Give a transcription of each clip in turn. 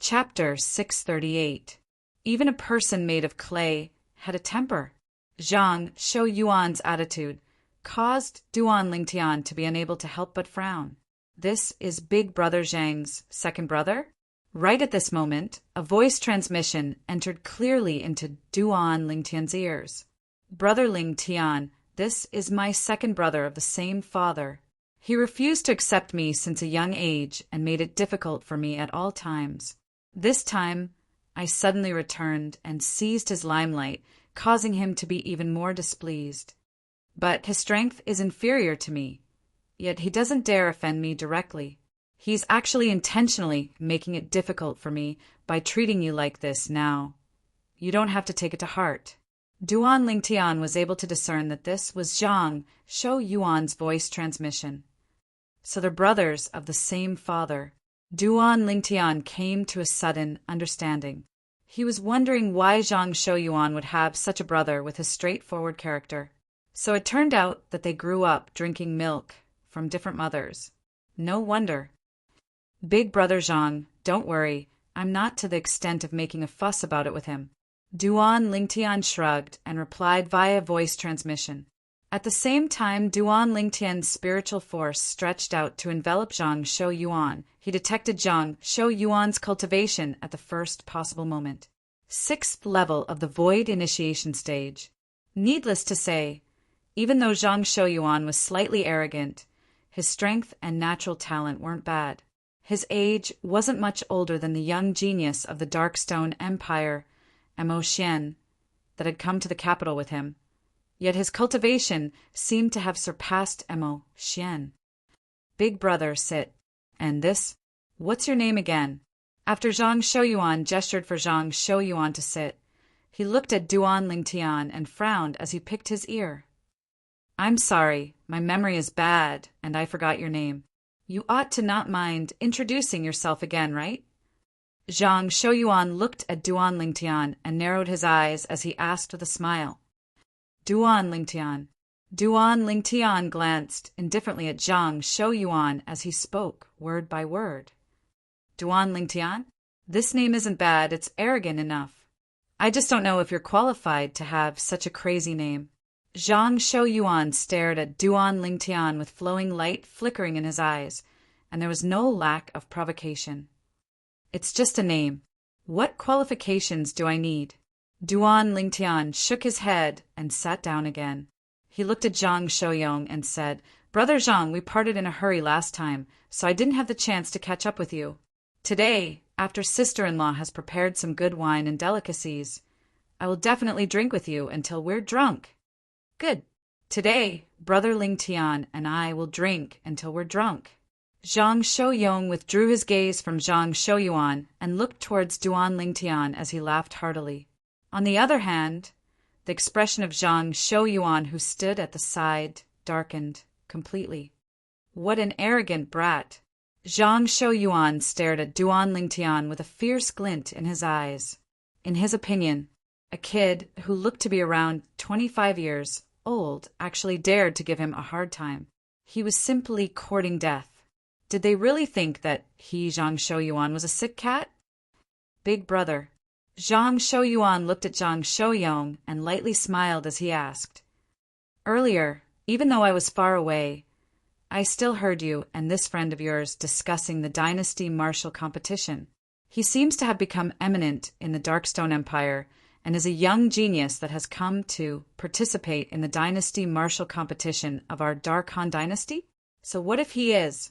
Chapter 638. Even a person made of clay had a temper. Zhang Shouyuan's attitude caused Duan Lingtian to be unable to help but frown. This is Big Brother Zhang's second brother? Right at this moment, a voice transmission entered clearly into Duan Lingtian's ears. Brother Lingtian, this is my second brother of the same father. He refused to accept me since a young age and made it difficult for me at all times. This time, I suddenly returned and seized his limelight, causing him to be even more displeased. But his strength is inferior to me, yet he doesn't dare offend me directly. He's actually intentionally making it difficult for me by treating you like this now. You don't have to take it to heart. Duan Lingtian was able to discern that this was Zhang Shouyuan's voice transmission. So they're brothers of the same father. Duan Lingtian came to a sudden understanding. He was wondering why Zhang Shouyuan would have such a brother with his straightforward character. So it turned out that they grew up drinking milk from different mothers. No wonder. Big Brother Zhang, don't worry, I'm not to the extent of making a fuss about it with him. Duan Lingtian shrugged and replied via voice transmission. At the same time, Duan Lingtian's spiritual force stretched out to envelop Zhang Shouyuan. He detected Zhang Shouyuan's cultivation at the first possible moment. 6th level of the Void Initiation stage. Needless to say, even though Zhang Shouyuan was slightly arrogant, his strength and natural talent weren't bad. His age wasn't much older than the young genius of the Darkstone Empire, Mo Xian, that had come to the capital with him. Yet his cultivation seemed to have surpassed Mo Xian. Big Brother, sit. And this? What's your name again? After Zhang Shouyuan gestured for Zhang Shouyuan to sit, he looked at Duan Lingtian and frowned as he picked his ear. I'm sorry, my memory is bad, and I forgot your name. You ought to not mind introducing yourself again, right? Zhang Shouyuan looked at Duan Lingtian and narrowed his eyes as he asked with a smile. Duan Lingtian. Duan Lingtian glanced indifferently at Zhang Shouyuan as he spoke, word by word. Duan Lingtian? This name isn't bad, it's arrogant enough. I just don't know if you're qualified to have such a crazy name. Zhang Shouyuan stared at Duan Lingtian with flowing light flickering in his eyes, and there was no lack of provocation. It's just a name. What qualifications do I need? Duan Lingtian shook his head and sat down again. He looked at Zhang Shouyong and said, Brother Zhang, we parted in a hurry last time, so I didn't have the chance to catch up with you. Today, after sister-in-law has prepared some good wine and delicacies, I will definitely drink with you until we're drunk. Good. Today, Brother Lingtian and I will drink until we're drunk. Zhang Shouyong withdrew his gaze from Zhang Shouyuan and looked towards Duan Lingtian as he laughed heartily. On the other hand, the expression of Zhang Shouyuan, who stood at the side, darkened completely. What an arrogant brat! Zhang Shouyuan stared at Duan Lingtian with a fierce glint in his eyes. In his opinion, a kid who looked to be around 25 years old actually dared to give him a hard time. He was simply courting death. Did they really think that he, Zhang Shouyuan, was a sick cat? Big Brother. Zhang Shouyuan looked at Zhang Shouyong and lightly smiled as he asked, Earlier, even though I was far away, I still heard you and this friend of yours discussing the dynasty martial competition. He seems to have become eminent in the Darkstone Empire and is a young genius that has come to participate in the dynasty martial competition of our Darkhan dynasty? So what if he is?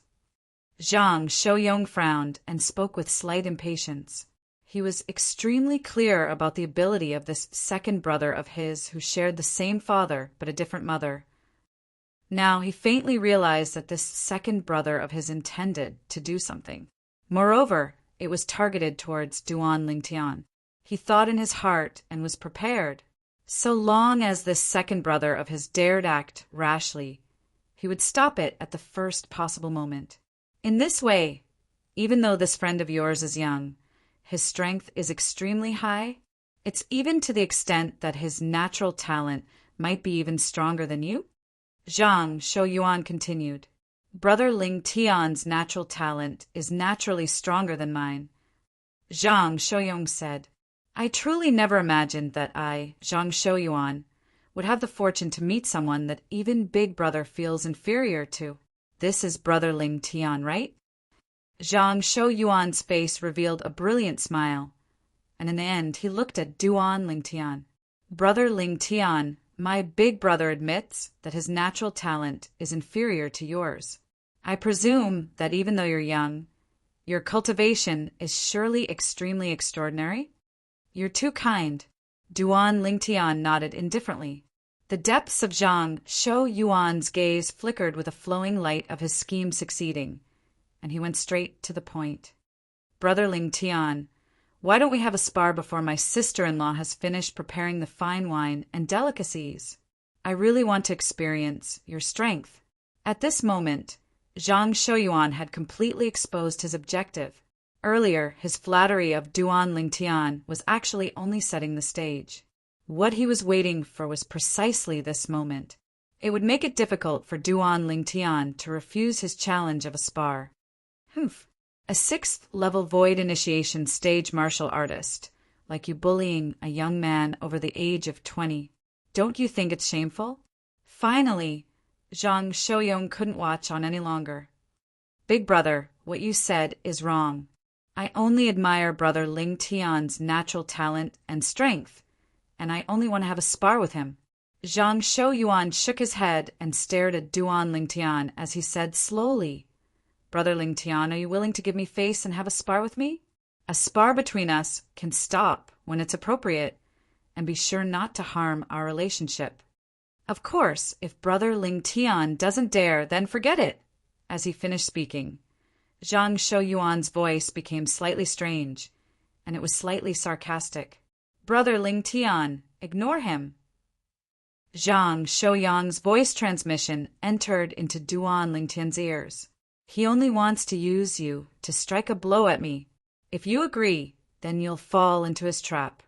Zhang Shouyong frowned and spoke with slight impatience. He was extremely clear about the ability of this second brother of his who shared the same father but a different mother. Now he faintly realized that this second brother of his intended to do something. Moreover, it was targeted towards Duan Lingtian. He thought in his heart and was prepared. So long as this second brother of his dared act rashly, he would stop it at the first possible moment. In this way, even though this friend of yours is young, his strength is extremely high. It's even to the extent that his natural talent might be even stronger than you. Zhang Shouyuan continued, Brother Lingtian's natural talent is naturally stronger than mine. Zhang Shouyong said. I truly never imagined that I, Zhang Shouyuan, would have the fortune to meet someone that even Big Brother feels inferior to. This is Brother Ling Tian, right? Zhang Shouyuan's face revealed a brilliant smile, and in the end he looked at Duan Ling Tian. Brother Ling Tian, my big brother admits that his natural talent is inferior to yours. I presume that even though you're young, your cultivation is surely extremely extraordinary? You're too kind. Duan Ling Tian nodded indifferently. The depths of Zhang Shouyuan's gaze flickered with a flowing light of his scheme succeeding, and he went straight to the point. Brother Ling Tian, why don't we have a spar before my sister-in-law has finished preparing the fine wine and delicacies? I really want to experience your strength. At this moment, Zhang Shouyuan had completely exposed his objective. Earlier, his flattery of Duan Ling Tian was actually only setting the stage. What he was waiting for was precisely this moment. It would make it difficult for Duan Ling Tian to refuse his challenge of a spar. Humph. A 6th-level void initiation stage martial artist, like you bullying a young man over the age of 20. Don't you think it's shameful? Finally, Zhang Shouyong couldn't watch on any longer. Big brother, what you said is wrong. I only admire Brother Ling Tian's natural talent and strength, and I only want to have a spar with him. Zhang Shouyuan shook his head and stared at Duan Ling Tian as he said slowly, Brother Ling Tian, are you willing to give me face and have a spar with me? A spar between us can stop when it's appropriate, and be sure not to harm our relationship. Of course, if Brother Ling Tian doesn't dare, then forget it. As he finished speaking, Zhang Shouyuan's voice became slightly strange, and it was slightly sarcastic. Brother Ling Tian, ignore him. Zhang Shouyang's voice transmission entered into Duan Ling Tian's ears. He only wants to use you to strike a blow at me. If you agree, then you'll fall into his trap.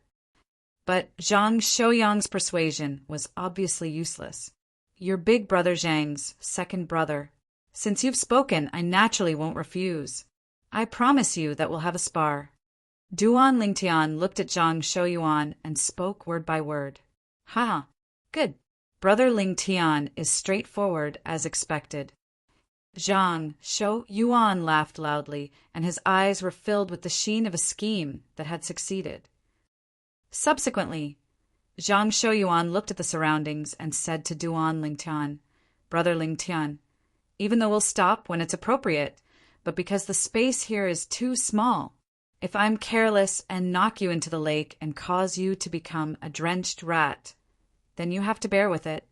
But Zhang Shouyang's persuasion was obviously useless. You're big brother Zhang's second brother. Since you've spoken, I naturally won't refuse. I promise you that we'll have a spar. Duan Ling Tian looked at Zhang Shouyuan and spoke word by word. Ha! Good. Brother Ling Tian is straightforward as expected. Zhang Shouyuan laughed loudly, and his eyes were filled with the sheen of a scheme that had succeeded. Subsequently, Zhang Shouyuan looked at the surroundings and said to Duan Ling Tian, Brother Ling Tian, even though we'll stop when it's appropriate, but because the space here is too small, if I'm careless and knock you into the lake and cause you to become a drenched rat, then you have to bear with it.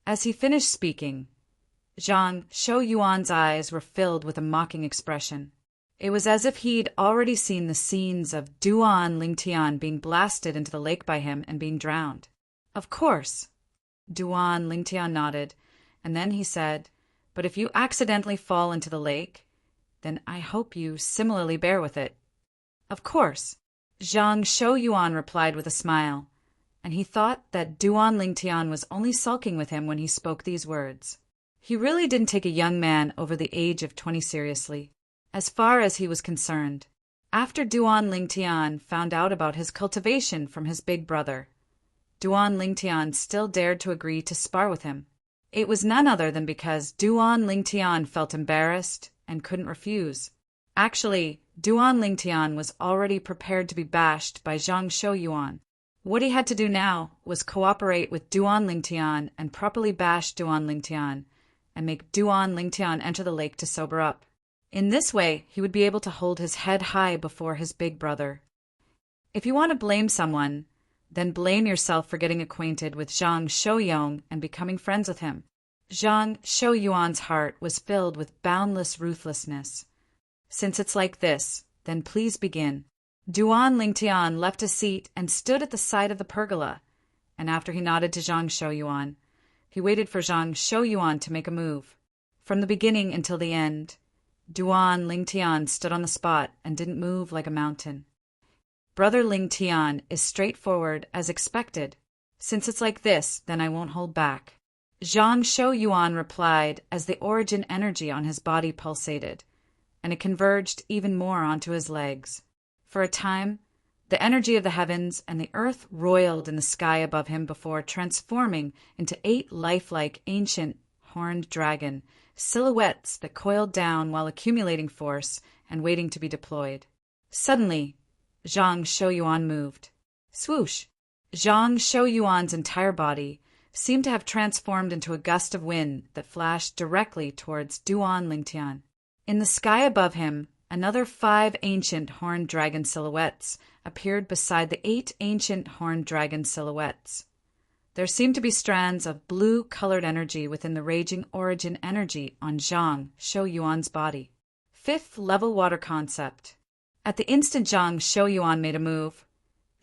As he finished speaking, Zhang Shouyuan's eyes were filled with a mocking expression. It was as if he'd already seen the scenes of Duan Ling Tian being blasted into the lake by him and being drowned. Of course. Duan Ling Tian nodded, and then he said, but if you accidentally fall into the lake, then I hope you similarly bear with it. Of course. Zhang Shouyuan replied with a smile, and he thought that Duan Ling Tian was only sulking with him when he spoke these words. He really didn't take a young man over the age of 20 seriously, as far as he was concerned. After Duan Ling Tian found out about his cultivation from his big brother, Duan Ling Tian still dared to agree to spar with him. It was none other than because Duan Ling Tian felt embarrassed and couldn't refuse. Actually, Duan Ling Tian was already prepared to be bashed by Zhang Shouyuan. What he had to do now was cooperate with Duan Ling Tian and properly bash Duan Ling Tian, and make Duan Ling Tian enter the lake to sober up. In this way, he would be able to hold his head high before his big brother. If you want to blame someone, then blame yourself for getting acquainted with Zhang Shouyong and becoming friends with him. Zhang Shouyuan's heart was filled with boundless ruthlessness. Since it's like this, then please begin. Duan Ling Tian left his seat and stood at the side of the pergola, and after he nodded to Zhang Shouyuan, he waited for Zhang Shouyuan to make a move. From the beginning until the end, Duan Ling Tian stood on the spot and didn't move like a mountain. Brother Ling Tian is straightforward as expected. Since it's like this, then I won't hold back. Zhang Shouyuan replied as the origin energy on his body pulsated, and it converged even more onto his legs. For a time, the energy of the heavens and the earth roiled in the sky above him before transforming into 8 lifelike ancient horned dragon silhouettes that coiled down while accumulating force and waiting to be deployed. Suddenly, Zhang Shouyuan moved. Swoosh! Zhang Shouyuan's entire body seemed to have transformed into a gust of wind that flashed directly towards Duan Lingtian. In the sky above him, another 5 ancient horned dragon silhouettes appeared beside the 8 ancient horned dragon silhouettes. There seemed to be strands of blue-colored energy within the raging origin energy on Zhang Shouyuan's body. 5th level water concept. At the instant Zhang Shouyuan made a move,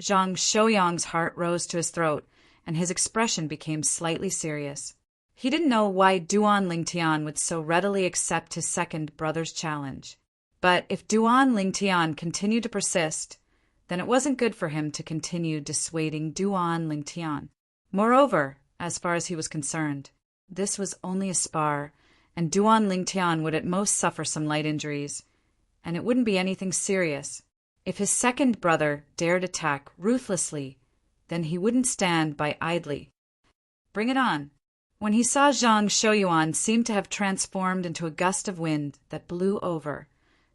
Zhang Shouyang's heart rose to his throat, and his expression became slightly serious. He didn't know why Duan Lingtian would so readily accept his second brother's challenge. But if Duan Lingtian continued to persist, then it wasn't good for him to continue dissuading Duan Lingtian. Moreover, as far as he was concerned, this was only a spar, and Duan Lingtian would at most suffer some light injuries, and it wouldn't be anything serious. If his second brother dared attack ruthlessly, then he wouldn't stand by idly. Bring it on! When he saw Zhang Shouyuan seem to have transformed into a gust of wind that blew over,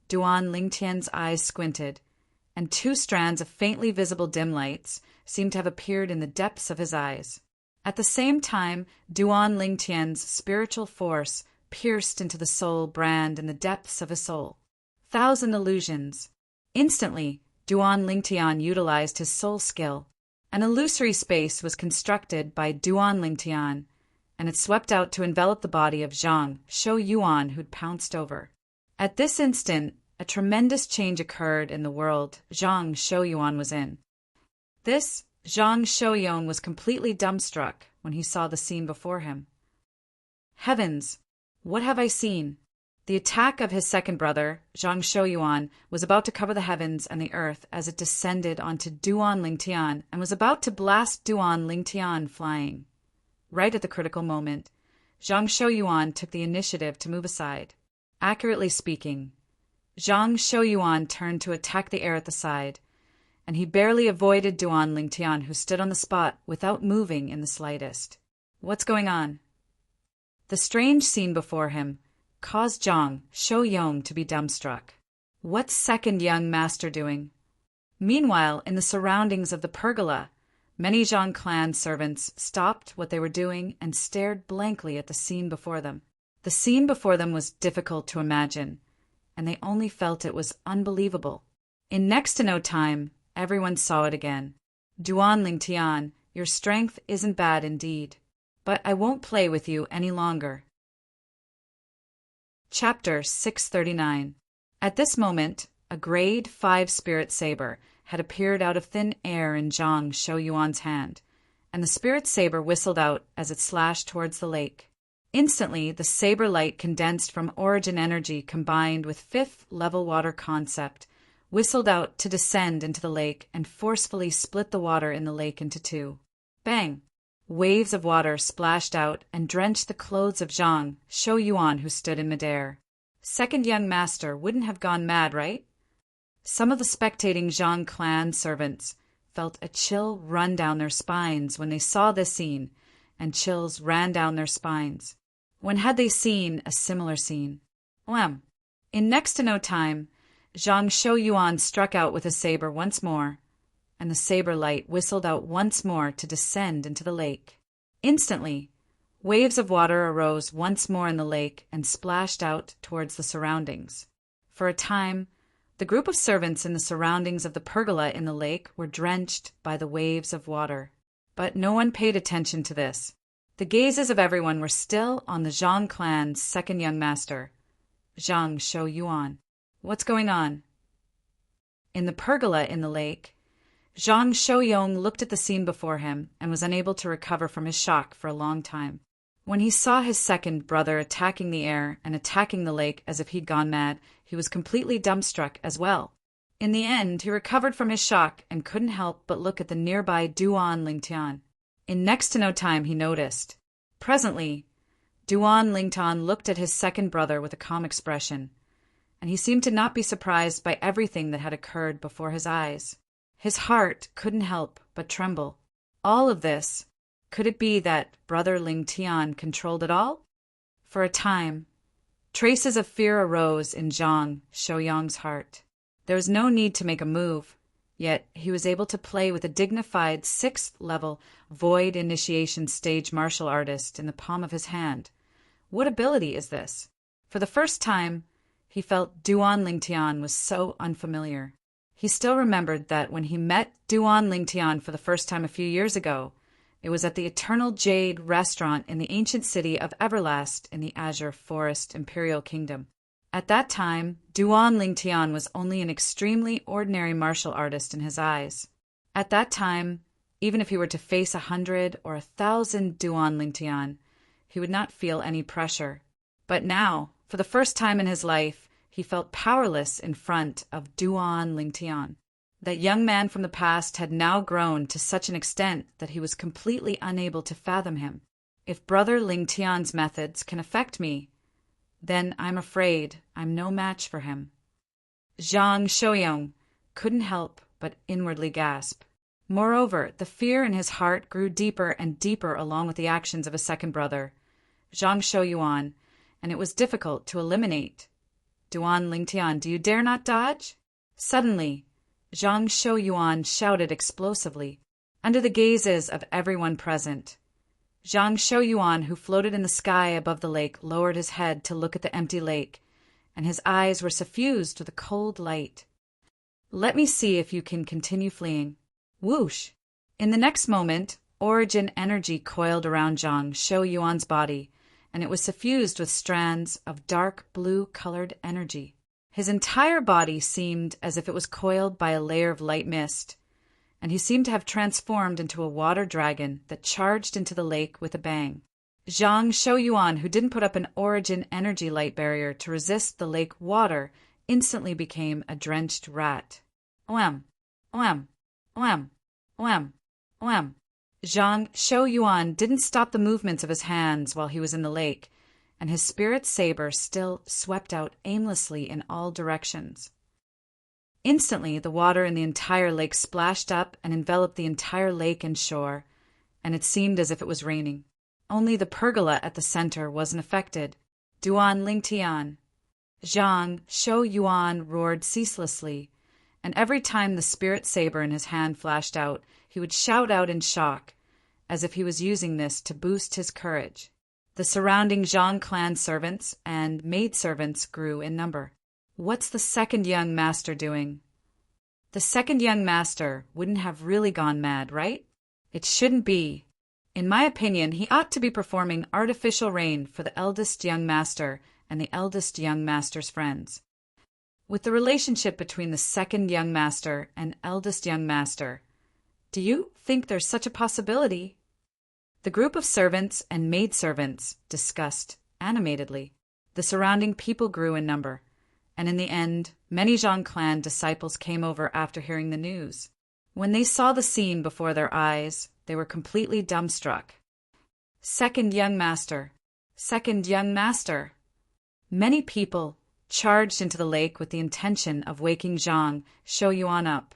Duan Lingtian's eyes squinted, and 2 strands of faintly visible dim lights seemed to have appeared in the depths of his eyes. At the same time, Duan Lingtian's spiritual force pierced into the soul brand in the depths of his soul. 1,000 illusions. Instantly, Duan Lingtian utilized his soul skill. An illusory space was constructed by Duan Lingtian, and it swept out to envelop the body of Zhang Shouyuan, who'd pounced over. At this instant, a tremendous change occurred in the world Zhang Shouyuan was in. This Zhang Shouyuan was completely dumbstruck when he saw the scene before him. Heavens, what have I seen? The attack of his second brother, Zhang Shouyuan, was about to cover the heavens and the earth as it descended onto Duan Lingtian and was about to blast Duan Lingtian flying. Right at the critical moment, Zhang Shouyuan took the initiative to move aside. Accurately speaking, Zhang Shouyuan turned to attack the air at the side, and he barely avoided Duan Lingtian, who stood on the spot without moving in the slightest. What's going on? The strange scene before him caused Zhang Shouyang to be dumbstruck. What's second young master doing? Meanwhile, in the surroundings of the pergola, many Zhang clan servants stopped what they were doing and stared blankly at the scene before them. The scene before them was difficult to imagine, and they only felt it was unbelievable. In next to no time, everyone saw it again. Duan Lingtian, your strength isn't bad indeed, but I won't play with you any longer. Chapter 639. At this moment, a grade 5 spirit saber had appeared out of thin air in Zhang Shouyuan's hand, and the spirit saber whistled out as it slashed towards the lake. Instantly, the saber light condensed from origin energy combined with 5th level water concept whistled out to descend into the lake and forcefully split the water in the lake into 2. Bang! Waves of water splashed out and drenched the clothes of Zhang Shouyuan, who stood in midair. Second young master wouldn't have gone mad, right? Some of the spectating Zhang clan servants felt a chill run down their spines when they saw this scene, and chills ran down their spines. When had they seen a similar scene? Wham! In next to no time, Zhang Shouyuan struck out with a saber once more, and the saber light whistled out once more to descend into the lake. Instantly, waves of water arose once more in the lake and splashed out towards the surroundings. For a time, the group of servants in the surroundings of the pergola in the lake were drenched by the waves of water. But no one paid attention to this. The gazes of everyone were still on the Zhang clan's second young master, Zhang Shouyuan. What's going on? In the pergola in the lake, Zhang Shouyang looked at the scene before him and was unable to recover from his shock for a long time. When he saw his second brother attacking the air and attacking the lake as if he'd gone mad, he was completely dumbstruck as well. In the end, he recovered from his shock and couldn't help but look at the nearby Duan Lingtian. In next to no time, he noticed. Presently, Duan Lingtian looked at his second brother with a calm expression, and he seemed to not be surprised by everything that had occurred before his eyes. His heart couldn't help but tremble. All of this, could it be that Brother Ling Tian controlled it all? For a time, traces of fear arose in Zhang Shouyang's heart. There was no need to make a move, yet he was able to play with a dignified 6th-level void initiation stage martial artist in the palm of his hand. What ability is this? For the first time, he felt Duan Lingtian was so unfamiliar. He still remembered that when he met Duan Lingtian for the first time a few years ago, it was at the Eternal Jade restaurant in the ancient city of Everlast in the Azure Forest Imperial Kingdom. At that time, Duan Lingtian was only an extremely ordinary martial artist in his eyes. At that time, even if he were to face 100 or 1,000 Duan Lingtian, he would not feel any pressure. But now, for the first time in his life, he felt powerless in front of Duan Lingtian. That young man from the past had now grown to such an extent that he was completely unable to fathom him. If Brother Lingtian's methods can affect me, then I'm afraid I'm no match for him. Zhang Shouyang couldn't help but inwardly gasp. Moreover, the fear in his heart grew deeper and deeper along with the actions of his second brother, Zhang Shouyuan, and it was difficult to eliminate. Duan Lingtian, do you dare not dodge? Suddenly, Zhang Shouyuan shouted explosively, under the gazes of everyone present. Zhang Shouyuan, who floated in the sky above the lake, lowered his head to look at the empty lake, and his eyes were suffused with a cold light. Let me see if you can continue fleeing. Whoosh! In the next moment, origin energy coiled around Zhang Shouyuan's body, and it was suffused with strands of dark blue-colored energy. His entire body seemed as if it was coiled by a layer of light mist, and he seemed to have transformed into a water dragon that charged into the lake with a bang. Zhang Shouyuan, who didn't put up an origin energy light barrier to resist the lake water, instantly became a drenched rat. Oem, oem, oem, oem, oem. Zhang Shouyuan didn't stop the movements of his hands while he was in the lake, and his spirit saber still swept out aimlessly in all directions. Instantly, the water in the entire lake splashed up and enveloped the entire lake and shore, and it seemed as if it was raining. Only the pergola at the center wasn't affected. Duan Lingtian. Zhang Shouyuan roared ceaselessly, and every time the spirit saber in his hand flashed out, he would shout out in shock, as if he was using this to boost his courage. The surrounding Zhang clan servants and maidservants grew in number. What's the second young master doing? The second young master wouldn't have really gone mad, right? It shouldn't be. In my opinion, he ought to be performing artificial rain for the eldest young master and the eldest young master's friends. With the relationship between the second young master and eldest young master, do you think there's such a possibility? The group of servants and maidservants discussed animatedly. The surrounding people grew in number, and in the end, many Zhang clan disciples came over after hearing the news. When they saw the scene before their eyes, they were completely dumbstruck. Second young master! Second young master! Many people charged into the lake with the intention of waking Zhang Shouyuan up.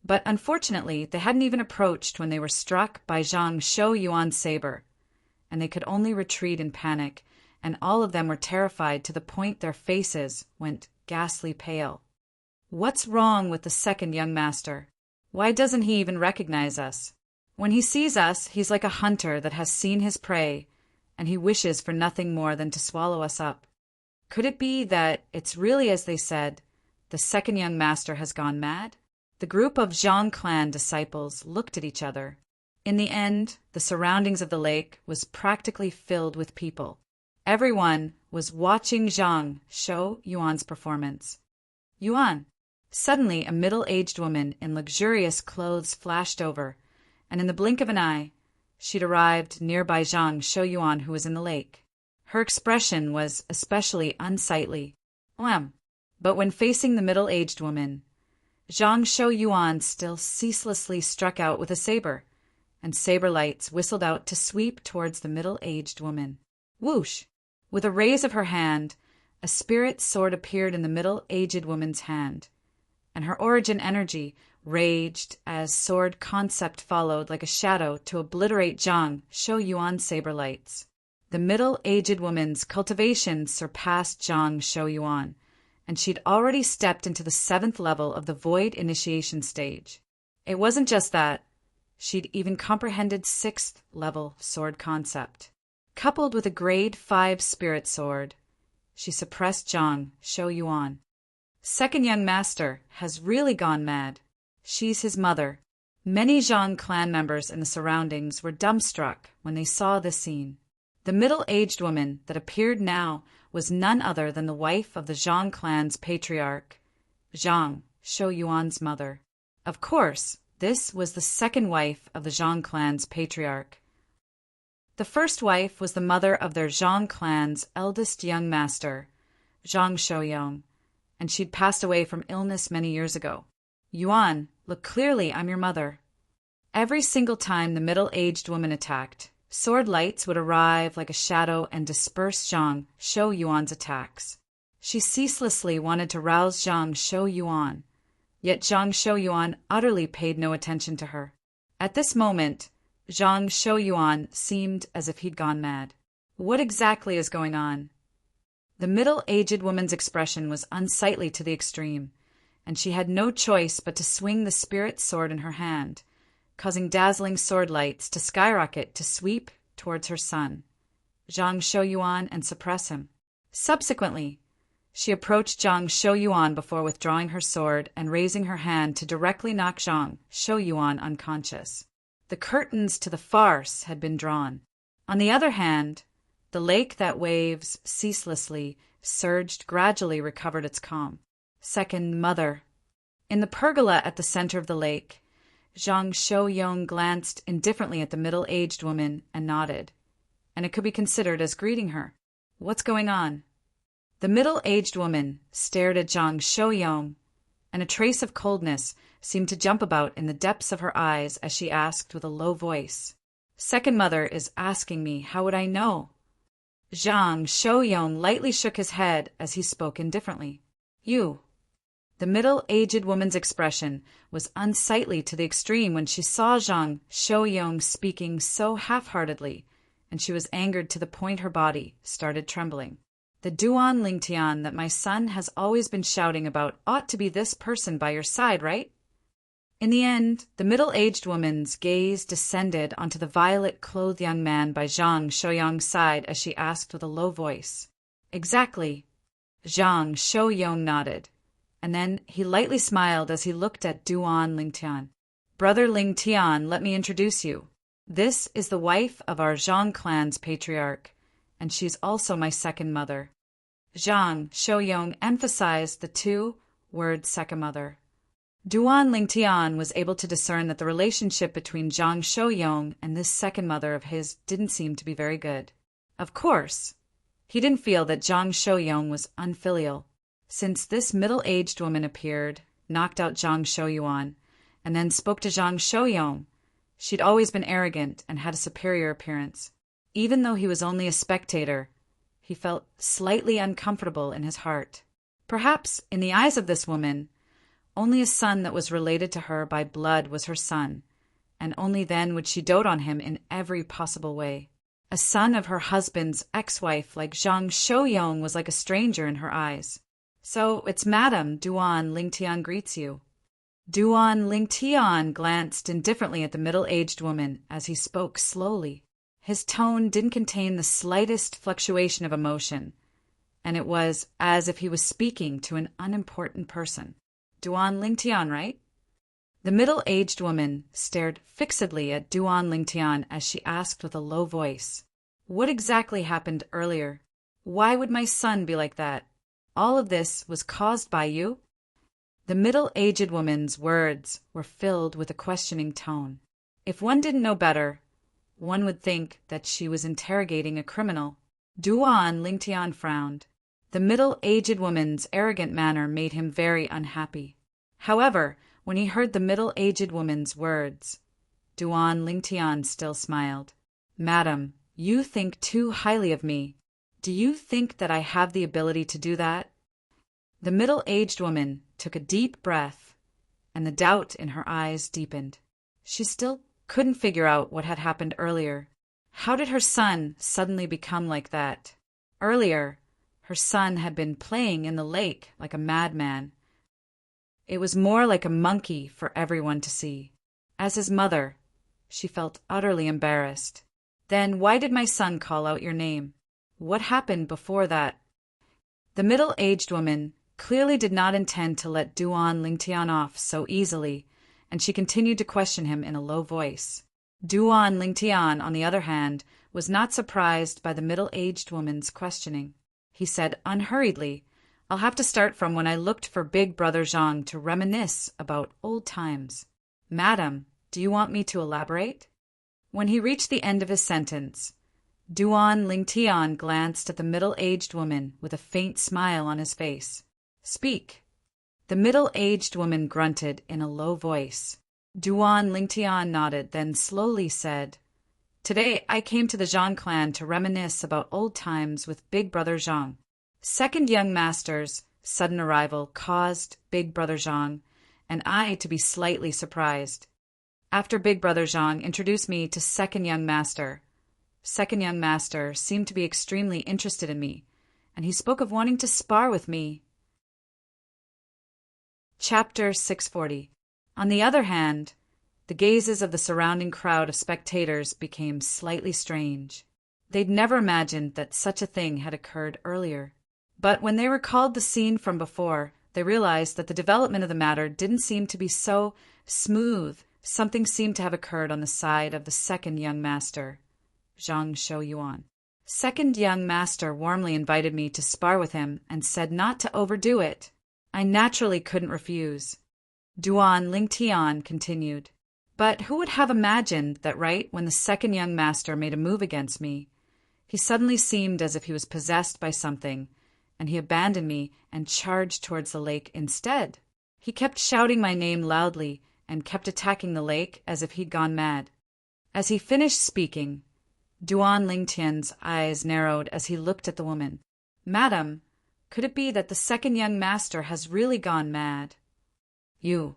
But unfortunately, they hadn't even approached when they were struck by Zhang Shouyuan's saber, and they could only retreat in panic, and all of them were terrified to the point their faces went ghastly pale. What's wrong with the second young master? Why doesn't he even recognize us? When he sees us, he's like a hunter that has seen his prey, and he wishes for nothing more than to swallow us up. Could it be that it's really as they said, the second young master has gone mad? The group of Zhang clan disciples looked at each other. In the end, the surroundings of the lake was practically filled with people. Everyone was watching Zhang Shouyuan's performance. Yuan! Suddenly, a middle-aged woman in luxurious clothes flashed over, and in the blink of an eye, she'd arrived nearby Zhang Shouyuan, who was in the lake. Her expression was especially unsightly. But when facing the middle-aged woman, Zhang Shouyuan still ceaselessly struck out with a saber, and saber lights whistled out to sweep towards the middle-aged woman. Whoosh! With a raise of her hand, a spirit sword appeared in the middle-aged woman's hand, and her origin energy raged as sword concept followed like a shadow to obliterate Zhang Shouyuan's saber lights. The middle-aged woman's cultivation surpassed Zhang Shouyuan, and she'd already stepped into the 7th level of the Void Initiation stage. It wasn't just that. She'd even comprehended 6th level sword concept. Coupled with a grade 5 spirit sword, she suppressed Zhang Shouyuan. Second young master has really gone mad. She's his mother. Many Zhang clan members in the surroundings were dumbstruck when they saw this scene. The middle-aged woman that appeared now was none other than the wife of the Zhang clan's patriarch, Zhang Shouyuan's mother. Of course, this was the second wife of the Zhang clan's patriarch. The first wife was the mother of their Zhang clan's eldest young master, Zhang Shouyong, and she'd passed away from illness many years ago. Yuan, look clearly, I'm your mother. Every single time the middle-aged woman attacked, sword lights would arrive like a shadow and disperse Zhang Shouyuan's attacks. She ceaselessly wanted to rouse Zhang Shouyuan, yet Zhang Shouyuan utterly paid no attention to her. At this moment, Zhang Shouyuan seemed as if he'd gone mad. What exactly is going on? The middle-aged woman's expression was unsightly to the extreme, and she had no choice but to swing the spirit sword in her hand, causing dazzling sword lights to skyrocket to sweep towards her son, Zhang Shouyuan, and suppress him. Subsequently, she approached Zhang Shouyuan before withdrawing her sword and raising her hand to directly knock Zhang Shouyuan unconscious. The curtains to the farce had been drawn. On the other hand, the lake that waves ceaselessly surged gradually recovered its calm. Second mother. In the pergola at the center of the lake, Zhang Shouyong glanced indifferently at the middle-aged woman and nodded, and it could be considered as greeting her. What's going on? The middle-aged woman stared at Zhang Shouyong, and a trace of coldness seemed to jump about in the depths of her eyes as she asked with a low voice, Second mother is asking me, how would I know? Zhang Shouyong lightly shook his head as he spoke indifferently. You. The middle-aged woman's expression was unsightly to the extreme when she saw Zhang Shouyong speaking so half-heartedly, and she was angered to the point her body started trembling. The Duan Lingtian that my son has always been shouting about ought to be this person by your side, right? In the end, the middle-aged woman's gaze descended onto the violet-clothed young man by Zhang Shouyong's side as she asked with a low voice. Exactly. Zhang Shouyong nodded, and then he lightly smiled as he looked at Duan Lingtian. Brother Lingtian, let me introduce you. This is the wife of our Zhang clan's patriarch, and she's also my second mother. Zhang Shouyong emphasized the two-word second mother. Duan Lingtian was able to discern that the relationship between Zhang Shouyong and this second mother of his didn't seem to be very good. Of course, he didn't feel that Zhang Shouyong was unfilial, since this middle-aged woman appeared, knocked out Zhang Shouyuan, and then spoke to Zhang Shouyong. She'd always been arrogant and had a superior appearance. Even though he was only a spectator, he felt slightly uncomfortable in his heart. Perhaps, in the eyes of this woman, only a son that was related to her by blood was her son, and only then would she dote on him in every possible way. A son of her husband's ex-wife like Zhang Shouyong was like a stranger in her eyes. So it's Madam Duan Lingtian greets you. Duan Lingtian glanced indifferently at the middle-aged woman as he spoke slowly. His tone didn't contain the slightest fluctuation of emotion, and it was as if he was speaking to an unimportant person. Duan Lingtian, right? The middle-aged woman stared fixedly at Duan Lingtian as she asked with a low voice, What exactly happened earlier? Why would my son be like that? All of this was caused by you? The middle-aged woman's words were filled with a questioning tone. If one didn't know better, one would think that she was interrogating a criminal. Duan Lingtian frowned. The middle-aged woman's arrogant manner made him very unhappy. However, when he heard the middle-aged woman's words, Duan Lingtian still smiled. Madam, you think too highly of me. Do you think that I have the ability to do that? The middle-aged woman took a deep breath, and the doubt in her eyes deepened. She still couldn't figure out what had happened earlier. How did her son suddenly become like that? Earlier, her son had been playing in the lake like a madman. It was more like a monkey for everyone to see. As his mother, she felt utterly embarrassed. Then why did my son call out your name? What happened before that? The middle-aged woman clearly did not intend to let Duan Lingtian off so easily, and she continued to question him in a low voice. Duan Lingtian, on the other hand, was not surprised by the middle-aged woman's questioning. He said unhurriedly, "I'll have to start from when I looked for Big Brother Zhang to reminisce about old times." "Madam, do you want me to elaborate?" When he reached the end of his sentence, Duan Lingtian glanced at the middle-aged woman with a faint smile on his face. "Speak." The middle-aged woman grunted in a low voice. Duan Lingtian nodded, then slowly said, "Today I came to the Zhang clan to reminisce about old times with Big Brother Zhang." Second young master's sudden arrival caused Big Brother Zhang and I to be slightly surprised. After Big Brother Zhang introduced me to second young master, second young master seemed to be extremely interested in me, and he spoke of wanting to spar with me. Chapter 640. On the other hand, the gazes of the surrounding crowd of spectators became slightly strange. They'd never imagined that such a thing had occurred earlier. But when they recalled the scene from before, they realized that the development of the matter didn't seem to be so smooth. Something seemed to have occurred on the side of the second young master, Zhang Shouyuan. Second young master warmly invited me to spar with him and said not to overdo it. I naturally couldn't refuse. Duan Lingtian continued. But who would have imagined that right when the second young master made a move against me, he suddenly seemed as if he was possessed by something, and he abandoned me and charged towards the lake instead. He kept shouting my name loudly and kept attacking the lake as if he'd gone mad. As he finished speaking, Duan Lingtian's eyes narrowed as he looked at the woman. "Madam, could it be that the second young master has really gone mad?" You.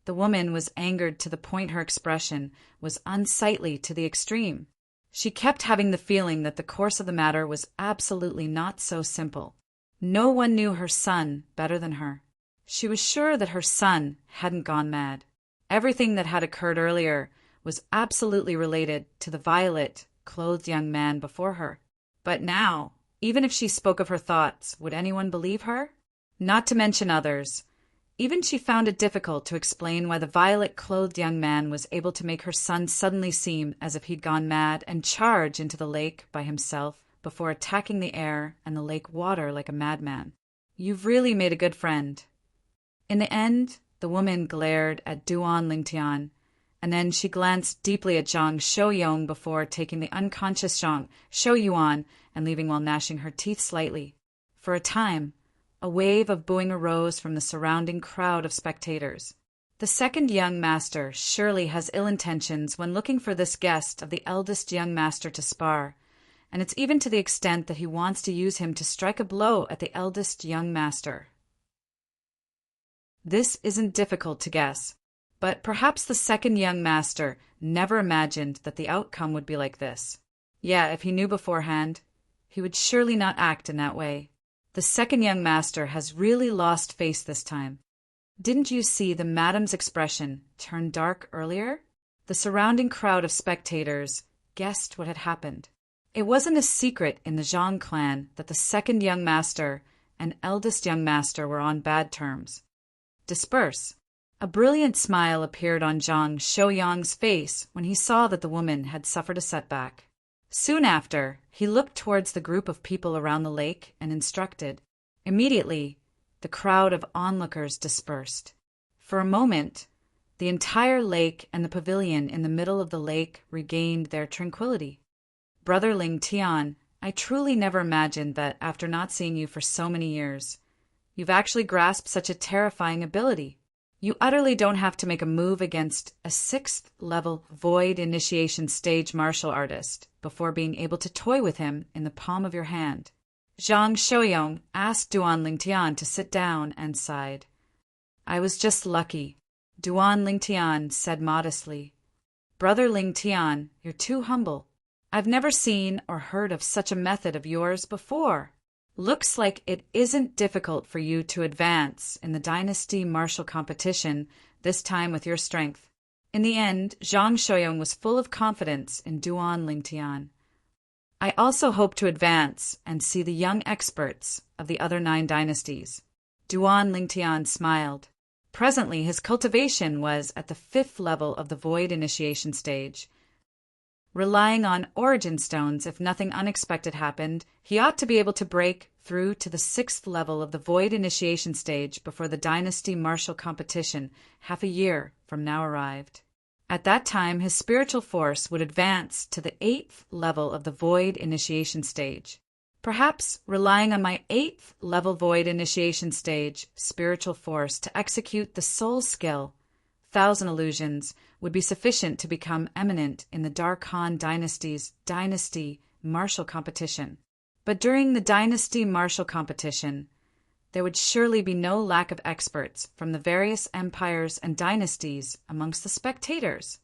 The woman was angered to the point her expression was unsightly to the extreme. She kept having the feeling that the course of the matter was absolutely not so simple. No one knew her son better than her. She was sure that her son hadn't gone mad. Everything that had occurred earlier was absolutely related to the violet-clothed young man before her. But now, even if she spoke of her thoughts, would anyone believe her? Not to mention others. Even she found it difficult to explain why the violet-clothed young man was able to make her son suddenly seem as if he'd gone mad and charge into the lake by himself before attacking the air and the lake water like a madman. You've really made a good friend. In the end, the woman glared at Duan Lingtian, and then she glanced deeply at Zhang Shouyuan before taking the unconscious Zhang Shouyuan and leaving while gnashing her teeth slightly. For a time, a wave of booing arose from the surrounding crowd of spectators. The second young master surely has ill intentions when looking for this guest of the eldest young master to spar, and it's even to the extent that he wants to use him to strike a blow at the eldest young master. This isn't difficult to guess, but perhaps the second young master never imagined that the outcome would be like this. Yeah, if he knew beforehand, he would surely not act in that way. The second young master has really lost face this time. Didn't you see the madam's expression turn dark earlier? The surrounding crowd of spectators guessed what had happened. It wasn't a secret in the Zhang clan that the second young master and eldest young master were on bad terms. Disperse. A brilliant smile appeared on Zhang Shouyang's face when he saw that the woman had suffered a setback. Soon after, he looked towards the group of people around the lake and instructed. Immediately, the crowd of onlookers dispersed. For a moment, the entire lake and the pavilion in the middle of the lake regained their tranquility. Brother Lingtian, I truly never imagined that after not seeing you for so many years, you've actually grasped such a terrifying ability. You utterly don't have to make a move against a 6th level void initiation stage martial artist before being able to toy with him in the palm of your hand. Zhang Shouyong asked Duan Lingtian to sit down and sighed. I was just lucky, Duan Lingtian said modestly. Brother Lingtian, you're too humble. I've never seen or heard of such a method of yours before. Looks like it isn't difficult for you to advance in the dynasty martial competition, this time with your strength. In the end, Zhang Shouyong was full of confidence in Duan Lingtian. I also hope to advance and see the young experts of the other 9 dynasties. Duan Lingtian smiled. Presently, his cultivation was at the 5th level of the void initiation stage. Relying on origin stones if nothing unexpected happened, he ought to be able to break through to the 6th level of the void initiation stage before the dynasty martial competition half a year from now arrived. At that time, his spiritual force would advance to the 8th level of the void initiation stage. Perhaps relying on my 8th level void initiation stage spiritual force to execute the soul skill, 1,000 illusions, would be sufficient to become eminent in the Dark Han dynasty's dynasty martial competition. But during the dynasty martial competition, there would surely be no lack of experts from the various empires and dynasties amongst the spectators.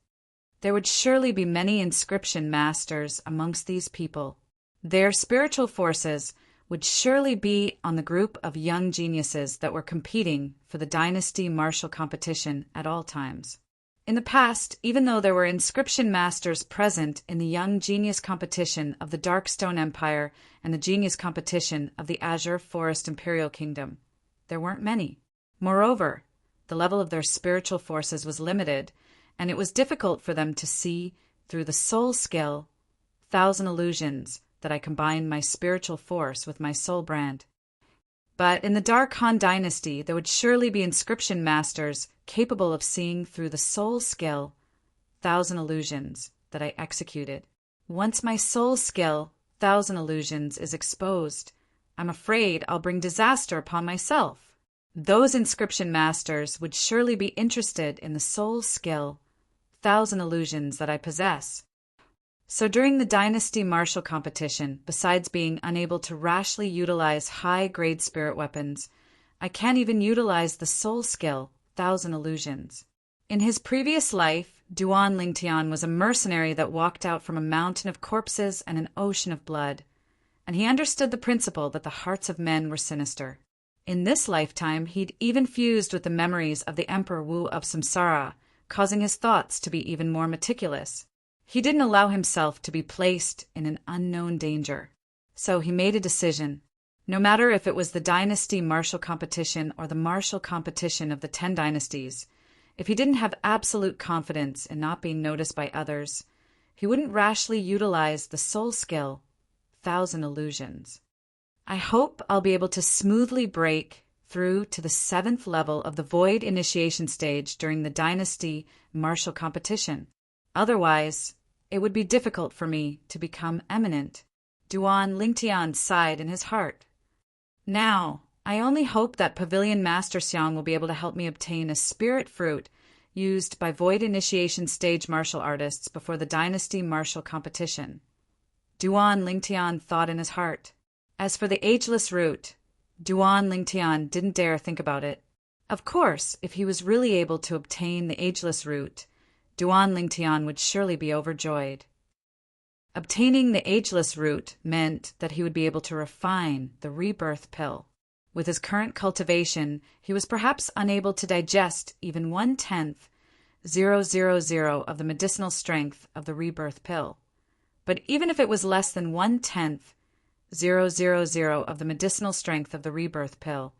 There would surely be many inscription masters amongst these people. Their spiritual forces would surely be on the group of young geniuses that were competing for the dynasty martial competition at all times. In the past, even though there were inscription masters present in the young genius competition of the Darkstone Empire and the genius competition of the Azure Forest Imperial Kingdom, there weren't many. Moreover, the level of their spiritual forces was limited, and it was difficult for them to see through the soul skill, 1,000 illusions, that I combined my spiritual force with my soul brand. But in the Dark Han dynasty, there would surely be inscription masters capable of seeing through the soul skill, 1,000 illusions, that I executed. Once my soul skill, 1,000 illusions, is exposed, I'm afraid I'll bring disaster upon myself. Those inscription masters would surely be interested in the soul skill, 1,000 illusions that I possess. So during the dynasty martial competition, besides being unable to rashly utilize high-grade spirit weapons, I can't even utilize the soul skill, 1,000 illusions. In his previous life, Duan Lingtian was a mercenary that walked out from a mountain of corpses and an ocean of blood, and he understood the principle that the hearts of men were sinister. In this lifetime, he'd even fused with the memories of the Emperor Wu of Samsara, causing his thoughts to be even more meticulous. He didn't allow himself to be placed in an unknown danger. So he made a decision. No matter if it was the dynasty martial competition or the martial competition of the 10 dynasties, if he didn't have absolute confidence in not being noticed by others, he wouldn't rashly utilize the soul skill, 1,000 illusions. I hope I'll be able to smoothly break through to the 7th level of the void initiation stage during the dynasty martial competition. Otherwise, it would be difficult for me to become eminent. Duan Lingtian sighed in his heart. Now, I only hope that Pavilion Master Xiang will be able to help me obtain a spirit fruit used by void initiation stage martial artists before the dynasty martial competition. Duan Lingtian thought in his heart. As for the ageless root, Duan Lingtian didn't dare think about it. Of course, if he was really able to obtain the ageless root, Duan Lingtian would surely be overjoyed. Obtaining the ageless root meant that he would be able to refine the rebirth pill. With his current cultivation, he was perhaps unable to digest even 1/10, 000 of the medicinal strength of the rebirth pill. But even if it was less than 1/10, 000 of the medicinal strength of the rebirth pill,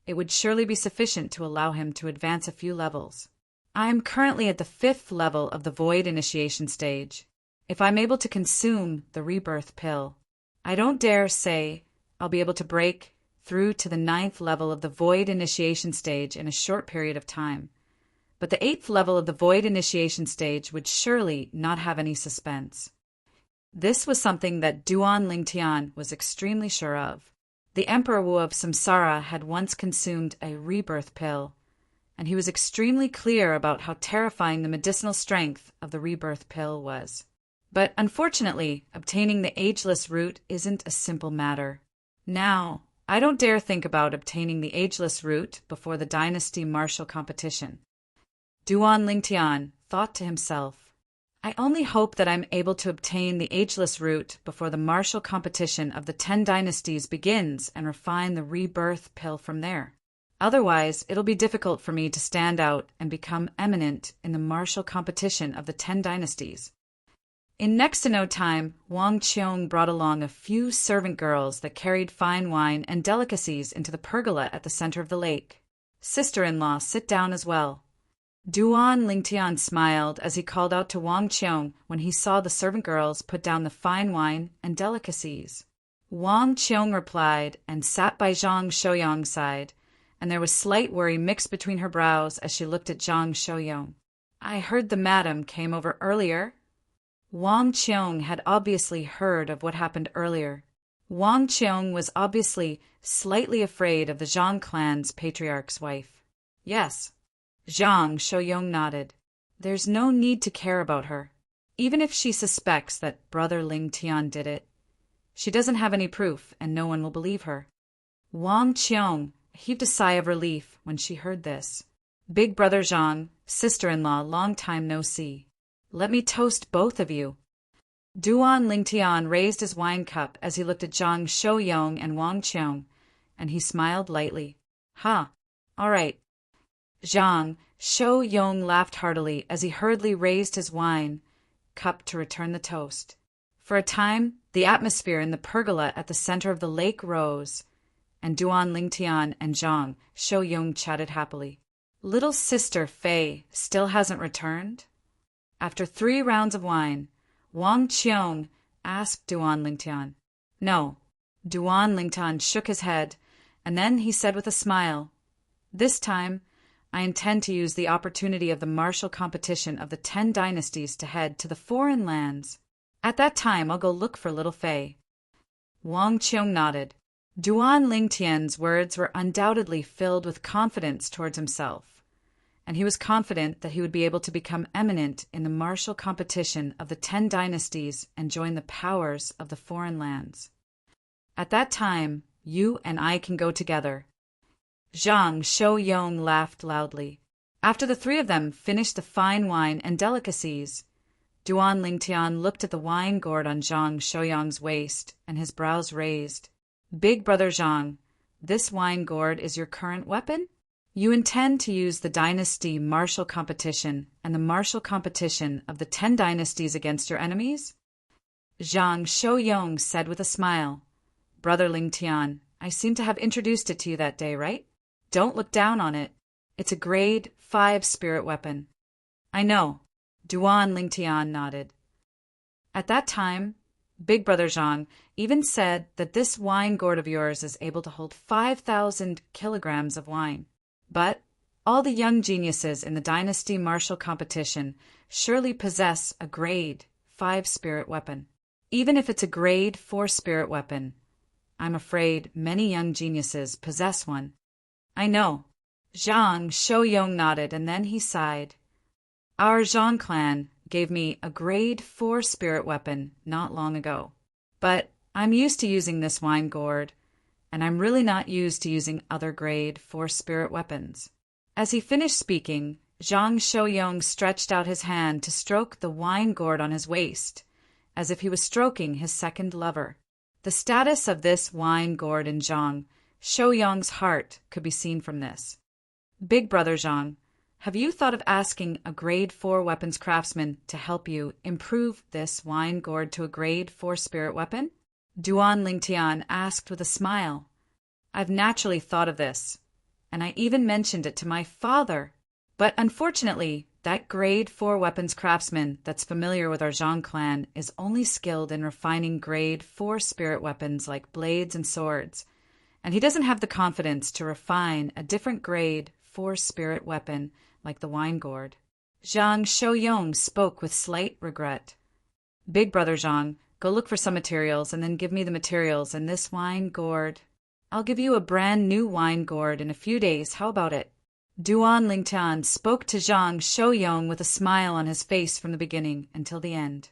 it would surely be sufficient to allow him to advance a few levels. I am currently at the 5th level of the void initiation stage. If I'm able to consume the rebirth pill, I don't dare say I'll be able to break through to the 9th level of the void initiation stage in a short period of time. But the 8th level of the void initiation stage would surely not have any suspense. This was something that Duan Lingtian was extremely sure of. The Emperor Wu of Samsara had once consumed a rebirth pill, and he was extremely clear about how terrifying the medicinal strength of the rebirth pill was. But unfortunately, obtaining the ageless root isn't a simple matter. Now, I don't dare think about obtaining the ageless root before the dynasty martial competition. Duan Lingtian thought to himself, I only hope that I'm able to obtain the ageless root before the martial competition of the 10 dynasties begins and refine the rebirth pill from there. Otherwise, it'll be difficult for me to stand out and become eminent in the martial competition of the 10 dynasties. In next to no time, Wang Qiong brought along a few servant girls that carried fine wine and delicacies into the pergola at the center of the lake. Sister-in-law, sit down as well. Duan Lingtian smiled as he called out to Wang Qiong when he saw the servant girls put down the fine wine and delicacies. Wang Qiong replied and sat by Zhang Shouyang's side, and there was slight worry mixed between her brows as she looked at Zhang Shouyang. I heard the madam came over earlier. Wang Qiong had obviously heard of what happened earlier. Wang Qiong was obviously slightly afraid of the Zhang clan's patriarch's wife. Yes. Zhang Shouyang nodded. There's no need to care about her. Even if she suspects that Brother Ling Tian did it, she doesn't have any proof and no one will believe her. Wang Qiong heaved a sigh of relief when she heard this. Big Brother Zhang, sister-in-law, long time no see. Let me toast both of you. Duan Lingtian raised his wine cup as he looked at Zhang Shouyang and Wang Qiong, and he smiled lightly. Ha! All right. Zhang Shouyang laughed heartily as he hurriedly raised his wine cup to return the toast. For a time, the atmosphere in the pergola at the center of the lake rose, and Duan Lingtian and Zhang Shouyang chatted happily. Little sister Fei still hasn't returned? After 3 rounds of wine, Wang Qiong asked Duan Lingtian. No. Duan Lingtian shook his head, and then he said with a smile, This time, I intend to use the opportunity of the martial competition of the 10 dynasties to head to the foreign lands. At that time, I'll go look for little Fei. Wang Qiong nodded. Duan Lingtian's words were undoubtedly filled with confidence towards himself, and he was confident that he would be able to become eminent in the martial competition of the 10 dynasties and join the powers of the foreign lands. At that time, you and I can go together. Zhang Shouyang laughed loudly. After the 3 of them finished the fine wine and delicacies, Duan Lingtian looked at the wine gourd on Zhang Shouyang's waist, and his brows raised. Big Brother Zhang, this wine gourd is your current weapon? You intend to use the dynasty martial competition and the martial competition of the 10 dynasties against your enemies? Zhang Shouyang said with a smile. Brother Lingtian, I seem to have introduced it to you that day, right? Don't look down on it. It's a grade 5 spirit weapon. I know. Duan Lingtian nodded. At that time, Big Brother Zhang even said that this wine gourd of yours is able to hold 5,000 kilograms of wine. But all the young geniuses in the dynasty martial competition surely possess a grade 5 spirit weapon. Even if it's a grade 4 spirit weapon, I'm afraid many young geniuses possess one. I know. Zhang Shouyang nodded, and then he sighed. Our Zhang clan gave me a grade 4 spirit weapon not long ago. But I'm used to using this wine gourd, and I'm really not used to using other grade 4 spirit weapons. As he finished speaking, Zhang Shouyang stretched out his hand to stroke the wine gourd on his waist, as if he was stroking his second lover. The status of this wine gourd in Zhang Shouyang's heart could be seen from this. Big Brother Zhang, have you thought of asking a grade 4 weapons craftsman to help you improve this wine gourd to a grade 4 spirit weapon? Duan Lingtian asked with a smile. I've naturally thought of this, and I even mentioned it to my father. But unfortunately, that grade 4 weapons craftsman that's familiar with our Zhang clan is only skilled in refining grade 4 spirit weapons like blades and swords, and he doesn't have the confidence to refine a different grade 4 spirit weapon like the wine gourd. Zhang Shouyang spoke with slight regret. Big Brother Zhang, go look for some materials and then give me the materials and this wine gourd. I'll give you a brand new wine gourd in a few days. How about it? Duan Lingtian spoke to Zhang Shouyong with a smile on his face from the beginning until the end.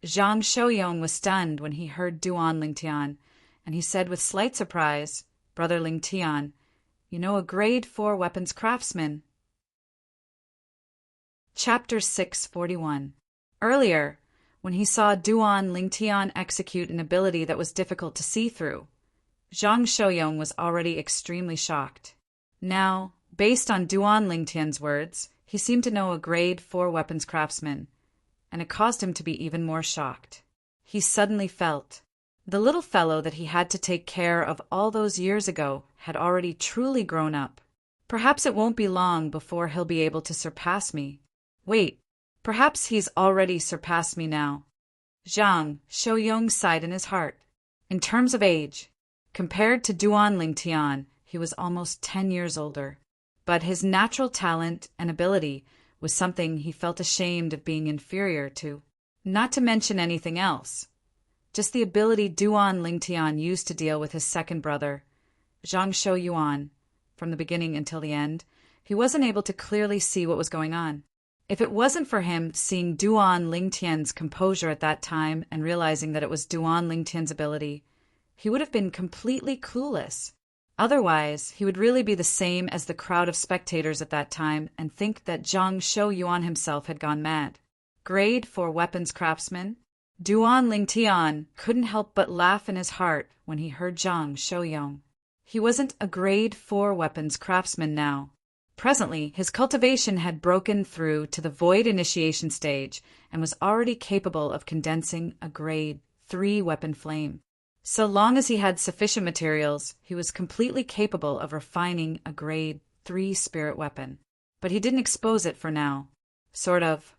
Zhang Shouyong was stunned when he heard Duan Lingtian, and he said with slight surprise, "Brother Lingtian, you know a grade 4 weapons craftsman." Chapter 641. Earlier, when he saw Duan Lingtian execute an ability that was difficult to see through, Zhang Shouyong was already extremely shocked. Now, based on Duan Lingtian's words, he seemed to know a grade 4 weapons craftsman, and it caused him to be even more shocked. He suddenly felt the little fellow that he had to take care of all those years ago had already truly grown up. Perhaps it won't be long before he'll be able to surpass me. Wait, perhaps he's already surpassed me now. Zhang Shouyong sighed in his heart. In terms of age, compared to Duan Lingtian, he was almost 10 years older. But his natural talent and ability was something he felt ashamed of being inferior to. Not to mention anything else. Just the ability Duan Lingtian used to deal with his second brother, Zhang Shouyuan, from the beginning until the end, he wasn't able to clearly see what was going on. If it wasn't for him seeing Duan Lingtian's composure at that time and realizing that it was Duan Lingtian's ability, he would have been completely clueless. Otherwise, he would really be the same as the crowd of spectators at that time and think that Zhang Shouyuan himself had gone mad. Grade 4 weapons craftsman? Duan Lingtian couldn't help but laugh in his heart when he heard Zhang Shouyong. He wasn't a grade 4 weapons craftsman now. Presently, his cultivation had broken through to the void initiation stage and was already capable of condensing a grade 3 weapon flame. So long as he had sufficient materials, he was completely capable of refining a grade 3 spirit weapon. But he didn't expose it for now. Sort of?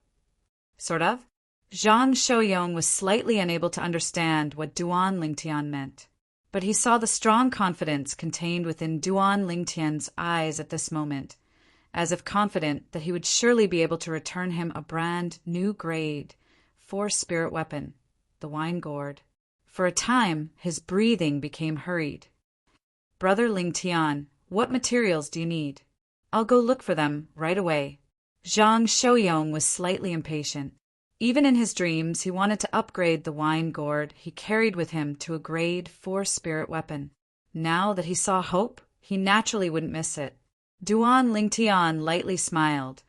Zhang Shouyong was slightly unable to understand what Duan Lingtian meant. But he saw the strong confidence contained within Duan Lingtian's eyes at this moment, as if confident that he would surely be able to return him a brand new grade 4 spirit weapon, the wine gourd. For a time, his breathing became hurried. "Brother Lingtian, what materials do you need? I'll go look for them right away." Zhang Shouyong was slightly impatient. Even in his dreams, he wanted to upgrade the wine gourd he carried with him to a grade 4 spirit weapon. Now that he saw hope, he naturally wouldn't miss it. Duan Lingtian lightly smiled,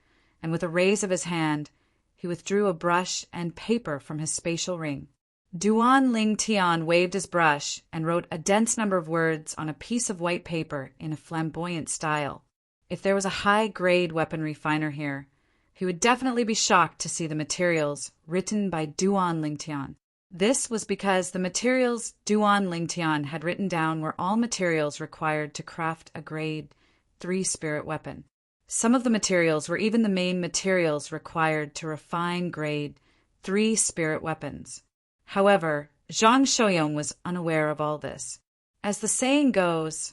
and with a raise of his hand, he withdrew a brush and paper from his spatial ring. Duan Lingtian waved his brush and wrote a dense number of words on a piece of white paper in a flamboyant style. If there was a high-grade weapon refiner here, he would definitely be shocked to see the materials written by Duan Lingtian. This was because the materials Duan Lingtian had written down were all materials required to craft a grade 3 spirit weapon. Some of the materials were even the main materials required to refine grade 3 spirit weapons. However, Zhang Shouyong was unaware of all this. As the saying goes,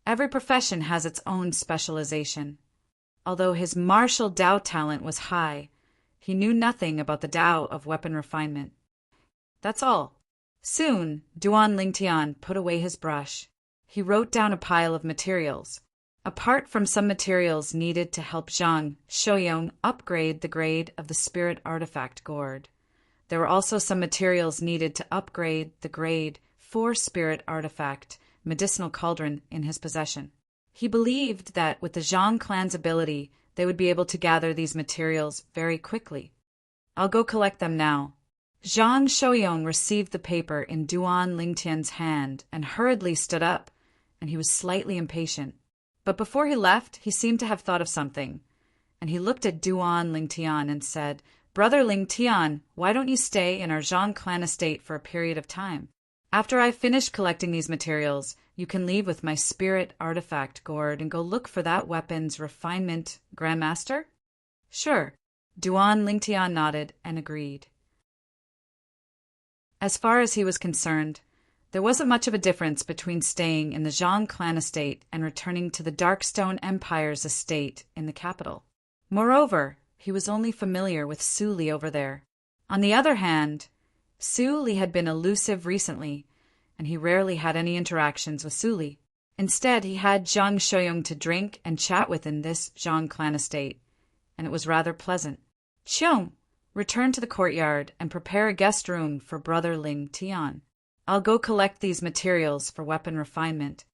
every profession has its own specialization. Although his martial Dao talent was high, he knew nothing about the Dao of weapon refinement. That's all. Soon, Duan Lingtian put away his brush. He wrote down a pile of materials. Apart from some materials needed to help Zhang Shouyong upgrade the grade of the spirit artifact gourd, there were also some materials needed to upgrade the grade 4 spirit artifact medicinal cauldron in his possession. He believed that with the Zhang clan's ability, they would be able to gather these materials very quickly. "I'll go collect them now." Zhang Shouyong received the paper in Duan Lingtian's hand and hurriedly stood up, and he was slightly impatient. But before he left, he seemed to have thought of something, and he looked at Duan Lingtian and said, "Brother Lingtian, why don't you stay in our Zhang clan estate for a period of time? After I finish collecting these materials, you can leave with my spirit artifact gourd and go look for that weapon's refinement, Grandmaster?" "Sure." Duan Lingtian nodded and agreed. As far as he was concerned, there wasn't much of a difference between staying in the Zhang clan estate and returning to the Darkstone Empire's estate in the capital. Moreover, he was only familiar with Su Li over there. On the other hand, Su Li had been elusive recently, and he rarely had any interactions with Su Li. Instead, he had Zhang Shouyong to drink and chat with in this Zhang clan estate, and it was rather pleasant. Qiong, return to the courtyard and prepare a guest room for brother Ling Tian. I'll go collect these materials for weapon refinement.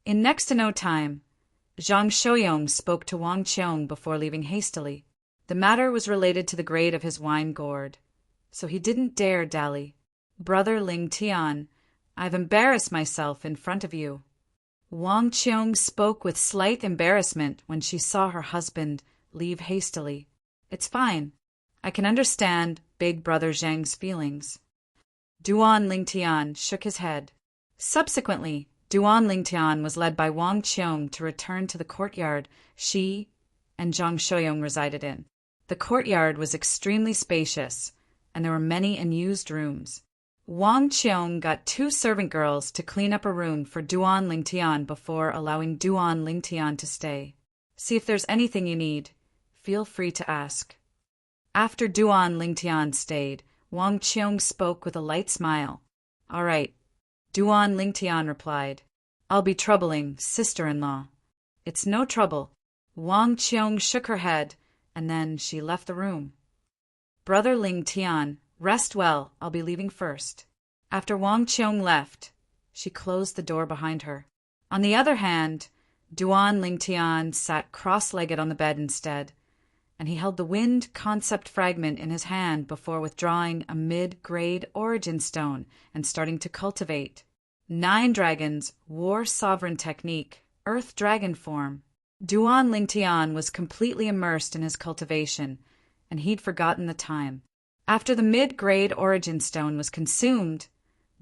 In next to no time, Zhang Shouyong spoke to Wang Qiong before leaving hastily. The matter was related to the grade of his wine gourd, so he didn't dare dally. Brother Ling Tian, I've embarrassed myself in front of you. Wang Qiong spoke with slight embarrassment when she saw her husband leave hastily. It's fine. I can understand big brother Zhang's feelings. Duan Lingtian shook his head. Subsequently, Duan Lingtian was led by Wang Qiong to return to the courtyard she and Zhang Shouyong resided in. The courtyard was extremely spacious, and there were many unused rooms. Wang Qiong got 2 servant girls to clean up a room for Duan Lingtian before allowing Duan Lingtian to stay. See if there's anything you need. Feel free to ask. After Duan Lingtian stayed, Wang Qiong spoke with a light smile. All right, Duan Lingtian replied. I'll be troubling sister-in-law. It's no trouble. Wang Qiong shook her head, and then she left the room. Brother Ling Tian, rest well, I'll be leaving first. After Wang Qiong left, she closed the door behind her. On the other hand, Duan Lingtian sat cross-legged on the bed instead, and he held the wind concept fragment in his hand before withdrawing a mid-grade origin stone and starting to cultivate. 9 dragons, war sovereign technique, earth dragon form. Duan Lingtian was completely immersed in his cultivation, and he'd forgotten the time. After the mid-grade origin stone was consumed,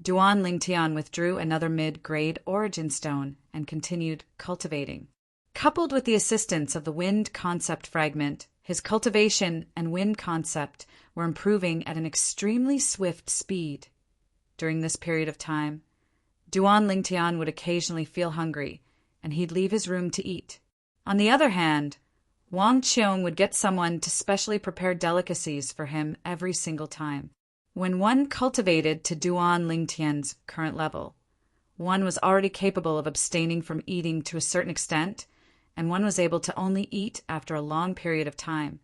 Duan Lingtian withdrew another mid-grade origin stone and continued cultivating. Coupled with the assistance of the wind concept fragment, his cultivation and wind concept were improving at an extremely swift speed. During this period of time, Duan Lingtian would occasionally feel hungry, and he'd leave his room to eat. On the other hand, Wang Qiong would get someone to specially prepare delicacies for him every single time. When one cultivated to Duan Lingtian's current level, one was already capable of abstaining from eating to a certain extent, and one was able to only eat after a long period of time,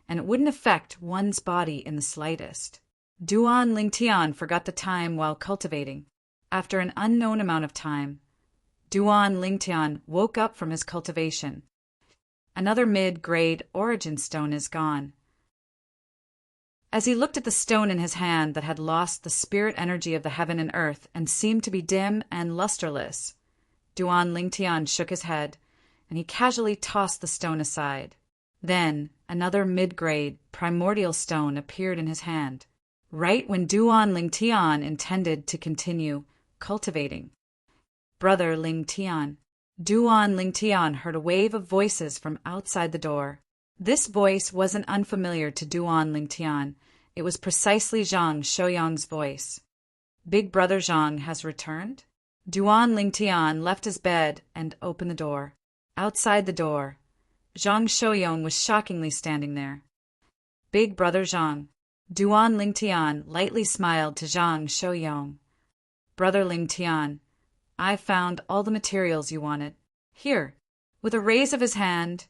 and it wouldn't affect one's body in the slightest. Duan Lingtian forgot the time while cultivating. After an unknown amount of time, Duan Lingtian woke up from his cultivation. Another mid-grade origin stone is gone. As he looked at the stone in his hand that had lost the spirit energy of the heaven and earth and seemed to be dim and lusterless, Duan Lingtian shook his head, and he casually tossed the stone aside. Then another mid-grade primordial stone appeared in his hand, right when Duan Lingtian intended to continue cultivating. Brother Ling Tian. Duan Lingtian heard a wave of voices from outside the door. This voice wasn't unfamiliar to Duan Lingtian. It was precisely Zhang Shouyong's voice. Big brother Zhang has returned? Duan Lingtian left his bed and opened the door. Outside the door, Zhang Shouyong was shockingly standing there. Big brother Zhang. Duan Lingtian lightly smiled to Zhang Shouyong. Brother Lingtian, I found all the materials you wanted. Here. With a raise of his hand,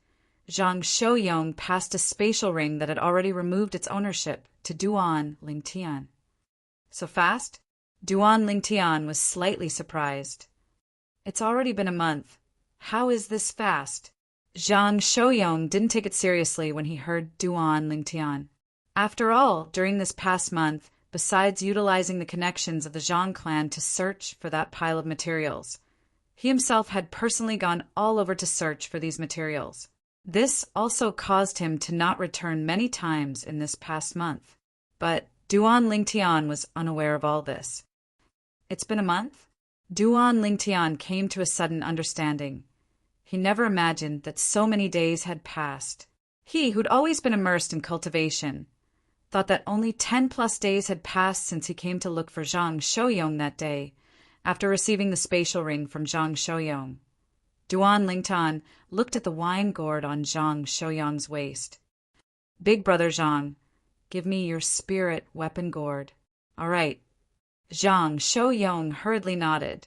Zhang Shouyong passed a spatial ring that had already removed its ownership to Duan Lingtian. So fast? Duan Lingtian was slightly surprised. It's already been a month. How is this fast? Zhang Shouyong didn't take it seriously when he heard Duan Lingtian. After all, during this past month, besides utilizing the connections of the Zhang clan to search for that pile of materials, he himself had personally gone all over to search for these materials. This also caused him to not return many times in this past month. But Duan Lingtian was unaware of all this. It's been a month? Duan Lingtian came to a sudden understanding. He never imagined that so many days had passed. He, who'd always been immersed in cultivation, thought that only 10+ days had passed since he came to look for Zhang Shouyong that day, after receiving the spatial ring from Zhang Shouyong. Duan Lingtian looked at the wine gourd on Zhang Shouyong's waist. Big brother Zhang, give me your spirit weapon gourd. All right. Zhang Shouyong hurriedly nodded.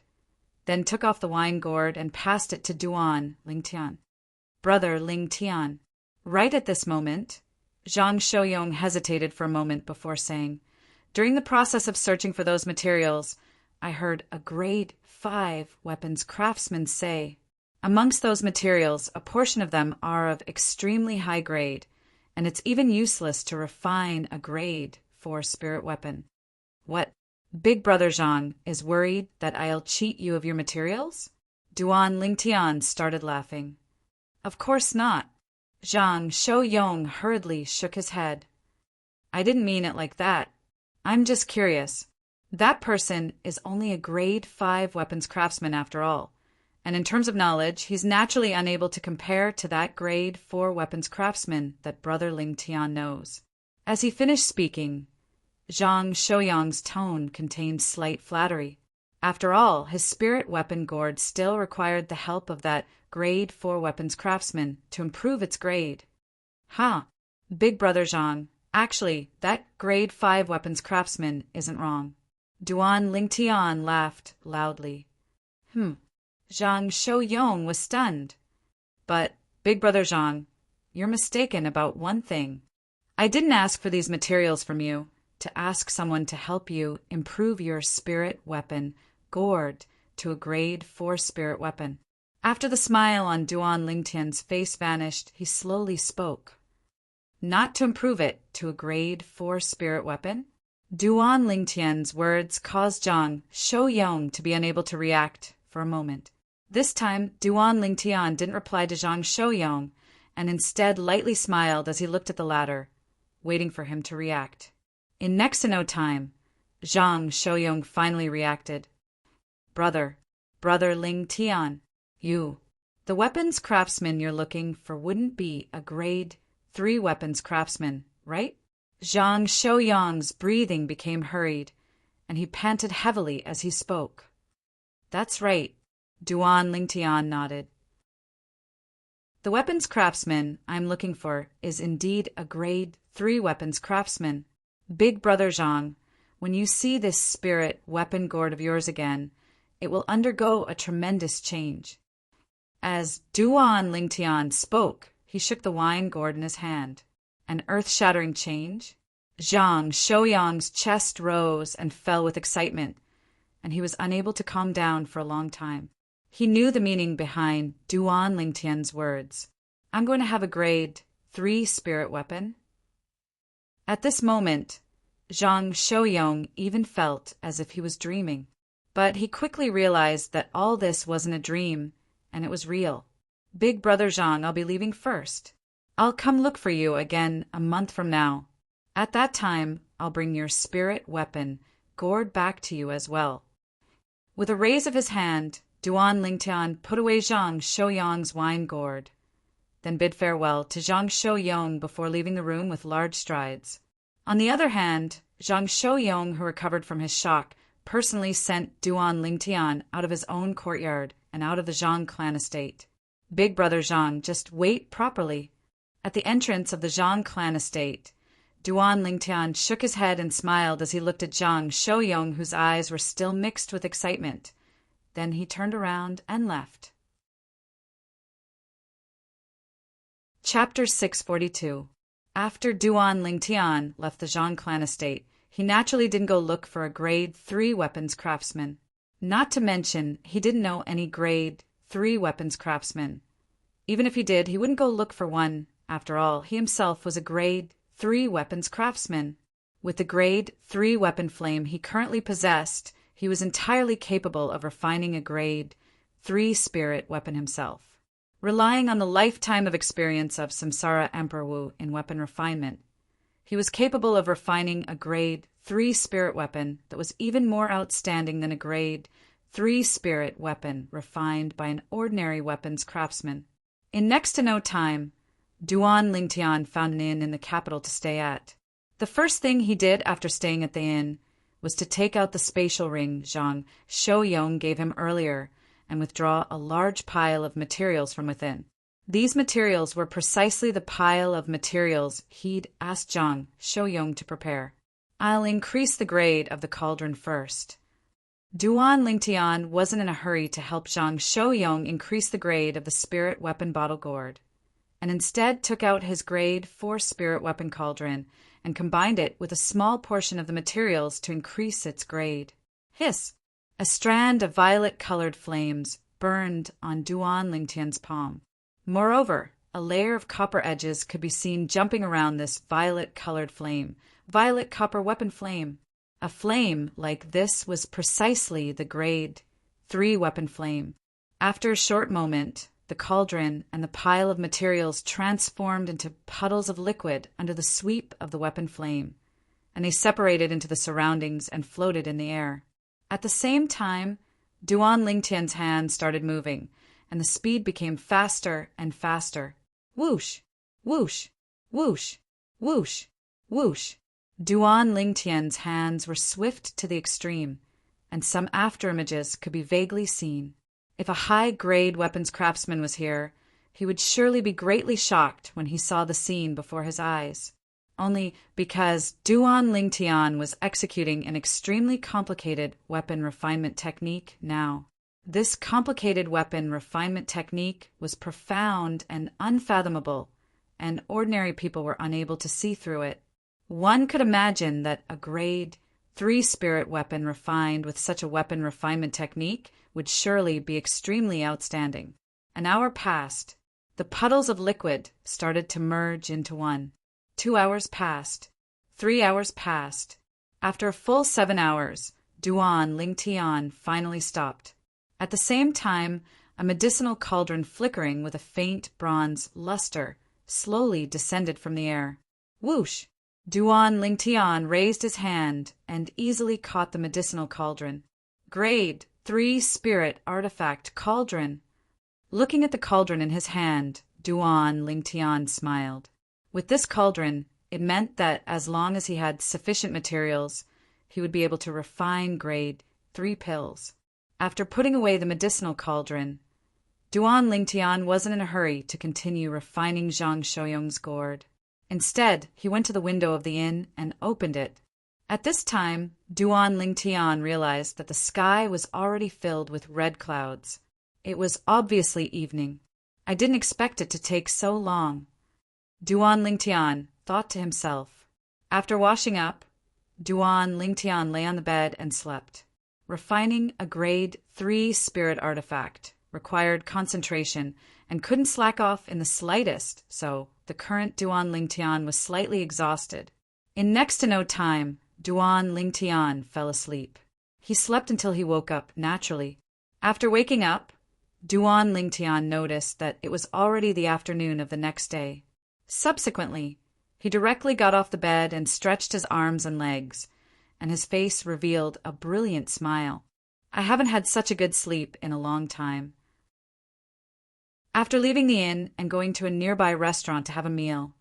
then took off the wine gourd and passed it to Duan Lingtian. Brother Lingtian. Right at this moment, Zhang Shouyong hesitated for a moment before saying, "During the process of searching for those materials, I heard a grade 5 weapons craftsman say, amongst those materials, a portion of them are of extremely high grade, and it's even useless to refine a grade 4 spirit weapon. What? Big Brother Zhang is worried that I'll cheat you of your materials?" Duan Lingtian started laughing. "Of course not." Zhang Shouyong hurriedly shook his head. "I didn't mean it like that. I'm just curious. That person is only a grade 5 weapons craftsman after all, and in terms of knowledge, he's naturally unable to compare to that grade 4 weapons craftsman that Brother Lingtian knows." As he finished speaking, Zhang Shouyong's tone contained slight flattery. After all, his spirit weapon gourd still required the help of that grade 4 weapons craftsman to improve its grade. "Ha, Big Brother Zhang, actually, that grade 5 weapons craftsman isn't wrong." Duan Lingtian laughed loudly. Zhang Shouyong was stunned. "But, Big Brother Zhang, you're mistaken about one thing. I didn't ask for these materials from you to ask someone to help you improve your spirit weapon gourd to a grade 4 spirit weapon." After the smile on Duan Lingtian's face vanished, he slowly spoke. "Not to improve it to a grade 4 spirit weapon?" Duan Lingtian's words caused Zhang Shouyong to be unable to react for a moment. This time, Duan Lingtian didn't reply to Zhang Shouyong, and instead lightly smiled as he looked at the latter, waiting for him to react. In next to no time, Zhang Shouyong finally reacted. Brother Lingtian, the weapons craftsman you're looking for wouldn't be a grade 3 weapons craftsman, right?" Zhang Shouyong's breathing became hurried, and he panted heavily as he spoke. "That's right," Duan Lingtian nodded. "The weapons craftsman I'm looking for is indeed a grade 3 weapons craftsman. Big Brother Zhang, when you see this spirit weapon gourd of yours again, it will undergo a tremendous change." As Duan Lingtian spoke, he shook the wine gourd in his hand. An earth-shattering change? Zhang Shouyong's chest rose and fell with excitement, and he was unable to calm down for a long time. He knew the meaning behind Duan Lingtian's words. "I'm going to have a grade 3 spirit weapon." At this moment, Zhang Shouyong even felt as if he was dreaming. But he quickly realized that all this wasn't a dream, and it was real. "Big Brother Zhang, I'll be leaving first. I'll come look for you again a month from now. At that time, I'll bring your spirit weapon gourd back to you as well." With a raise of his hand, Duan Lingtian put away Zhang Shouyong's wine gourd, then bid farewell to Zhang Shouyong before leaving the room with large strides. On the other hand, Zhang Shouyong, who recovered from his shock, personally sent Duan Lingtian out of his own courtyard and out of the Zhang clan estate. "Big Brother Zhang, just wait properly." At the entrance of the Zhang clan estate, Duan Lingtian shook his head and smiled as he looked at Zhang Shouyong, whose eyes were still mixed with excitement. Then he turned around and left. Chapter 642. After Duan Lingtian left the Zhang clan estate, he naturally didn't go look for a grade 3 weapons craftsman. Not to mention, he didn't know any grade 3 weapons craftsmen. Even if he did, he wouldn't go look for one. After all, he himself was a grade 3 weapons craftsman. With the grade 3 weapon flame he currently possessed, he was entirely capable of refining a grade 3 spirit weapon himself. Relying on the lifetime of experience of Samsara Emperor Wu in weapon refinement, he was capable of refining a grade 3 spirit weapon that was even more outstanding than a grade 3 spirit weapon refined by an ordinary weapons craftsman. In next to no time, Duan Lingtian found an inn in the capital to stay at. The first thing he did after staying at the inn was to take out the spatial ring Zhang Shouyong gave him earlier and withdraw a large pile of materials from within. These materials were precisely the pile of materials he'd asked Zhang Shouyong to prepare. "I'll increase the grade of the cauldron first," Duan Lingtian wasn't in a hurry to help Zhang Shouyong increase the grade of the spirit weapon bottle gourd, and instead took out his grade 4 spirit weapon cauldron and combined it with a small portion of the materials to increase its grade. Hiss! A strand of violet-colored flames burned on Duan Lingtian's palm. Moreover, a layer of copper edges could be seen jumping around this violet-colored flame, violet copper weapon flame. A flame like this was precisely the grade 3 weapon flame. After a short moment, the cauldron and the pile of materials transformed into puddles of liquid under the sweep of the weapon flame, and they separated into the surroundings and floated in the air. At the same time, Duan Lingtian's hand started moving, and the speed became faster and faster. Whoosh! Whoosh! Whoosh! Whoosh! Whoosh! Duan Lingtian's hands were swift to the extreme, and some afterimages could be vaguely seen. If a high-grade weapons craftsman was here, he would surely be greatly shocked when he saw the scene before his eyes. Only because Duan Lingtian was executing an extremely complicated weapon refinement technique now. This complicated weapon refinement technique was profound and unfathomable, and ordinary people were unable to see through it. One could imagine that a grade 3 spirit weapon refined with such a weapon refinement technique would surely be extremely outstanding. An hour passed. The puddles of liquid started to merge into one. 2 hours passed. 3 hours passed. After a full 7 hours, Duan Lingtian finally stopped. At the same time, a medicinal cauldron flickering with a faint bronze luster slowly descended from the air. Whoosh! Duan Lingtian raised his hand and easily caught the medicinal cauldron. Grade 3 spirit artifact cauldron. Looking at the cauldron in his hand, Duan Lingtian smiled. With this cauldron, it meant that as long as he had sufficient materials, he would be able to refine grade 3 pills. After putting away the medicinal cauldron, Duan Lingtian wasn't in a hurry to continue refining Zhang Shouyong's gourd. Instead, he went to the window of the inn and opened it. At this time, Duan Lingtian realized that the sky was already filled with red clouds. It was obviously evening. I didn't expect it to take so long. Duan Lingtian thought to himself. After washing up, Duan Lingtian lay on the bed and slept. Refining a grade 3 spirit artifact required concentration and couldn't slack off in the slightest, so the current Duan Lingtian was slightly exhausted. In next to no time, Duan Lingtian fell asleep. He slept until he woke up naturally. After waking up, Duan Lingtian noticed that it was already the afternoon of the next day. Subsequently, he directly got off the bed and stretched his arms and legs, and his face revealed a brilliant smile. I haven't had such a good sleep in a long time. After leaving the inn and going to a nearby restaurant to have a meal,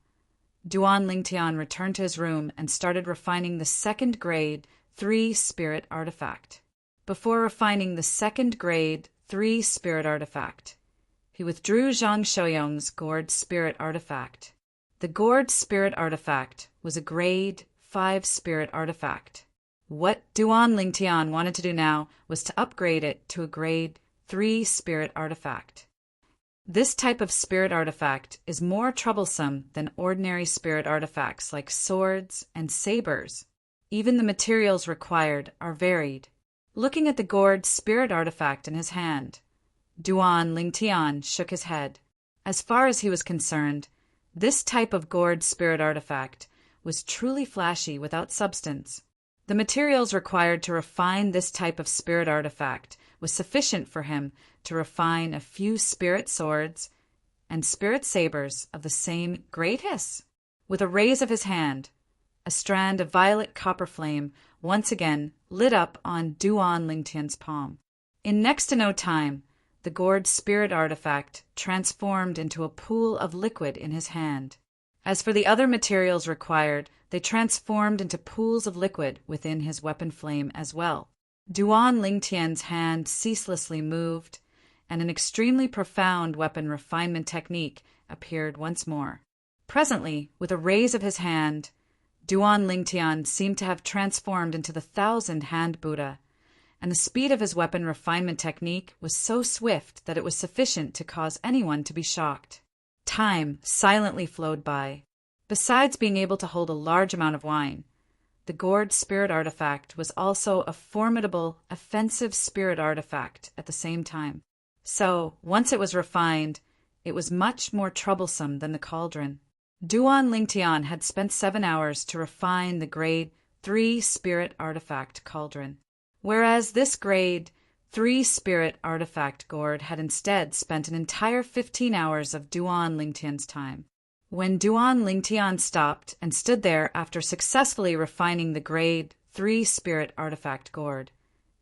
Duan Lingtian returned to his room and started refining the second grade 3 spirit artifact. Before refining the second grade 3 spirit artifact, he withdrew Zhang Shouyong's gourd spirit artifact. The gourd spirit artifact was a grade 5 spirit artifact. What Duan Lingtian wanted to do now was to upgrade it to a grade 3 spirit artifact. This type of spirit artifact is more troublesome than ordinary spirit artifacts like swords and sabers. Even the materials required are varied. Looking at the gourd spirit artifact in his hand, Duan Lingtian shook his head. As far as he was concerned, this type of gourd spirit artifact was truly flashy without substance. The materials required to refine this type of spirit artifact was sufficient for him to refine a few spirit swords and spirit sabers of the same great hiss. With a raise of his hand, a strand of violet copper flame once again lit up on Duan Lingtian's palm. In next to no time, the gourd spirit artifact transformed into a pool of liquid in his hand. As for the other materials required, they transformed into pools of liquid within his weapon flame as well. Duan Lingtian's hand ceaselessly moved, and an extremely profound weapon refinement technique appeared once more. Presently, with a raise of his hand, Duan Lingtian seemed to have transformed into the 1,000-hand Buddha, and the speed of his weapon refinement technique was so swift that it was sufficient to cause anyone to be shocked. Time silently flowed by. Besides being able to hold a large amount of wine, the gourd spirit artifact was also a formidable, offensive spirit artifact at the same time. So, once it was refined, it was much more troublesome than the cauldron. Duan Lingtian had spent 7 hours to refine the grade 3 spirit artifact cauldron, whereas this grade 3 spirit artifact gourd had instead spent an entire 15 hours of Duan Lingtian's time. When Duan Lingtian stopped and stood there after successfully refining the grade 3 spirit artifact gourd,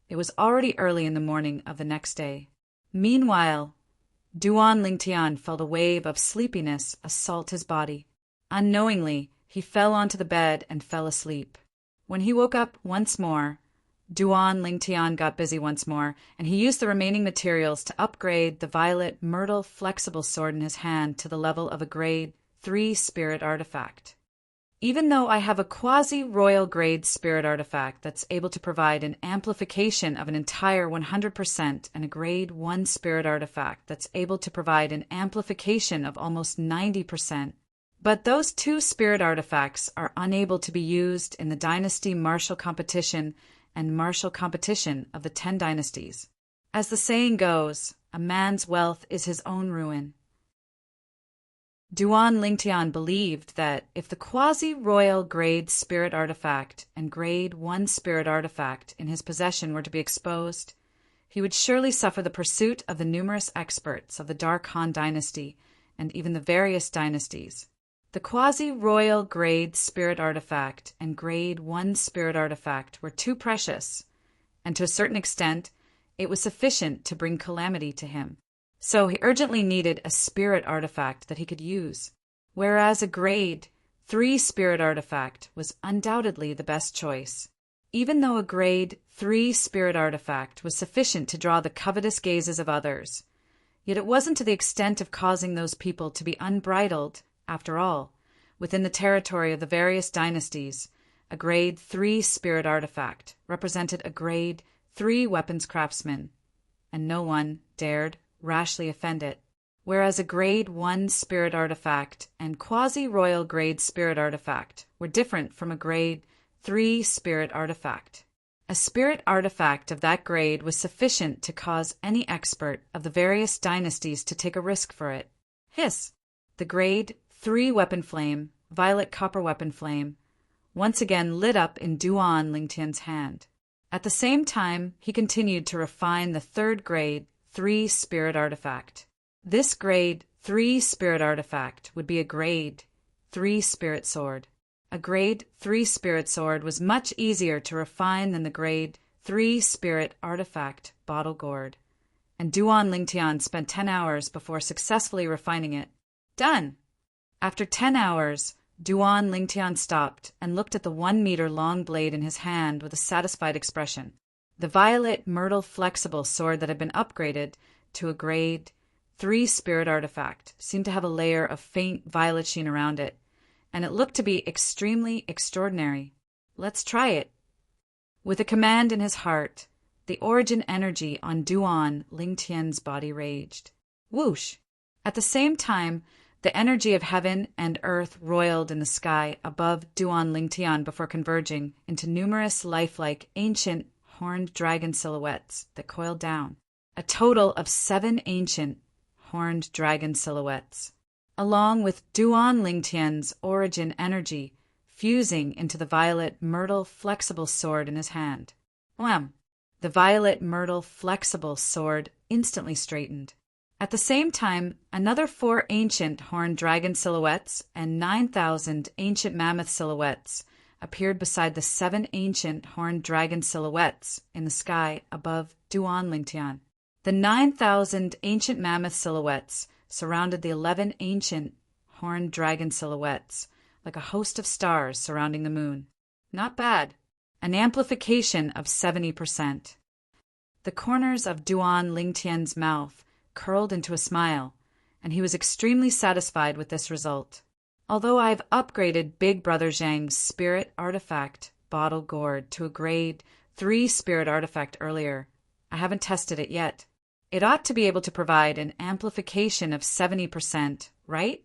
it was already early in the morning of the next day. Meanwhile, Duan Lingtian felt a wave of sleepiness assault his body. Unknowingly, he fell onto the bed and fell asleep. When he woke up once more, Duan Lingtian got busy once more, and he used the remaining materials to upgrade the violet myrtle flexible sword in his hand to the level of a grade 3 spirit artifact. Even though I have a quasi-royal grade spirit artifact that's able to provide an amplification of an entire 100% and a grade 1 spirit artifact that's able to provide an amplification of almost 90%, but those 2 spirit artifacts are unable to be used in the Dynasty Martial Competition and Martial Competition of the 10 Dynasties. As the saying goes, a man's wealth is his own ruin. Duan Lingtian believed that if the quasi-royal grade spirit artifact and grade 1 spirit artifact in his possession were to be exposed, he would surely suffer the pursuit of the numerous experts of the Dark Han dynasty and even the various dynasties. The quasi-royal grade spirit artifact and grade 1 spirit artifact were too precious, and to a certain extent, it was sufficient to bring calamity to him. So he urgently needed a spirit artifact that he could use, whereas a grade 3 spirit artifact was undoubtedly the best choice. Even though a grade 3 spirit artifact was sufficient to draw the covetous gazes of others, yet it wasn't to the extent of causing those people to be unbridled. After all, within the territory of the various dynasties, a grade 3 spirit artifact represented a grade 3 weapons craftsman, and no one dared rashly offend it, whereas a grade 1 spirit artifact and quasi-royal grade spirit artifact were different from a grade 3 spirit artifact. A spirit artifact of that grade was sufficient to cause any expert of the various dynasties to take a risk for it. Hiss! The grade 3 weapon flame, violet copper weapon flame, once again lit up in Duan Lingtian's hand. At the same time, he continued to refine the 3rd grade 3 spirit artifact. This grade 3 spirit artifact would be a grade 3 spirit sword. A grade 3 spirit sword was much easier to refine than the grade 3 spirit artifact bottle gourd, and Duan Lingtian spent 10 hours before successfully refining it. Done! After 10 hours, Duan Lingtian stopped and looked at the 1-meter-long blade in his hand with a satisfied expression. The violet myrtle flexible sword that had been upgraded to a grade 3 spirit artifact seemed to have a layer of faint violet sheen around it, and it looked to be extremely extraordinary. Let's try it. With a command in his heart, the origin energy on Duan Lingtian's body raged. Whoosh! At the same time, the energy of heaven and earth roiled in the sky above Duan Lingtian before converging into numerous lifelike ancient horned dragon silhouettes that coiled down. A total of 7 ancient horned dragon silhouettes, along with Duan Lingtian's origin energy fusing into the violet myrtle flexible sword in his hand. Wham! The violet myrtle flexible sword instantly straightened. At the same time, another 4 ancient horned dragon silhouettes and 9,000 ancient mammoth silhouettes appeared beside the 7 ancient horned dragon silhouettes in the sky above Duan Lingtian. The 9,000 ancient mammoth silhouettes surrounded the 11 ancient horned dragon silhouettes like a host of stars surrounding the moon. Not bad. An amplification of 70%. The corners of Duan Lingtian's mouth curled into a smile, and he was extremely satisfied with this result. Although I've upgraded Big Brother Zhang's spirit artifact bottle gourd to a grade 3 spirit artifact earlier. I haven't tested it yet. It ought to be able to provide an amplification of 70%, right?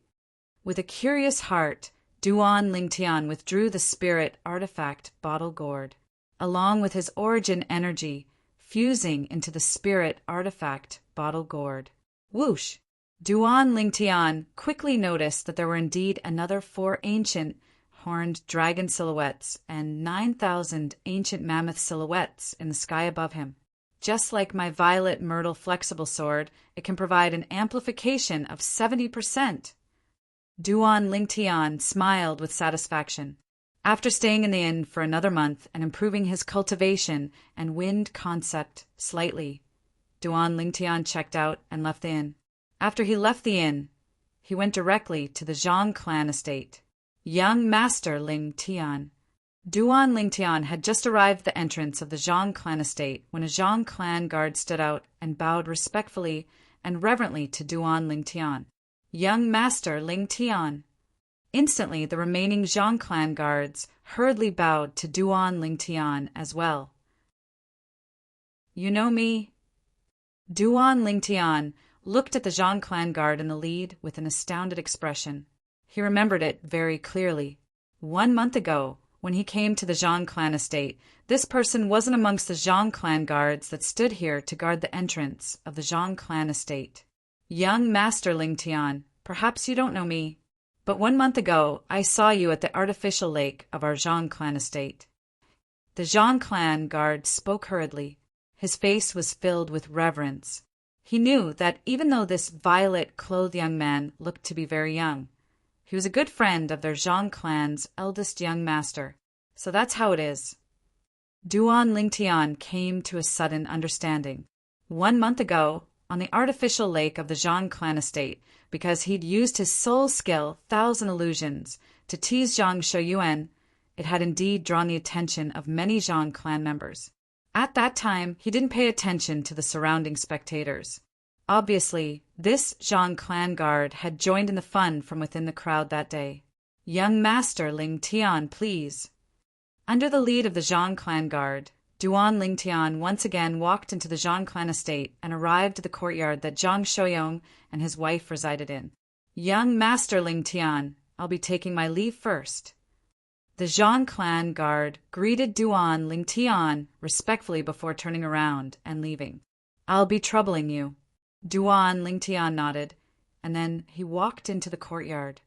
With a curious heart, Duan Lingtian withdrew the spirit artifact bottle gourd, along with his origin energy, fusing into the spirit artifact bottle gourd. Whoosh! Duan Lingtian quickly noticed that there were indeed another 4 ancient horned dragon silhouettes and 9,000 ancient mammoth silhouettes in the sky above him. Just like my violet myrtle flexible sword, it can provide an amplification of 70%. Duan Lingtian smiled with satisfaction. After staying in the inn for another month and improving his cultivation and wind concept slightly, Duan Lingtian checked out and left the inn. After he left the inn, he went directly to the Zhang clan estate. Young Master Lingtian. Duan Lingtian had just arrived at the entrance of the Zhang clan estate when a Zhang clan guard stood out and bowed respectfully and reverently to Duan Lingtian. Young Master Lingtian. Instantly, the remaining Zhang clan guards hurriedly bowed to Duan Lingtian as well. You know me? Duan Lingtian looked at the Zhang clan guard in the lead with an astounded expression. He remembered it very clearly. 1 month ago, when he came to the Zhang clan estate, this person wasn't amongst the Zhang clan guards that stood here to guard the entrance of the Zhang clan estate. Young Master Lingtian, perhaps you don't know me, but 1 month ago I saw you at the artificial lake of our Zhang clan estate. The Zhang clan guard spoke hurriedly. His face was filled with reverence. He knew that even though this violet-clothed young man looked to be very young, he was a good friend of their Zhang clan's eldest young master. So that's how it is. Duan Lingtian came to a sudden understanding. 1 month ago, on the artificial lake of the Zhang clan estate, because he'd used his soul skill, 1,000 illusions, to tease Zhang Shouyuan, it had indeed drawn the attention of many Zhang clan members. At that time, he didn't pay attention to the surrounding spectators. Obviously, this Zhang clan guard had joined in the fun from within the crowd that day. Young Master Lingtian, please. Under the lead of the Zhang clan guard, Duan Lingtian once again walked into the Zhang clan estate and arrived at the courtyard that Zhang Shouyong and his wife resided in. Young Master Lingtian, I'll be taking my leave first. The Zhang clan guard greeted Duan Lingtian respectfully before turning around and leaving. I'll be troubling you. Duan Lingtian nodded, and then he walked into the courtyard.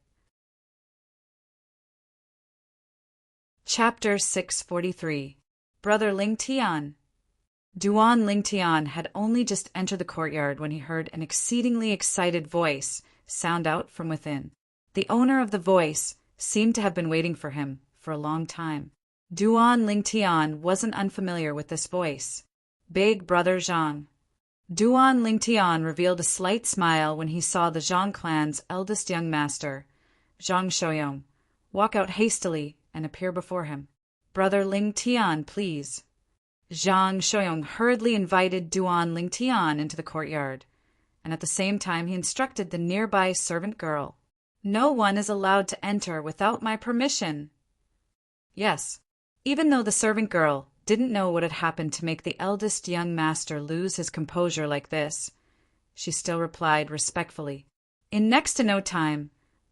Chapter 643. Brother Lingtian. Duan Lingtian had only just entered the courtyard when he heard an exceedingly excited voice sound out from within. The owner of the voice seemed to have been waiting for him for a long time. Duan Lingtian wasn't unfamiliar with this voice. Big Brother Zhang. Duan Lingtian revealed a slight smile when he saw the Zhang clan's eldest young master, Zhang Shouyong, walk out hastily and appear before him. Brother Lingtian, please. Zhang Shouyong hurriedly invited Duan Lingtian into the courtyard, and at the same time he instructed the nearby servant girl. No one is allowed to enter without my permission. Yes, even though the servant girl didn't know what had happened to make the eldest young master lose his composure like this, she still replied respectfully. In next to no time,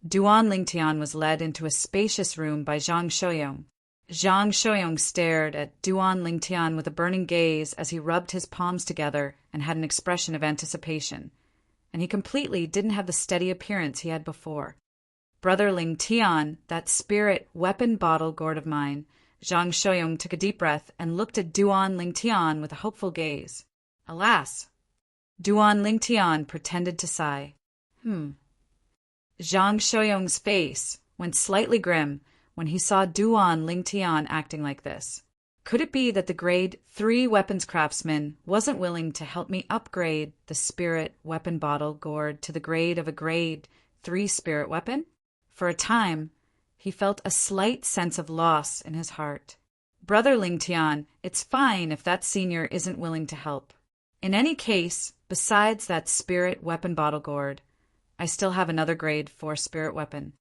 Duan Lingtian was led into a spacious room by Zhang Shouyong. Zhang Shouyong stared at Duan Lingtian with a burning gaze as he rubbed his palms together and had an expression of anticipation, and he completely didn't have the steady appearance he had before. Brother Lingtian, that spirit weapon bottle gourd of mine. Zhang Shouyong took a deep breath and looked at Duan Lingtian with a hopeful gaze. Alas! Duan Lingtian pretended to sigh. Zhang Shouyong's face went slightly grim when he saw Duan Lingtian acting like this. Could it be that the grade 3 weapons craftsman wasn't willing to help me upgrade the spirit weapon bottle gourd to the grade of a grade 3 spirit weapon? For a time, he felt a slight sense of loss in his heart. Brother Lingtian, it's fine if that senior isn't willing to help. In any case, besides that spirit weapon bottle gourd, I still have another grade 4 spirit weapon.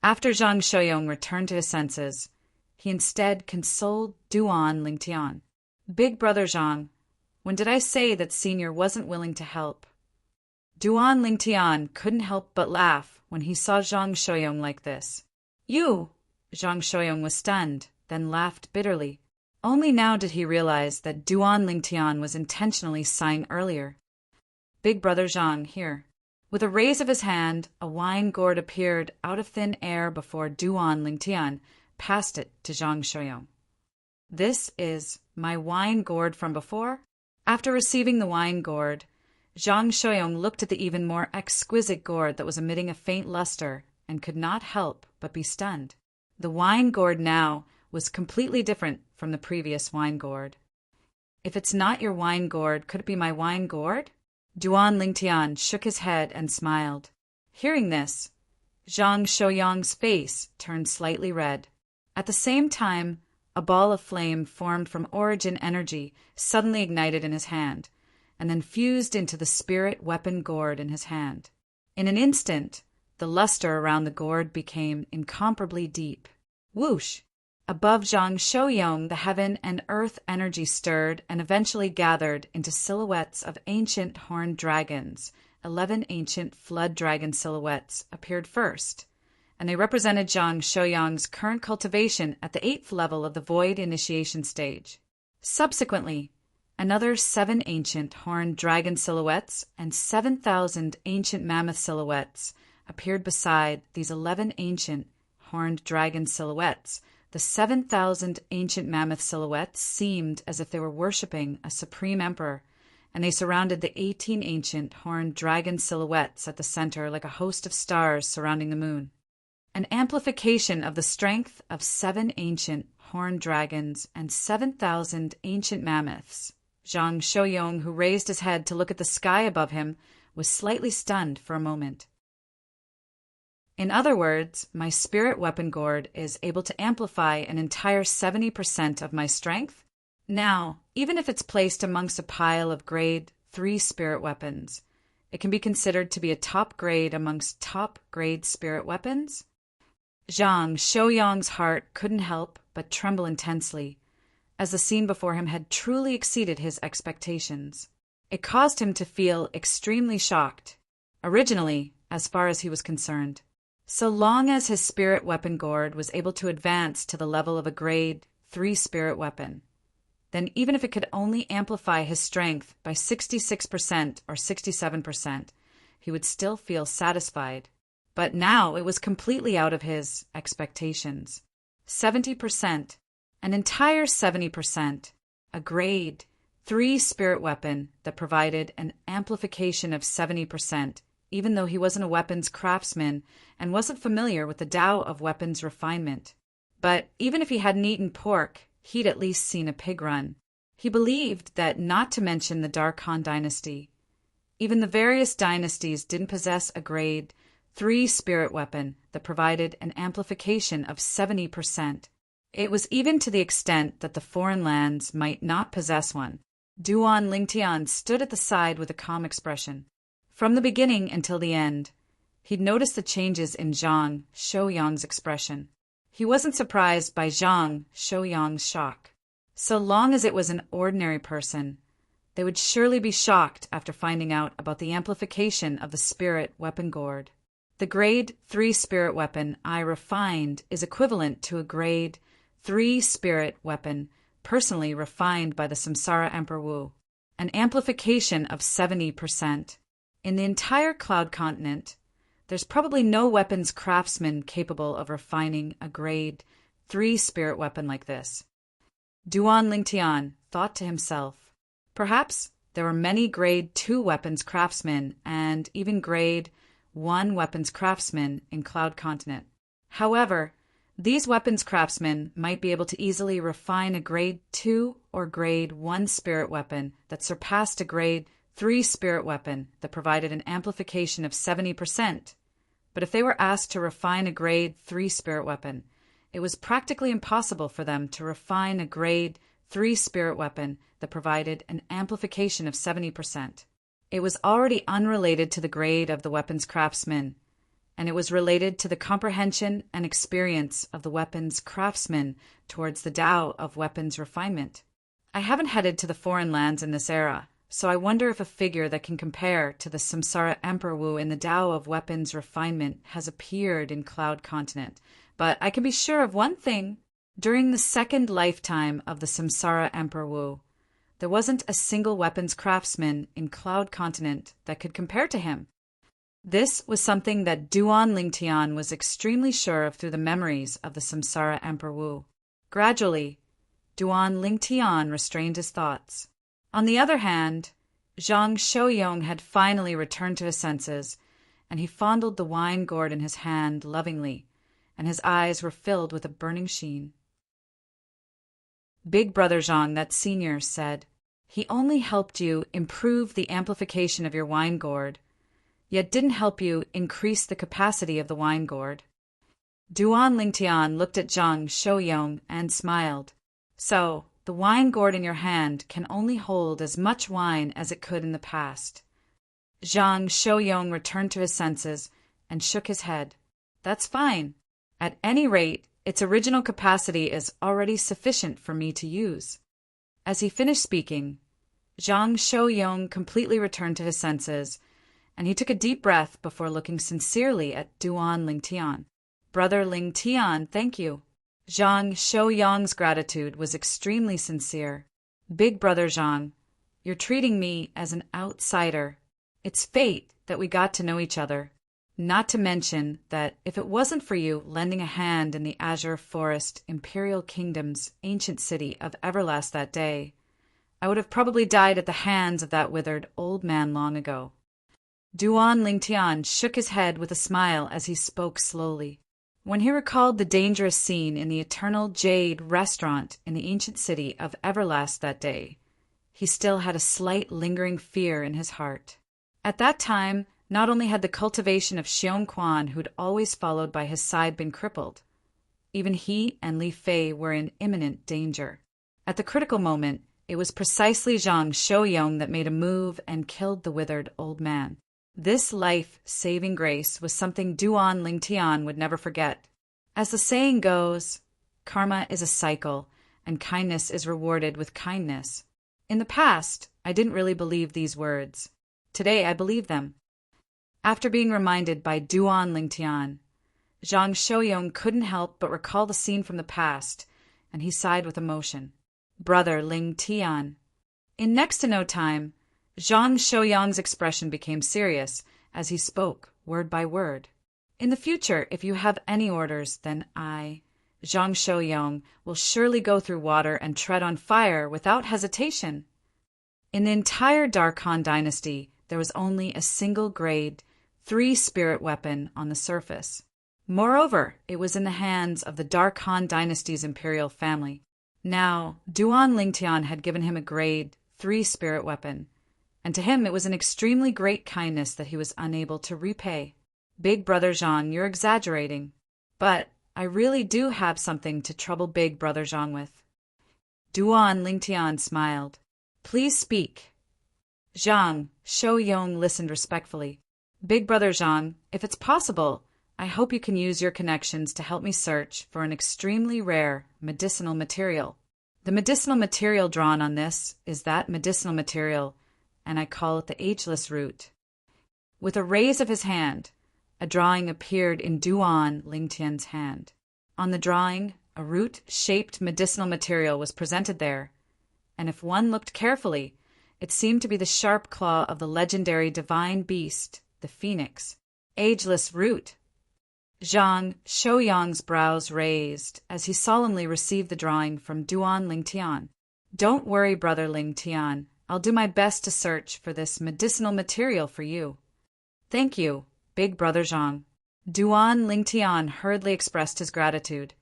After Zhang Shouyong returned to his senses, he instead consoled Duan Lingtian. Big brother Zhang, when did I say that Senior wasn't willing to help? Duan Lingtian couldn't help but laugh when he saw Zhang Shouyong like this. You! Zhang Shouyong was stunned, then laughed bitterly. Only now did he realize that Duan Lingtian was intentionally sighing earlier. Big brother Zhang, here. With a raise of his hand, a wine gourd appeared out of thin air before Duan Lingtian passed it to Zhang Shouyong. This is my wine gourd from before? After receiving the wine gourd, Zhang Shouyong looked at the even more exquisite gourd that was emitting a faint luster and could not help but be stunned. The wine gourd now was completely different from the previous wine gourd. If it's not your wine gourd, could it be my wine gourd? Duan Lingtian shook his head and smiled. Hearing this, Zhang Shouyong's face turned slightly red. At the same time, a ball of flame formed from origin energy suddenly ignited in his hand, and then fused into the spirit weapon gourd in his hand. In an instant, the luster around the gourd became incomparably deep. Whoosh! Above Zhang Shouyong, the heaven and earth energy stirred and eventually gathered into silhouettes of ancient horned dragons. 11 ancient flood dragon silhouettes appeared first, and they represented Zhang Shouyong's current cultivation at the 8th level of the Void Initiation stage. Subsequently, another 7 ancient horned dragon silhouettes and 7,000 ancient mammoth silhouettes appeared beside these 11 ancient horned dragon silhouettes. The 7,000 ancient mammoth silhouettes seemed as if they were worshipping a supreme emperor, and they surrounded the 18 ancient horned dragon silhouettes at the center like a host of stars surrounding the moon. An amplification of the strength of 7 ancient horned dragons and 7,000 ancient mammoths. Zhang Shouyong, who raised his head to look at the sky above him, was slightly stunned for a moment. In other words, my spirit weapon gourd is able to amplify an entire 70% of my strength? Now, even if it's placed amongst a pile of grade 3 spirit weapons, it can be considered to be a top grade amongst top grade spirit weapons? Zhang Shouyong's heart couldn't help but tremble intensely, as the scene before him had truly exceeded his expectations. It caused him to feel extremely shocked, originally, as far as he was concerned. So long as his spirit weapon gourd was able to advance to the level of a grade 3 spirit weapon, then even if it could only amplify his strength by 66% or 67%, he would still feel satisfied. But now it was completely out of his expectations. 70%, an entire 70%, a grade 3 spirit weapon that provided an amplification of 70%, even though he wasn't a weapons craftsman and wasn't familiar with the Tao of weapons refinement. But even if he hadn't eaten pork, he'd at least seen a pig run. He believed that, not to mention the Dark Han dynasty, even the various dynasties didn't possess a grade 3 spirit weapon that provided an amplification of 70%. It was even to the extent that the foreign lands might not possess one. Duan Lingtian stood at the side with a calm expression. From the beginning until the end, he'd noticed the changes in Zhang Shouyong's expression. He wasn't surprised by Zhang Shouyong's shock. So long as it was an ordinary person, they would surely be shocked after finding out about the amplification of the spirit weapon gourd. The grade 3 spirit weapon I refined is equivalent to a grade 3 spirit weapon personally refined by the Samsara Emperor Wu, an amplification of 70%. In the entire Cloud Continent, there's probably no weapons craftsman capable of refining a grade 3 spirit weapon like this. Duan Lingtian thought to himself, perhaps there were many grade 2 weapons craftsmen and even grade 1 weapons craftsmen in Cloud Continent. However, these weapons craftsmen might be able to easily refine a grade 2 or grade 1 spirit weapon that surpassed a grade 3 spirit weapon that provided an amplification of 70%. But if they were asked to refine a grade 3 spirit weapon, it was practically impossible for them to refine a grade 3 spirit weapon that provided an amplification of 70%. It was already unrelated to the grade of the weapons craftsman, and it was related to the comprehension and experience of the weapons craftsman towards the Tao of weapons refinement. I haven't headed to the foreign lands in this era, so I wonder if a figure that can compare to the Samsara Emperor Wu in the Tao of weapons refinement has appeared in Cloud Continent. But I can be sure of one thing. During the second lifetime of the Samsara Emperor Wu, there wasn't a single weapons craftsman in Cloud Continent that could compare to him. This was something that Duan Lingtian was extremely sure of through the memories of the Samsara Emperor Wu. Gradually, Duan Lingtian restrained his thoughts. On the other hand, Zhang Shouyong had finally returned to his senses, and he fondled the wine gourd in his hand lovingly, and his eyes were filled with a burning sheen. Big Brother Zhang, that senior, said, "He only helped you improve the amplification of your wine gourd, yet didn't help you increase the capacity of the wine gourd." Duan Lingtian looked at Zhang Shouyong and smiled. "So, the wine gourd in your hand can only hold as much wine as it could in the past." Zhang Shouyong returned to his senses and shook his head. "That's fine. At any rate, its original capacity is already sufficient for me to use." As he finished speaking, Zhang Shouyong completely returned to his senses, and he took a deep breath before looking sincerely at Duan Lingtian. "Brother Lingtian, thank you." Zhang Shouyong's gratitude was extremely sincere. "Big Brother Zhang, you're treating me as an outsider. It's fate that we got to know each other. Not to mention that if it wasn't for you lending a hand in the Azure Forest Imperial Kingdom's ancient city of Everlast that day, I would have probably died at the hands of that withered old man long ago." Duan Lingtian shook his head with a smile as he spoke slowly. When he recalled the dangerous scene in the Eternal Jade restaurant in the ancient city of Everlast that day, he still had a slight lingering fear in his heart. At that time, not only had the cultivation of Xiong Quan, who'd always followed by his side, been crippled, even he and Li Fei were in imminent danger. At the critical moment, it was precisely Zhang Shouyong that made a move and killed the withered old man. This life-saving grace was something Duan Lingtian would never forget. As the saying goes, karma is a cycle, and kindness is rewarded with kindness. In the past, I didn't really believe these words. Today, I believe them. After being reminded by Duan Lingtian, Zhang Shouyong couldn't help but recall the scene from the past, and he sighed with emotion. "Brother Lingtian." In next to no time, Zhang Shouyong's expression became serious as he spoke, word by word. "In the future, if you have any orders, then I, Zhang Shouyong, will surely go through water and tread on fire without hesitation." In the entire Dark Han dynasty, there was only a single grade, 3-spirit weapon on the surface. Moreover, it was in the hands of the Dark Han dynasty's imperial family. Now, Duan Lingtian had given him a grade 3-spirit weapon, and to him it was an extremely great kindness that he was unable to repay. "Big Brother Zhang, you're exaggerating. But I really do have something to trouble Big Brother Zhang with." Duan Lingtian smiled. "Please speak." Zhang Shouyong listened respectfully. "Big Brother Zhang, if it's possible, I hope you can use your connections to help me search for an extremely rare medicinal material. The medicinal material drawn on this is that medicinal material, and I call it the ageless root." With a raise of his hand, a drawing appeared in Duan Lingtian's hand. On the drawing, a root-shaped medicinal material was presented there, and if one looked carefully, it seemed to be the sharp claw of the legendary divine beast, the phoenix. Ageless root! Zhang Shouyong's brows raised as he solemnly received the drawing from Duan Lingtian. "Don't worry, Brother Lingtian. I'll do my best to search for this medicinal material for you." "Thank you, Big Brother Zhang." Duan Lingtian hurriedly expressed his gratitude,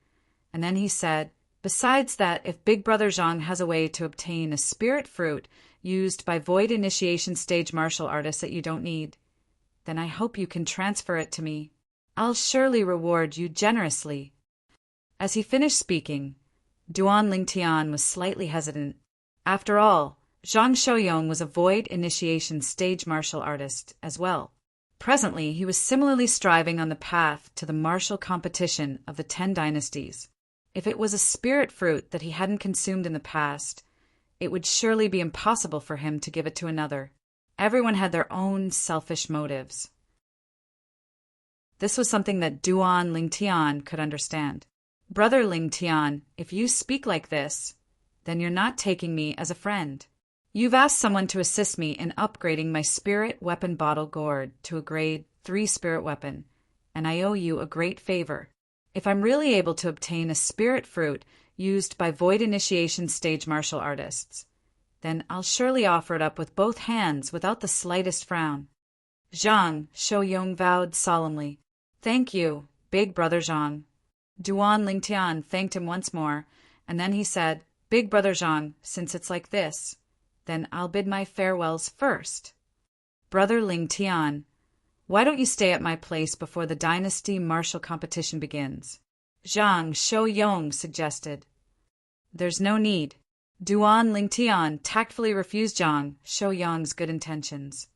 and then he said, "Besides that, if Big Brother Zhang has a way to obtain a spirit fruit used by void initiation stage martial artists that you don't need, then I hope you can transfer it to me. I'll surely reward you generously." As he finished speaking, Duan Lingtian was slightly hesitant. After all, Zhang Shouyong was a void initiation stage martial artist as well. Presently, he was similarly striving on the path to the martial competition of the 10 dynasties. If it was a spirit fruit that he hadn't consumed in the past, It would surely be impossible for him to give it to another. Everyone had their own selfish motives. This was something that Duan Lingtian could understand. Brother Lingtian, if you speak like this, then you're not taking me as a friend. You've asked someone to assist me in upgrading my spirit weapon bottle gourd to a grade 3 spirit weapon, and I owe you a great favor. If I'm really able to obtain a spirit fruit used by void initiation stage martial artists, then I'll surely offer it up with both hands without the slightest frown. Zhang Shouyong vowed solemnly. Thank you, big brother Zhang. Duan Lingtian thanked him once more, and then he said, Big brother Zhang, since it's like this, then I'll bid my farewells first. Brother Lingtian, why don't you stay at my place before the dynasty martial competition begins? Zhang Shouyong suggested. There's no need. Duan Lingtian tactfully refused Zhang Shouyong's good intentions.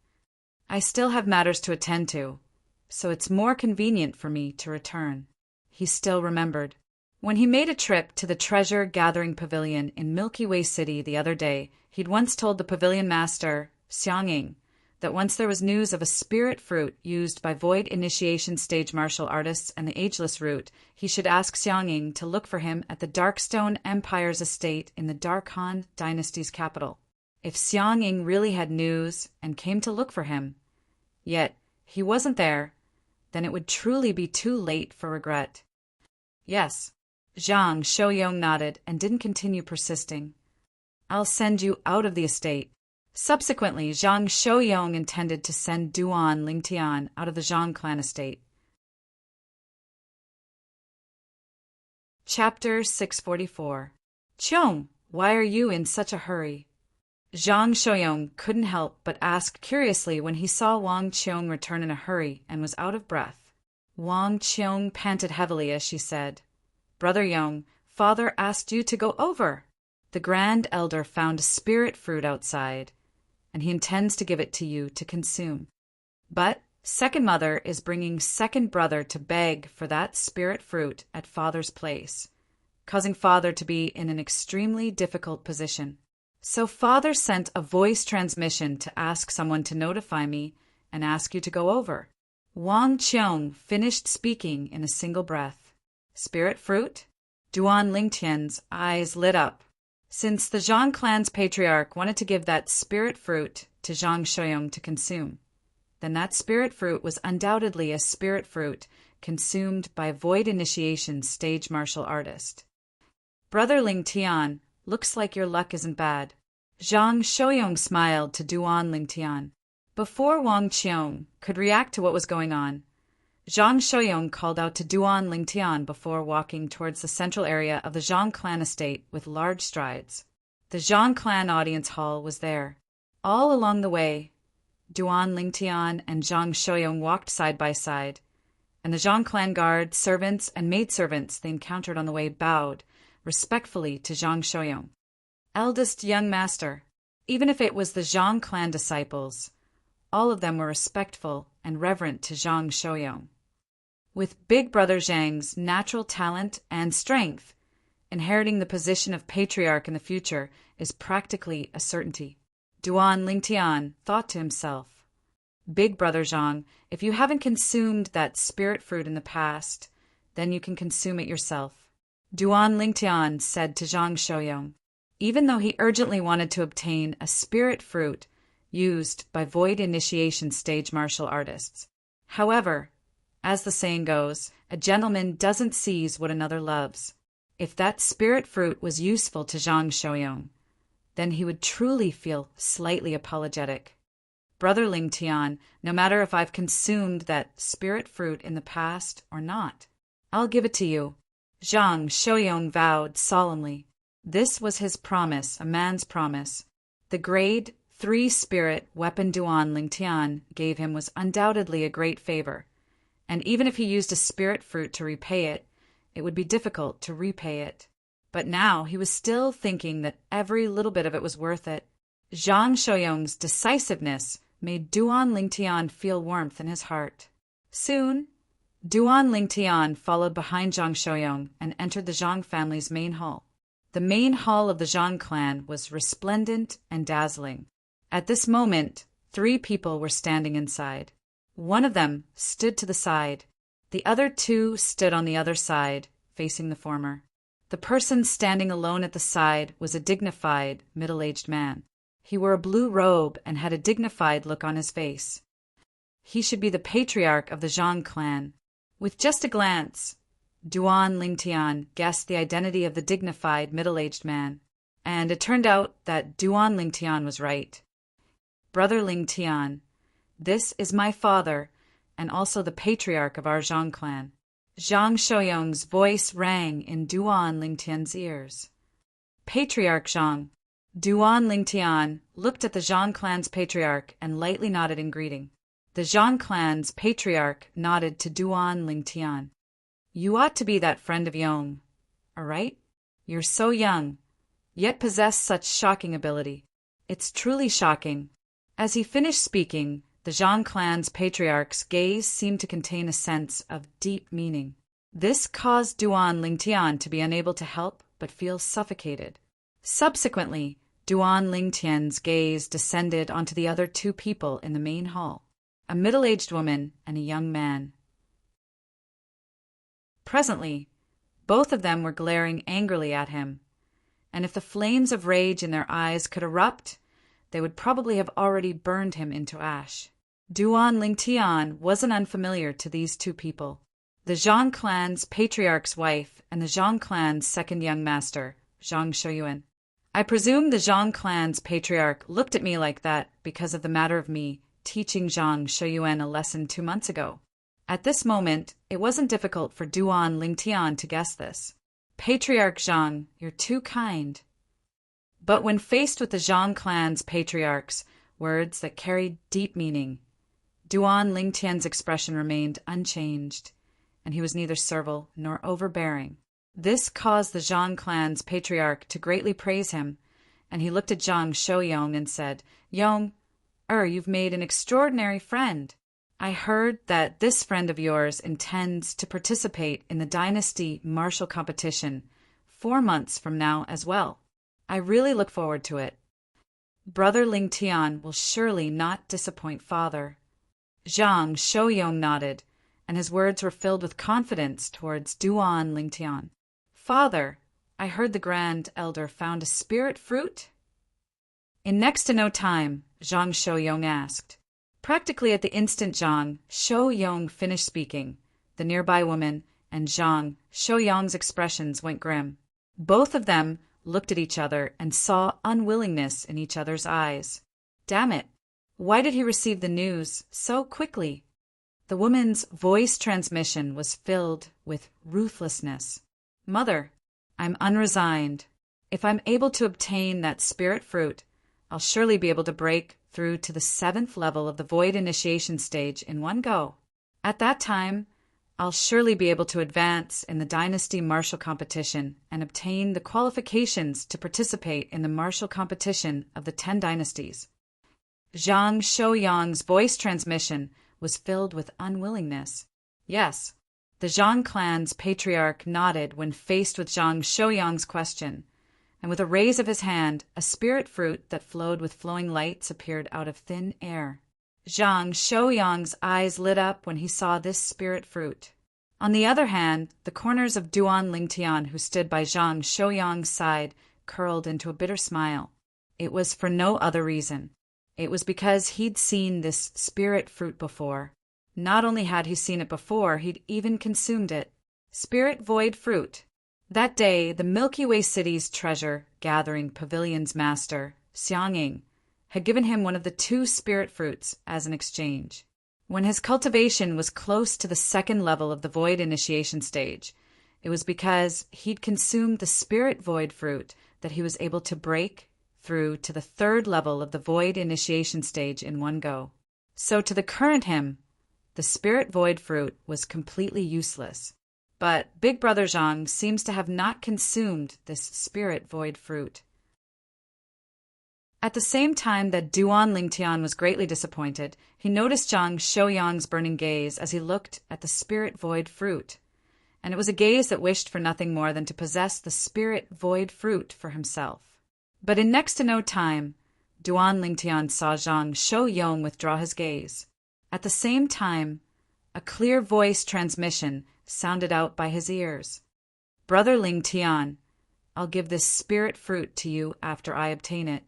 I still have matters to attend to, so it's more convenient for me to return. He still remembered. When he made a trip to the treasure-gathering pavilion in Milky Way City the other day, he'd once told the pavilion master, Xiangying, that once there was news of a spirit fruit used by void initiation stage martial artists and the ageless route, he should ask Xiangying to look for him at the Darkstone Empire's estate in the Dark dynasty's capital. If Xiangying really had news and came to look for him, yet he wasn't there, then it would truly be too late for regret. Yes, Zhang Shouyong nodded and didn't continue persisting. I'll send you out of the estate. Subsequently, Zhang Shouyong intended to send Duan Lingtian out of the Zhang clan estate. Chapter 644. Qiong, why are you in such a hurry? Zhang Shouyong couldn't help but ask curiously when he saw Wang Qiong return in a hurry and was out of breath. Wang Qiong panted heavily as she said, Brother Yong, father asked you to go over. The Grand Elder found a spirit fruit outside, and he intends to give it to you to consume. But second mother is bringing second brother to beg for that spirit fruit at father's place, causing father to be in an extremely difficult position. So father sent a voice transmission to ask someone to notify me and ask you to go over. Wang Qiong finished speaking in a single breath. Spirit fruit? Duan Lingtian's eyes lit up. Since the Zhang clan's patriarch wanted to give that spirit fruit to Zhang Shouyong to consume, then that spirit fruit was undoubtedly a spirit fruit consumed by void initiation stage martial artist. Brother Lingtian, looks like your luck isn't bad. Zhang Shouyong smiled to Duan Lingtian. Before Wang Qiong could react to what was going on, Zhang Shouyong called out to Duan Lingtian before walking towards the central area of the Zhang clan estate with large strides. The Zhang clan audience hall was there. All along the way, Duan Lingtian and Zhang Shouyong walked side by side, and the Zhang clan guard, servants, and maidservants they encountered on the way bowed respectfully to Zhang Shouyong. Eldest young master, even if it was the Zhang clan disciples, all of them were respectful and reverent to Zhang Shouyong. With big brother Zhang's natural talent and strength, inheriting the position of patriarch in the future is practically a certainty. Duan Lingtian thought to himself, Big brother Zhang, if you haven't consumed that spirit fruit in the past, then you can consume it yourself. Duan Lingtian said to Zhang Shouyong, even though he urgently wanted to obtain a spirit fruit used by void initiation stage martial artists. However, as the saying goes, a gentleman doesn't seize what another loves. If that spirit fruit was useful to Zhang Shouyong, then he would truly feel slightly apologetic. Brother Lingtian, no matter if I've consumed that spirit fruit in the past or not, I'll give it to you. Zhang Shouyong vowed solemnly. This was his promise, a man's promise. The grade 3 spirit weapon Duan Lingtian gave him was undoubtedly a great favor, and even if he used a spirit fruit to repay it, it would be difficult to repay it. But now he was still thinking that every little bit of it was worth it. Zhang Shouyong's decisiveness made Duan Lingtian feel warmth in his heart. Soon, Duan Lingtian followed behind Zhang Shouyong and entered the Zhang family's main hall. The main hall of the Zhang clan was resplendent and dazzling. At this moment, 3 people were standing inside. One of them stood to the side. The other 2 stood on the other side, facing the former. The person standing alone at the side was a dignified, middle-aged man. He wore a blue robe and had a dignified look on his face. He should be the patriarch of the Zhang clan. With just a glance, Duan Lingtian guessed the identity of the dignified, middle-aged man, and it turned out that Duan Lingtian was right. Brother Lingtian, this is my father, and also the patriarch of our Zhang clan. Zhang Shouyong's voice rang in Duan Lingtian's ears. Patriarch Zhang. Duan Lingtian looked at the Zhang clan's patriarch and lightly nodded in greeting. The Zhang clan's patriarch nodded to Duan Lingtian. You ought to be that friend of Yong, all right? You're so young, yet possess such shocking ability. It's truly shocking. As he finished speaking, the Zhang clan's patriarch's gaze seemed to contain a sense of deep meaning. This caused Duan Lingtian to be unable to help but feel suffocated. Subsequently, Duan Lingtian's gaze descended onto the other 2 people in the main hall, a middle-aged woman and a young man. Presently, both of them were glaring angrily at him, and if the flames of rage in their eyes could erupt, they would probably have already burned him into ash. Duan Lingtian wasn't unfamiliar to these 2 people, the Zhang clan's patriarch's wife and the Zhang clan's second young master, Zhang Shouyuan. I presume the Zhang clan's patriarch looked at me like that because of the matter of me teaching Zhang Shouyuan a lesson 2 months ago. At this moment, it wasn't difficult for Duan Lingtian to guess this. Patriarch Zhang, you're too kind. But when faced with the Zhang clan's patriarchs, words that carried deep meaning, Duan Lingtian's expression remained unchanged, and he was neither servile nor overbearing. This caused the Zhang clan's patriarch to greatly praise him, and he looked at Zhang Shouyong and said, Yong, you've made an extraordinary friend. I heard that this friend of yours intends to participate in the dynasty martial competition 4 months from now as well. I really look forward to it. Brother Lingtian will surely not disappoint father. Zhang Shouyong nodded, and his words were filled with confidence towards Duan Lingtian. Father, I heard the grand elder found a spirit fruit? In next to no time, Zhang Shouyong asked. Practically at the instant Zhang Shouyong finished speaking, the nearby woman and Zhang Shouyong's expressions went grim. Both of them looked at each other and saw unwillingness in each other's eyes. Damn it! Why did he receive the news so quickly? The woman's voice transmission was filled with ruthlessness. Mother, I'm unresigned. If I'm able to obtain that spirit fruit, I'll surely be able to break through to the 7th level of the void initiation stage in one go. At that time, I'll surely be able to advance in the dynasty martial competition and obtain the qualifications to participate in the martial competition of the 10 dynasties. Zhang Shouyong's voice transmission was filled with unwillingness. Yes, the Zhang clan's patriarch nodded when faced with Zhang Shouyong's question, and with a raise of his hand, a spirit fruit that flowed with flowing lights appeared out of thin air. Zhang Shouyong's eyes lit up when he saw this spirit fruit. On the other hand, the corners of Duan Lingtian, who stood by Zhang Shouyong's side, curled into a bitter smile. It was for no other reason. It was because he'd seen this spirit fruit before. Not only had he seen it before, he'd even consumed it. Spirit void fruit. That day, the Milky Way City's treasure-gathering pavilion's master, Xiangying, had given him one of the 2 spirit fruits as an exchange. When his cultivation was close to the 2nd level of the void initiation stage, it was because he'd consumed the spirit void fruit that he was able to break through to the 3rd level of the void initiation stage in one go. So to the current him, the spirit void fruit was completely useless. But Big Brother Zhang seems to have not consumed this spirit void fruit. At the same time that Duan Lingtian was greatly disappointed, he noticed Zhang Shouyong's burning gaze as he looked at the spirit void fruit, and it was a gaze that wished for nothing more than to possess the spirit void fruit for himself. But in next to no time, Duan Lingtian saw Zhang Shouyong withdraw his gaze. At the same time, a clear voice transmission sounded out by his ears. "Brother Lingtian, I'll give this spirit fruit to you after I obtain it.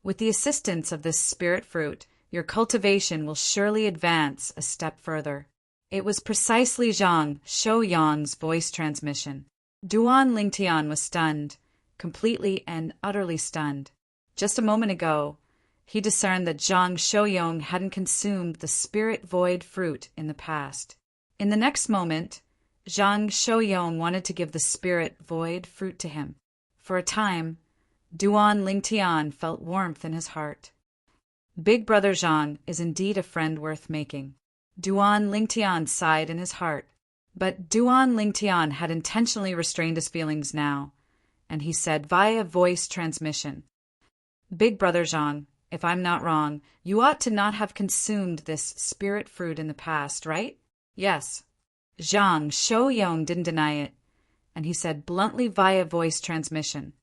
With the assistance of this spirit fruit, your cultivation will surely advance a step further." It was precisely Zhang Shouyong's voice transmission. Duan Lingtian was stunned, completely and utterly stunned. Just a moment ago, he discerned that Zhang Shouyong hadn't consumed the spirit void fruit in the past. In the next moment, Zhang Shouyong wanted to give the spirit void fruit to him. For a time, Duan Lingtian felt warmth in his heart. Big Brother Zhang is indeed a friend worth making. Duan Lingtian sighed in his heart, but Duan Lingtian had intentionally restrained his feelings now, and he said via voice transmission, "Big Brother Zhang, if I'm not wrong, you ought to not have consumed this spirit fruit in the past, right?" "Yes." Zhang Shouyong didn't deny it, and he said bluntly via voice transmission,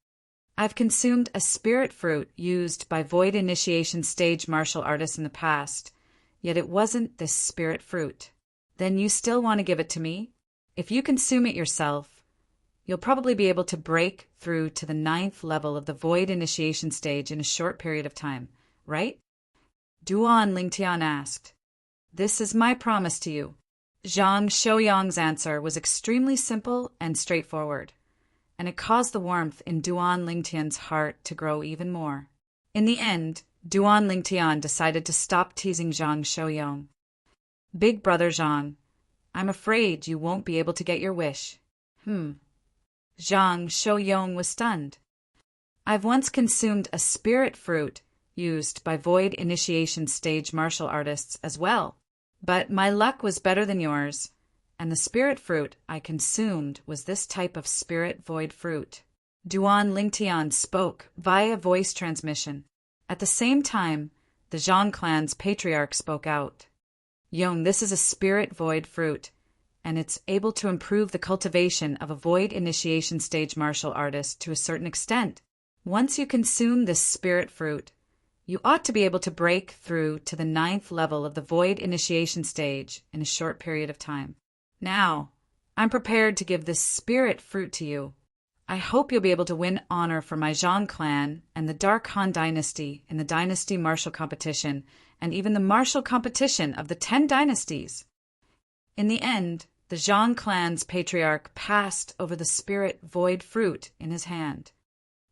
"I've consumed a spirit fruit used by void initiation stage martial artists in the past, yet it wasn't this spirit fruit." "Then you still want to give it to me? If you consume it yourself, you'll probably be able to break through to the 9th level of the void initiation stage in a short period of time, right?" Duan Lingtian asked. "This is my promise to you." Zhang Shouyong's answer was extremely simple and straightforward, and it caused the warmth in Duan Lingtian's heart to grow even more. In the end, Duan Lingtian decided to stop teasing Zhang Shouyong. "Big Brother Zhang, I'm afraid you won't be able to get your wish." Zhang Shouyong was stunned. "I've once consumed a spirit fruit used by void initiation stage martial artists as well, but my luck was better than yours, and the spirit fruit I consumed was this type of spirit void fruit." Duan Lingtian spoke via voice transmission. At the same time, the Zhang clan's patriarch spoke out. "Yong, this is a spirit void fruit, and it's able to improve the cultivation of a void initiation stage martial artist to a certain extent. Once you consume this spirit fruit, you ought to be able to break through to the 9th level of the void initiation stage in a short period of time. Now, I'm prepared to give this spirit fruit to you. I hope you'll be able to win honor for my Zhang clan and the Dark Han dynasty in the dynasty martial competition, and even the martial competition of the 10 dynasties." In the end, the Zhang clan's patriarch passed over the spirit void fruit in his hand.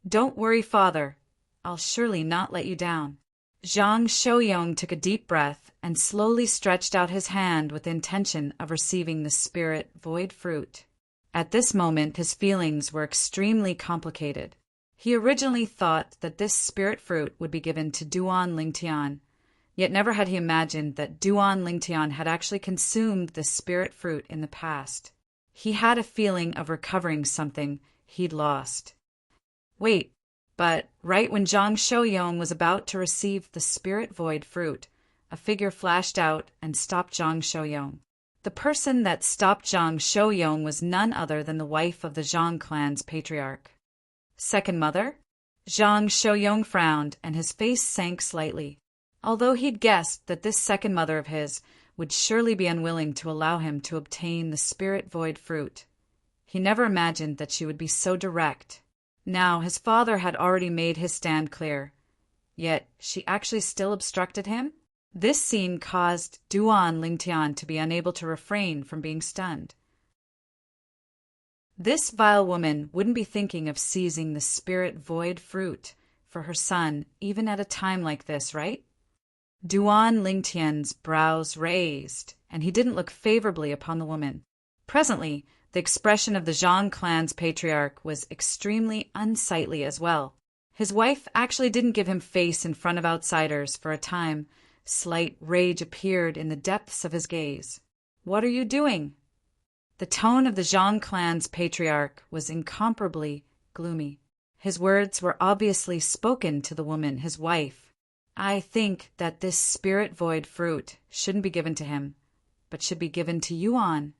"Don't worry, father. I'll surely not let you down." Zhang Shouyong took a deep breath and slowly stretched out his hand with the intention of receiving the spirit void fruit. At this moment, his feelings were extremely complicated. He originally thought that this spirit fruit would be given to Duan Lingtian, yet never had he imagined that Duan Lingtian had actually consumed this spirit fruit in the past. He had a feeling of recovering something he'd lost. Wait, but right when Zhang Shouyong was about to receive the spirit void fruit, a figure flashed out and stopped Zhang Shouyong. The person that stopped Zhang Shouyong was none other than the wife of the Zhang clan's patriarch. "Second mother?" Zhang Shouyong frowned, and his face sank slightly. Although he'd guessed that this second mother of his would surely be unwilling to allow him to obtain the spirit void fruit, he never imagined that she would be so direct. Now his father had already made his stand clear, yet she actually still obstructed him? This scene caused Duan Lingtian to be unable to refrain from being stunned. This vile woman wouldn't be thinking of seizing the spirit void fruit for her son even at a time like this, right? Duan Lingtian's brows raised, and he didn't look favorably upon the woman. Presently, the expression of the Zhang clan's patriarch was extremely unsightly as well. His wife actually didn't give him face in front of outsiders for a time. Slight rage appeared in the depths of his gaze. "What are you doing?" The tone of the Zhang clan's patriarch was incomparably gloomy. His words were obviously spoken to the woman, his wife. "I think that this spirit void fruit shouldn't be given to him, but should be given to Yuan."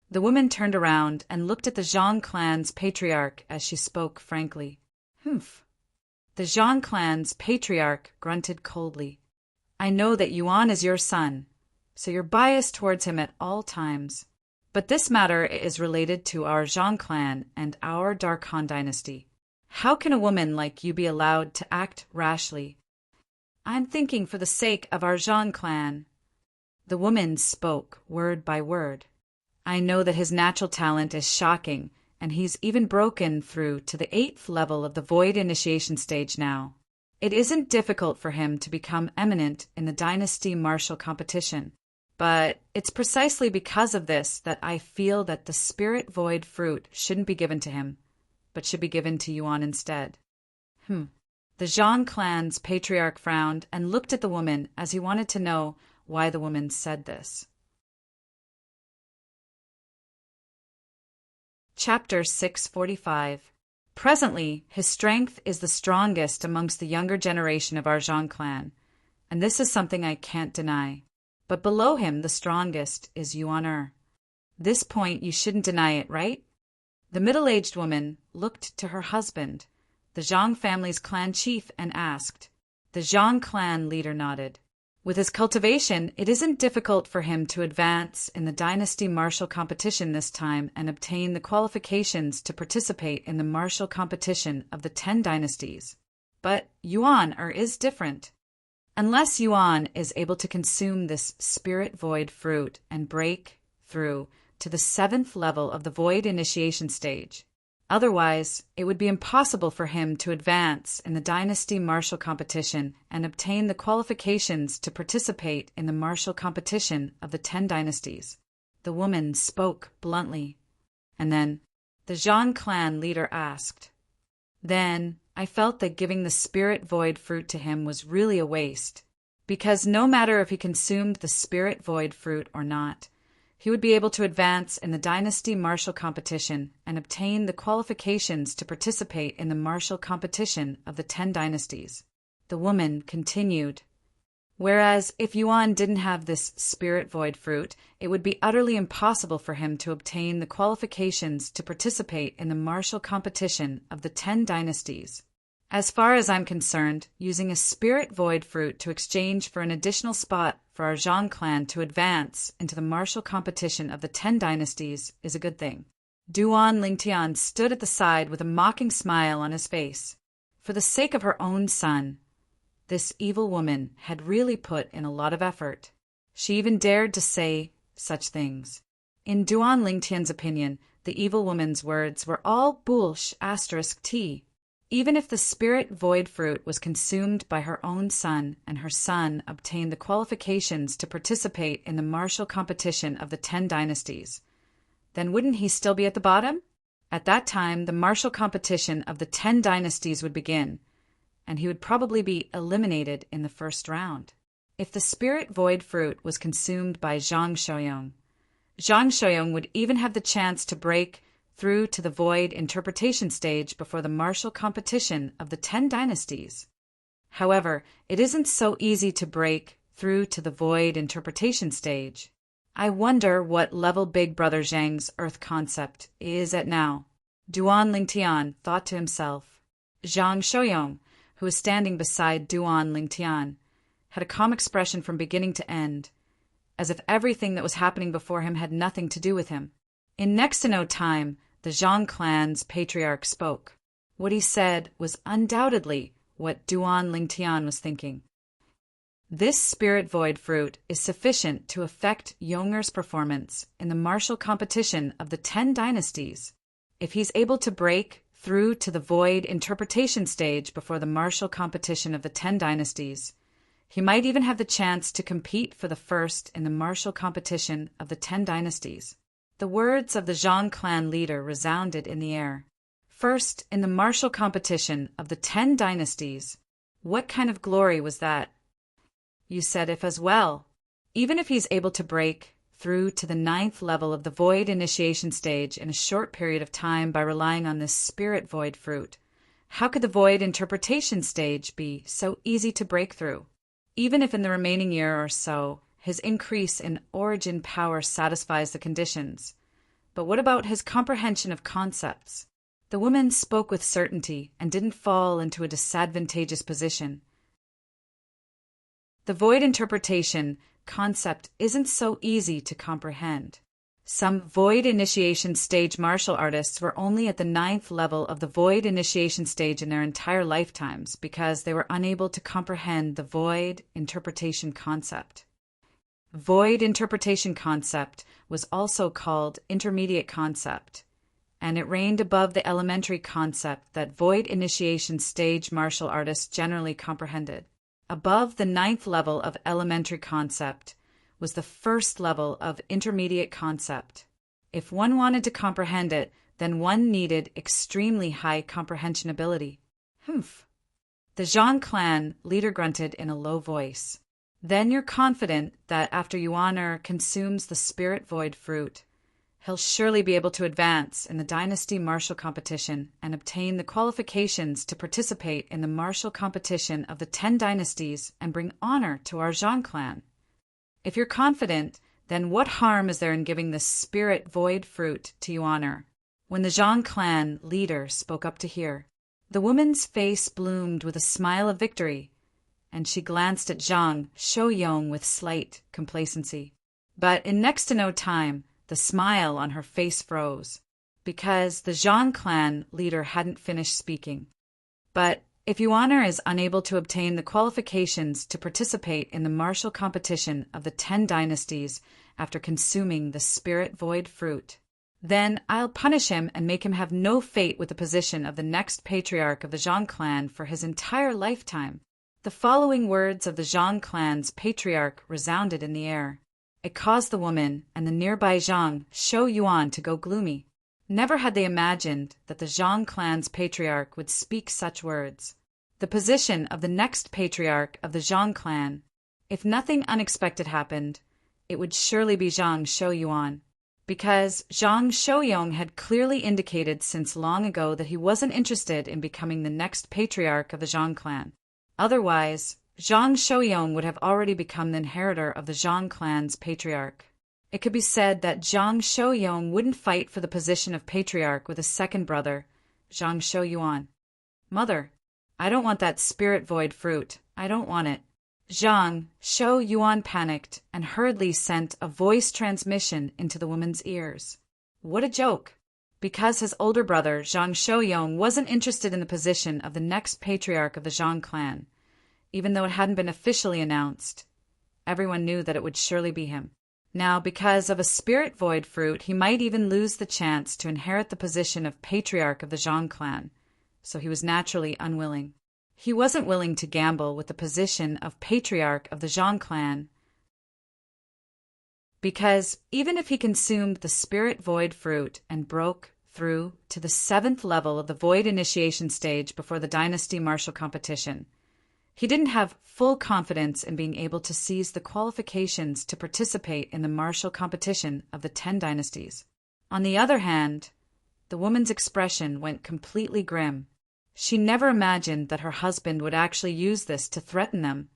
The woman turned around and looked at the Zhang clan's patriarch as she spoke frankly. Humph. The Zhang clan's patriarch grunted coldly. I know that Yuan is your son, so you're biased towards him at all times. But this matter is related to our Zhang clan and our Dark Han dynasty. How can a woman like you be allowed to act rashly? I'm thinking for the sake of our Zhang clan. The woman spoke word by word. I know that his natural talent is shocking, and he's even broken through to the 8th level of the Void initiation stage now. It isn't difficult for him to become eminent in the dynasty martial competition, but it's precisely because of this that I feel that the Spirit Void fruit shouldn't be given to him, but should be given to Yuan instead. The Zhang clan's patriarch frowned and looked at the woman as he wanted to know why the woman said this. Chapter 645. Presently, his strength is the strongest amongst the younger generation of our Zhang clan, and this is something I can't deny. But below him, the strongest is Yuan. This point you shouldn't deny it, right? The middle-aged woman looked to her husband, the Zhang family's clan chief, and asked. The Zhang clan leader nodded. With his cultivation, it isn't difficult for him to advance in the dynasty martial competition this time and obtain the qualifications to participate in the martial competition of the 10 dynasties. But Yuan is different. Unless Yuan is able to consume this Spirit Void fruit and break through to the 7th level of the Void initiation stage. Otherwise, it would be impossible for him to advance in the dynasty martial competition and obtain the qualifications to participate in the martial competition of the 10 dynasties. The woman spoke bluntly. And then the Zhang clan leader asked. Then I felt that giving the Spirit Void fruit to him was really a waste, because no matter if he consumed the Spirit Void fruit or not, he would be able to advance in the dynasty martial competition and obtain the qualifications to participate in the martial competition of the 10 dynasties. The woman continued. Whereas if Yuan didn't have this Spirit Void fruit, it would be utterly impossible for him to obtain the qualifications to participate in the martial competition of the 10 dynasties. As far as I'm concerned, using a Spirit Void fruit to exchange for an additional spot for our Zhang clan to advance into the martial competition of the 10 dynasties is a good thing. Duan Lingtian stood at the side with a mocking smile on his face. For the sake of her own son, this evil woman had really put in a lot of effort. She even dared to say such things. In Duan Lingtian's opinion, the evil woman's words were all **t. Even if the Spirit Void fruit was consumed by her own son and her son obtained the qualifications to participate in the martial competition of the 10 dynasties, then wouldn't he still be at the bottom? At that time, the martial competition of the 10 dynasties would begin, and he would probably be eliminated in the first round. If the Spirit Void fruit was consumed by Zhang Shouyong would even have the chance to break through to the Void interpretation stage before the martial competition of the 10 dynasties. However, it isn't so easy to break through to the Void interpretation stage. I wonder what level Big Brother Zhang's Earth concept is at now. Duan Lingtian thought to himself. Zhang Shouyong, who was standing beside Duan Lingtian, had a calm expression from beginning to end, as if everything that was happening before him had nothing to do with him. In next to no time, the Zhang clan's patriarch spoke. What he said was undoubtedly what Duan Lingtian was thinking. This Spirit Void fruit is sufficient to affect Yonger's performance in the martial competition of the 10 dynasties. If he's able to break through to the Void interpretation stage before the martial competition of the 10 dynasties, he might even have the chance to compete for the first in the martial competition of the 10 dynasties. The words of the Zhang clan leader resounded in the air. First in the martial competition of the 10 dynasties. What kind of glory was that? You said if as well. Even if he's able to break through to the 9th level of the Void initiation stage in a short period of time by relying on this Spirit Void fruit, how could the Void interpretation stage be so easy to break through? Even if in the remaining year or so his increase in origin power satisfies the conditions, But what about his comprehension of concepts? The woman spoke with certainty and didn't fall into a disadvantageous position. The void interpretation concept isn't so easy to comprehend. Some void initiation stage martial artists were only at the 9th level of the void initiation stage in their entire lifetimes because they were unable to comprehend the void interpretation concept. Void interpretation concept was also called intermediate concept, and it reigned above the elementary concept that void initiation stage martial artists generally comprehended. Above the 9th level of elementary concept was the first level of intermediate concept. If one wanted to comprehend it, then one needed extremely high comprehension ability. Humph. The Zhang clan leader grunted in a low voice. Then you're confident that after Yuan consumes the spirit void fruit, he'll surely be able to advance in the dynasty martial competition and obtain the qualifications to participate in the martial competition of the 10 dynasties and bring honor to our Zhang clan. If you're confident, then what harm is there in giving the spirit void fruit to Yuan? When the Zhang clan leader spoke up to hear, the woman's face bloomed with a smile of victory, and she glanced at Zhang Shouyong with slight complacency. But in next to no time, the smile on her face froze, because the Zhang clan leader hadn't finished speaking. But if Yuan is unable to obtain the qualifications to participate in the martial competition of the 10 dynasties after consuming the spirit void fruit, then I'll punish him and make him have no fate with the position of the next patriarch of the Zhang clan for his entire lifetime. The following words of the Zhang clan's patriarch resounded in the air. It caused the woman and the nearby Zhang Shouyuan to go gloomy. Never had they imagined that the Zhang clan's patriarch would speak such words. The position of the next patriarch of the Zhang clan, if nothing unexpected happened, it would surely be Zhang Shouyuan, because Zhang Shouyong had clearly indicated since long ago that he wasn't interested in becoming the next patriarch of the Zhang clan. Otherwise, Zhang Shouyong would have already become the inheritor of the Zhang clan's patriarch. It could be said that Zhang Shouyong wouldn't fight for the position of patriarch with his second brother, Zhang Shouyuan. Mother, I don't want that spirit void fruit. I don't want it. Zhang Shouyuan panicked and hurriedly sent a voice transmission into the woman's ears. What a joke! Because his older brother, Zhang Shouyong, wasn't interested in the position of the next patriarch of the Zhang clan, even though it hadn't been officially announced. Everyone knew that it would surely be him. Now, because of a spirit void fruit, he might even lose the chance to inherit the position of patriarch of the Zhang clan, so he was naturally unwilling. He wasn't willing to gamble with the position of patriarch of the Zhang clan, because even if he consumed the spirit void fruit and broke through to the 7th level of the void initiation stage before the dynasty martial competition, he didn't have full confidence in being able to seize the qualifications to participate in the martial competition of the 10 dynasties. On the other hand, the woman's expression went completely grim. She never imagined that her husband would actually use this to threaten them.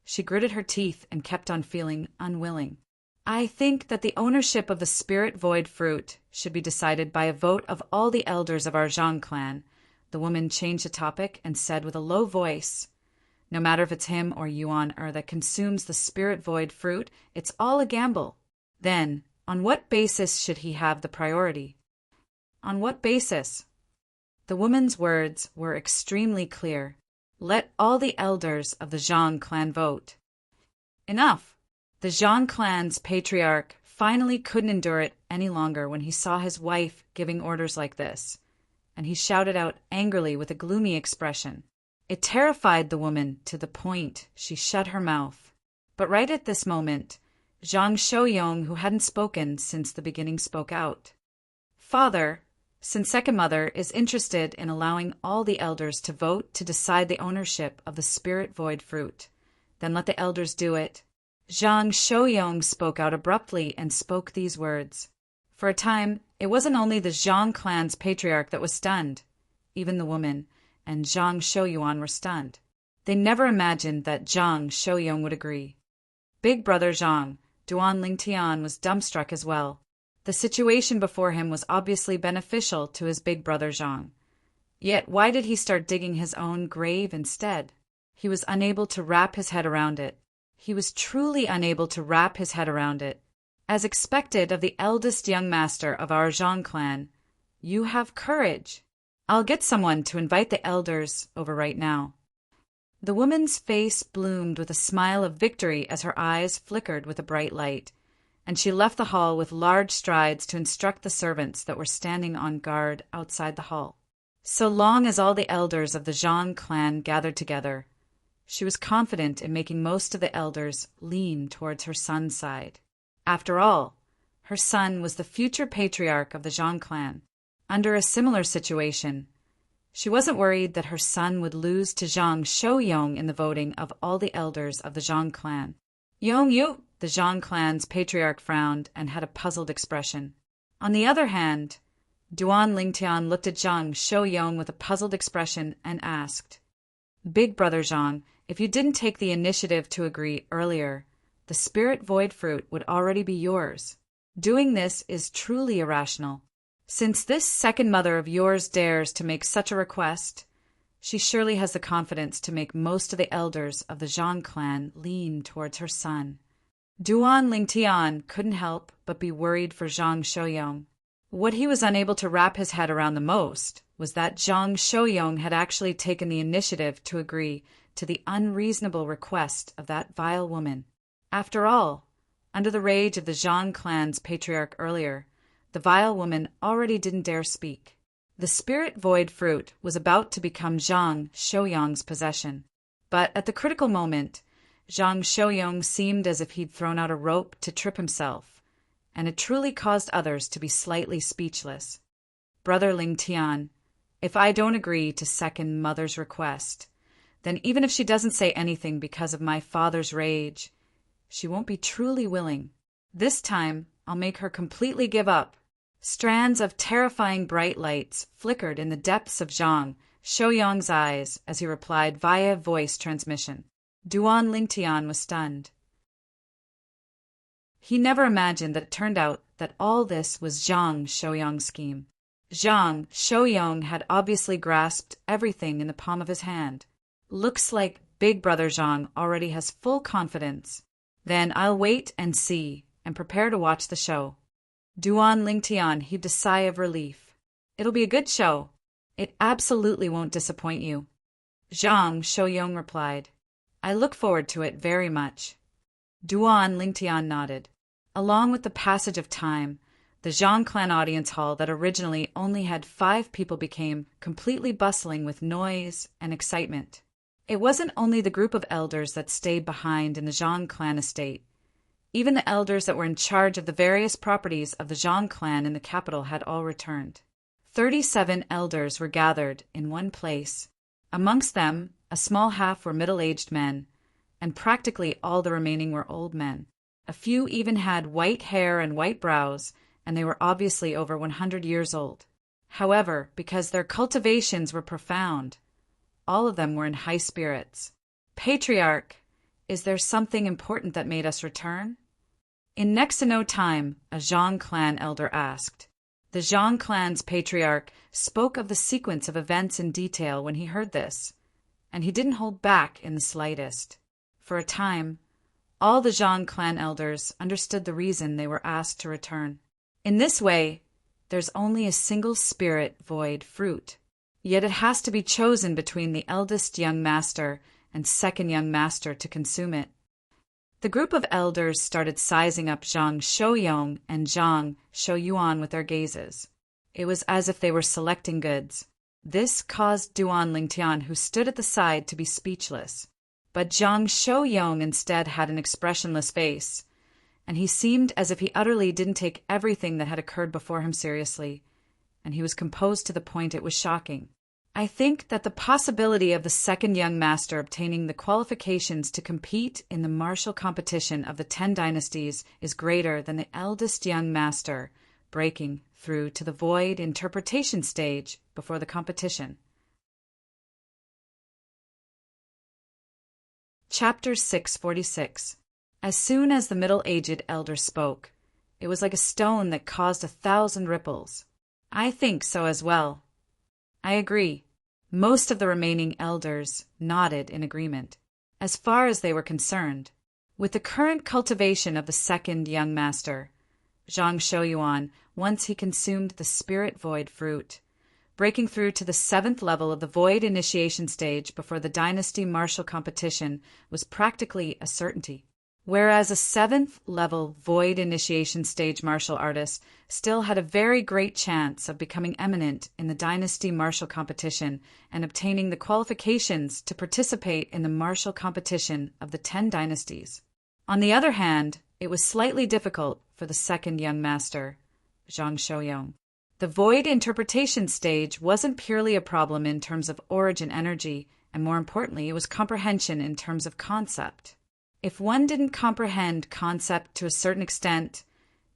She gritted her teeth and kept on feeling unwilling. I think that the ownership of the spirit void fruit should be decided by a vote of all the elders of our Zhang clan. The woman changed the topic and said with a low voice, no matter if it's him or Yuan that consumes the spirit void fruit, it's all a gamble. Then, on what basis should he have the priority? On what basis? The woman's words were extremely clear. Let all the elders of the Zhang clan vote. Enough! The Zhang clan's patriarch finally couldn't endure it any longer when he saw his wife giving orders like this, and he shouted out angrily with a gloomy expression. It terrified the woman to the point she shut her mouth. But right at this moment, Zhang Shouyong, who hadn't spoken since the beginning, spoke out. Father, since second mother is interested in allowing all the elders to vote to decide the ownership of the spirit void fruit, then let the elders do it. Zhang Shouyong spoke out abruptly and spoke these words. For a time, it wasn't only the Zhang clan's patriarch that was stunned. Even the woman and Zhang Shouyuan were stunned. They never imagined that Zhang Shouyong would agree. Big brother Zhang, Duan Lingtian, was dumbstruck as well. The situation before him was obviously beneficial to his big brother Zhang. Yet why did he start digging his own grave instead? He was unable to wrap his head around it. He was truly unable to wrap his head around it. As expected of the eldest young master of our Zhang clan, you have courage. I'll get someone to invite the elders over right now. The woman's face bloomed with a smile of victory as her eyes flickered with a bright light, and she left the hall with large strides to instruct the servants that were standing on guard outside the hall. So long as all the elders of the Zhang clan gathered together, she was confident in making most of the elders lean towards her son's side. After all, her son was the future patriarch of the Zhang clan. Under a similar situation, she wasn't worried that her son would lose to Zhang Shouyong in the voting of all the elders of the Zhang clan. Yong, the Zhang clan's patriarch frowned and had a puzzled expression. On the other hand, Duan Lingtian looked at Zhang Shouyong with a puzzled expression and asked, Big brother Zhang, if you didn't take the initiative to agree earlier, the spirit void fruit would already be yours. Doing this is truly irrational. Since this second mother of yours dares to make such a request, she surely has the confidence to make most of the elders of the Zhang clan lean towards her son. Duan Lingtian couldn't help but be worried for Zhang Shouyong. What he was unable to wrap his head around the most was that Zhang Shouyong had actually taken the initiative to agree to the unreasonable request of that vile woman. After all, under the rage of the Zhang clan's patriarch earlier, the vile woman already didn't dare speak. The spirit void fruit was about to become Zhang Shouyong's possession. But at the critical moment, Zhang Shouyong seemed as if he'd thrown out a rope to trip himself, and it truly caused others to be slightly speechless. Brother Lingtian, if I don't agree to second mother's request, then even if she doesn't say anything because of my father's rage, she won't be truly willing. This time, I'll make her completely give up. Strands of terrifying bright lights flickered in the depths of Zhang Shouyong's eyes as he replied via voice transmission. Duan Lingtian was stunned. He never imagined that it turned out that all this was Zhang Shouyong's scheme. Zhang Shouyong had obviously grasped everything in the palm of his hand. Looks like big brother Zhang already has full confidence. Then I'll wait and see, and prepare to watch the show. Duan Lingtian heaved a sigh of relief. It'll be a good show. It absolutely won't disappoint you. Zhang Shouyong replied, I look forward to it very much. Duan Lingtian nodded. Along with the passage of time, the Zhang clan audience hall that originally only had 5 people became completely bustling with noise and excitement. It wasn't only the group of elders that stayed behind in the Zhang clan estate. Even the elders that were in charge of the various properties of the Zhang clan in the capital had all returned. 37 elders were gathered in one place. Amongst them, a small half were middle-aged men, and practically all the remaining were old men. A few even had white hair and white brows, and they were obviously over 100 years old. However, because their cultivations were profound, all of them were in high spirits. Patriarch, is there something important that made us return? In next to no time, a Zhang clan elder asked. The Zhang clan's patriarch spoke of the sequence of events in detail when he heard this, and he didn't hold back in the slightest. For a time, all the Zhang clan elders understood the reason they were asked to return. In this way, there's only a single spirit void fruit, yet it has to be chosen between the eldest young master and second young master to consume it. The group of elders started sizing up Zhang Shouyong and Zhang Shouyuan with their gazes. It was as if they were selecting goods. This caused Duan Lingtian, who stood at the side, to be speechless. But Zhang Shouyong instead had an expressionless face, and he seemed as if he utterly didn't take everything that had occurred before him seriously, and he was composed to the point it was shocking. I think that the possibility of the second young master obtaining the qualifications to compete in the martial competition of the 10 dynasties is greater than the eldest young master breaking through to the void interpretation stage before the competition. Chapter 646. As soon as the middle-aged elder spoke, It was like a stone that caused 1,000 ripples. I think so as well. I agree. Most of the remaining elders nodded in agreement, as far as they were concerned. With the current cultivation of the second young master, Zhang Shouyuan, once he consumed the spirit void fruit, breaking through to the 7th level of the void initiation stage before the dynasty martial competition was practically a certainty. Whereas a 7th level void initiation stage martial artist still had a very great chance of becoming eminent in the dynasty martial competition and obtaining the qualifications to participate in the martial competition of the 10 dynasties. On the other hand, it was slightly difficult for the second young master, Zhang Shouyong. The void interpretation stage wasn't purely a problem in terms of origin energy, and more importantly, it was comprehension in terms of concept. If one didn't comprehend concept to a certain extent,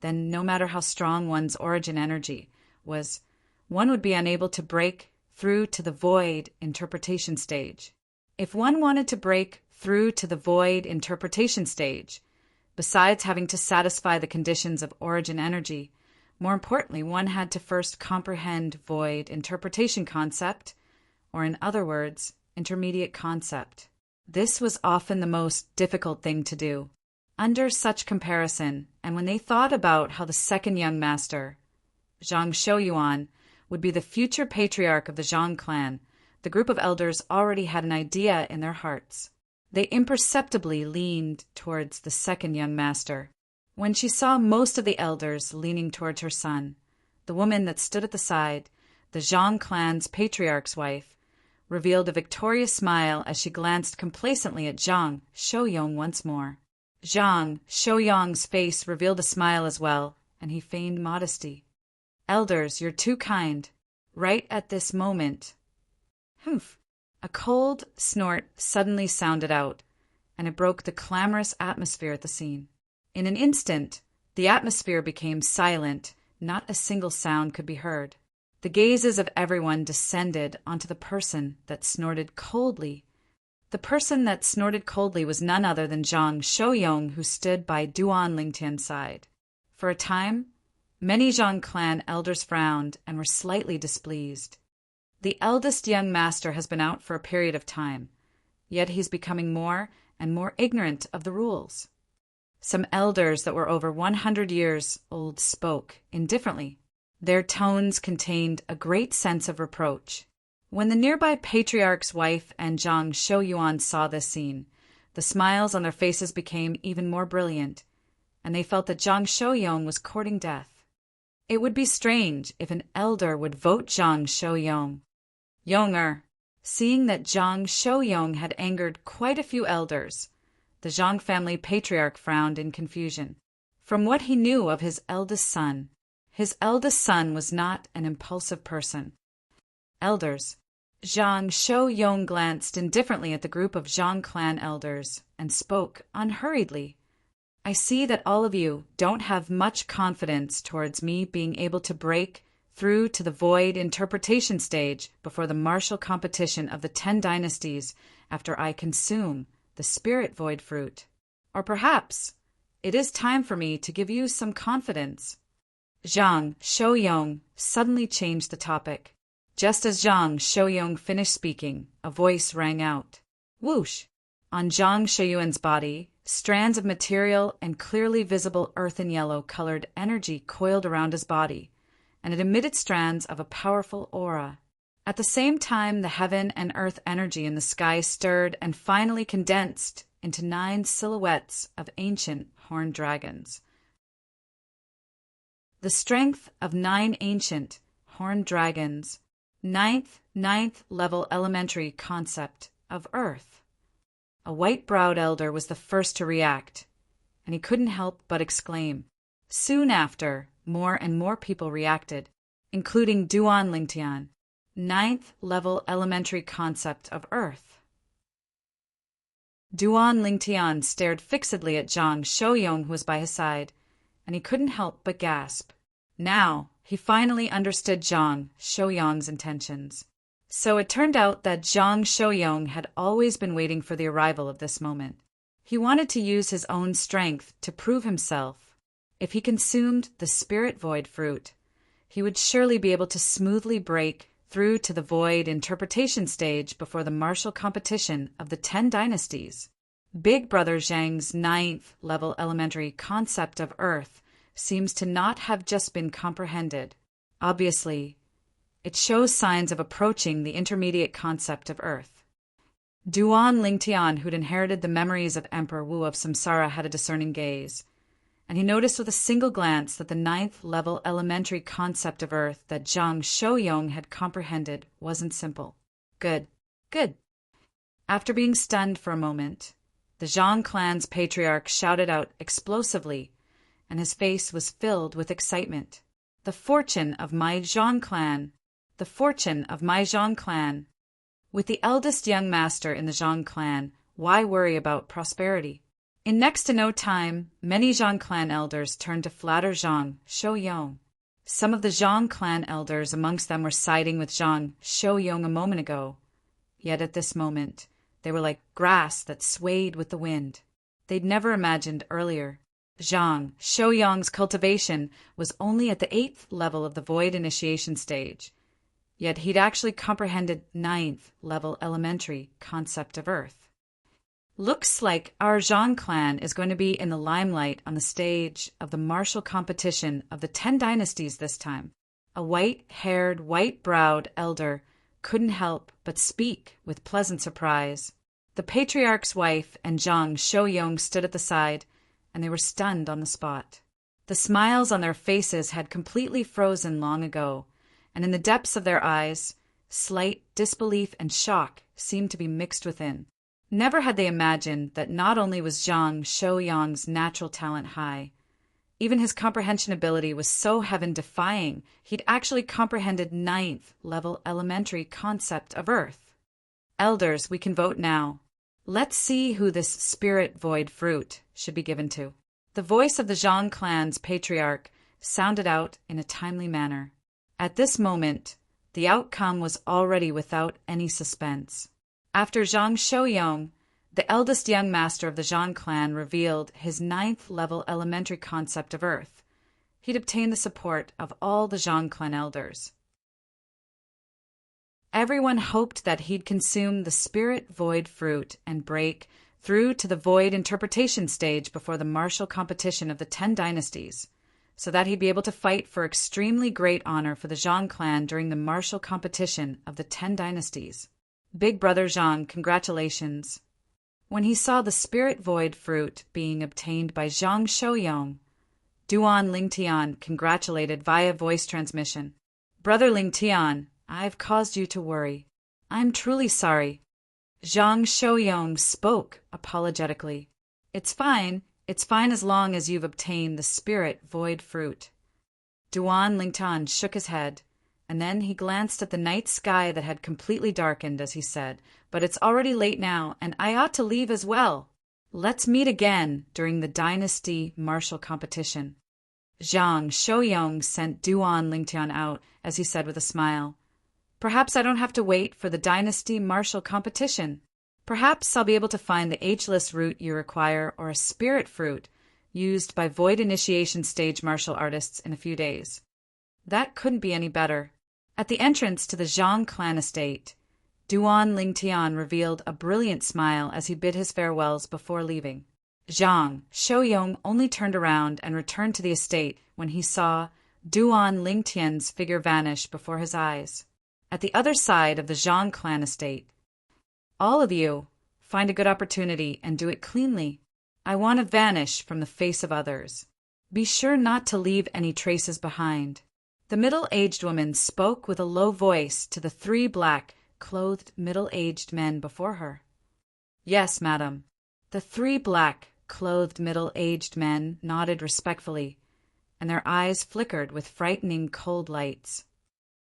then no matter how strong one's origin energy was, one would be unable to break through to the void interpretation stage. If one wanted to break through to the void interpretation stage, besides having to satisfy the conditions of origin energy, more importantly, one had to first comprehend void interpretation concept, or in other words, intermediate concept. This was often the most difficult thing to do. Under such comparison, and when they thought about how the second young master, Zhang Shouyuan, would be the future patriarch of the Zhang clan, the group of elders already had an idea in their hearts. They imperceptibly leaned towards the second young master. When she saw most of the elders leaning towards her son, the woman that stood at the side, the Zhang clan's patriarch's wife, revealed a victorious smile as she glanced complacently at Zhang Shouyong once more. Zhang Shouyong's face revealed a smile as well, and he feigned modesty. "Elders, you're too kind. Right at this moment." Humph! A cold snort suddenly sounded out, and it broke the clamorous atmosphere at the scene. In an instant, the atmosphere became silent. Not a single sound could be heard. The gazes of everyone descended onto the person that snorted coldly. The person that snorted coldly was none other than Zhang Shouyong, who stood by Duan Lingtian's side. For a time, many Zhang clan elders frowned and were slightly displeased. The eldest young master has been out for a period of time, yet he's becoming more and more ignorant of the rules. Some elders that were over 100 years old spoke indifferently. Their tones contained a great sense of reproach. When the nearby patriarch's wife and Zhang Shouyuan saw this scene, the smiles on their faces became even more brilliant, and they felt that Zhang Shouyong was courting death. It would be strange if an elder would vote Zhang Shouyong. Yonger, seeing that Zhang Shouyong had angered quite a few elders, the Zhang family patriarch frowned in confusion. From what he knew of his eldest son was not an impulsive person. Elders. Zhang Shouyong glanced indifferently at the group of Zhang clan elders and spoke unhurriedly. "I see that all of you don't have much confidence towards me being able to break through to the void interpretation stage before the martial competition of the 10 dynasties after I consume the spirit void fruit. Or perhaps it is time for me to give you some confidence." Zhang Shouyong suddenly changed the topic. Just as Zhang Shouyong finished speaking, a voice rang out. Whoosh! On Zhang Shouyuan's body, strands of material and clearly visible earth and yellow-colored energy coiled around his body, and it emitted strands of a powerful aura. At the same time, the heaven and earth energy in the sky stirred and finally condensed into 9 silhouettes of ancient horned dragons. The strength of 9 ancient horned dragons, ninth level elementary concept of Earth. A white-browed elder was the first to react, and he couldn't help but exclaim. Soon after, more and more people reacted, including Duan Lingtian, 9th level elementary concept of Earth. Duan Lingtian stared fixedly at Zhang Shouyong, who was by his side, and he couldn't help but gasp. Now, he finally understood Zhang Shouyong's intentions. So it turned out that Zhang Shouyong had always been waiting for the arrival of this moment. He wanted to use his own strength to prove himself. If he consumed the spirit void fruit, he would surely be able to smoothly break through to the void interpretation stage before the martial competition of the 10 dynasties. Big Brother Zhang's 9th level elementary concept of Earth seems to not have just been comprehended. Obviously, it shows signs of approaching the intermediate concept of Earth. Duan Lingtian, who'd inherited the memories of Emperor Wu of Samsara, had a discerning gaze, and he noticed with a single glance that the 9th level elementary concept of Earth that Zhang Shouyong had comprehended wasn't simple. Good. After being stunned for a moment, the Zhang clan's patriarch shouted out explosively, and his face was filled with excitement. The fortune of my Zhang clan! The fortune of my Zhang clan! With the eldest young master in the Zhang clan, why worry about prosperity? In next to no time, many Zhang clan elders turned to flatter Zhang Shouyong. Some of the Zhang clan elders amongst them were siding with Zhang Shouyong a moment ago. Yet at this moment, they were like grass that swayed with the wind. They'd never imagined earlier. Zhang Shouyong's cultivation was only at the 8th level of the void initiation stage. Yet he'd actually comprehended 9th level elementary concept of Earth. Looks like our Zhang clan is going to be in the limelight on the stage of the martial competition of the 10 dynasties this time. A white-haired, white-browed elder couldn't help but speak with pleasant surprise. The patriarch's wife and Zhang Shouyong stood at the side, and they were stunned on the spot. The smiles on their faces had completely frozen long ago, and in the depths of their eyes, slight disbelief and shock seemed to be mixed within. Never had they imagined that not only was Zhang Shouyong's natural talent high, even his comprehension ability was so heaven-defying, he'd actually comprehended 9th level elementary concept of Earth. Elders, we can vote now. Let's see who this spirit void fruit should be given to. The voice of the Zhang clan's patriarch sounded out in a timely manner. At this moment, the outcome was already without any suspense. After Zhang Shouyong, the eldest young master of the Zhang clan revealed his 9th level elementary concept of Earth. He'd obtained the support of all the Zhang clan elders. Everyone hoped that he'd consume the spirit void fruit and break through to the void interpretation stage before the martial competition of the 10 dynasties, so that he'd be able to fight for extremely great honor for the Zhang clan during the martial competition of the 10 dynasties. Big Brother Zhang, congratulations. When he saw the spirit void fruit being obtained by Zhang Shouyong, Duan Lingtian congratulated via voice transmission. Brother Lingtian, I've caused you to worry. I'm truly sorry. Zhang Shouyong spoke apologetically. It's fine as long as you've obtained the spirit void fruit. Duan Lingtian shook his head, and then he glanced at the night sky that had completely darkened as he said, but it's already late now, and I ought to leave as well. Let's meet again during the dynasty martial competition. Zhang Shouyong sent Duan Lingtian out, as he said with a smile. Perhaps I don't have to wait for the dynasty martial competition. Perhaps I'll be able to find the ageless root you require or a spirit fruit used by void initiation stage martial artists in a few days. That couldn't be any better. At the entrance to the Zhang clan estate, Duan Lingtian revealed a brilliant smile as he bid his farewells before leaving. Zhang Shouyong only turned around and returned to the estate when he saw Duan Lingtian's figure vanish before his eyes. At the other side of the Zhang clan estate, all of you, find a good opportunity and do it cleanly. I want to vanish from the face of others. Be sure not to leave any traces behind. The middle-aged woman spoke with a low voice to the 3 black-clothed middle-aged men before her. Yes, madam. The 3 black-clothed middle-aged men nodded respectfully, and their eyes flickered with frightening cold lights.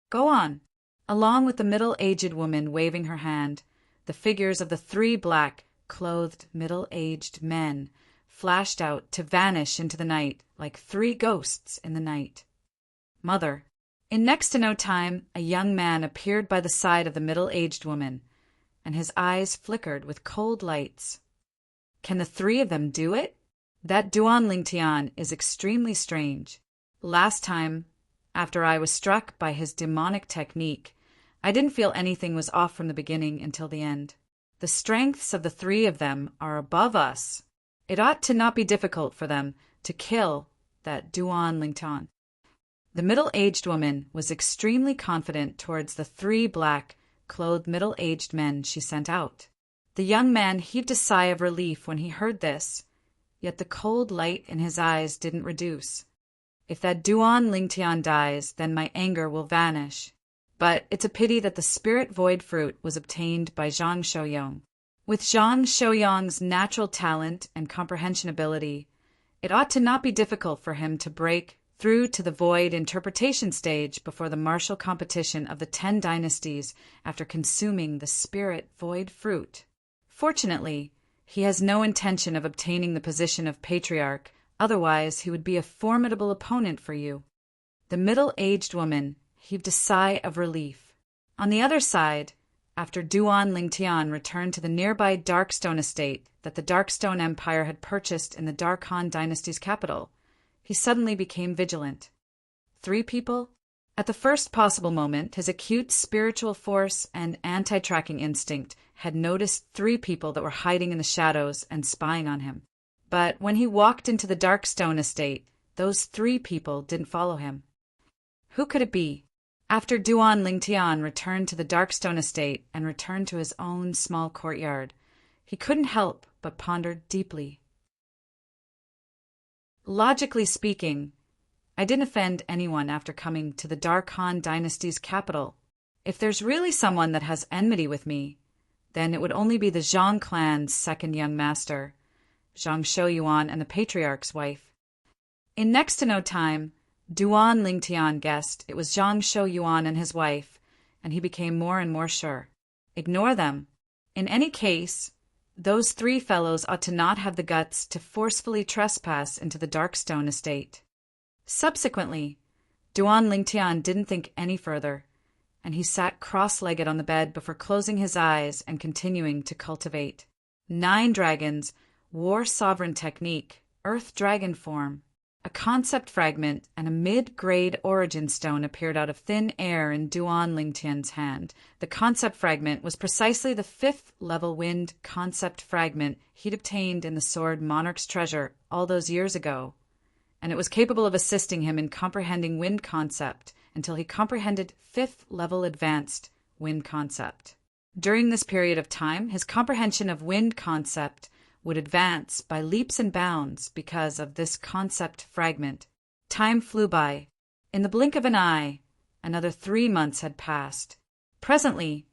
Go on. Along with the middle-aged woman waving her hand, the figures of the 3 black-clothed middle-aged men flashed out to vanish into the night like 3 ghosts in the night. Mother. In next to no time, a young man appeared by the side of the middle-aged woman, and his eyes flickered with cold lights. Can the 3 of them do it? That Duan Lingtian is extremely strange. Last time, after I was struck by his demonic technique, I didn't feel anything was off from the beginning until the end. The strengths of the three of them are above us. It ought to not be difficult for them to kill that Duan Lingtian. The middle-aged woman was extremely confident towards the three black-clothed middle-aged men she sent out. The young man heaved a sigh of relief when he heard this, yet the cold light in his eyes didn't reduce. If that Duan Lingtian dies, then my anger will vanish. But it's a pity that the spirit void fruit was obtained by Zhang Shouyang. With Zhang Shouyang's natural talent and comprehension ability, it ought to not be difficult for him to break through to the void interpretation stage before the martial competition of the 10 dynasties after consuming the spirit void fruit. Fortunately, he has no intention of obtaining the position of patriarch, otherwise he would be a formidable opponent for you. The middle-aged woman heaved a sigh of relief. On the other side, after Duan Lingtian returned to the nearby Darkstone estate that the Darkstone Empire had purchased in the Dark dynasty's capital, he suddenly became vigilant. 3 people? At the first possible moment, his acute spiritual force and anti-tracking instinct had noticed 3 people that were hiding in the shadows and spying on him. But when he walked into the Darkstone estate, those 3 people didn't follow him. Who could it be? After Duan Lingtian returned to the Darkstone estate and returned to his own small courtyard, he couldn't help but ponder deeply. Logically speaking, I didn't offend anyone after coming to the Dark Han dynasty's capital. If there's really someone that has enmity with me, then it would only be the Zhang clan's second young master, Zhang Shouyuan, and the patriarch's wife. In next to no time, Duan Lingtian guessed it was Zhang Shouyuan and his wife, and he became more and more sure. Ignore them. In any case, those 3 fellows ought to not have the guts to forcefully trespass into the Darkstone estate. Subsequently, Duan Lingtian didn't think any further, and he sat cross-legged on the bed before closing his eyes and continuing to cultivate. 9 dragons, war sovereign technique, earth dragon form. A concept fragment and a mid-grade origin stone appeared out of thin air in Duan Lingtian's hand. The concept fragment was precisely the 5th level wind concept fragment he'd obtained in the sword Monarch's treasure all those years ago, and it was capable of assisting him in comprehending wind concept until he comprehended 5th level advanced wind concept. During this period of time, his comprehension of wind concept would advance by leaps and bounds because of this concept fragment. Time flew by. In the blink of an eye, another 3 months had passed. Presently,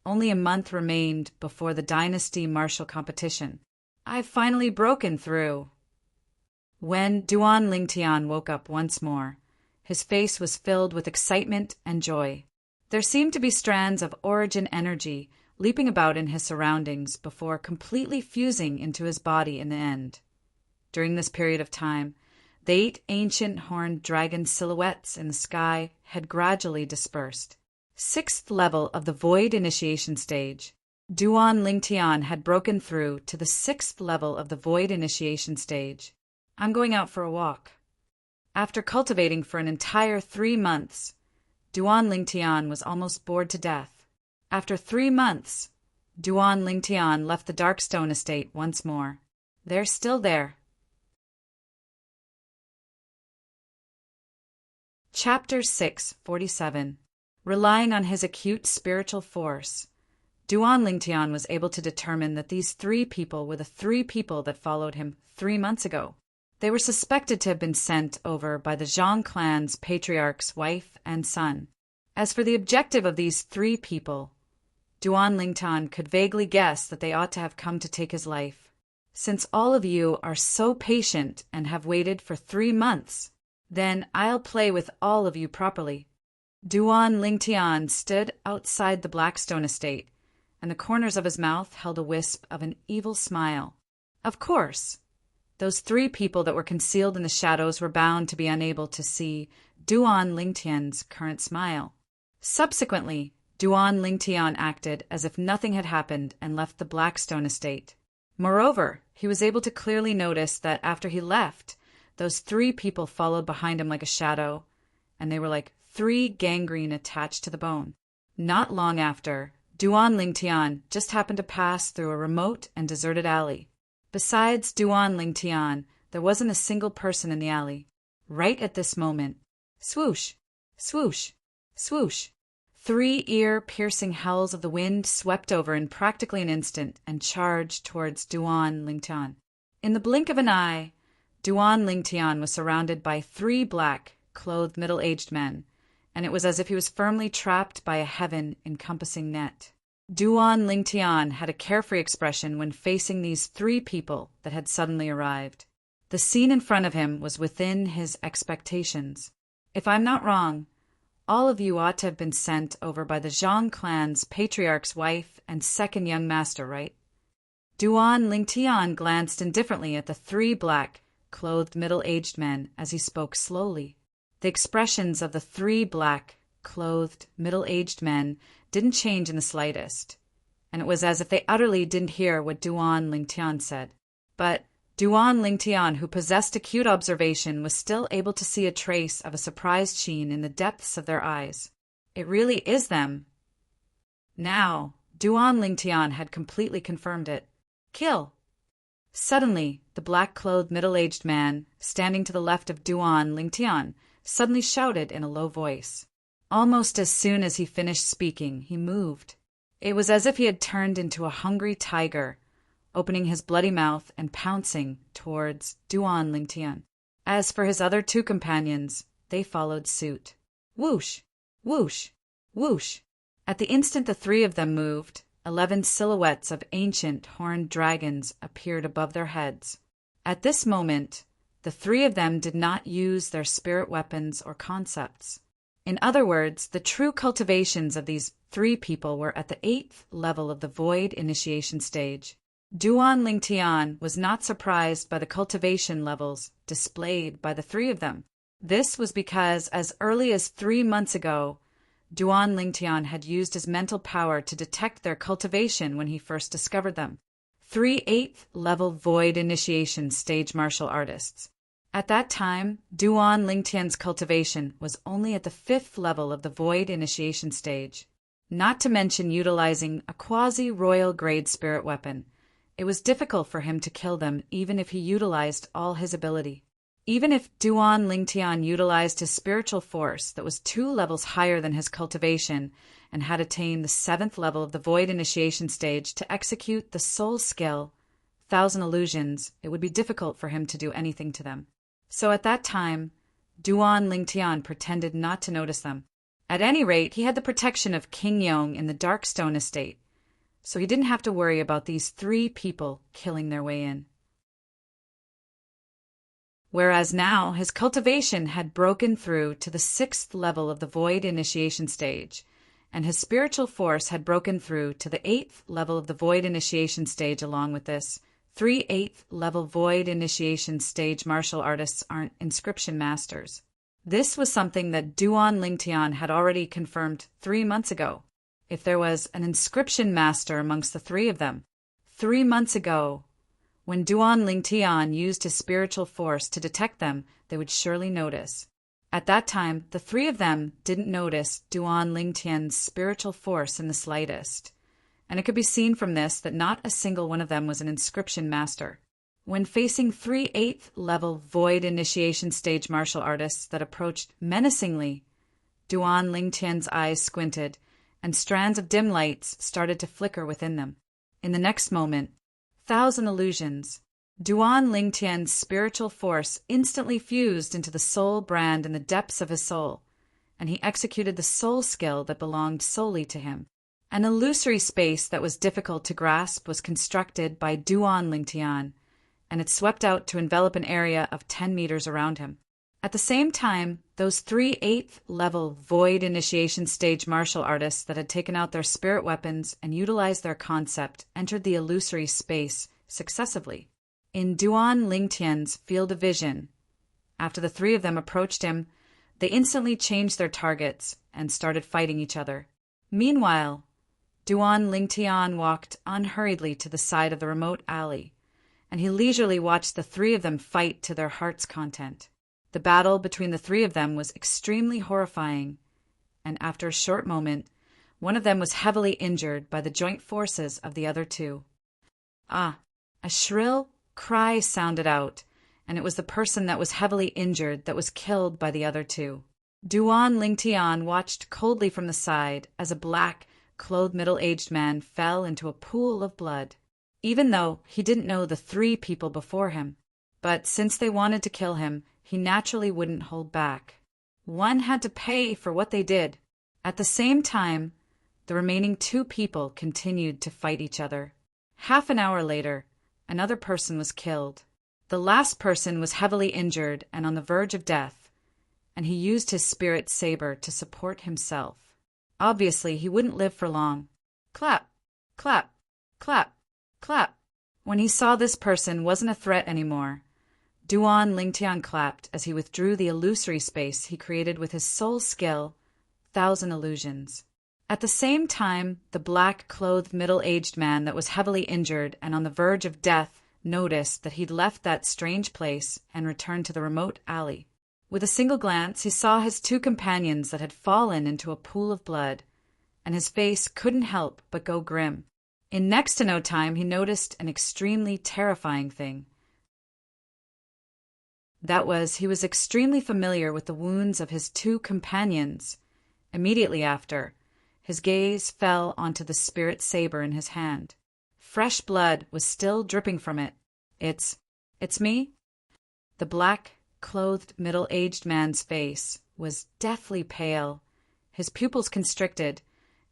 only a month remained before the dynasty martial competition. I've finally broken through. When Duan Lingtian woke up once more, his face was filled with excitement and joy. There seemed to be strands of origin energy leaping about in his surroundings before completely fusing into his body in the end. During this period of time, the 8 ancient horned dragon silhouettes in the sky had gradually dispersed. 6th level of the void initiation stage. Duan Lingtian had broken through to the 6th level of the void initiation stage. I'm going out for a walk. After cultivating for an entire 3 months, Duan Lingtian was almost bored to death. After 3 months, Duan Lingtian left the Darkstone estate once more. They're still there. Chapter 647. Relying on his acute spiritual force, Duan Lingtian was able to determine that these 3 people were the 3 people that followed him 3 months ago. They were suspected to have been sent over by the Zhang clan's patriarch's wife and son. As for the objective of these 3 people, Duan Lingtian could vaguely guess that they ought to have come to take his life. Since all of you are so patient and have waited for 3 months, then I'll play with all of you properly. Duan Lingtian stood outside the Blackstone estate, and the corners of his mouth held a wisp of an evil smile. Of course, those 3 people that were concealed in the shadows were bound to be unable to see Duan Lingtian's current smile. Subsequently, Duan Lingtian acted as if nothing had happened and left the Blackstone estate. Moreover, he was able to clearly notice that after he left, those 3 people followed behind him like a shadow, and they were like 3 gangrene attached to the bone. Not long after, Duan Lingtian just happened to pass through a remote and deserted alley. Besides Duan Lingtian, there wasn't a single person in the alley. Right at this moment, swoosh, swoosh, swoosh, 3 ear-piercing howls of the wind swept over in practically an instant and charged towards Duan Lingtian. In the blink of an eye, Duan Lingtian was surrounded by 3 black, clothed middle-aged men, and it was as if he was firmly trapped by a heaven-encompassing net. Duan Lingtian had a carefree expression when facing these 3 people that had suddenly arrived. The scene in front of him was within his expectations. If I'm not wrong, all of you ought to have been sent over by the Zhang clan's patriarch's wife and second young master, right? Duan Lingtian glanced indifferently at the 3 black, clothed middle-aged men as he spoke slowly. The expressions of the 3 black, clothed middle-aged men didn't change in the slightest, and it was as if they utterly didn't hear what Duan Lingtian said. But Duan Lingtian, who possessed acute observation, was still able to see a trace of a surprised sheen in the depths of their eyes. It really is them. Now, Duan Lingtian had completely confirmed it. Kill! Suddenly, the black-clothed middle-aged man, standing to the left of Duan Lingtian, suddenly shouted in a low voice. Almost as soon as he finished speaking, he moved. It was as if he had turned into a hungry tiger, opening his bloody mouth and pouncing towards Duan Lingtian. As for his other 2 companions, they followed suit. Whoosh! Whoosh! Whoosh! At the instant the 3 of them moved, 11 silhouettes of ancient horned dragons appeared above their heads. At this moment, the 3 of them did not use their spirit weapons or concepts. In other words, the true cultivations of these 3 people were at the 8th level of the Void initiation stage. Duan Lingtian was not surprised by the cultivation levels displayed by the 3 of them. This was because as early as 3 months ago, Duan Lingtian had used his mental power to detect their cultivation when he first discovered them. 3 8th level Void initiation stage martial artists. At that time, Duan Lingtian's cultivation was only at the 5th level of the Void initiation stage. Not to mention utilizing a quasi-royal grade spirit weapon. It was difficult for him to kill them even if he utilized all his ability. Even if Duan Lingtian utilized his spiritual force that was 2 levels higher than his cultivation and had attained the 7th level of the Void initiation stage to execute the soul skill, 1,000 illusions, it would be difficult for him to do anything to them. So at that time, Duan Lingtian pretended not to notice them. At any rate, he had the protection of King Yong in the Darkstone estate, so he didn't have to worry about these 3 people killing their way in. Whereas now, his cultivation had broken through to the 6th level of the Void initiation stage, and his spiritual force had broken through to the 8th level of the Void initiation stage along with this. 3 8th level Void initiation stage martial artists aren't inscription masters. This was something that Duan Lingtian had already confirmed 3 months ago. If there was an inscription master amongst the 3 of them, 3 months ago, when Duan Lingtian used his spiritual force to detect them, they would surely notice. At that time, the 3 of them didn't notice Duan Lingtian's spiritual force in the slightest. And it could be seen from this that not a single one of them was an inscription master. When facing 3 8th level Void initiation stage martial artists that approached menacingly, Duan Lingtian's eyes squinted, and strands of dim lights started to flicker within them. In the next moment, 1,000 illusions, Duan Lingtian's spiritual force instantly fused into the soul brand in the depths of his soul, and he executed the soul skill that belonged solely to him. An illusory space that was difficult to grasp was constructed by Duan Lingtian, and it swept out to envelop an area of 10 meters around him. At the same time, those 3 8th level Void initiation stage martial artists that had taken out their spirit weapons and utilized their concept entered the illusory space successively. In Duan Lingtian's field of vision, after the 3 of them approached him, they instantly changed their targets and started fighting each other. Meanwhile, Duan Lingtian walked unhurriedly to the side of the remote alley, and he leisurely watched the three of them fight to their heart's content. The battle between the three of them was extremely horrifying, and after a short moment, one of them was heavily injured by the joint forces of the other two. Ah! A shrill cry sounded out, and it was the person that was heavily injured that was killed by the other two. Duan Lingtian watched coldly from the side as a black, clothed middle-aged man fell into a pool of blood, even though he didn't know the three people before him. But since they wanted to kill him, he naturally wouldn't hold back. One had to pay for what they did. At the same time, the remaining two people continued to fight each other. Half an hour later, another person was killed. The last person was heavily injured and on the verge of death, and he used his spirit saber to support himself. Obviously, he wouldn't live for long. Clap, clap, clap, clap. When he saw this person wasn't a threat anymore, Duan Lingtian clapped as he withdrew the illusory space he created with his soul skill, Thousand Illusions. At the same time, the black-clothed middle-aged man that was heavily injured and on the verge of death noticed that he'd left that strange place and returned to the remote alley. With a single glance, he saw his two companions that had fallen into a pool of blood, and his face couldn't help but go grim. In next to no time, he noticed an extremely terrifying thing. That was, he was extremely familiar with the wounds of his two companions. Immediately after, his gaze fell onto the spirit saber in his hand. Fresh blood was still dripping from it. It's me? The black-clothed middle-aged man's face was deathly pale. His pupils constricted,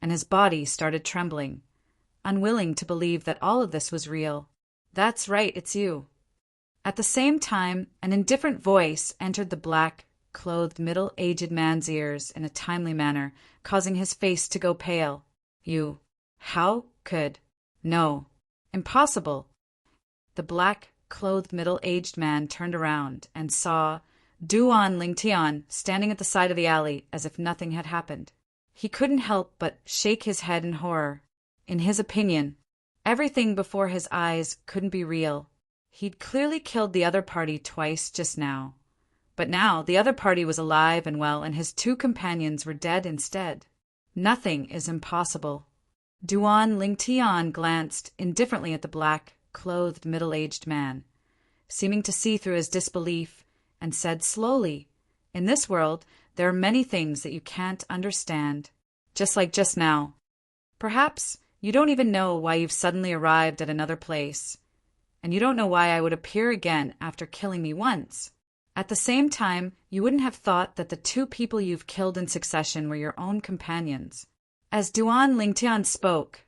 and his body started trembling, unwilling to believe that all of this was real. That's right, it's you. At the same time, an indifferent voice entered the black-clothed middle-aged man's ears in a timely manner, causing his face to go pale. You. How could? No. Impossible. The black-clothed middle-aged man turned around and saw Duan Lingtian standing at the side of the alley as if nothing had happened. He couldn't help but shake his head in horror. In his opinion, everything before his eyes couldn't be real. He'd clearly killed the other party twice just now. But now the other party was alive and well, and his two companions were dead instead. Nothing is impossible. Duan Lingtian glanced indifferently at the black-clothed middle-aged man, seeming to see through his disbelief, and said slowly, "In this world, there are many things that you can't understand, just like just now. Perhaps you don't even know why you've suddenly arrived at another place, and you don't know why I would appear again after killing me once. At the same time, you wouldn't have thought that the two people you've killed in succession were your own companions." As Duan Lingtian spoke,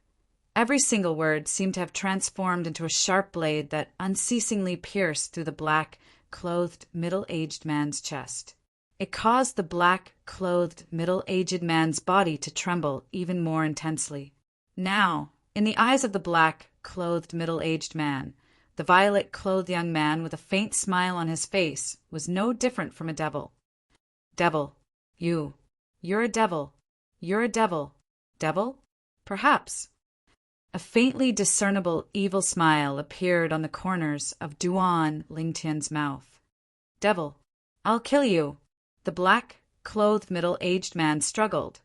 every single word seemed to have transformed into a sharp blade that unceasingly pierced through the black-clothed middle-aged man's chest. It caused the black-clothed middle-aged man's body to tremble even more intensely. Now, in the eyes of the black-clothed middle-aged man, the violet-clothed young man with a faint smile on his face was no different from a devil. Devil. You're a devil. You're a devil. Devil? Perhaps. A faintly discernible evil smile appeared on the corners of Duan Lingtian's mouth. Devil. I'll kill you. The black-clothed middle-aged man struggled,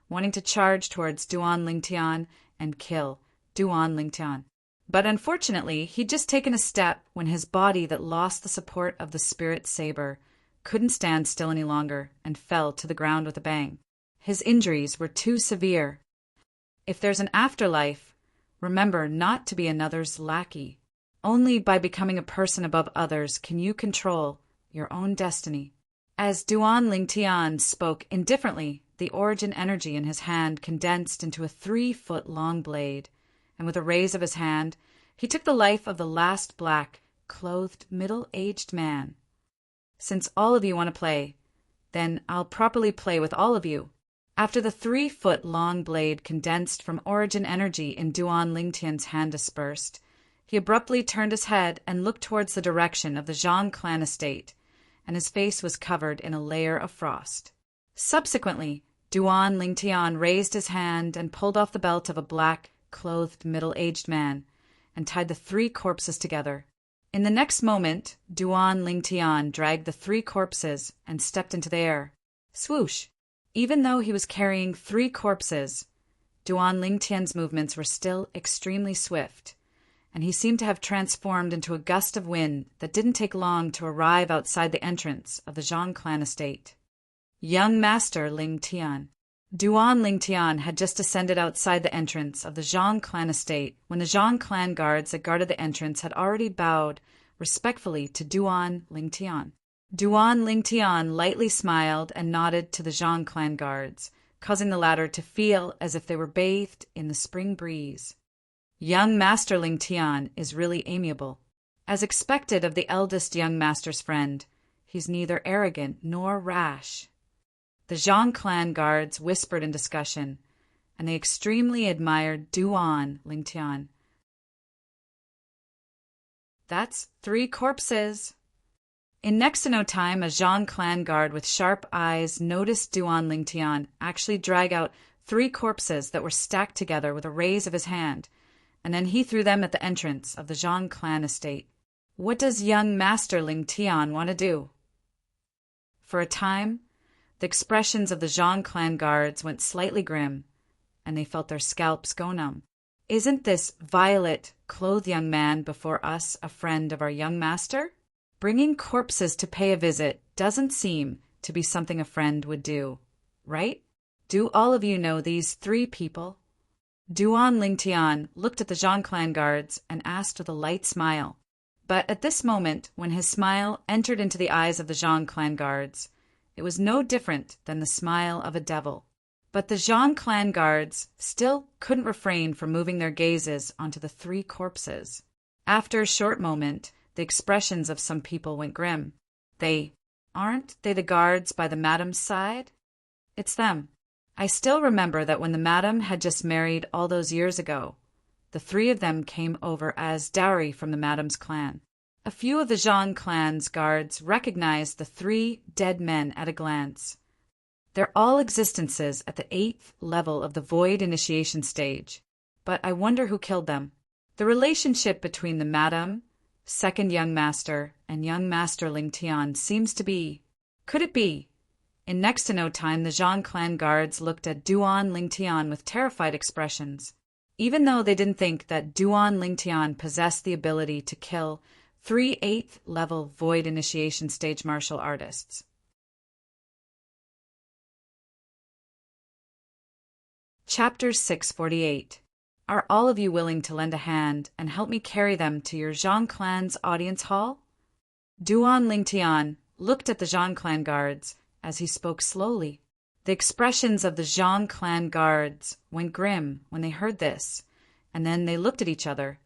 wanting to charge towards Duan Lingtian and kill Duan Lingtian. But unfortunately, he'd just taken a step when his body that lost the support of the spirit saber couldn't stand still any longer and fell to the ground with a bang. His injuries were too severe. If there's an afterlife, remember not to be another's lackey. Only by becoming a person above others can you control your own destiny. As Duan Lingtian spoke indifferently, the origin energy in his hand condensed into a 3-foot-long blade, and with a raise of his hand, he took the life of the last black-clothed middle-aged man. Since all of you want to play, then I'll properly play with all of you. After the 3-foot-long blade condensed from origin energy in Duan Lingtian's hand dispersed, he abruptly turned his head and looked towards the direction of the Zhang clan estate, and his face was covered in a layer of frost. Subsequently, Duan Lingtian raised his hand and pulled off the belt of a black-clothed middle-aged man and tied the 3 corpses together. In the next moment, Duan Lingtian dragged the 3 corpses and stepped into the air. Swoosh! Even though he was carrying 3 corpses, Duan Lingtian's movements were still extremely swift, and he seemed to have transformed into a gust of wind that didn't take long to arrive outside the entrance of the Zhang clan estate. Young Master Lingtian. Duan Lingtian had just descended outside the entrance of the Zhang clan estate when the Zhang clan guards that guarded the entrance had already bowed respectfully to Duan Lingtian. Duan Lingtian lightly smiled and nodded to the Zhang clan guards, causing the latter to feel as if they were bathed in the spring breeze. Young Master Lingtian is really amiable. As expected of the eldest young master's friend, he's neither arrogant nor rash. The Zhang clan guards whispered in discussion, and they extremely admired Duan Lingtian. That's 3 corpses. In next to no time, a Zhang clan guard with sharp eyes noticed Duan Lingtian actually drag out 3 corpses that were stacked together with a raise of his hand, and then he threw them at the entrance of the Zhang clan estate. What does young Master Lingtian want to do? For a time, the expressions of the Zhang clan guards went slightly grim, and they felt their scalps go numb. Isn't this violet-clothed young man before us a friend of our young master? Bringing corpses to pay a visit doesn't seem to be something a friend would do, right? Do all of you know these 3 people? Duan Lingtian looked at the Zhang clan guards and asked with a light smile. But at this moment, when his smile entered into the eyes of the Zhang clan guards, it was no different than the smile of a devil. But the Zhang clan guards still couldn't refrain from moving their gazes onto the 3 corpses. After a short moment, the expressions of some people went grim. Aren't they the guards by the madam's side? It's them. I still remember that when the madam had just married all those years ago, the 3 of them came over as dowry from the madam's clan. A few of the Zhang clan's guards recognized the 3 dead men at a glance. They're all existences at the 8th level of the void initiation stage, but I wonder who killed them. The relationship between the madam, second young master, and young Master Lingtian seems to be... Could it be? In next to no time, the Zhang clan guards looked at Duan Lingtian with terrified expressions, even though they didn't think that Duan Lingtian possessed the ability to kill 3 8th level void initiation stage martial artists. Chapter 648. Are all of you willing to lend a hand and help me carry them to your Zhang clan's audience hall? Duan Lingtian looked at the Zhang clan guards as he spoke slowly. The expressions of the Zhang clan guards went grim when they heard this, and then they looked at each other,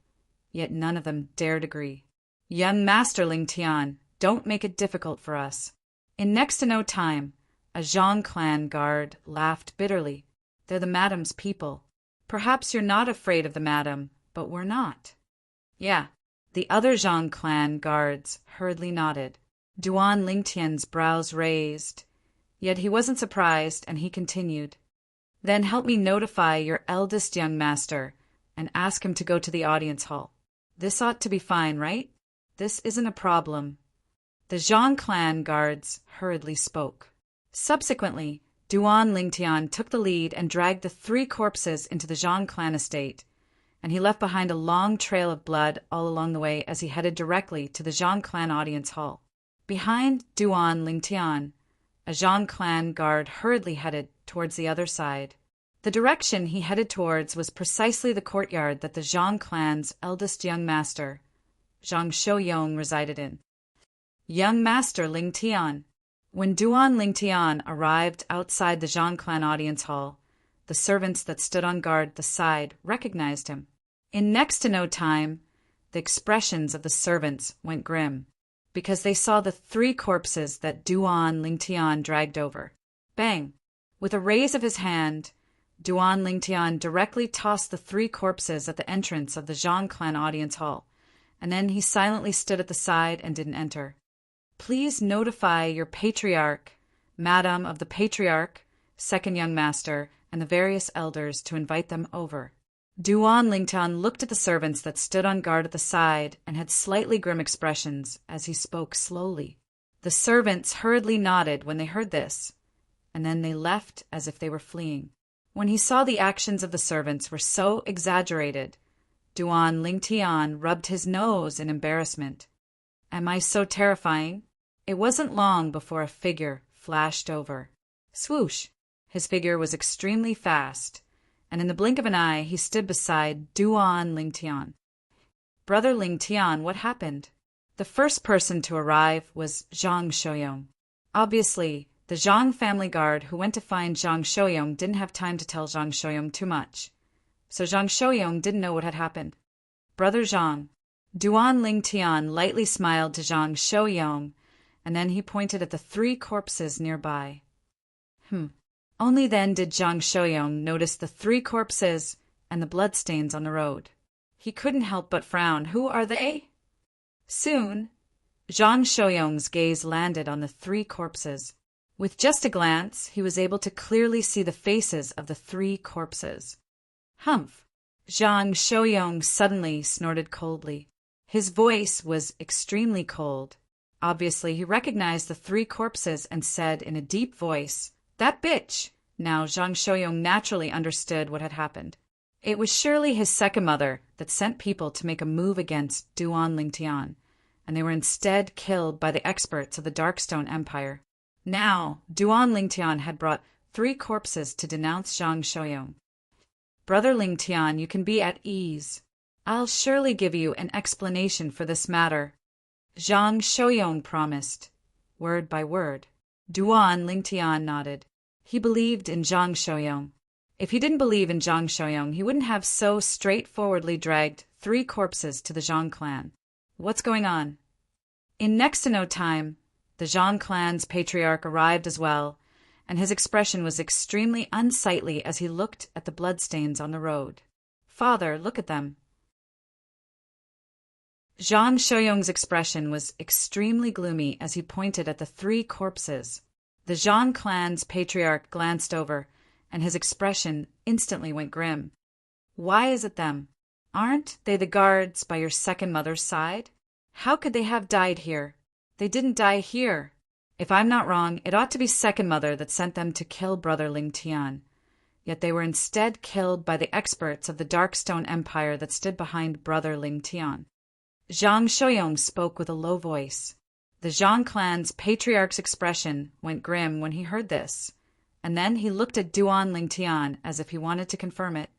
yet none of them dared agree. Young Master Lingtian, don't make it difficult for us. In next to no time, a Zhang clan guard laughed bitterly. They're the madam's people. Perhaps you're not afraid of the madam, but we're not. Yeah, the other Zhang clan guards hurriedly nodded. Duan Lingtian's brows raised, yet he wasn't surprised, and he continued. Then help me notify your eldest young master and ask him to go to the audience hall. This ought to be fine, right? This isn't a problem. The Zhang clan guards hurriedly spoke. Subsequently, Duan Lingtian took the lead and dragged the 3 corpses into the Zhang clan estate, and he left behind a long trail of blood all along the way as he headed directly to the Zhang clan audience hall. Behind Duan Lingtian, a Zhang clan guard hurriedly headed towards the other side. The direction he headed towards was precisely the courtyard that the Zhang clan's eldest young master, Zhang Shouyong, resided in. Young Master Lingtian. When Duan Lingtian arrived outside the Zhang clan audience hall, the servants that stood on guard at the side recognized him. In next to no time, the expressions of the servants went grim, because they saw the 3 corpses that Duan Lingtian dragged over. Bang! With a raise of his hand, Duan Lingtian directly tossed the 3 corpses at the entrance of the Zhang clan audience hall, and then he silently stood at the side and didn't enter. Please notify your patriarch, Madam of the Patriarch, second young master, and the various elders to invite them over. Duan Lingtian looked at the servants that stood on guard at the side and had slightly grim expressions as he spoke slowly. The servants hurriedly nodded when they heard this, and then they left as if they were fleeing. When he saw the actions of the servants were so exaggerated, Duan Lingtian rubbed his nose in embarrassment. Am I so terrifying? It wasn't long before a figure flashed over. Swoosh! His figure was extremely fast, and in the blink of an eye he stood beside Duan Lingtian. Brother Lingtian, what happened? The first person to arrive was Zhang Shouyong. Obviously, the Zhang family guard who went to find Zhang Shouyong didn't have time to tell Zhang Shouyong too much, so Zhang Shouyong didn't know what had happened. Brother Zhang. Duan Lingtian lightly smiled to Zhang Shouyong, and then he pointed at the 3 corpses nearby. Only then did Zhang Shouyong notice the 3 corpses and the bloodstains on the road. He couldn't help but frown. Who are they? Soon, Zhang Shouyong's gaze landed on the 3 corpses. With just a glance, he was able to clearly see the faces of the 3 corpses. Humph! Zhang Shouyong suddenly snorted coldly. His voice was extremely cold. Obviously, he recognized the 3 corpses and said in a deep voice, "That bitch!" Now Zhang Shouyong naturally understood what had happened. It was surely his second mother that sent people to make a move against Duan Lingtian, and they were instead killed by the experts of the Darkstone Empire. Now, Duan Lingtian had brought 3 corpses to denounce Zhang Shouyong. Brother Lingtian, you can be at ease. I'll surely give you an explanation for this matter. Zhang Shouyong promised, word by word. Duan Lingtian nodded. He believed in Zhang Shouyong. If he didn't believe in Zhang Shouyong, he wouldn't have so straightforwardly dragged 3 corpses to the Zhang clan. What's going on? In next to no time, the Zhang clan's patriarch arrived as well, and his expression was extremely unsightly as he looked at the bloodstains on the road. Father, look at them. Zhang Shouyong's expression was extremely gloomy as he pointed at the 3 corpses. The Zhang clan's patriarch glanced over, and his expression instantly went grim. Why is it them? Aren't they the guards by your second mother's side? How could they have died here? They didn't die here. If I'm not wrong, it ought to be second mother that sent them to kill Brother Lingtian. Yet they were instead killed by the experts of the Darkstone Empire that stood behind Brother Lingtian. Zhang Shouyong spoke with a low voice. The Zhang clan's patriarch's expression went grim when he heard this, and then he looked at Duan Lingtian as if he wanted to confirm it.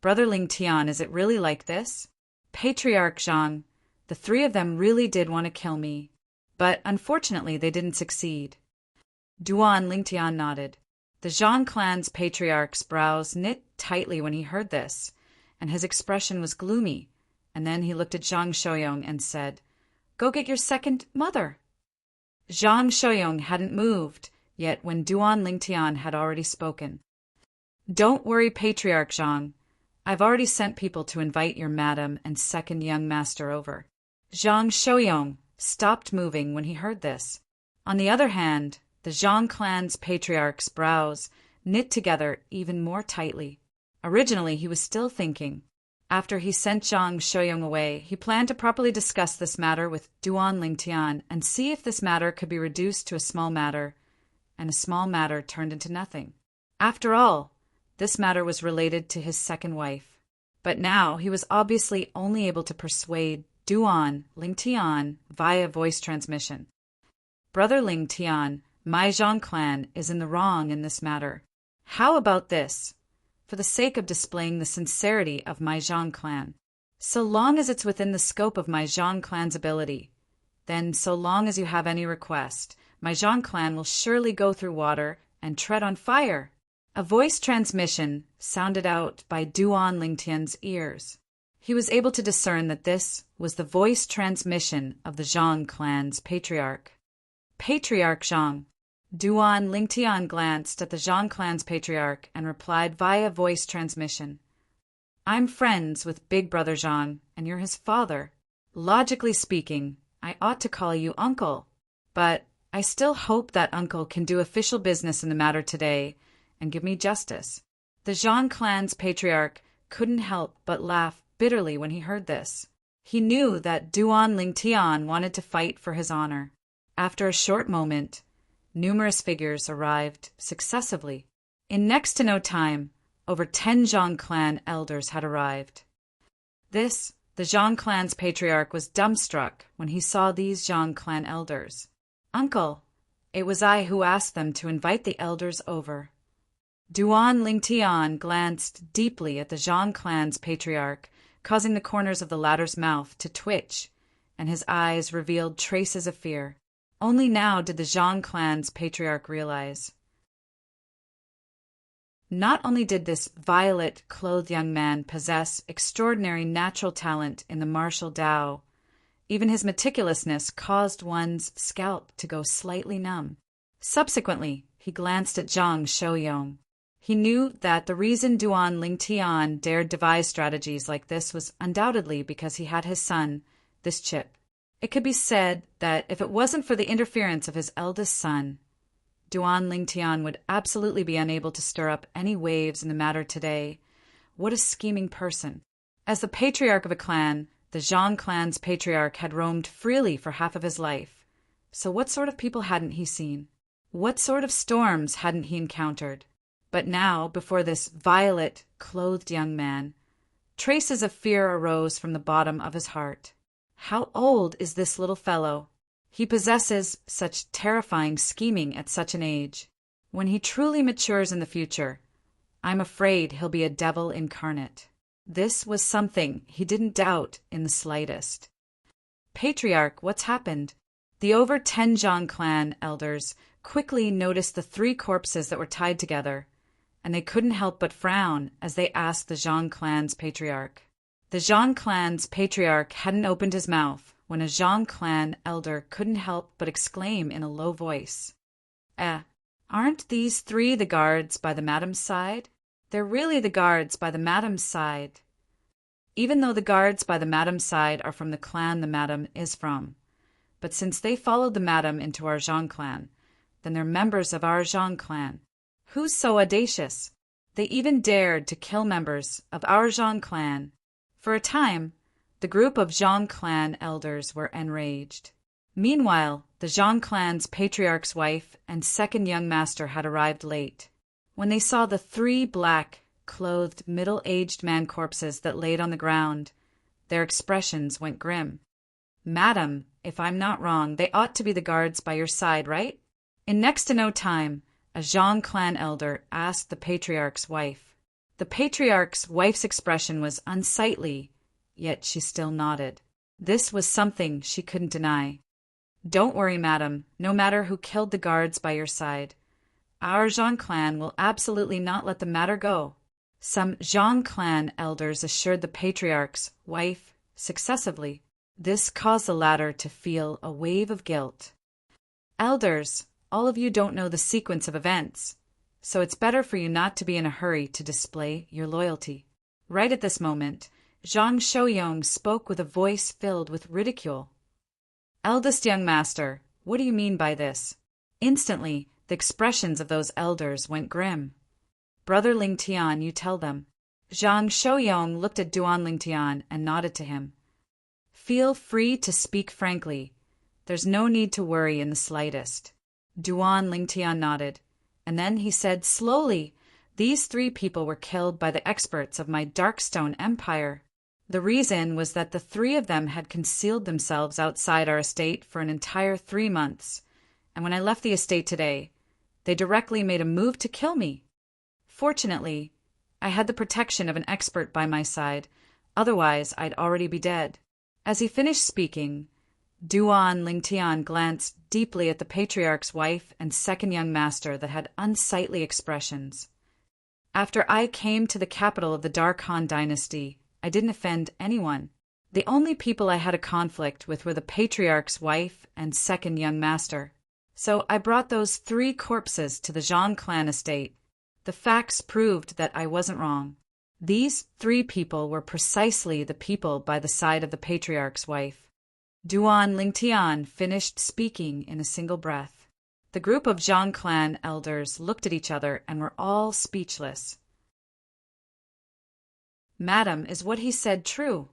Brother Lingtian, is it really like this? Patriarch Zhang, the 3 of them really did want to kill me, but unfortunately they didn't succeed. Duan Lingtian nodded. The Zhang clan's patriarch's brows knit tightly when he heard this, and his expression was gloomy, and then he looked at Zhang Shouyong and said, "Go get your second mother." Zhang Shouyong hadn't moved, yet when Duan Lingtian had already spoken. "Don't worry, Patriarch Zhang. I've already sent people to invite your madam and second young master over." Zhang Shouyong stopped moving when he heard this. On the other hand, the Zhang clan's patriarch's brows knit together even more tightly. Originally, he was still thinking. After he sent Zhang Shouyong away, he planned to properly discuss this matter with Duan Lingtian and see if this matter could be reduced to a small matter, and a small matter turned into nothing. After all, this matter was related to his second wife. But now he was obviously only able to persuade Duan Lingtian via voice transmission. Brother Lingtian, my Zhang clan is in the wrong in this matter. How about this? For the sake of displaying the sincerity of my Zhang clan. So long as it's within the scope of my Zhang clan's ability, then so long as you have any request, my Zhang clan will surely go through water and tread on fire. A voice transmission sounded out by Duan Lingtian's ears. He was able to discern that this was the voice transmission of the Zhang clan's patriarch. Patriarch Zhang. Duan Lingtian glanced at the Zhang clan's patriarch and replied via voice transmission. I'm friends with Big Brother Zhang, and you're his father. Logically speaking, I ought to call you uncle. But I still hope that uncle can do official business in the matter today, and give me justice. The Zhang clan's patriarch couldn't help but laugh bitterly when he heard this. He knew that Duan Lingtian wanted to fight for his honor. After a short moment, numerous figures arrived successively. In next to no time, over 10 Zhang clan elders had arrived. The Zhang clan's patriarch was dumbstruck when he saw these Zhang clan elders. "Uncle, it was I who asked them to invite the elders over." Duan Lingtian glanced deeply at the Zhang clan's patriarch, causing the corners of the latter's mouth to twitch, and his eyes revealed traces of fear. Only now did the Zhang clan's patriarch realize. Not only did this violet-clothed young man possess extraordinary natural talent in the martial Tao, even his meticulousness caused one's scalp to go slightly numb. Subsequently, he glanced at Zhang Shouyong. He knew that the reason Duan Lingtian dared devise strategies like this was undoubtedly because he had his son, this chip. It could be said that if it wasn't for the interference of his eldest son, Duan Lingtian would absolutely be unable to stir up any waves in the matter today. What a scheming person. As the patriarch of a clan, the Zhang clan's patriarch had roamed freely for half of his life. So what sort of people hadn't he seen? What sort of storms hadn't he encountered? But now, before this violet-clothed young man, traces of fear arose from the bottom of his heart. How old is this little fellow? He possesses such terrifying scheming at such an age. When he truly matures in the future, I'm afraid he'll be a devil incarnate. This was something he didn't doubt in the slightest. "Patriarch, what's happened?" The over 10 Zhang clan elders quickly noticed the 3 corpses that were tied together, and they couldn't help but frown as they asked the Zhang clan's patriarch. The Zhang clan's patriarch hadn't opened his mouth when a Zhang clan elder couldn't help but exclaim in a low voice, "Aren't these 3 the guards by the madam's side? They're really the guards by the madam's side." Even though the guards by the madam's side are from the clan the madam is from, but since they followed the madam into our Zhang clan, then they're members of our Zhang clan. Who's so audacious? They even dared to kill members of our Zhang clan. For a time, the group of Zhang clan elders were enraged. Meanwhile, the Zhang clan's patriarch's wife and second young master had arrived late. When they saw the 3 black-clothed middle-aged man corpses that laid on the ground, their expressions went grim. "Madam, if I'm not wrong, they ought to be the guards by your side, right?" In next to no time, a Zhang clan elder asked the patriarch's wife. The patriarch's wife's expression was unsightly, yet she still nodded. This was something she couldn't deny. "Don't worry, madam, no matter who killed the guards by your side. Our Zhang clan will absolutely not let the matter go." Some Zhang clan elders assured the patriarch's wife successively. This caused the latter to feel a wave of guilt. "Elders, all of you don't know the sequence of events, so it's better for you not to be in a hurry to display your loyalty." Right at this moment, Zhang Shouyong spoke with a voice filled with ridicule. "Eldest young master, what do you mean by this?" Instantly, the expressions of those elders went grim. "Brother Lingtian, you tell them." Zhang Shouyong looked at Duan Lingtian and nodded to him. "Feel free to speak frankly. There's no need to worry in the slightest." Duan Lingtian nodded, and then he said slowly, "These 3 people were killed by the experts of my Darkstone Empire. The reason was that the 3 of them had concealed themselves outside our estate for an entire 3 months, and when I left the estate today, they directly made a move to kill me. Fortunately, I had the protection of an expert by my side, otherwise I'd already be dead." As he finished speaking, Duan Lingtian glanced deeply at the patriarch's wife and second young master that had unsightly expressions. "After I came to the capital of the Dark Han dynasty, I didn't offend anyone. The only people I had a conflict with were the patriarch's wife and second young master. So I brought those 3 corpses to the Zhang clan estate. The facts proved that I wasn't wrong. These 3 people were precisely the people by the side of the patriarch's wife." Duan Lingtian finished speaking in a single breath. The group of Zhang clan elders looked at each other and were all speechless. Madam, is what he said true?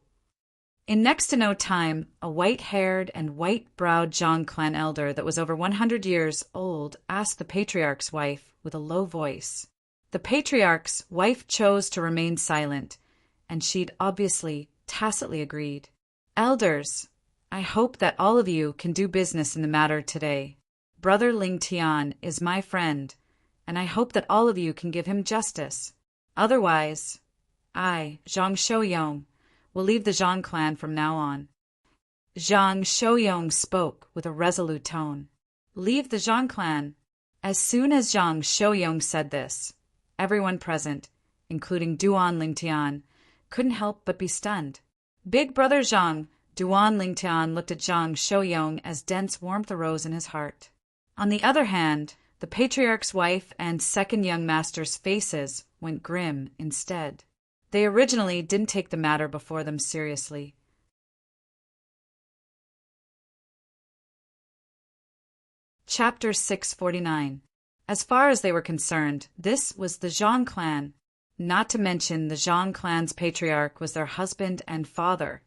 In next to no time, a white-haired and white-browed Zhang clan elder that was over 100 years old asked the patriarch's wife with a low voice. The patriarch's wife chose to remain silent, and she'd obviously tacitly agreed. Elders, I hope that all of you can do business in the matter today. Brother Ling Tian is my friend, and I hope that all of you can give him justice. Otherwise, I, Zhang Shouyong, will leave the Zhang clan from now on. Zhang Shouyong spoke with a resolute tone. Leave the Zhang clan. As soon as Zhang Shouyong said this, everyone present, including Duan Lingtian, couldn't help but be stunned. Big brother Zhang, Duan Lingtian looked at Zhang Shouyong as dense warmth arose in his heart. On the other hand, the patriarch's wife and second young master's faces went grim instead. They originally didn't take the matter before them seriously. Chapter 649. As far as they were concerned, this was the Zhang clan. Not to mention the Zhang clan's patriarch was their husband and father.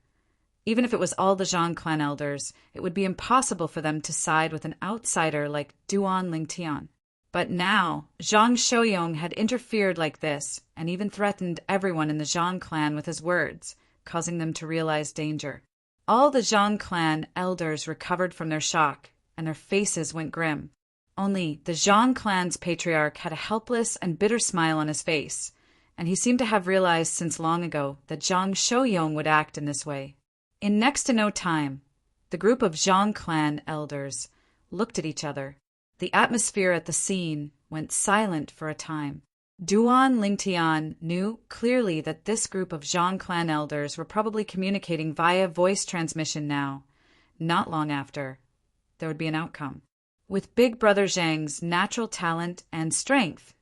Even if it was all the Zhang clan elders, it would be impossible for them to side with an outsider like Duan Lingtian. But now, Zhang Shouyong had interfered like this, and even threatened everyone in the Zhang clan with his words, causing them to realize danger. All the Zhang clan elders recovered from their shock, and their faces went grim. Only the Zhang clan's patriarch had a helpless and bitter smile on his face, and he seemed to have realized since long ago that Zhang Shouyong would act in this way. In next to no time, the group of Zhang clan elders looked at each other. The atmosphere at the scene went silent for a time. Duan Lingtian knew clearly that this group of Zhang clan elders were probably communicating via voice transmission now. Not long after, there would be an outcome. With Big Brother Zhang's natural talent and strength,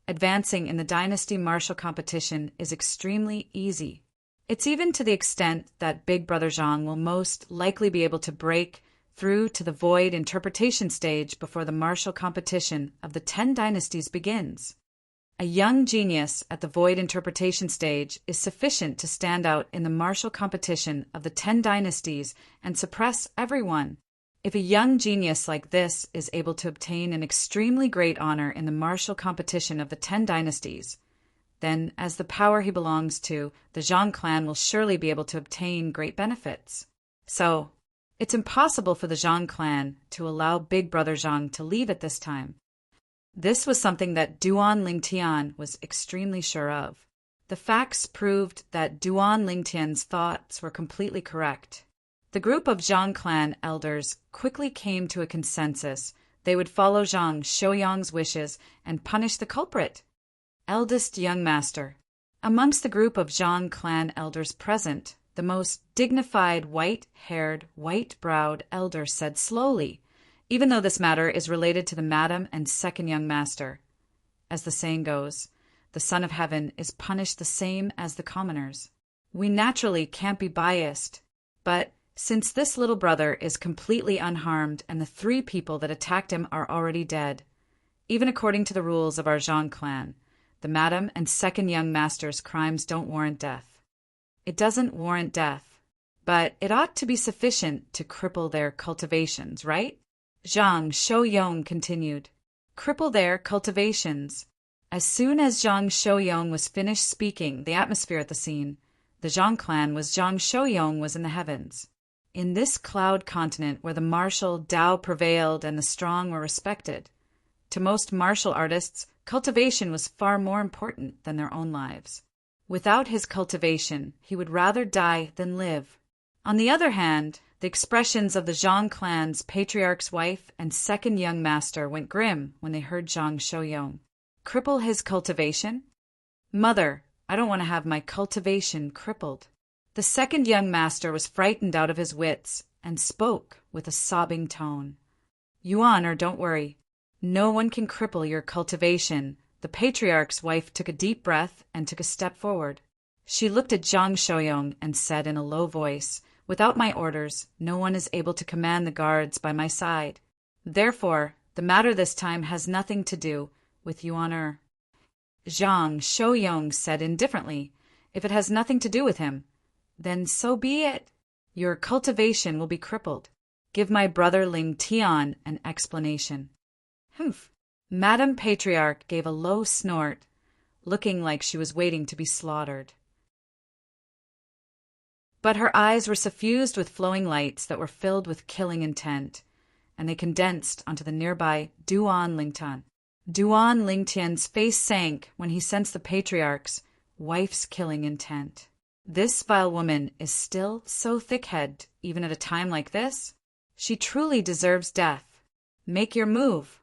advancing in the dynasty martial competition is extremely easy. It's even to the extent that Big Brother Zhang will most likely be able to break through to the void interpretation stage before the martial competition of the 10 dynasties begins. A young genius at the void interpretation stage is sufficient to stand out in the martial competition of the 10 dynasties and suppress everyone. If a young genius like this is able to obtain an extremely great honor in the martial competition of the 10 dynasties, then, as the power he belongs to, the Zhang clan will surely be able to obtain great benefits. So, it's impossible for the Zhang clan to allow Big Brother Zhang to leave at this time. This was something that Duan Lingtian was extremely sure of. The facts proved that Duan Lingtian's thoughts were completely correct. The group of Zhang clan elders quickly came to a consensus. They would follow Zhang Shouyong's wishes and punish the culprit. Eldest young master. Amongst the group of Zhang clan elders present, the most dignified white-haired, white-browed elder said slowly, even though this matter is related to the madam and second young master. As the saying goes, the Son of Heaven is punished the same as the commoners. We naturally can't be biased, but since this little brother is completely unharmed and the 3 people that attacked him are already dead, even according to the rules of our Zhang clan, the madam and second young master's crimes don't warrant death. It doesn't warrant death, but it ought to be sufficient to cripple their cultivations, right? Zhang Shouyong continued. Cripple their cultivations. As soon as Zhang Shouyong was finished speaking, the atmosphere at the scene, the Zhang clan was Zhang Shouyong was in the heavens. In this cloud continent where the martial Tao prevailed and the strong were respected, to most martial artists, cultivation was far more important than their own lives. Without his cultivation, he would rather die than live. On the other hand, the expressions of the Zhang clan's patriarch's wife and second young master went grim when they heard Zhang Shouyong. Cripple his cultivation? Mother, I don't want to have my cultivation crippled. The second young master was frightened out of his wits and spoke with a sobbing tone. Yuan, or don't worry. No one can cripple your cultivation. The patriarch's wife took a deep breath and took a step forward. She looked at Zhang Shouyong and said in a low voice, Without my orders, no one is able to command the guards by my side. Therefore, The matter this time has nothing to do with Yuan Er. Zhang Shouyong said indifferently, if it has nothing to do with him, then so be it. Your cultivation will be crippled. Give my brother Ling Tian an explanation. Humph. Madame Patriarch gave a low snort, looking like she was waiting to be slaughtered. But her eyes were suffused with flowing lights that were filled with killing intent, and they condensed onto the nearby Duan Lingtian. Duan Lingtian's face sank when he sensed the Patriarch's wife's killing intent. This vile woman is still so thick-headed, even at a time like this? She truly deserves death. Make your move.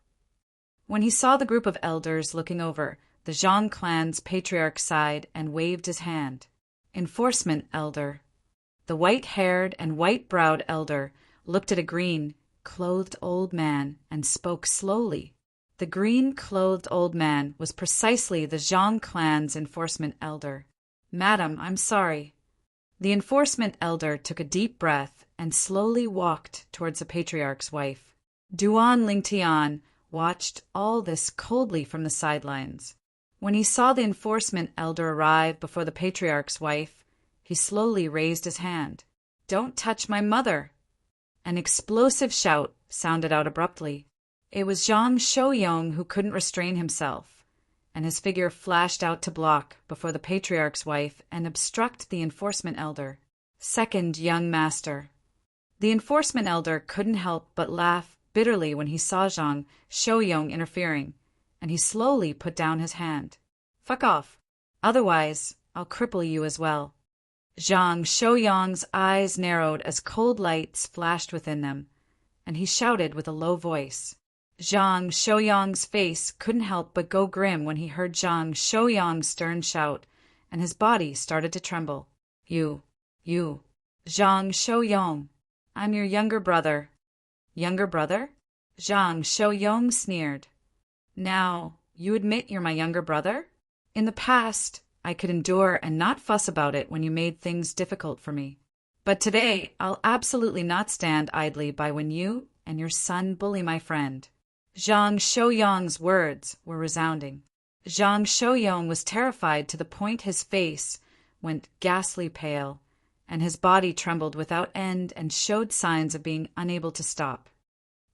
When he saw the group of elders looking over, the Zhang clan's Patriarch sighed and waved his hand. Enforcement elder. The white-haired and white-browed elder looked at a green-clothed old man and spoke slowly. The green-clothed old man was precisely the Zhang clan's enforcement elder. Madam, I'm sorry. The enforcement elder took a deep breath and slowly walked towards the Patriarch's wife. Duan Lingtian watched all this coldly from the sidelines. When he saw the enforcement elder arrive before the Patriarch's wife, he slowly raised his hand. Don't touch my mother! An explosive shout sounded out abruptly. It was Zhang Shouyong who couldn't restrain himself, and his figure flashed out to block before the Patriarch's wife and obstruct the enforcement elder. Second young master. The enforcement elder couldn't help but laugh bitterly when he saw Zhang Shouyong interfering, and he slowly put down his hand. Fuck off. Otherwise, I'll cripple you as well. Zhang Shouyong's eyes narrowed as cold lights flashed within them, and he shouted with a low voice. Zhang Shouyong's face couldn't help but go grim when he heard Zhang Shouyong's stern shout, and his body started to tremble. You, Zhang Shouyong, I'm your younger brother. Younger brother? Zhang Shouyong sneered. Now, you admit you're my younger brother? In the past, I could endure and not fuss about it when you made things difficult for me. But today, I'll absolutely not stand idly by when you and your son bully my friend. Zhang Shouyong's words were resounding. Zhang Shouyong was terrified to the point his face went ghastly pale, and his body trembled without end and showed signs of being unable to stop.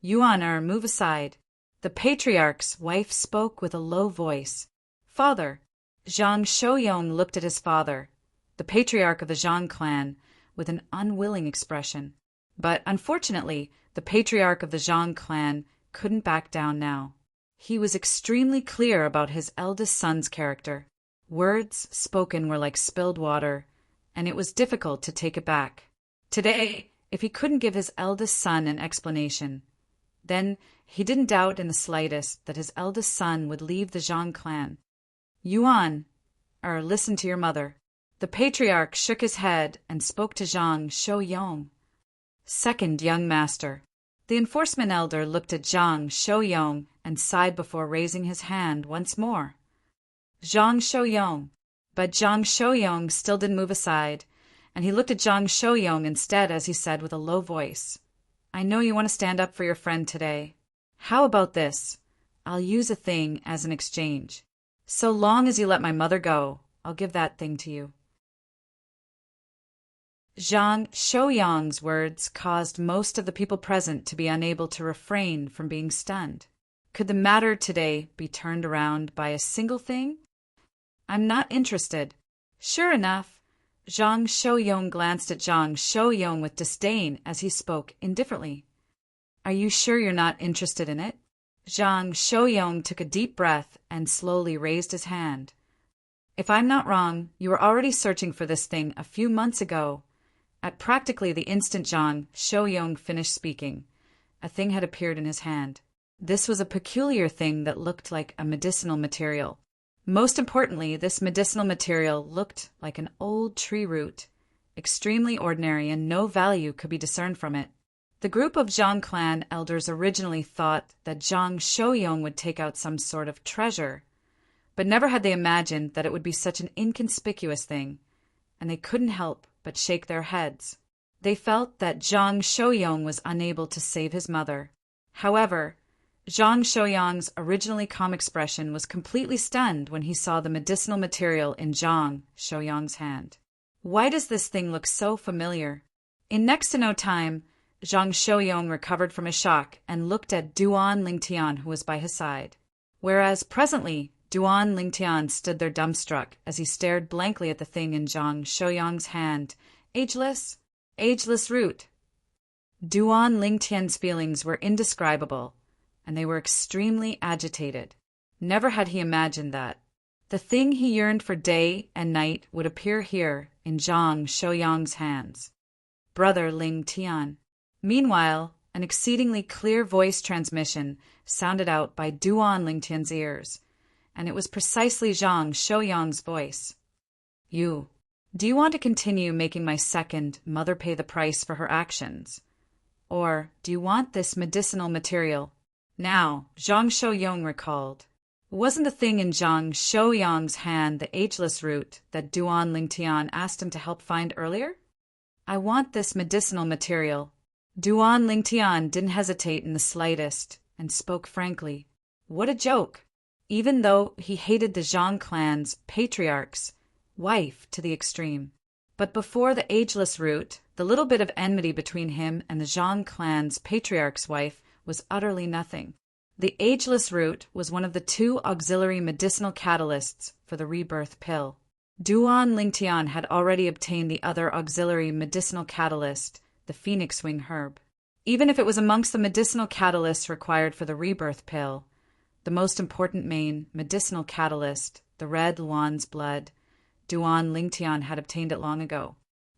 Yuan Er, move aside. The Patriarch's wife spoke with a low voice. Father. Zhang Shouyong looked at his father, the Patriarch of the Zhang clan, with an unwilling expression. But unfortunately, the Patriarch of the Zhang clan couldn't back down now. He was extremely clear about his eldest son's character. Words spoken were like spilled water, and it was difficult to take it back. Today, if he couldn't give his eldest son an explanation, then he didn't doubt in the slightest that his eldest son would leave the Zhang clan. Yuan, listen to your mother. The Patriarch shook his head and spoke to Zhang Shouyong. Second young master. The enforcement elder looked at Zhang Shouyong and sighed before raising his hand once more. Zhang Shouyong. But Zhang Shouyong still didn't move aside, and he looked at Zhang Shouyong instead as he said with a low voice, I know you want to stand up for your friend today. How about this? I'll use a thing as an exchange. So long as you let my mother go, I'll give that thing to you. Zhang Shouyong's words caused most of the people present to be unable to refrain from being stunned. Could the matter today be turned around by a single thing? I'm not interested. Sure enough, Zhang Shouyong glanced at Zhang Shouyong with disdain as he spoke indifferently. Are you sure you're not interested in it? Zhang Shouyong took a deep breath and slowly raised his hand. If I'm not wrong, you were already searching for this thing a few months ago. At practically the instant Zhang Shouyong finished speaking, a thing had appeared in his hand. This was a peculiar thing that looked like a medicinal material. Most importantly, this medicinal material looked like an old tree root, extremely ordinary and no value could be discerned from it. The group of Zhang clan elders originally thought that Zhang Shouyong would take out some sort of treasure, but never had they imagined that it would be such an inconspicuous thing, and they couldn't help but shake their heads. They felt that Zhang Shouyong was unable to save his mother. However, Zhang Shouyang's originally calm expression was completely stunned when he saw the medicinal material in Zhang Shouyang's hand. Why does this thing look so familiar? In next to no time, Zhang Shouyang recovered from his shock and looked at Duan Lingtian, who was by his side. Whereas presently, Duan Lingtian stood there dumbstruck as he stared blankly at the thing in Zhang Shouyang's hand. Ageless root. Duan Lingtian's feelings were indescribable, and they were extremely agitated. Never had he imagined that the thing he yearned for day and night would appear here in Zhang Shouyang's hands. Brother Ling Tian. Meanwhile, an exceedingly clear voice transmission sounded out by Duan Lingtian's ears, and it was precisely Zhang Shouyang's voice. Do you want to continue making my second mother pay the price for her actions? Or do you want this medicinal material? Now, Zhang Shouyang recalled. Wasn't the thing in Zhang Shouyang's hand the ageless root that Duan Lingtian asked him to help find earlier? I want this medicinal material. Duan Lingtian didn't hesitate in the slightest and spoke frankly. What a joke! Even though he hated the Zhang clan's patriarch's wife to the extreme. But before the ageless root, the little bit of enmity between him and the Zhang clan's patriarch's wife was utterly nothing. The ageless root was one of the two auxiliary medicinal catalysts for the rebirth pill. Duan Lingtian had already obtained the other auxiliary medicinal catalyst, the phoenix wing herb. Even if it was amongst the medicinal catalysts required for the rebirth pill, the most important main medicinal catalyst, the red Luan's blood, Duan Lingtian had obtained it long ago.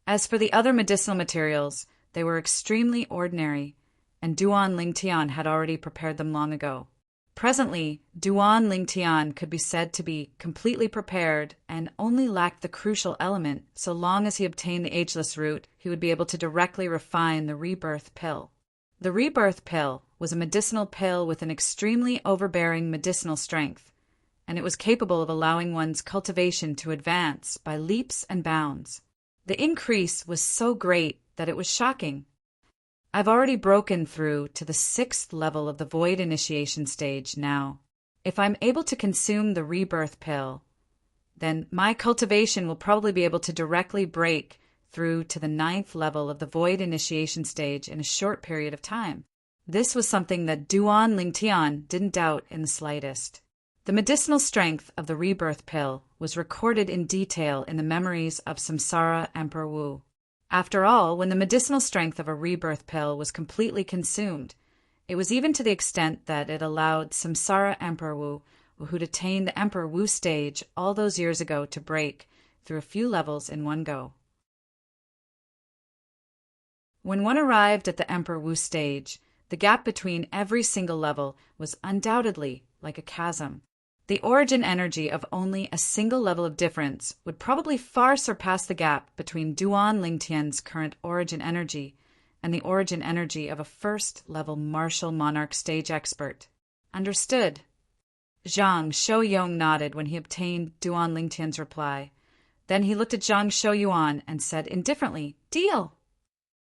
As for the other medicinal materials, they were extremely ordinary, and Duan Lingtian had already prepared them long ago. Presently, Duan Lingtian could be said to be completely prepared and only lacked the crucial element. So long as he obtained the ageless root, he would be able to directly refine the rebirth pill. The rebirth pill was a medicinal pill with an extremely overbearing medicinal strength, and it was capable of allowing one's cultivation to advance by leaps and bounds. The increase was so great that it was shocking. I've already broken through to the 6th level of the void initiation stage now. If I'm able to consume the rebirth pill, then my cultivation will probably be able to directly break through to the 9th level of the void initiation stage in a short period of time. This was something that Duan Lingtian didn't doubt in the slightest. The medicinal strength of the rebirth pill was recorded in detail in the memories of Samsara Emperor Wu. After all, when the medicinal strength of a rebirth pill was completely consumed, it was even to the extent that it allowed Samsara Emperor Wu, who'd attained the Emperor Wu stage all those years ago, to break through a few levels in one go. When one arrived at the Emperor Wu stage, the gap between every single level was undoubtedly like a chasm. The origin energy of only a single level of difference would probably far surpass the gap between Duan Lingtian's current origin energy and the origin energy of a first-level martial monarch stage expert. Understood. Zhang Shouyang nodded when he obtained Duan Lingtian's reply. Then he looked at Zhang Shouyang and said indifferently, "Deal."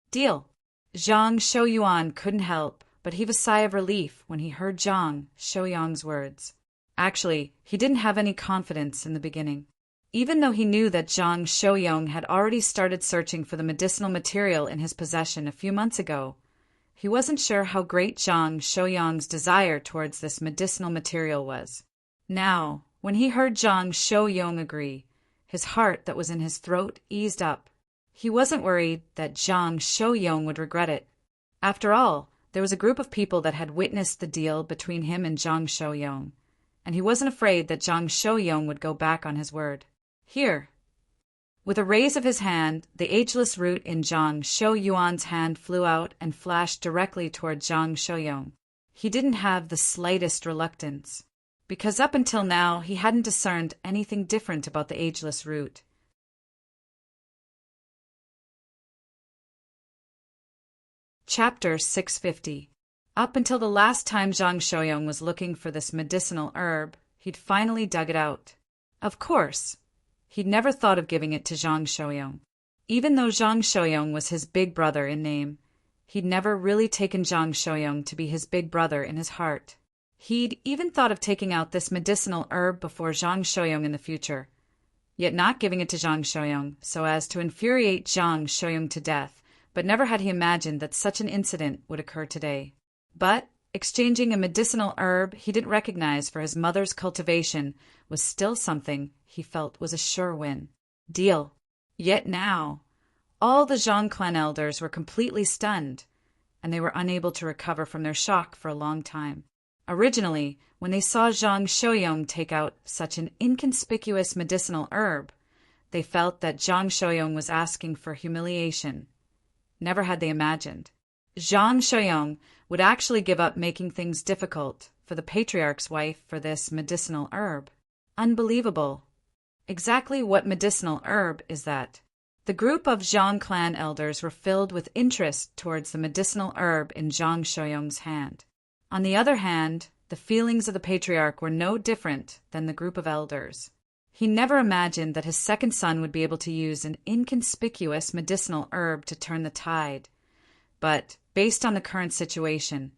Deal. Zhang Shouyang couldn't help but heave a sigh of relief when he heard Zhang Shouyang's words. Actually, he didn't have any confidence in the beginning. Even though he knew that Zhang Shouyang had already started searching for the medicinal material in his possession a few months ago, he wasn't sure how great Zhang Shouyang's desire towards this medicinal material was. Now, when he heard Zhang Shouyang agree, his heart that was in his throat eased up. He wasn't worried that Zhang Shouyang would regret it. After all, there was a group of people that had witnessed the deal between him and Zhang Shouyang, and he wasn't afraid that Zhang Shouyang would go back on his word. Here. With a raise of his hand, the ageless root in Zhang Shouyang's hand flew out and flashed directly toward Zhang Shouyang. He didn't have the slightest reluctance, because up until now he hadn't discerned anything different about the ageless root. Chapter 650. Up until the last time Zhang Shouyang was looking for this medicinal herb, he'd finally dug it out. Of course, he'd never thought of giving it to Zhang Shouyang. Even though Zhang Shouyang was his big brother in name, he'd never really taken Zhang Shouyang to be his big brother in his heart. He'd even thought of taking out this medicinal herb before Zhang Shouyong in the future, yet not giving it to Zhang Shouyong so as to infuriate Zhang Shouyong to death, but never had he imagined that such an incident would occur today. But exchanging a medicinal herb he didn't recognize for his mother's cultivation was still something he felt was a sure win. Deal. Yet now, all the Zhang clan elders were completely stunned, and they were unable to recover from their shock for a long time. Originally, when they saw Zhang Shouyong take out such an inconspicuous medicinal herb, they felt that Zhang Shouyong was asking for humiliation. Never had they imagined Zhang Shouyong would actually give up making things difficult for the patriarch's wife for this medicinal herb. Unbelievable. Exactly what medicinal herb is that? The group of Zhang clan elders were filled with interest towards the medicinal herb in Zhang Shouyong's hand. On the other hand, the feelings of the patriarch were no different than the group of elders. He never imagined that his second son would be able to use an inconspicuous medicinal herb to turn the tide. But, based on the current situation,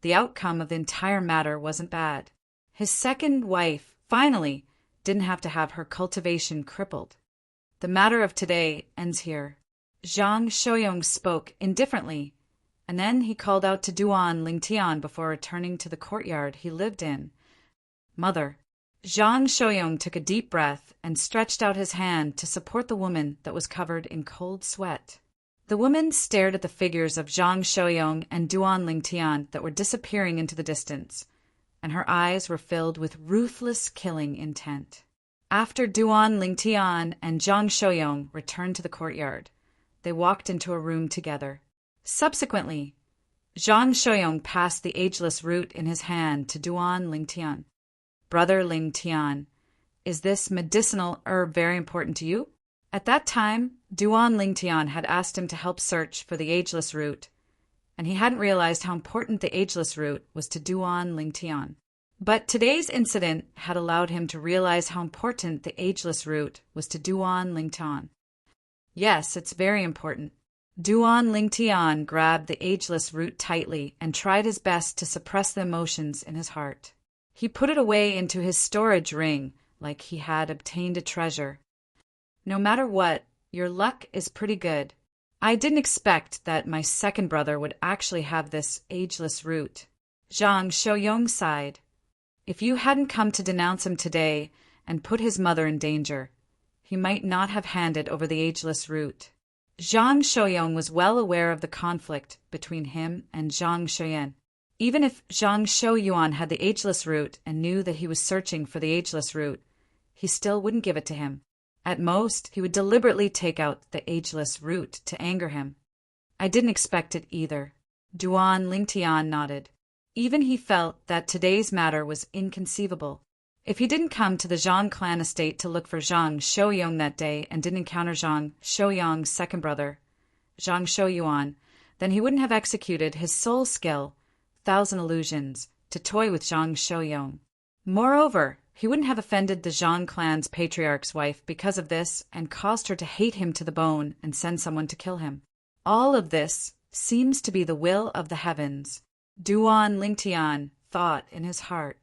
the outcome of the entire matter wasn't bad. His second wife, finally, didn't have to have her cultivation crippled. The matter of today ends here. Zhang Shouyong spoke indifferently, and then he called out to Duan Lingtian before returning to the courtyard he lived in. Mother. Zhang Shouyong took a deep breath and stretched out his hand to support the woman that was covered in cold sweat. The woman stared at the figures of Zhang Shouyong and Duan Lingtian that were disappearing into the distance, and her eyes were filled with ruthless killing intent. After Duan Lingtian and Zhang Shouyong returned to the courtyard, they walked into a room together. Subsequently, Zhang Shouyong passed the ageless root in his hand to Duan Lingtian. Brother Lingtian, is this medicinal herb very important to you? At that time, Duan Lingtian had asked him to help search for the ageless root, and he hadn't realized how important the ageless root was to Duan Lingtian. But today's incident had allowed him to realize how important the ageless root was to Duan Lingtian. Yes, it's very important. Duan Lingtian grabbed the ageless root tightly and tried his best to suppress the emotions in his heart. He put it away into his storage ring like he had obtained a treasure. No matter what, your luck is pretty good. I didn't expect that my second brother would actually have this ageless root. Zhang Shouyong sighed. If you hadn't come to denounce him today and put his mother in danger, he might not have handed over the ageless root. Zhang Shouyong was well aware of the conflict between him and Zhang Shouyuan. Even if Zhang Shouyuan had the ageless root and knew that he was searching for the ageless root, he still wouldn't give it to him. At most, he would deliberately take out the ageless root to anger him. I didn't expect it either. Duan Lingtian nodded. Even he felt that today's matter was inconceivable. If he didn't come to the Zhang clan estate to look for Zhang Shouyong that day and didn't encounter Zhang Shouyong's second brother, Zhang Shouyuan, then he wouldn't have executed his sole skill, Thousand Illusions, to toy with Zhang Shouyong. Moreover, he wouldn't have offended the Zhang clan's patriarch's wife because of this and caused her to hate him to the bone and send someone to kill him. All of this seems to be the will of the heavens, Duan Lingtian thought in his heart.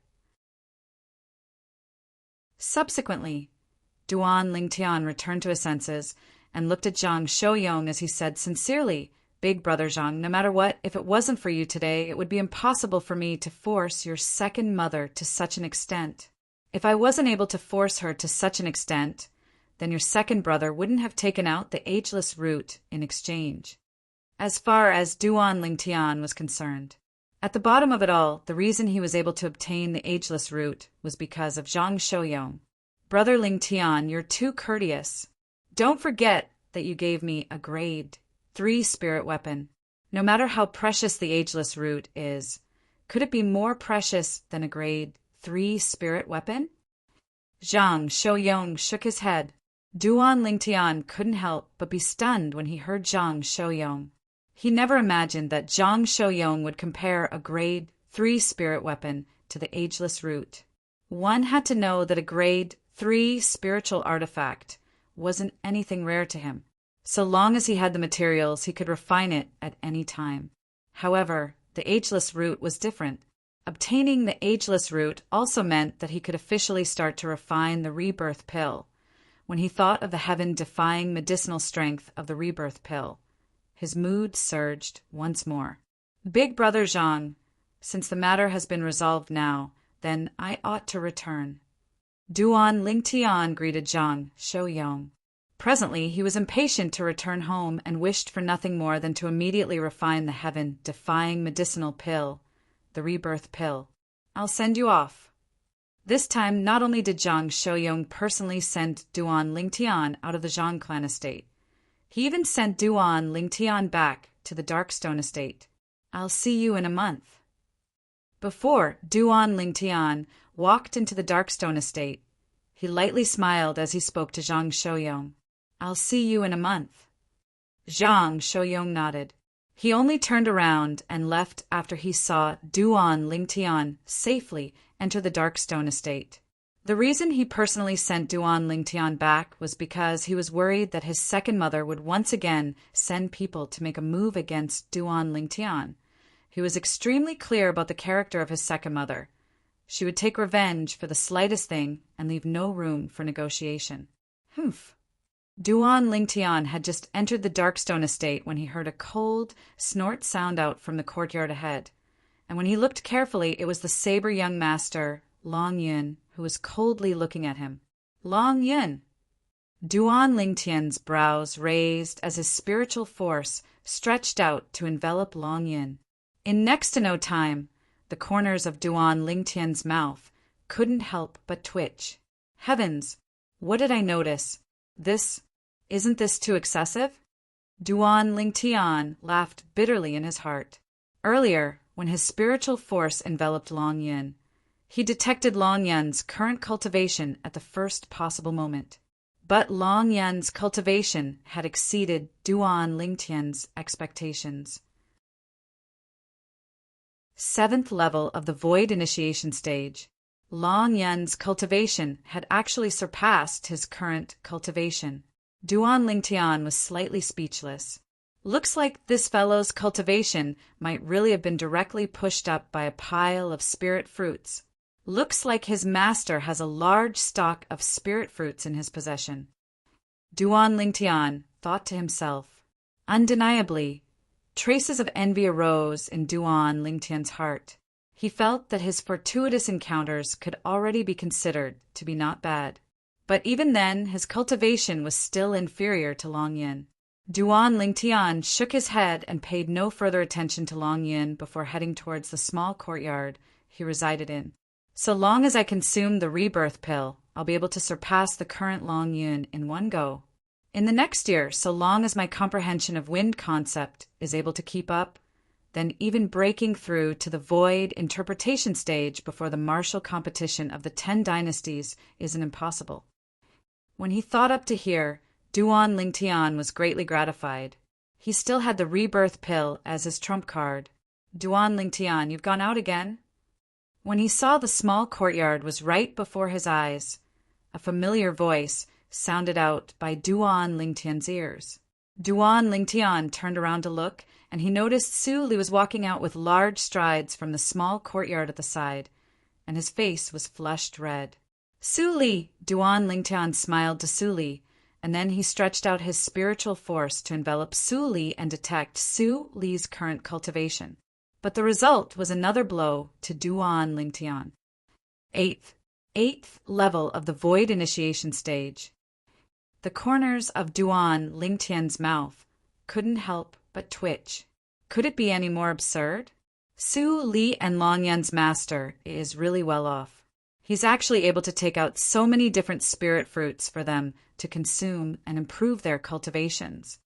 Subsequently, Duan Lingtian returned to his senses and looked at Zhang Shouyong as he said sincerely, Big brother Zhang, no matter what, if it wasn't for you today, it would be impossible for me to force your second mother to such an extent. If I wasn't able to force her to such an extent, then your second brother wouldn't have taken out the ageless root in exchange. As far as Duan Lingtian was concerned, at the bottom of it all, the reason he was able to obtain the ageless root was because of Zhang Shouyong. Brother Lingtian, you're too courteous. Don't forget that you gave me a grade 3 spirit weapon. No matter how precious the ageless root is, could it be more precious than a grade 3 spirit weapon? Zhang Shouyong shook his head. Duan Lingtian couldn't help but be stunned when he heard Zhang Shouyong. He never imagined that Zhang Shouyong would compare a grade 3 spirit weapon to the ageless root. One had to know that a grade 3 spiritual artifact wasn't anything rare to him. So long as he had the materials, he could refine it at any time. However, the ageless root was different. Obtaining the ageless root also meant that he could officially start to refine the rebirth pill. When he thought of the heaven-defying medicinal strength of the rebirth pill, his mood surged once more. Big Brother Zhang, since the matter has been resolved now, then I ought to return. Duan Lingtian greeted Zhang Shouyong. Presently he was impatient to return home and wished for nothing more than to immediately refine the heaven-defying medicinal pill, the rebirth pill. I'll send you off. This time, not only did Zhang Shouyong personally send Duan Lingtian out of the Zhang clan estate, he even sent Duan Lingtian back to the Darkstone estate. I'll see you in a month. Before Duan Lingtian walked into the Darkstone estate, he lightly smiled as he spoke to Zhang Shouyong. I'll see you in a month. Zhang Shouyong nodded. He only turned around and left after he saw Duan Lingtian safely enter the Darkstone estate. The reason he personally sent Duan Lingtian back was because he was worried that his second mother would once again send people to make a move against Duan Lingtian. He was extremely clear about the character of his second mother. She would take revenge for the slightest thing and leave no room for negotiation. Humph. Duan Lingtian had just entered the Darkstone estate when he heard a cold snort sound out from the courtyard ahead, and when he looked carefully it was the saber young master, Long Yun, who was coldly looking at him. Long Yun! Duan Lingtian's brows raised as his spiritual force stretched out to envelop Long Yun. In next to no time, the corners of Duan Lingtian's mouth couldn't help but twitch. Heavens! What did I notice? Isn't this too excessive? Duan Lingtian laughed bitterly in his heart. Earlier, when his spiritual force enveloped Long Yun, he detected Long Yun's current cultivation at the first possible moment. But Long Yun's cultivation had exceeded Duan Lingtian's expectations. 7th level of the Void Initiation stage. Long Yun's cultivation had actually surpassed his current cultivation. Duan Lingtian was slightly speechless. Looks like this fellow's cultivation might really have been directly pushed up by a pile of spirit fruits. Looks like his master has a large stock of spirit fruits in his possession. Duan Lingtian thought to himself. Undeniably, traces of envy arose in Duan Lingtian's heart. He felt that his fortuitous encounters could already be considered to be not bad. But even then, his cultivation was still inferior to Long Yun. Duan Lingtian shook his head and paid no further attention to Long Yun before heading towards the small courtyard he resided in. So long as I consume the rebirth pill, I'll be able to surpass the current Long Yun in one go. In the next year, so long as my comprehension of wind concept is able to keep up, then even breaking through to the void interpretation stage before the martial competition of the 10 dynasties isn't impossible. When he thought up to here, Duan Lingtian was greatly gratified. He still had the rebirth pill as his trump card. Duan Lingtian, you've gone out again? When he saw the small courtyard was right before his eyes, a familiar voice sounded out by Duan Lingtian's ears. Duan Lingtian turned around to look, and he noticed Su Li was walking out with large strides from the small courtyard at the side, and his face was flushed red. Su Li! Duan Lingtian smiled to Su Li, and then he stretched out his spiritual force to envelop Su Li and detect Su Li's current cultivation. But the result was another blow to Duan Lingtian. 8th level of the Void Initiation stage. The corners of Duan Lingtian's mouth couldn't help but twitch. Could it be any more absurd? Su Li and Long Yun's master is really well off. He's actually able to take out so many different spirit fruits for them to consume and improve their cultivations.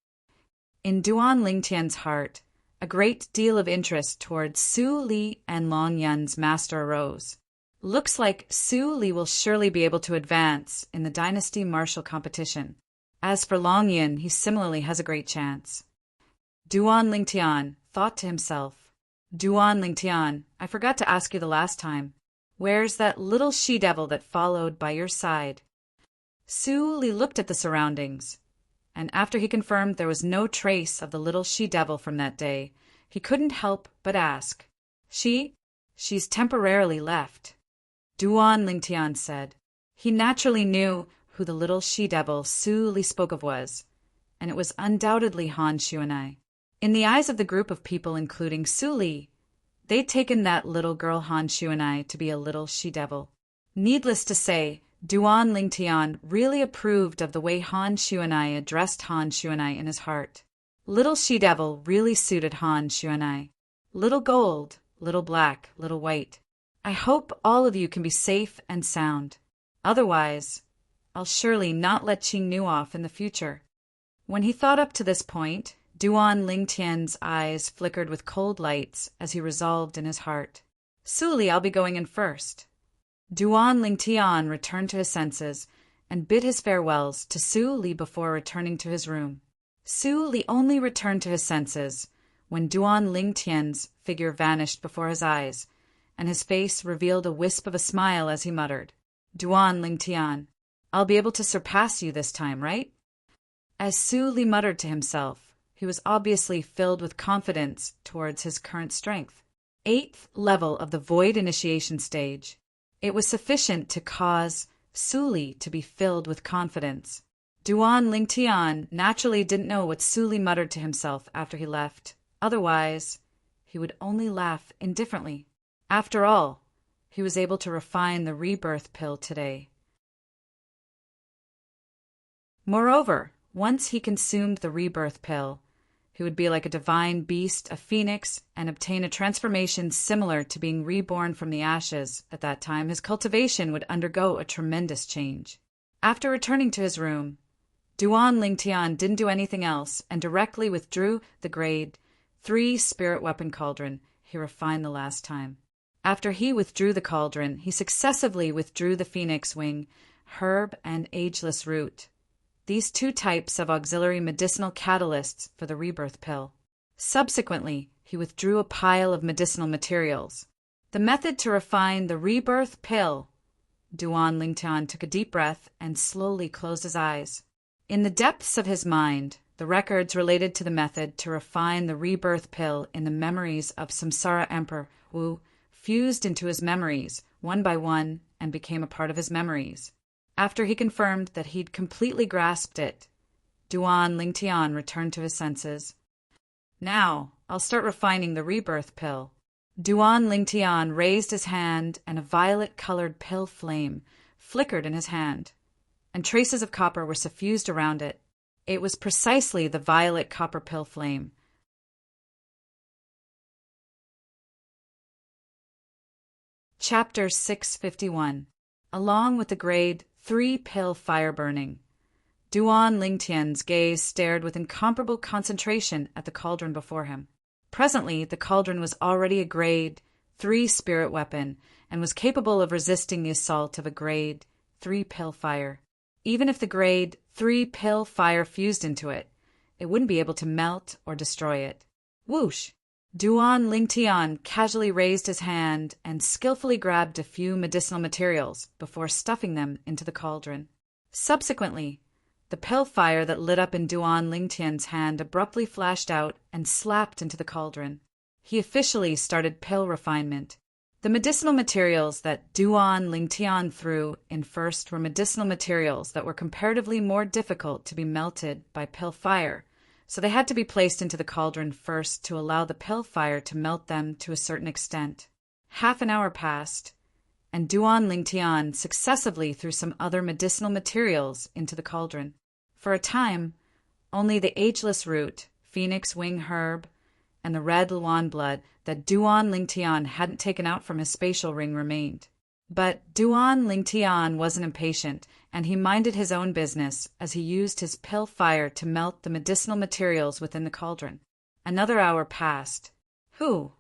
In Duan Lingtian's heart, a great deal of interest towards Su Li and Long Yun's master arose. Looks like Su Li will surely be able to advance in the dynasty martial competition. As for Long Yun, he similarly has a great chance. Duan Lingtian thought to himself, Duan Lingtian, I forgot to ask you the last time. Where's that little she-devil that followed by your side? Su Li looked at the surroundings, and after he confirmed there was no trace of the little she-devil from that day, he couldn't help but ask, She She's temporarily left, Duan Lingtian said. He naturally knew who the little she-devil Su Li spoke of was, and it was undoubtedly Han Shuanai. In the eyes of the group of people including Su Li, they'd taken that little girl Han Shuanai to be a little she-devil. Needless to say, Duan Lingtian really approved of the way Han Shuanai addressed Han Shuanai in his heart. Little she-devil really suited Han Shuanai. Little gold, little black, little white. I hope all of you can be safe and sound. Otherwise, I'll surely not let Qingnu off in the future. When he thought up to this point, Duan Lingtian's eyes flickered with cold lights as he resolved in his heart. Su Li, I'll be going in first. Duan Lingtian returned to his senses and bid his farewells to Su Li before returning to his room. Su Li only returned to his senses when Duan Lingtian's figure vanished before his eyes, and his face revealed a wisp of a smile as he muttered, Duan Lingtian, I'll be able to surpass you this time, right? As Su Li muttered to himself, he was obviously filled with confidence towards his current strength. 8th level of the Void Initiation stage. It was sufficient to cause Su Li to be filled with confidence. Duan Lingtian naturally didn't know what Su Li muttered to himself after he left. Otherwise, he would only laugh indifferently. After all, he was able to refine the rebirth pill today. Moreover, once he consumed the rebirth pill, he would be like a divine beast, a phoenix, and obtain a transformation similar to being reborn from the ashes. At that time, his cultivation would undergo a tremendous change. After returning to his room, Duan Lingtian didn't do anything else and directly withdrew the grade 3 spirit weapon cauldron he refined the last time. After he withdrew the cauldron, he successively withdrew the phoenix wing, herb, and ageless root. These 2 types of auxiliary medicinal catalysts for the rebirth pill. Subsequently, he withdrew a pile of medicinal materials. The method to refine the rebirth pill. Duan Lingtian took a deep breath and slowly closed his eyes. In the depths of his mind, the records related to the method to refine the rebirth pill in the memories of Samsara Emperor Wu fused into his memories, one by one, and became a part of his memories. After he confirmed that he'd completely grasped it, Duan Lingtian returned to his senses. Now, I'll start refining the rebirth pill. Duan Lingtian raised his hand, and a violet-colored pill flame flickered in his hand, and traces of copper were suffused around it. It was precisely the violet copper pill flame. Chapter 651. Along with the grade 3 pill fire burning, Duan Lingtian's gaze stared with incomparable concentration at the cauldron before him. Presently, the cauldron was already a grade 3 spirit weapon and was capable of resisting the assault of a grade 3 pill fire. Even if the grade 3 pill fire fused into it, it wouldn't be able to melt or destroy it. Whoosh! Duan Lingtian casually raised his hand and skillfully grabbed a few medicinal materials before stuffing them into the cauldron. Subsequently, the pill fire that lit up in Duan Lingtian's hand abruptly flashed out and slapped into the cauldron. He officially started pill refinement. The medicinal materials that Duan Lingtian threw in first were medicinal materials that were comparatively more difficult to be melted by pill fire, so they had to be placed into the cauldron first to allow the pill fire to melt them to a certain extent. Half an hour passed, and Duan Lingtian successively threw some other medicinal materials into the cauldron. For a time, only the ageless root, phoenix wing herb, and the red Luan blood that Duan Lingtian hadn't taken out from his spatial ring remained. But Duan Lingtian wasn't impatient, and he minded his own business as he used his pill fire to melt the medicinal materials within the cauldron. Another hour passed. Who?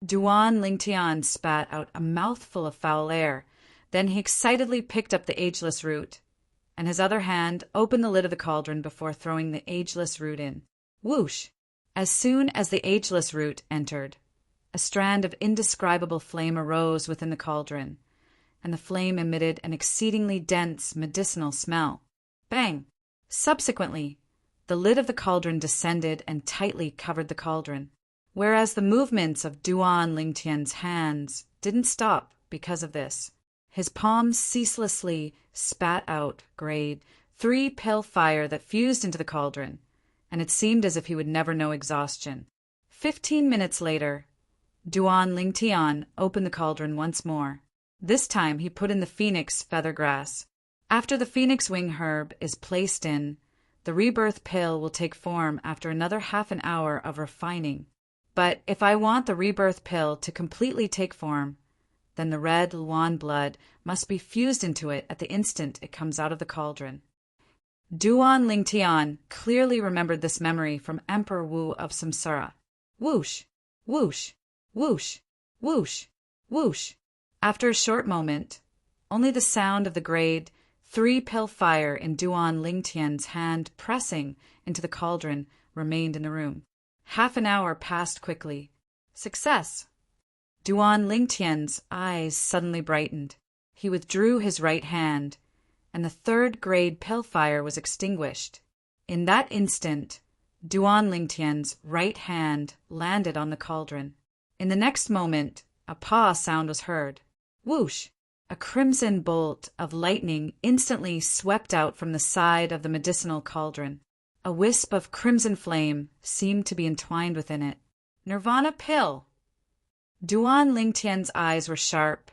Duan Lingtian spat out a mouthful of foul air. Then he excitedly picked up the ageless root, and his other hand opened the lid of the cauldron before throwing the ageless root in. Whoosh! As soon as the ageless root entered, a strand of indescribable flame arose within the cauldron, and the flame emitted an exceedingly dense medicinal smell. Bang! Subsequently, the lid of the cauldron descended and tightly covered the cauldron, whereas the movements of Duan Lingtian's hands didn't stop because of this. His palms ceaselessly spat out grade 3 pill fire that fused into the cauldron, and it seemed as if he would never know exhaustion. 15 minutes later, Duan Lingtian opened the cauldron once more. This time he put in the phoenix feather grass. After the phoenix wing herb is placed in, the rebirth pill will take form after another half an hour of refining. But if I want the rebirth pill to completely take form, then the red Luan blood must be fused into it at the instant it comes out of the cauldron. Duan Lingtian clearly remembered this memory from Emperor Wu of Samsara. Whoosh, whoosh, whoosh, whoosh, whoosh. After a short moment, only the sound of the grade 3 pill fire in Duan Lingtian's hand pressing into the cauldron remained in the room. Half an hour passed quickly. Success! Duan Lingtian's eyes suddenly brightened. He withdrew his right hand, and the 3rd grade pill fire was extinguished. In that instant, Duan Lingtian's right hand landed on the cauldron. In the next moment, a paw sound was heard. Whoosh! A crimson bolt of lightning instantly swept out from the side of the medicinal cauldron. A wisp of crimson flame seemed to be entwined within it. Nirvana pill! Duan Lingtian's eyes were sharp,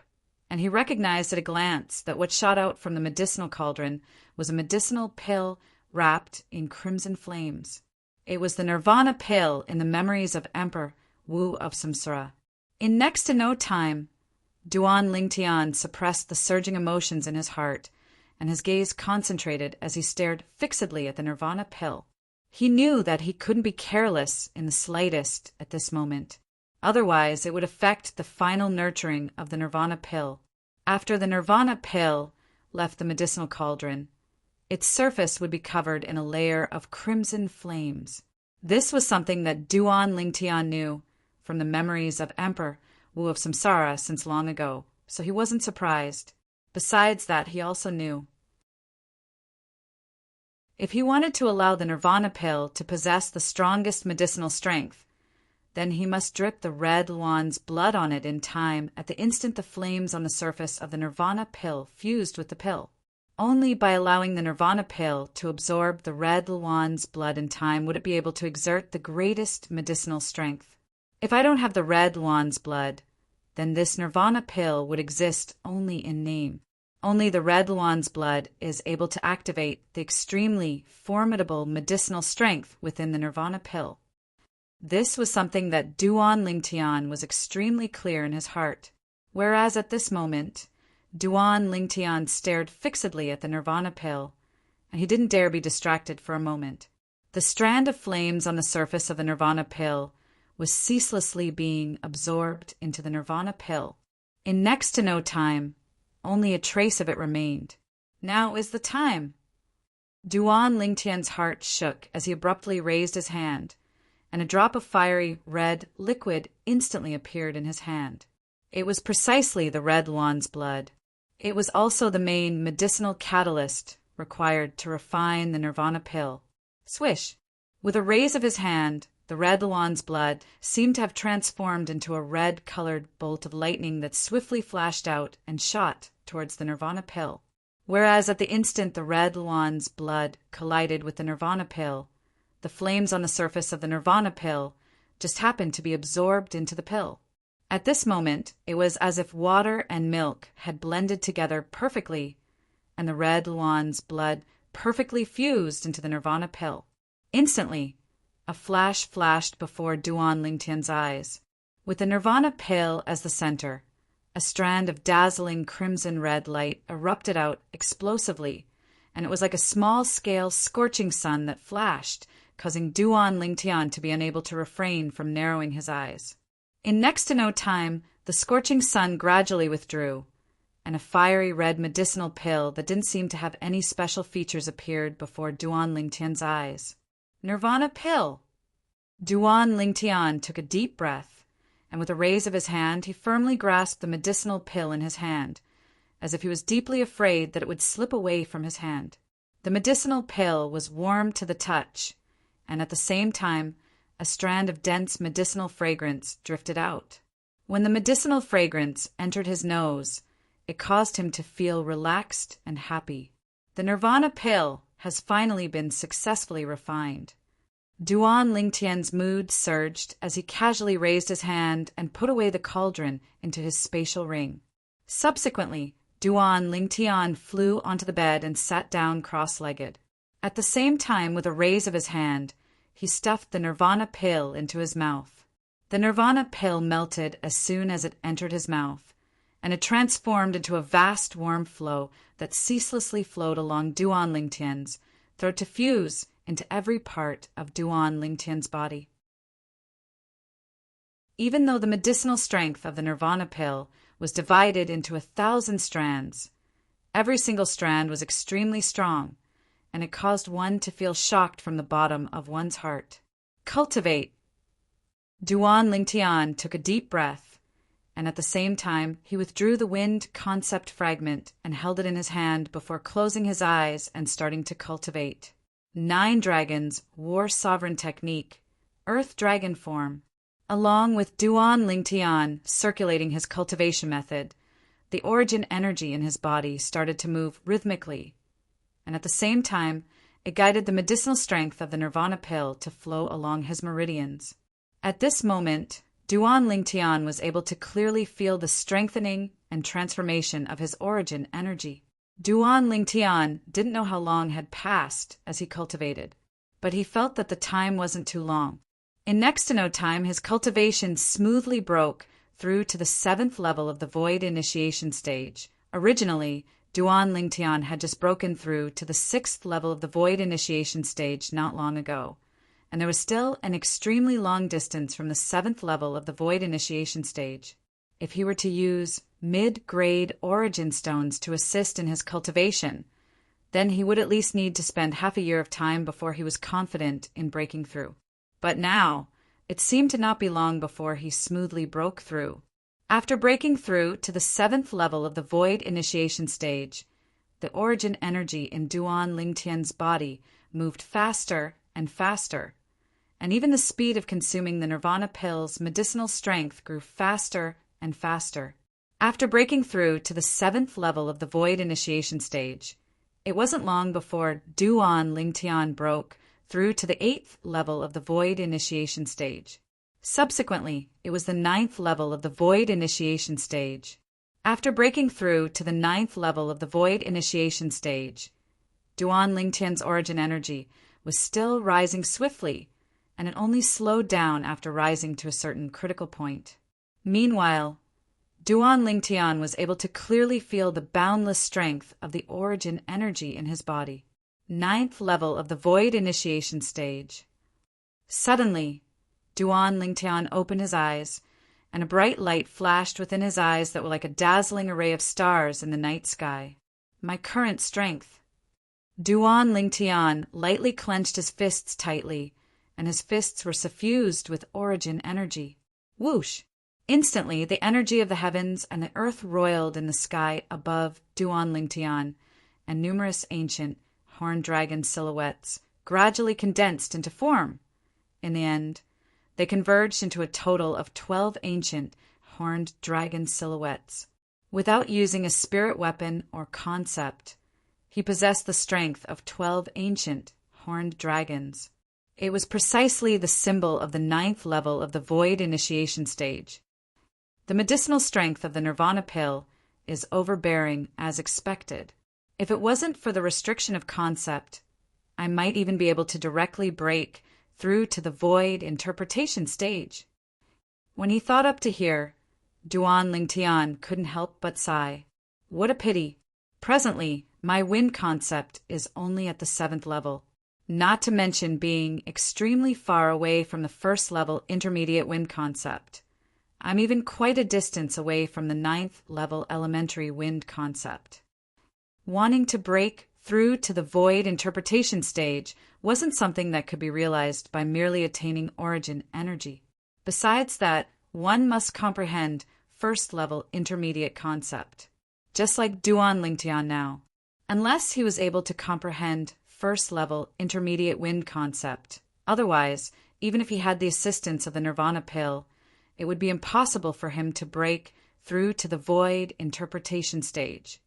and he recognized at a glance that what shot out from the medicinal cauldron was a medicinal pill wrapped in crimson flames. It was the Nirvana pill in the memories of Emperor Wu of Samsara. In next to no time, Duan Lingtian suppressed the surging emotions in his heart, and his gaze concentrated as he stared fixedly at the Nirvana pill. He knew that he couldn't be careless in the slightest at this moment. Otherwise, it would affect the final nurturing of the Nirvana pill. After the Nirvana pill left the medicinal cauldron, its surface would be covered in a layer of crimson flames. This was something that Duan Lingtian knew from the memories of Emperor Wu of Samsara since long ago, so he wasn't surprised. Besides that, he also knew if he wanted to allow the Nirvana pill to possess the strongest medicinal strength, then he must drip the red Luan's blood on it in time at the instant the flames on the surface of the Nirvana pill fused with the pill. Only by allowing the Nirvana pill to absorb the red Luan's blood in time would it be able to exert the greatest medicinal strength. If I don't have the red Luan's blood, then this Nirvana pill would exist only in name. Only the red Luan's blood is able to activate the extremely formidable medicinal strength within the Nirvana pill. This was something that Duan Lingtian was extremely clear in his heart, whereas at this moment, Duan Lingtian stared fixedly at the Nirvana pill, and he didn't dare be distracted for a moment. The strand of flames on the surface of the Nirvana pill was ceaselessly being absorbed into the Nirvana pill. In next to no time, only a trace of it remained. Now is the time. Duan Lingtian's heart shook as he abruptly raised his hand, and a drop of fiery red liquid instantly appeared in his hand. It was precisely the red Luan's blood. It was also the main medicinal catalyst required to refine the Nirvana pill. Swish! With a raise of his hand, the red Luan's blood seemed to have transformed into a red-colored bolt of lightning that swiftly flashed out and shot towards the Nirvana pill. Whereas at the instant the red Luan's blood collided with the Nirvana pill, the flames on the surface of the Nirvana pill just happened to be absorbed into the pill. At this moment, it was as if water and milk had blended together perfectly, and the red Luan's blood perfectly fused into the Nirvana pill. Instantly, a flash flashed before Duan Lingtian's eyes. With the Nirvana pill as the center, a strand of dazzling crimson-red light erupted out explosively, and it was like a small-scale scorching sun that flashed, causing Duan Lingtian to be unable to refrain from narrowing his eyes. In next to no time, the scorching sun gradually withdrew, and a fiery red medicinal pill that didn't seem to have any special features appeared before Duan Lingtian's eyes. Nirvana pill! Duan Lingtian took a deep breath, and with a raise of his hand, he firmly grasped the medicinal pill in his hand, as if he was deeply afraid that it would slip away from his hand. The medicinal pill was warm to the touch, and at the same time, a strand of dense medicinal fragrance drifted out. When the medicinal fragrance entered his nose, it caused him to feel relaxed and happy. The Nirvana pill has finally been successfully refined. Duan Lingtian's mood surged as he casually raised his hand and put away the cauldron into his spatial ring. Subsequently, Duan Lingtian flew onto the bed and sat down cross-legged. At the same time, with a raise of his hand, he stuffed the Nirvana pill into his mouth. The Nirvana pill melted as soon as it entered his mouth, and it transformed into a vast warm flow that ceaselessly flowed along Duan Lingtian's throat to fuse into every part of Duan Lingtian's body. Even though the medicinal strength of the Nirvana pill was divided into 1,000 strands, every single strand was extremely strong, and it caused one to feel shocked from the bottom of one's heart. Cultivate. Duan Lingtian took a deep breath, and at the same time he withdrew the wind concept fragment and held it in his hand before closing his eyes and starting to cultivate. 9 dragons, war sovereign technique, earth dragon form. Along with Duan Lingtian circulating his cultivation method, the origin energy in his body started to move rhythmically, and at the same time, it guided the medicinal strength of the Nirvana pill to flow along his meridians. At this moment, Duan Lingtian was able to clearly feel the strengthening and transformation of his origin energy. Duan Lingtian didn't know how long had passed as he cultivated, but he felt that the time wasn't too long. In next to no time, his cultivation smoothly broke through to the 7th level of the Void Initiation stage. Originally, Duan Lingtian had just broken through to the 6th level of the Void Initiation stage not long ago, and there was still an extremely long distance from the 7th level of the Void Initiation stage. If he were to use mid-grade origin stones to assist in his cultivation, then he would at least need to spend half a year of time before he was confident in breaking through. But now, it seemed to not be long before he smoothly broke through. After breaking through to the 7th level of the Void Initiation stage, the origin energy in Duan Lingtian's body moved faster and faster, and even the speed of consuming the Nirvana pill's medicinal strength grew faster and faster. After breaking through to the 7th level of the Void Initiation stage, it wasn't long before Duan Lingtian broke through to the 8th level of the Void Initiation stage. Subsequently, it was the 9th level of the Void Initiation stage. After breaking through to the 9th level of the Void Initiation stage, Duan Lingtian's origin energy was still rising swiftly, and it only slowed down after rising to a certain critical point. Meanwhile, Duan Lingtian was able to clearly feel the boundless strength of the origin energy in his body. 9th level of the Void Initiation stage. Suddenly, Duan Lingtian opened his eyes, and a bright light flashed within his eyes that were like a dazzling array of stars in the night sky. My current strength. Duan Lingtian lightly clenched his fists tightly, and his fists were suffused with origin energy. Whoosh! Instantly, the energy of the heavens and the earth roiled in the sky above Duan Lingtian, and numerous ancient horned dragon silhouettes gradually condensed into form. In the end, they converged into a total of 12 ancient horned dragon silhouettes. Without using a spirit weapon or concept, he possessed the strength of 12 ancient horned dragons. It was precisely the symbol of the 9th level of the Void Initiation stage. The medicinal strength of the Nirvana pill is overbearing as expected. If it wasn't for the restriction of concept, I might even be able to directly break through to the Void Interpretation stage. When he thought up to here, Duan Lingtian couldn't help but sigh. What a pity. Presently, my wind concept is only at the 7th level, not to mention being extremely far away from the 1st level intermediate wind concept. I'm even quite a distance away from the 9th level elementary wind concept. Wanting to break through to the Void Interpretation stage wasn't something that could be realized by merely attaining origin energy. Besides that, one must comprehend 1st level intermediate concept, just like Duan Lingtian now. Unless he was able to comprehend 1st level intermediate wind concept. Otherwise, even if he had the assistance of the Nirvana pill, it would be impossible for him to break through to the void interpretation stage.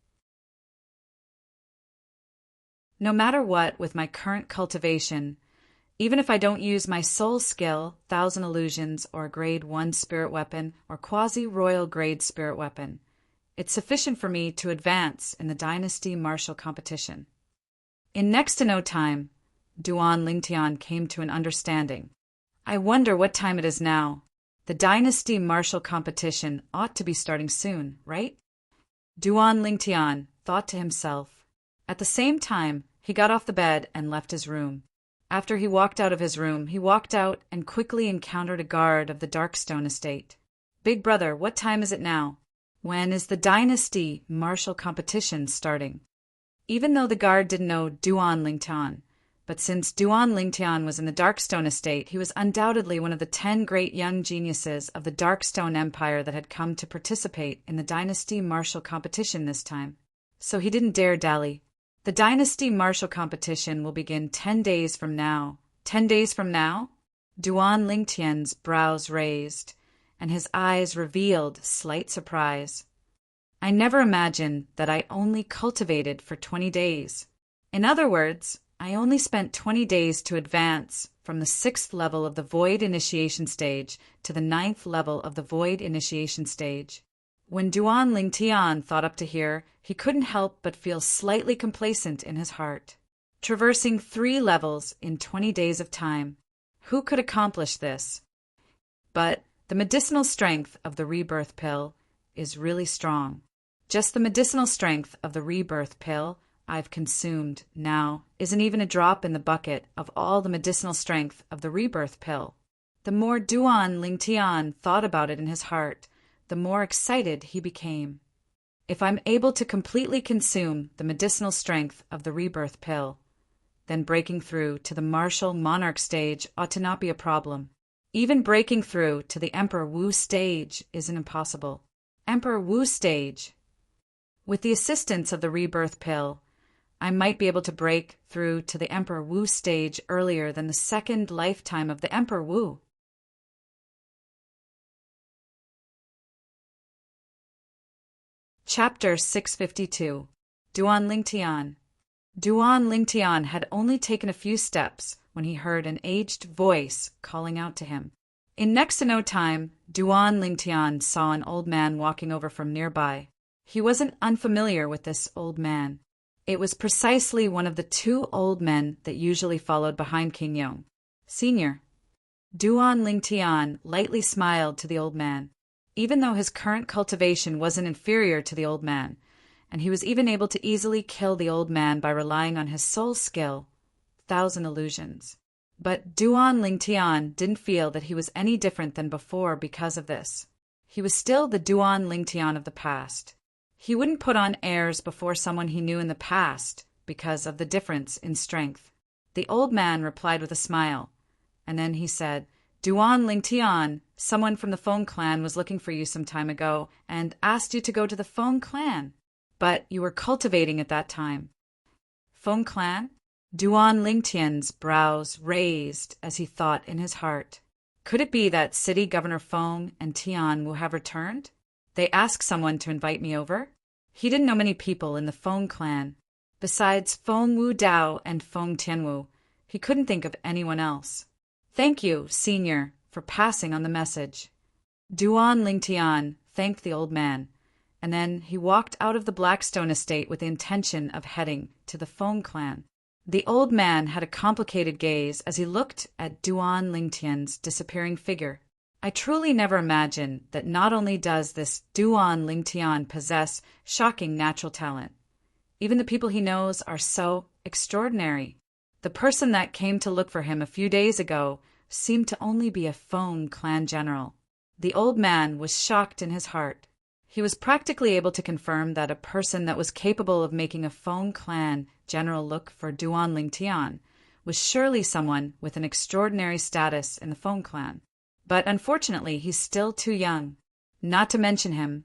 No matter what, with my current cultivation, even if I don't use my soul skill, 1,000 illusions, or grade 1 spirit weapon, or quasi-royal grade spirit weapon, it's sufficient for me to advance in the dynasty martial competition. In next to no time, Duan Lingtian came to an understanding. I wonder what time it is now. The dynasty martial competition ought to be starting soon, right? Duan Lingtian thought to himself. At the same time, he got off the bed and left his room. After he walked out of his room, he walked out and quickly encountered a guard of the Darkstone estate. Big brother, what time is it now? When is the dynasty martial competition starting? Even though the guard didn't know Duan Lingtian, but since Duan Lingtian was in the Darkstone estate, he was undoubtedly one of the 10 great young geniuses of the Darkstone Empire that had come to participate in the dynasty martial competition this time. So he didn't dare dally. The dynasty martial competition will begin 10 days from now. 10 days from now? Duan Lingtian's brows raised, and his eyes revealed slight surprise. I never imagined that I only cultivated for 20 days. In other words, I only spent 20 days to advance from the 6th level of the Void Initiation Stage to the 9th level of the Void Initiation Stage. When Duan Lingtian thought up to here, he couldn't help but feel slightly complacent in his heart. Traversing 3 levels in 20 days of time. Who could accomplish this? But the medicinal strength of the rebirth pill is really strong. Just the medicinal strength of the rebirth pill I've consumed now isn't even a drop in the bucket of all the medicinal strength of the rebirth pill. The more Duan Lingtian thought about it in his heart, the more excited he became. If I'm able to completely consume the medicinal strength of the rebirth pill, then breaking through to the martial monarch stage ought to not be a problem. Even breaking through to the Emperor Wu stage isn't impossible. Emperor Wu stage. With the assistance of the rebirth pill, I might be able to break through to the Emperor Wu stage earlier than the 2nd lifetime of the Emperor Wu. Chapter 652. Duan Lingtian. Duan Lingtian had only taken a few steps when he heard an aged voice calling out to him. In next to no time, Duan Lingtian saw an old man walking over from nearby. He wasn't unfamiliar with this old man. It was precisely one of the 2 old men that usually followed behind King Yong. Senior. Duan Lingtian lightly smiled to the old man. Even though his current cultivation wasn't inferior to the old man, and he was even able to easily kill the old man by relying on his soul skill, 1,000 illusions. But Duan Lingtian didn't feel that he was any different than before because of this. He was still the Duan Lingtian of the past. He wouldn't put on airs before someone he knew in the past because of the difference in strength. The old man replied with a smile, and then he said, Duan Lingtian, someone from the Feng clan was looking for you some time ago and asked you to go to the Feng clan. But you were cultivating at that time. Feng clan? Duan Lingtian's brows raised as he thought in his heart. Could it be that City Governor Feng and Tian will have returned? They asked someone to invite me over? He didn't know many people in the Feng clan. Besides Feng Wu Dao and Feng Tianwu, he couldn't think of anyone else. Thank you, Senior, for passing on the message. Duan Lingtian thanked the old man, and then he walked out of the Blackstone estate with the intention of heading to the Feng clan. The old man had a complicated gaze as he looked at Duan Lingtian's disappearing figure. I truly never imagined that not only does this Duan Lingtian possess shocking natural talent, even the people he knows are so extraordinary. The person that came to look for him a few days ago seemed to only be a Feng clan general. The old man was shocked in his heart. He was practically able to confirm that a person that was capable of making a Feng clan general look for Duan Lingtian was surely someone with an extraordinary status in the Feng clan. But unfortunately, he's still too young. Not to mention him,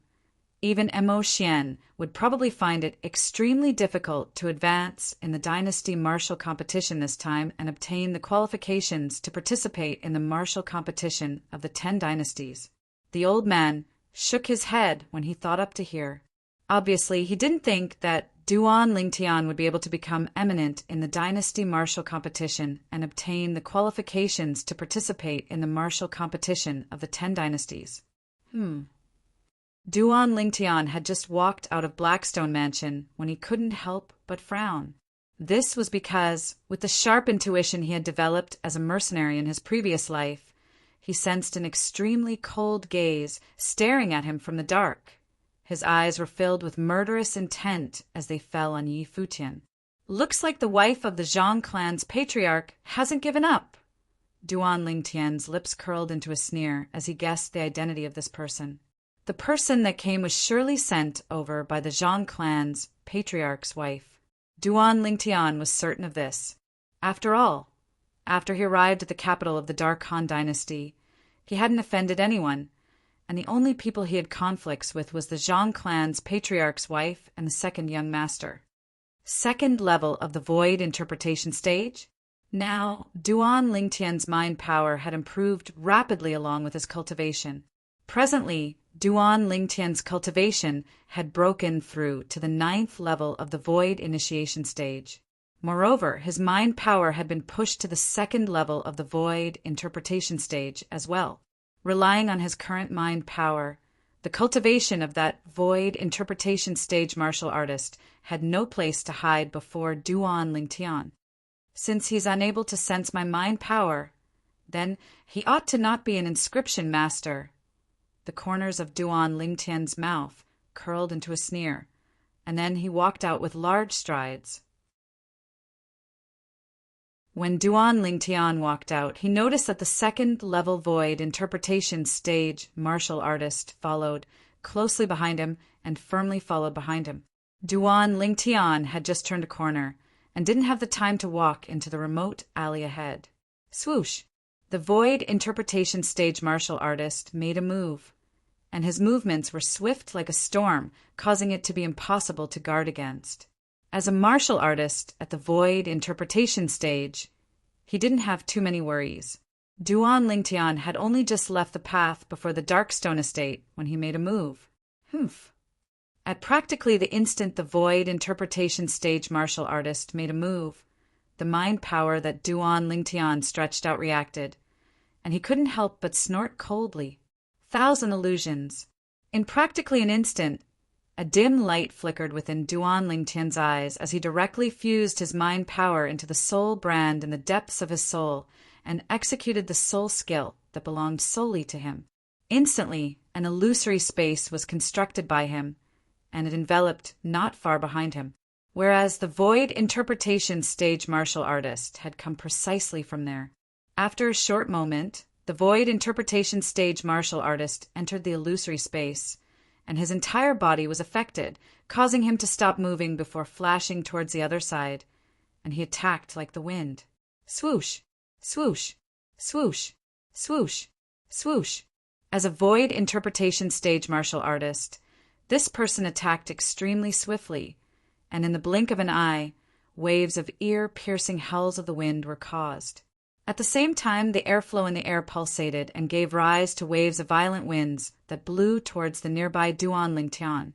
even Mo Xian would probably find it extremely difficult to advance in the dynasty martial competition this time and obtain the qualifications to participate in the martial competition of the 10 dynasties. the old man shook his head when he thought up to hear. Obviously, he didn't think that Duan Lingtian would be able to become eminent in the dynasty martial competition and obtain the qualifications to participate in the martial competition of the 10 dynasties. Duan Lingtian had just walked out of Blackstone Mansion when he couldn't help but frown. This was because, with the sharp intuition he had developed as a mercenary in his previous life, he sensed an extremely cold gaze staring at him from the dark. His eyes were filled with murderous intent as they fell on Yi Futian. "Looks like the wife of the Zhang clan's patriarch hasn't given up." Duan Lingtian's lips curled into a sneer as he guessed the identity of this person. The person that came was surely sent over by the Zhang clan's patriarch's wife. Duan Lingtian was certain of this. After all, after he arrived at the capital of the Dark Han dynasty, he hadn't offended anyone, and the only people he had conflicts with was the Zhang clan's patriarch's wife and the second young master. Second level of the void interpretation stage? Now, Duan Lingtian's mind power had improved rapidly along with his cultivation. Presently, Duan Lingtian's cultivation had broken through to the 9th level of the void initiation stage. Moreover, his mind power had been pushed to the 2nd level of the void interpretation stage as well. Relying on his current mind power, the cultivation of that void interpretation stage martial artist had no place to hide before Duan Lingtian. Since he's unable to sense my mind power, then he ought to not be an inscription master. The corners of Duan Lingtian's mouth curled into a sneer, and then he walked out with large strides. When Duan Lingtian walked out, he noticed that the 2nd level void interpretation stage martial artist followed closely behind him and firmly followed behind him. Duan Lingtian had just turned a corner and didn't have the time to walk into the remote alley ahead. Swoosh! The void interpretation stage martial artist made a move, and his movements were swift like a storm, causing it to be impossible to guard against. As a martial artist at the void interpretation stage, he didn't have too many worries. Duan Lingtian had only just left the path before the Darkstone estate when he made a move. At practically the instant the void interpretation stage martial artist made a move, the mind power that Duan Lingtian stretched out reacted, and he couldn't help but snort coldly. 1,000 illusions. In practically an instant, a dim light flickered within Duan Lingtian's eyes as he directly fused his mind power into the soul brand in the depths of his soul and executed the soul skill that belonged solely to him. Instantly, an illusory space was constructed by him, and it enveloped not far behind him, whereas the void interpretation stage martial artist had come precisely from there. After a short moment, the void interpretation stage martial artist entered the illusory space, and his entire body was affected, causing him to stop moving before flashing towards the other side, and he attacked like the wind. Swoosh! Swoosh! Swoosh! Swoosh! Swoosh! As a void interpretation stage martial artist, this person attacked extremely swiftly, and in the blink of an eye, waves of ear-piercing howls of the wind were caused. At the same time, the airflow in the air pulsated and gave rise to waves of violent winds that blew towards the nearby Duan Lingtian,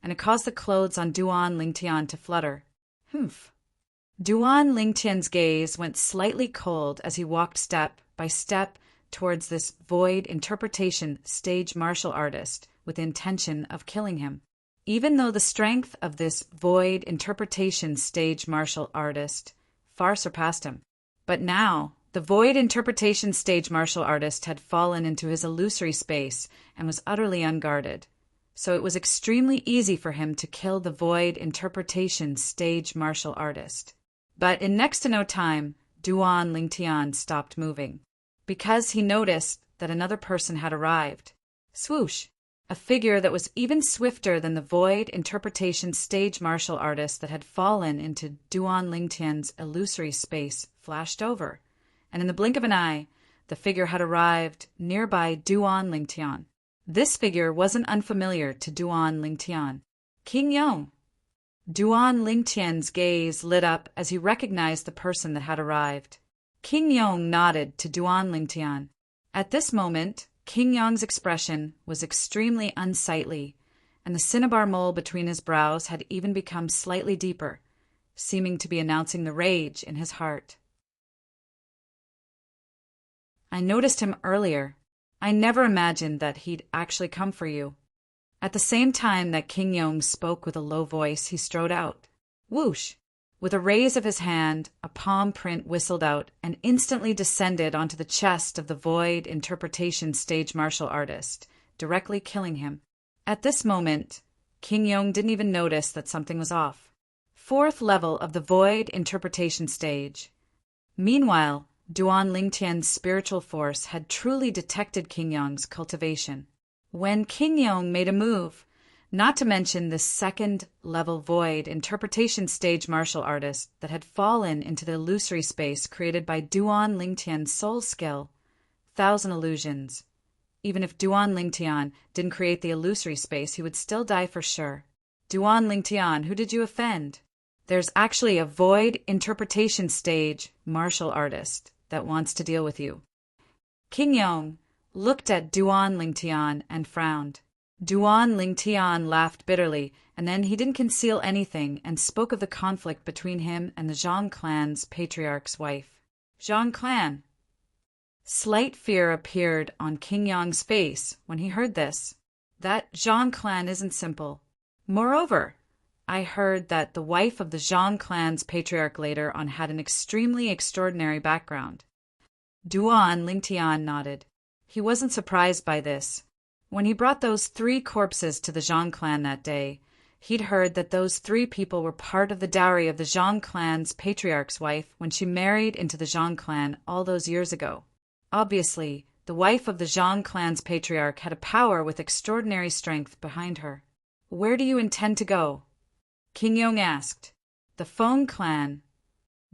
and it caused the clothes on Duan Lingtian to flutter. Duan Lingtian's gaze went slightly cold as he walked step by step towards this void interpretation stage martial artist with the intention of killing him. Even though the strength of this void interpretation stage martial artist far surpassed him. But now, the void interpretation stage martial artist had fallen into his illusory space and was utterly unguarded, so it was extremely easy for him to kill the void interpretation stage martial artist. But in next to no time, Duan Lingtian stopped moving, because he noticed that another person had arrived. Swoosh! A figure that was even swifter than the void interpretation stage martial artist that had fallen into Duan Lingtian's illusory space flashed over, and in the blink of an eye, the figure had arrived nearby Duan Lingtian. This figure wasn't unfamiliar to Duan Lingtian. King Yong! Duan Lingtian's gaze lit up as he recognized the person that had arrived. King Yong nodded to Duan Lingtian. At this moment, King Yong's expression was extremely unsightly, and the cinnabar mole between his brows had even become slightly deeper, seeming to be announcing the rage in his heart. I noticed him earlier. I never imagined that he'd actually come for you. At the same time that King Yong spoke with a low voice, he strode out. Whoosh! With a raise of his hand, a palm print whistled out and instantly descended onto the chest of the void interpretation stage martial artist, directly killing him. At this moment, King Yong didn't even notice that something was off. Fourth level of the void interpretation stage. Meanwhile, Duan Lingtian's spiritual force had truly detected King Yong's cultivation. When King Yong made a move, not to mention the second-level void interpretation stage martial artist that had fallen into the illusory space created by Duan Lingtian's soul skill, 1,000 illusions. Even if Duan Lingtian didn't create the illusory space, he would still die for sure. Duan Lingtian, who did you offend? There's actually a void interpretation stage martial artist that wants to deal with you. King Yong looked at Duan Lingtian and frowned. Duan Lingtian laughed bitterly, and then he didn't conceal anything and spoke of the conflict between him and the Zhang clan's patriarch's wife. Zhang clan. Slight fear appeared on King Yong's face when he heard this. That Zhang clan isn't simple. Moreover, I heard that the wife of the Zhang clan's patriarch later on had an extremely extraordinary background. Duan Lingtian nodded. He wasn't surprised by this. When he brought those 3 corpses to the Zhang clan that day, he'd heard that those 3 people were part of the dowry of the Zhang clan's patriarch's wife when she married into the Zhang clan all those years ago. Obviously, the wife of the Zhang clan's patriarch had a power with extraordinary strength behind her. Where do you intend to go? King Yong asked. The Feng clan.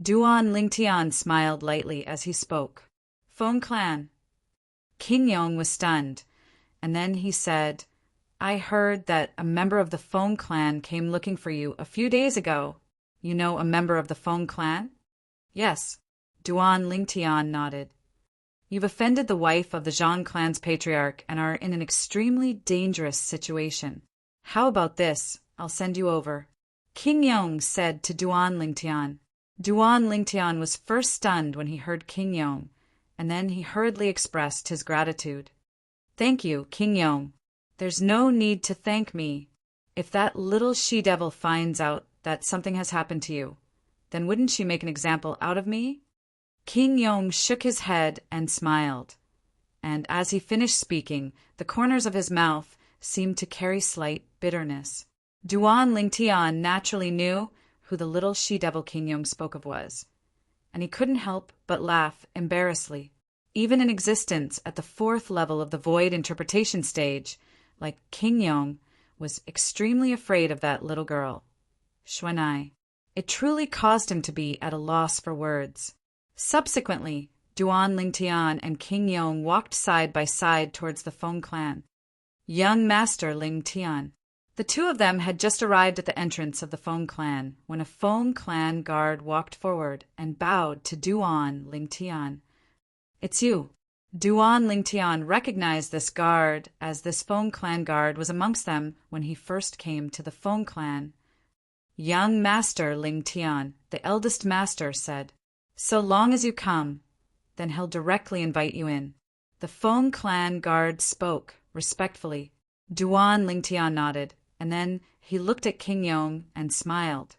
Duan Lingtian smiled lightly as he spoke. Feng clan. King Yong was stunned, and then he said, I heard that a member of the Feng clan came looking for you a few days ago. You know a member of the Feng clan? Yes. Duan Lingtian nodded. You've offended the wife of the Zhang clan's patriarch and are in an extremely dangerous situation. How about this? I'll send you over. King Yong said to Duan Lingtian. Duan Lingtian was first stunned when he heard King Yong, and then he hurriedly expressed his gratitude. Thank you, King Yong. There's no need to thank me. If that little she-devil finds out that something has happened to you, then wouldn't she make an example out of me? King Yong shook his head and smiled, and as he finished speaking, the corners of his mouth seemed to carry slight bitterness. Duan Lingtian naturally knew who the little she-devil King Yong spoke of was, and he couldn't help but laugh embarrassedly. Even in existence at the 4th level of the void interpretation stage, like King Yong, was extremely afraid of that little girl, Xuanai. It truly caused him to be at a loss for words. Subsequently, Duan Lingtian and King Yong walked side by side towards the Feng clan. Young Master Lingtian. The 2 of them had just arrived at the entrance of the Feng clan when a Feng clan guard walked forward and bowed to Duan Lingtian. It's you. Duan Lingtian recognized this guard as this Feng clan guard was amongst them when he first came to the Feng clan. Young Master Lingtian, the eldest master, said, So long as you come, then he'll directly invite you in. The Feng clan guard spoke respectfully. Duan Lingtian nodded, and then he looked at King Yong and smiled.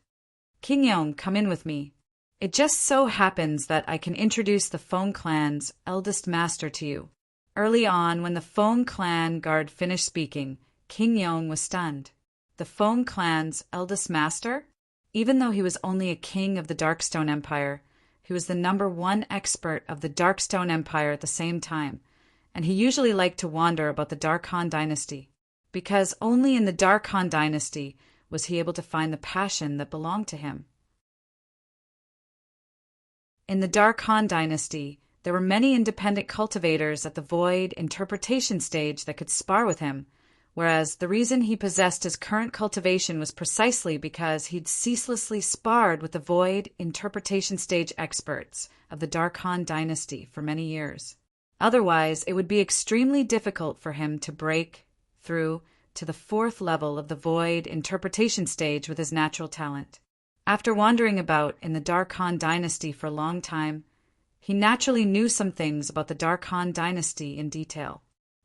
King Yong, come in with me. It just so happens that I can introduce the Feng clan's eldest master to you. Early on, when the Feng clan guard finished speaking, King Yong was stunned. The Feng clan's eldest master? Even though he was only a king of the Darkstone Empire, he was the #1 expert of the Darkstone Empire at the same time, and he usually liked to wander about the Dark Han dynasty, because only in the Dark Han dynasty was he able to find the passion that belonged to him. In the Dark Han dynasty, there were many independent cultivators at the void interpretation stage that could spar with him, whereas the reason he possessed his current cultivation was precisely because he'd ceaselessly sparred with the void interpretation stage experts of the Dark Han dynasty for many years. Otherwise, it would be extremely difficult for him to break through to the 4th level of the void interpretation stage with his natural talent. After wandering about in the Dark Han dynasty for a long time, he naturally knew some things about the Dark Han dynasty in detail.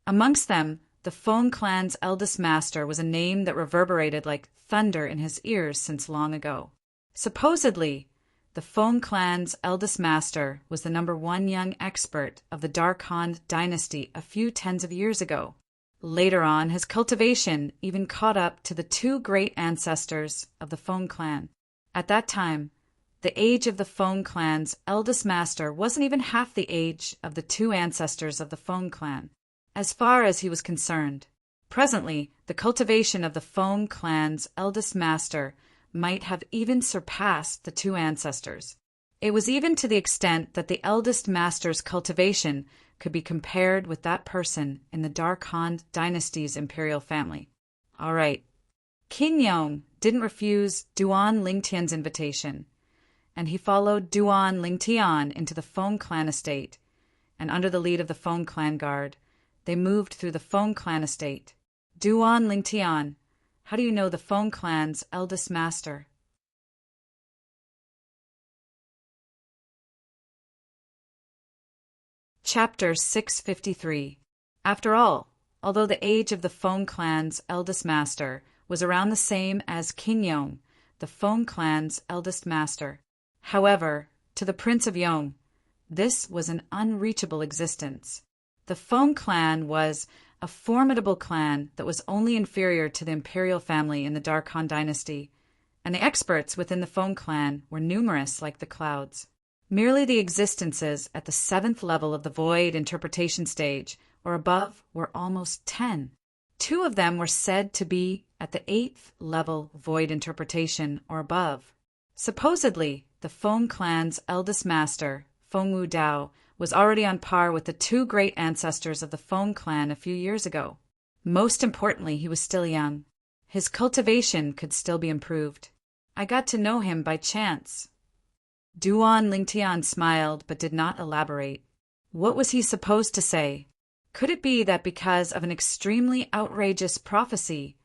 Amongst them, the Feng clan's eldest master was a name that reverberated like thunder in his ears since long ago. Supposedly, the Feng clan's eldest master was the #1 young expert of the Dark Han dynasty a few tens of years ago. Later on, his cultivation even caught up to the 2 great ancestors of the Feng clan. At that time, the age of the Feng clan's eldest master wasn't even half the age of the 2 ancestors of the Feng clan, as far as he was concerned. Presently, the cultivation of the Feng clan's eldest master might have even surpassed the 2 ancestors. It was even to the extent that the eldest master's cultivation could be compared with that person in the Dark Han dynasty's imperial family. All right. King Yong didn't refuse Duan Lingtian's invitation, and he followed Duan Lingtian into the Feng clan estate, and under the lead of the Feng clan guard, they moved through the Feng clan estate. Duan Lingtian, how do you know the Feng clan's eldest master? Chapter 653. After all, although the age of the Feng clan's eldest master was around the same as King Yong, the Feng clan's eldest master, however, to the Prince of Yong, this was an unreachable existence. The Feng clan was a formidable clan that was only inferior to the imperial family in the Dark Han dynasty, and the experts within the Feng clan were numerous like the clouds. Merely the existences at the 7th level of the void interpretation stage or above were almost 10. 2 of them were said to be at the 8th level void interpretation or above. Supposedly, the Feng clan's eldest master, Feng Wu Dao, was already on par with the 2 great ancestors of the Feng clan a few years ago. Most importantly, he was still young. His cultivation could still be improved. I got to know him by chance. Duan Lingtian smiled but did not elaborate. What was he supposed to say? Could it be that because of an extremely outrageous prophecy,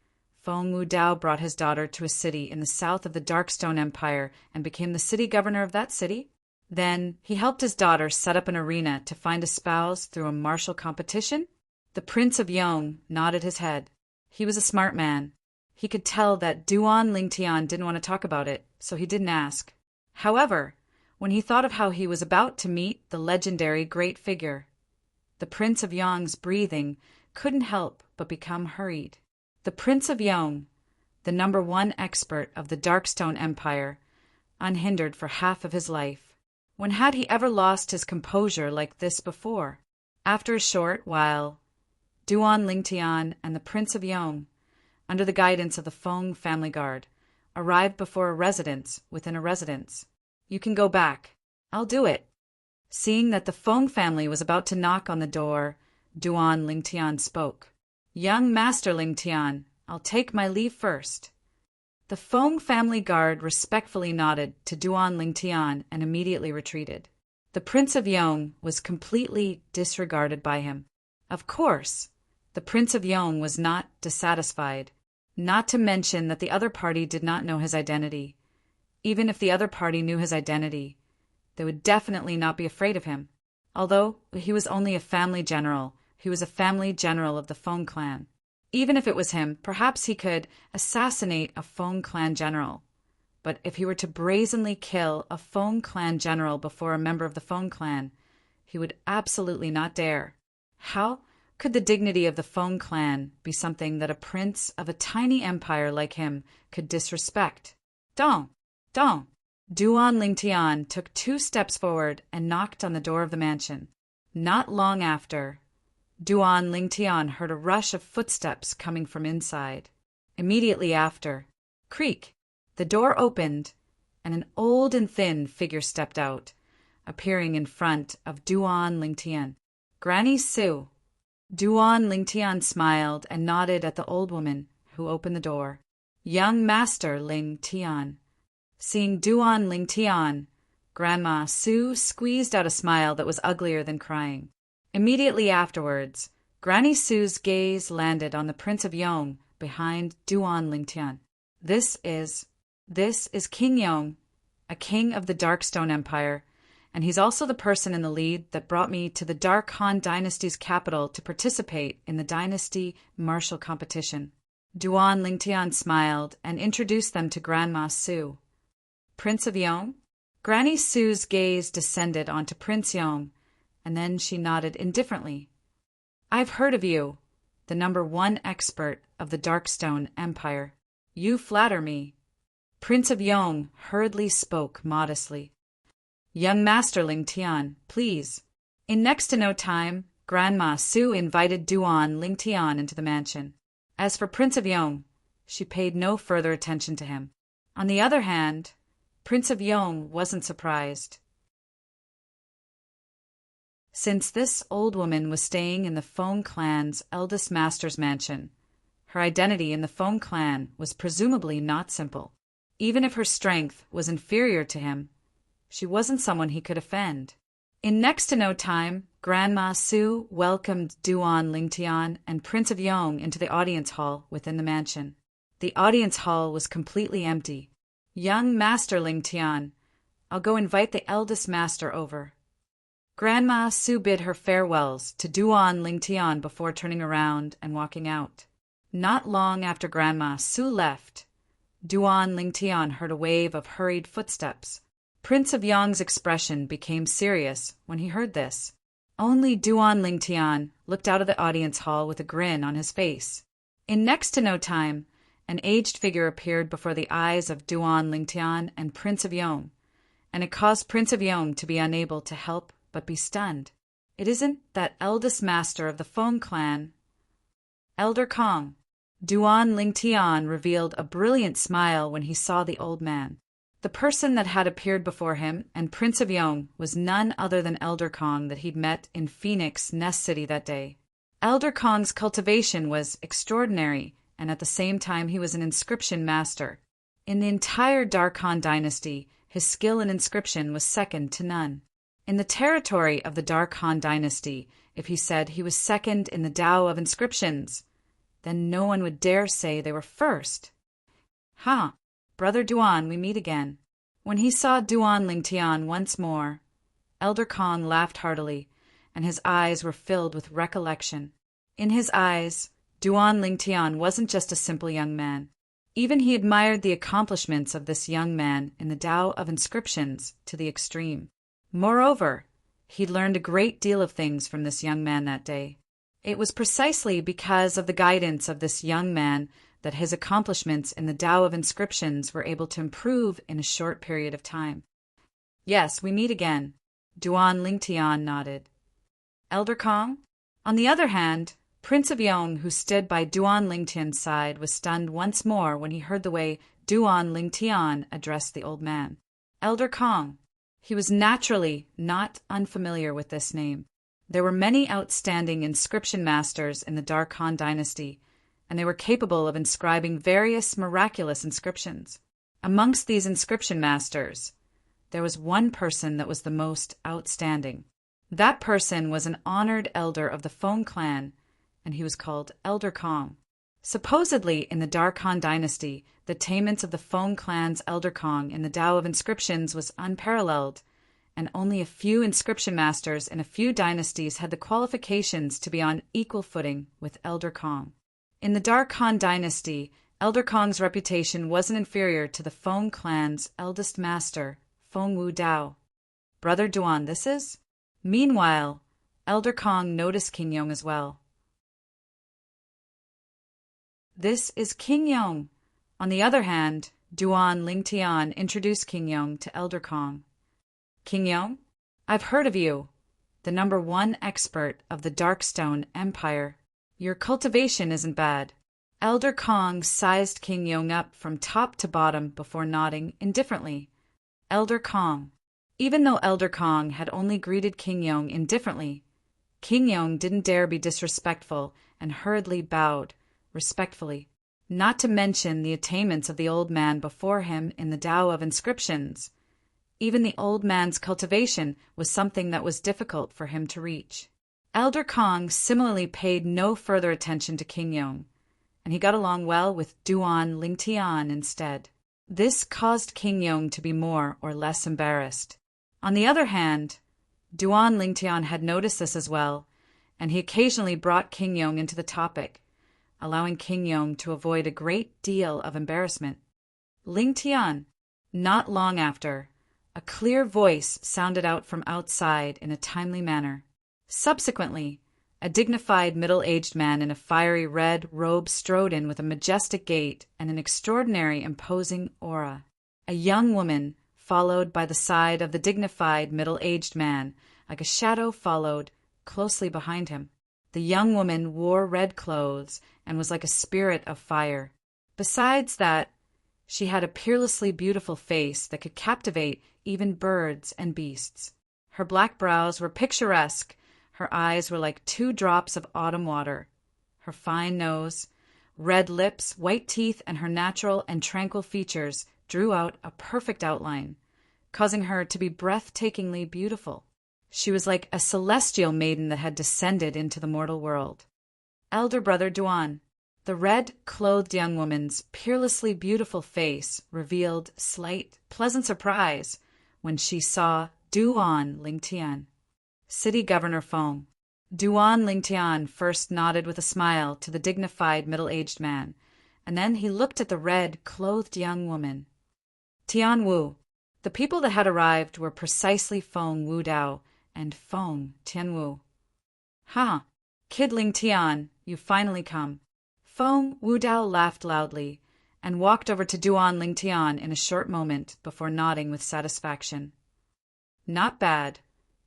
Feng Wu Dao brought his daughter to a city in the south of the Darkstone Empire and became the city governor of that city? Then he helped his daughter set up an arena to find a spouse through a martial competition? The Prince of Yong nodded his head. He was a smart man. He could tell that Duan Lingtian didn't want to talk about it, so he didn't ask. However, when he thought of how he was about to meet the legendary great figure, the Prince of Yong's breathing couldn't help but become hurried. The Prince of Yong, the #1 expert of the Darkstone Empire, unhindered for half of his life. When had he ever lost his composure like this before? After a short while, Duan Lingtian and the Prince of Yong, under the guidance of the Feng family guard, arrived before a residence within a residence. You can go back. I'll do it. Seeing that the Feng family was about to knock on the door, Duan Lingtian spoke. Young Master Lingtian, I'll take my leave first. The Feng family guard respectfully nodded to Duan Lingtian and immediately retreated. The Prince of Yong was completely disregarded by him. Of course, the Prince of Yong was not dissatisfied, not to mention that the other party did not know his identity. Even if the other party knew his identity, they would definitely not be afraid of him. Although he was only a family general, he was a family general of the Feng clan. Even if it was him, perhaps he could assassinate a Feng clan general. But if he were to brazenly kill a Feng clan general before a member of the Feng clan, he would absolutely not dare. How could the dignity of the Feng clan be something that a prince of a tiny empire like him could disrespect? Don't. Duan Lingtian took 2 steps forward and knocked on the door of the mansion. Not long after, Duan Lingtian heard a rush of footsteps coming from inside. Immediately after, creak, the door opened, and an old and thin figure stepped out, appearing in front of Duan Lingtian. Granny Su. Duan Lingtian smiled and nodded at the old woman, who opened the door. Young Master Lingtian. Seeing Duan Lingtian, Grandma Su squeezed out a smile that was uglier than crying. Immediately afterwards, Granny Su's gaze landed on the Prince of Yong behind Duan Lingtian. This is King Yong, a king of the Darkstone Empire, and he's also the person in the lead that brought me to the Dark Han Dynasty's capital to participate in the Dynasty Martial Competition. Duan Lingtian smiled and introduced them to Grandma Su. Prince of Yong? Granny Su's gaze descended onto Prince Yong, and then she nodded indifferently. I've heard of you, the #1 expert of the Darkstone Empire. You flatter me. Prince of Yong hurriedly spoke modestly. Young Master Lingtian, please. In next to no time, Grandma Su invited Duan Lingtian into the mansion. As for Prince of Yong, she paid no further attention to him. On the other hand, Prince of Yong wasn't surprised. Since this old woman was staying in the Feng clan's eldest master's mansion, her identity in the Feng clan was presumably not simple. Even if her strength was inferior to him, she wasn't someone he could offend. In next to no time, Grandma Su welcomed Duan Lingtian and Prince of Yong into the audience hall within the mansion. The audience hall was completely empty. Young Master Lingtian, I'll go invite the eldest master over. Grandma Su bid her farewells to Duan Lingtian before turning around and walking out. Not long after Grandma Su left, Duan Lingtian heard a wave of hurried footsteps. Prince of Yong's expression became serious when he heard this. Only Duan Lingtian looked out of the audience hall with a grin on his face. In next to no time, an aged figure appeared before the eyes of Duan Lingtian and Prince of Yong, and it caused Prince of Yong to be unable to help but be stunned. It isn't that eldest master of the Feng clan, Elder Kong. Duan Lingtian revealed a brilliant smile when he saw the old man. The person that had appeared before him and Prince of Yong was none other than Elder Kong that he'd met in Phoenix Nest City that day. Elder Kong's cultivation was extraordinary, and at the same time he was an inscription master. In the entire Dark Han dynasty, his skill in inscription was second to none. In the territory of the Dark Han dynasty, if he said he was second in the Tao of inscriptions, then no one would dare say they were first. Ha! Brother Duan, we meet again. When he saw Duan Lingtian once more, Elder Kong laughed heartily, and his eyes were filled with recollection. In his eyes, Duan Lingtian wasn't just a simple young man. Even he admired the accomplishments of this young man in the Tao of inscriptions to the extreme. Moreover, he'd learned a great deal of things from this young man that day. It was precisely because of the guidance of this young man that his accomplishments in the Tao of inscriptions were able to improve in a short period of time. Yes, we meet again. Duan Lingtian nodded. Elder Kong? On the other hand, Prince of Yong, who stood by Duan Lingtian's side, was stunned once more when he heard the way Duan Lingtian addressed the old man. Elder Kong. He was naturally not unfamiliar with this name. There were many outstanding inscription masters in the Dark Han dynasty, and they were capable of inscribing various miraculous inscriptions. Amongst these inscription masters, there was one person that was the most outstanding. That person was an honored elder of the Feng clan, and he was called Elder Kong. Supposedly, in the Dark Han dynasty, the attainments of the Feng clan's Elder Kong in the Tao of inscriptions was unparalleled, and only a few inscription masters in a few dynasties had the qualifications to be on equal footing with Elder Kong. In the Dark Han dynasty, Elder Kong's reputation wasn't inferior to the Feng clan's eldest master, Feng Wu Dao. Brother Duan, this is? Meanwhile, Elder Kong noticed King Yong as well. This is King Yong. On the other hand, Duan Lingtian introduced King Yong to Elder Kong. King Yong, I've heard of you, the #1 expert of the Darkstone Empire. Your cultivation isn't bad. Elder Kong sized King Yong up from top to bottom before nodding indifferently. Elder Kong. Even though Elder Kong had only greeted King Yong indifferently, King Yong didn't dare be disrespectful and hurriedly bowed, respectfully. Not to mention the attainments of the old man before him in the Tao of inscriptions. Even the old man's cultivation was something that was difficult for him to reach. Elder Kong similarly paid no further attention to King Yong, and he got along well with Duan Lingtian instead. This caused King Yong to be more or less embarrassed. On the other hand, Duan Lingtian had noticed this as well, and he occasionally brought King Yong into the topic, allowing King Yong to avoid a great deal of embarrassment. Lingtian. Not long after, a clear voice sounded out from outside in a timely manner. Subsequently, a dignified middle-aged man in a fiery red robe strode in with a majestic gait and an extraordinary imposing aura. A young woman followed by the side of the dignified middle-aged man, like a shadow followed closely behind him. The young woman wore red clothes and was like a spirit of fire. Besides that, she had a peerlessly beautiful face that could captivate even birds and beasts. Her black brows were picturesque, her eyes were like 2 drops of autumn water. Her fine nose, red lips, white teeth, and her natural and tranquil features drew out a perfect outline, causing her to be breathtakingly beautiful. She was like a celestial maiden that had descended into the mortal world. Elder brother Duan. The red-clothed young woman's peerlessly beautiful face revealed slight, pleasant surprise when she saw Duan Lingtian. City Governor Feng. Duan Lingtian first nodded with a smile to the dignified middle-aged man, and then he looked at the red-clothed young woman. Tian Wu. The people that had arrived were precisely Feng Wudao and Feng Tianwu. "Ha! Kid Lingtian, you've finally come." Feng Wudao laughed loudly and walked over to Duan Lingtian in a short moment before nodding with satisfaction. "Not bad.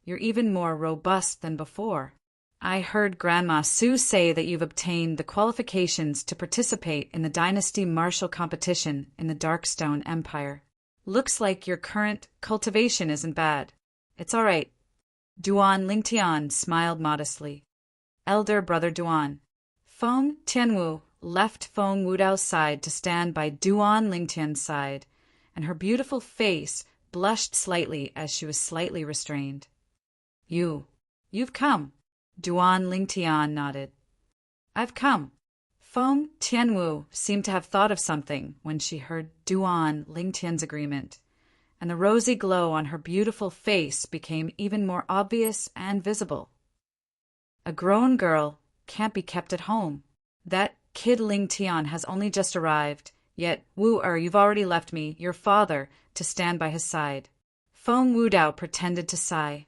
You're even more robust than before. I heard Grandma Su say that you've obtained the qualifications to participate in the Dynasty Martial Competition in the Darkstone Empire. Looks like your current cultivation isn't bad. It's all right." Duan Lingtian smiled modestly. Elder brother Duan. Feng Tianwu left Feng Wudao's side to stand by Duan Lingtian's side, and her beautiful face blushed slightly as she was slightly restrained. You've come." Duan Lingtian nodded. "I've come." Feng Tianwu seemed to have thought of something when she heard Duan Lingtian's agreement, and the rosy glow on her beautiful face became even more obvious and visible. A grown girl can't be kept at home. That kid Lingtian has only just arrived, yet you've already left me, your father, to stand by his side. Feng Wudao pretended to sigh.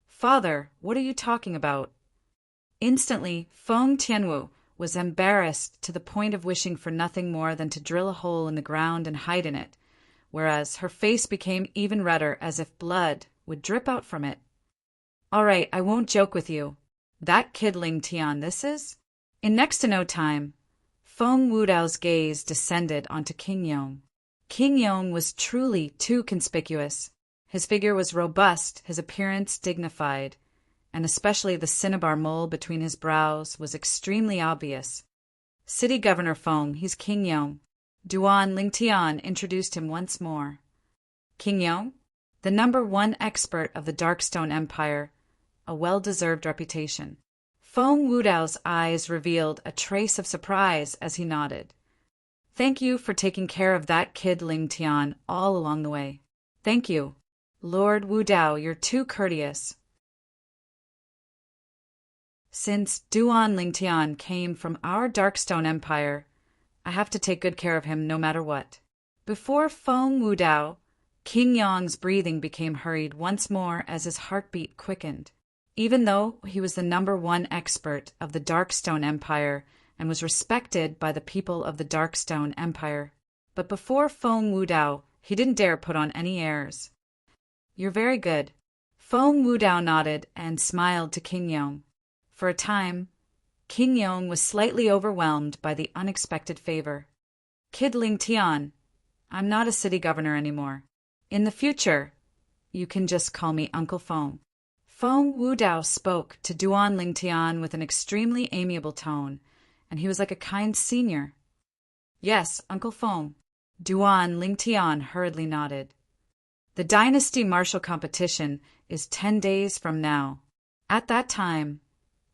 "Father, what are you talking about?" Instantly, Feng Tianwu was embarrassed to the point of wishing for nothing more than to drill a hole in the ground and hide in it, whereas her face became even redder as if blood would drip out from it. "All right, I won't joke with you. That kid Lingtian this is?" In next to no time, Feng Wudao's gaze descended onto King Yong. King Yong was truly too conspicuous. His figure was robust, his appearance dignified, and especially the cinnabar mole between his brows was extremely obvious. "City Governor Feng, he's King Yong." Duan Lingtian introduced him once more. King Yong, the #1 expert of the Darkstone Empire, a well-deserved reputation. Feng Wudao's eyes revealed a trace of surprise as he nodded. "Thank you for taking care of that kid Lingtian all along the way." "Thank you. Lord Wudao, you're too courteous." Since Duan Lingtian came from our Darkstone Empire, I have to take good care of him no matter what. Before Feng Wudao, King Yong's breathing became hurried once more as his heartbeat quickened. Even though he was the #1 expert of the Darkstone Empire and was respected by the people of the Darkstone Empire, but before Feng Wudao, he didn't dare put on any airs. "You're very good." Feng Wudao nodded and smiled to King Yong. For a time, King Yong was slightly overwhelmed by the unexpected favor. "Kid Lingtian, I'm not a city governor anymore. In the future, you can just call me Uncle Feng." Feng Wudao spoke to Duan Lingtian with an extremely amiable tone, and he was like a kind senior. "Yes, Uncle Feng." Duan Lingtian hurriedly nodded. "The Dynasty Martial Competition is 10 days from now. At that time,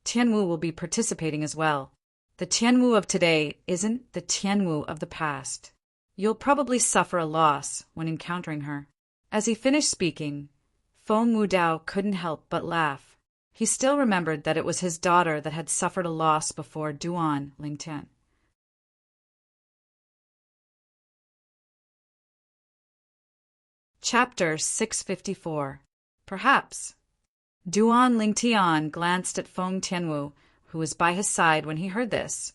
Tianwu will be participating as well. The Tianwu of today isn't the Tianwu of the past. You'll probably suffer a loss when encountering her." As he finished speaking, Feng Wudao couldn't help but laugh. He still remembered that it was his daughter that had suffered a loss before Duan Lingtian. Chapter 654. Perhaps. Duan Lingtian glanced at Feng Tianwu, who was by his side when he heard this,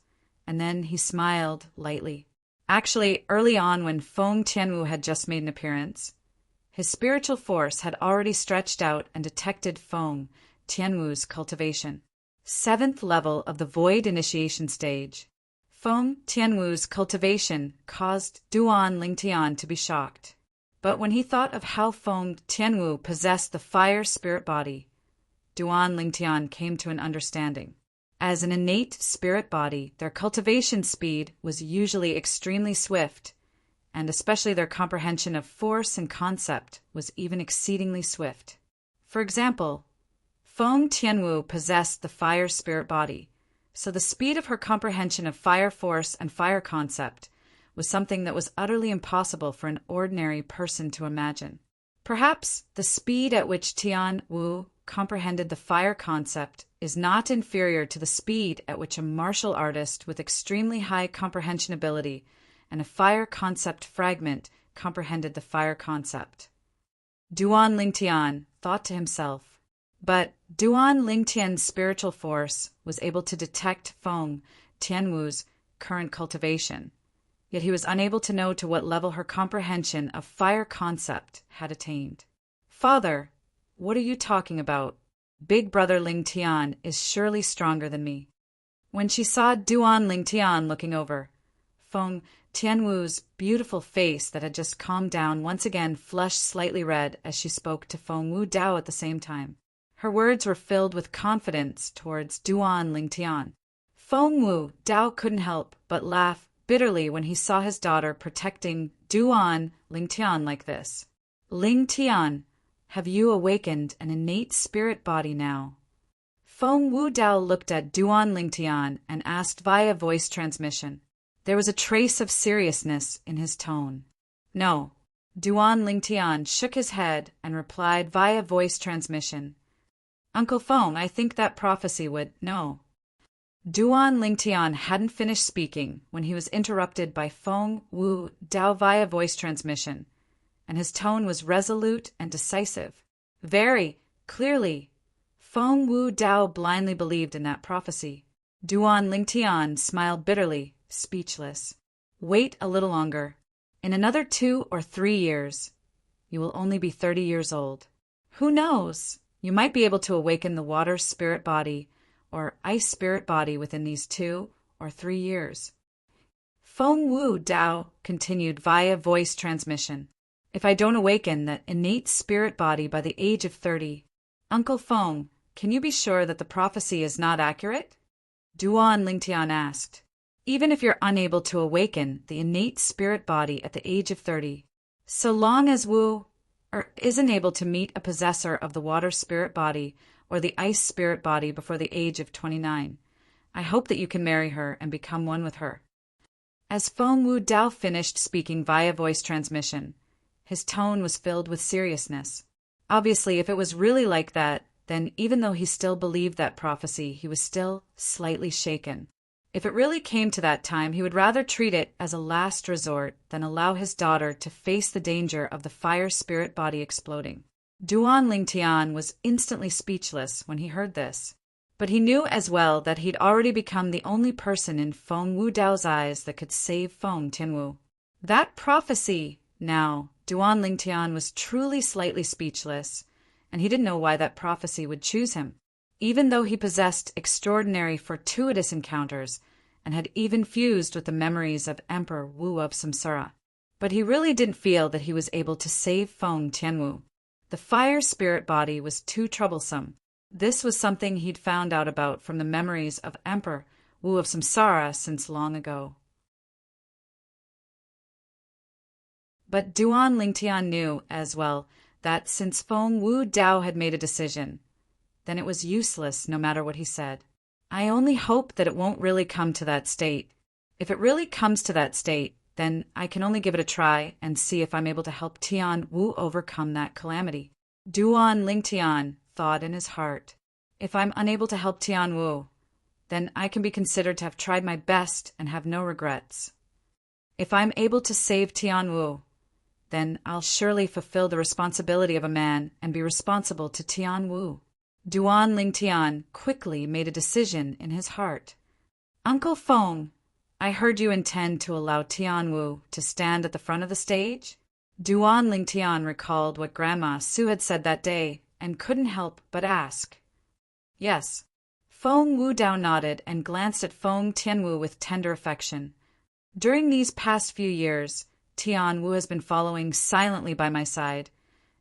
and then he smiled lightly. Actually, early on when Feng Tianwu had just made an appearance, his spiritual force had already stretched out and detected Feng Tianwu's cultivation. 7th level of the Void Initiation stage. Feng Tianwu's cultivation caused Duan Lingtian to be shocked. But when he thought of how Feng Tianwu possessed the fire spirit body, Duan Lingtian came to an understanding. As an innate spirit body, their cultivation speed was usually extremely swift, and especially their comprehension of force and concept was even exceedingly swift. For example, Feng Tianwu possessed the fire spirit body, so the speed of her comprehension of fire force and fire concept was something that was utterly impossible for an ordinary person to imagine. Perhaps the speed at which Tian Wu comprehended the fire concept is not inferior to the speed at which a martial artist with extremely high comprehension ability and a fire concept fragment comprehended the fire concept. Duan Lingtian thought to himself, but Duan Lingtian's spiritual force was able to detect Feng Tianwu's current cultivation, yet he was unable to know to what level her comprehension of fire concept had attained. "Father, what are you talking about? Big brother Lingtian is surely stronger than me." When she saw Duan Lingtian looking over, Feng Tianwu's beautiful face that had just calmed down once again flushed slightly red as she spoke to Feng Wudao at the same time. Her words were filled with confidence towards Duan Lingtian. Feng Wudao couldn't help but laugh bitterly when he saw his daughter protecting Duan Lingtian like this. "Lingtian, have you awakened an innate spirit body now?" Feng Wudao looked at Duan Lingtian and asked via voice transmission. There was a trace of seriousness in his tone. "No." Duan Lingtian shook his head and replied via voice transmission. "Uncle Feng, I think that prophecy would—" "No." Duan Lingtian hadn't finished speaking when he was interrupted by Feng Wudao via voice transmission, and his tone was resolute and decisive. Very clearly, Feng Wudao blindly believed in that prophecy. Duan Lingtian smiled bitterly, speechless. "Wait a little longer. In another 2 or 3 years, you will only be 30 years old. Who knows? You might be able to awaken the water spirit body or ice spirit body within these 2 or 3 years." Feng Wudao continued via voice transmission. "If I don't awaken that innate spirit body by the age of 30, Uncle Feng, can you be sure that the prophecy is not accurate?" Duan Lingtian asked. "Even if you're unable to awaken the innate spirit body at the age of 30, so long as Wu isn't able to meet a possessor of the water spirit body or the ice spirit body before the age of 29, I hope that you can marry her and become one with her." As Feng Wudao finished speaking via voice transmission, his tone was filled with seriousness. Obviously, if it was really like that, then even though he still believed that prophecy, he was still slightly shaken. If it really came to that time, he would rather treat it as a last resort than allow his daughter to face the danger of the fire spirit body exploding. Duan Lingtian was instantly speechless when he heard this, but he knew as well that he'd already become the only person in Feng Wudao's eyes that could save Feng Tianwu. That prophecy! Now, Duan Lingtian was truly slightly speechless, and he didn't know why that prophecy would choose him. Even though he possessed extraordinary fortuitous encounters and had even fused with the memories of Emperor Wu of Samsara. But he really didn't feel that he was able to save Feng Tianwu. The fire spirit body was too troublesome. This was something he'd found out about from the memories of Emperor Wu of Samsara since long ago. But Duan Lingtian knew as well that since Feng Wudao had made a decision, then it was useless no matter what he said. I only hope that it won't really come to that state. If it really comes to that state, then I can only give it a try and see if I'm able to help Tian Wu overcome that calamity. Duan Lingtian thought in his heart. If I'm unable to help Tian Wu, then I can be considered to have tried my best and have no regrets. If I'm able to save Tian Wu, then I'll surely fulfill the responsibility of a man and be responsible to Tian Wu. Duan Lingtian quickly made a decision in his heart. Uncle Feng, I heard you intend to allow Tian Wu to stand at the front of the stage? Duan Lingtian recalled what Grandma Su had said that day and couldn't help but ask. Yes. Feng Wudao nodded and glanced at Feng Tianwu with tender affection. During these past few years, Tian Wu has been following silently by my side,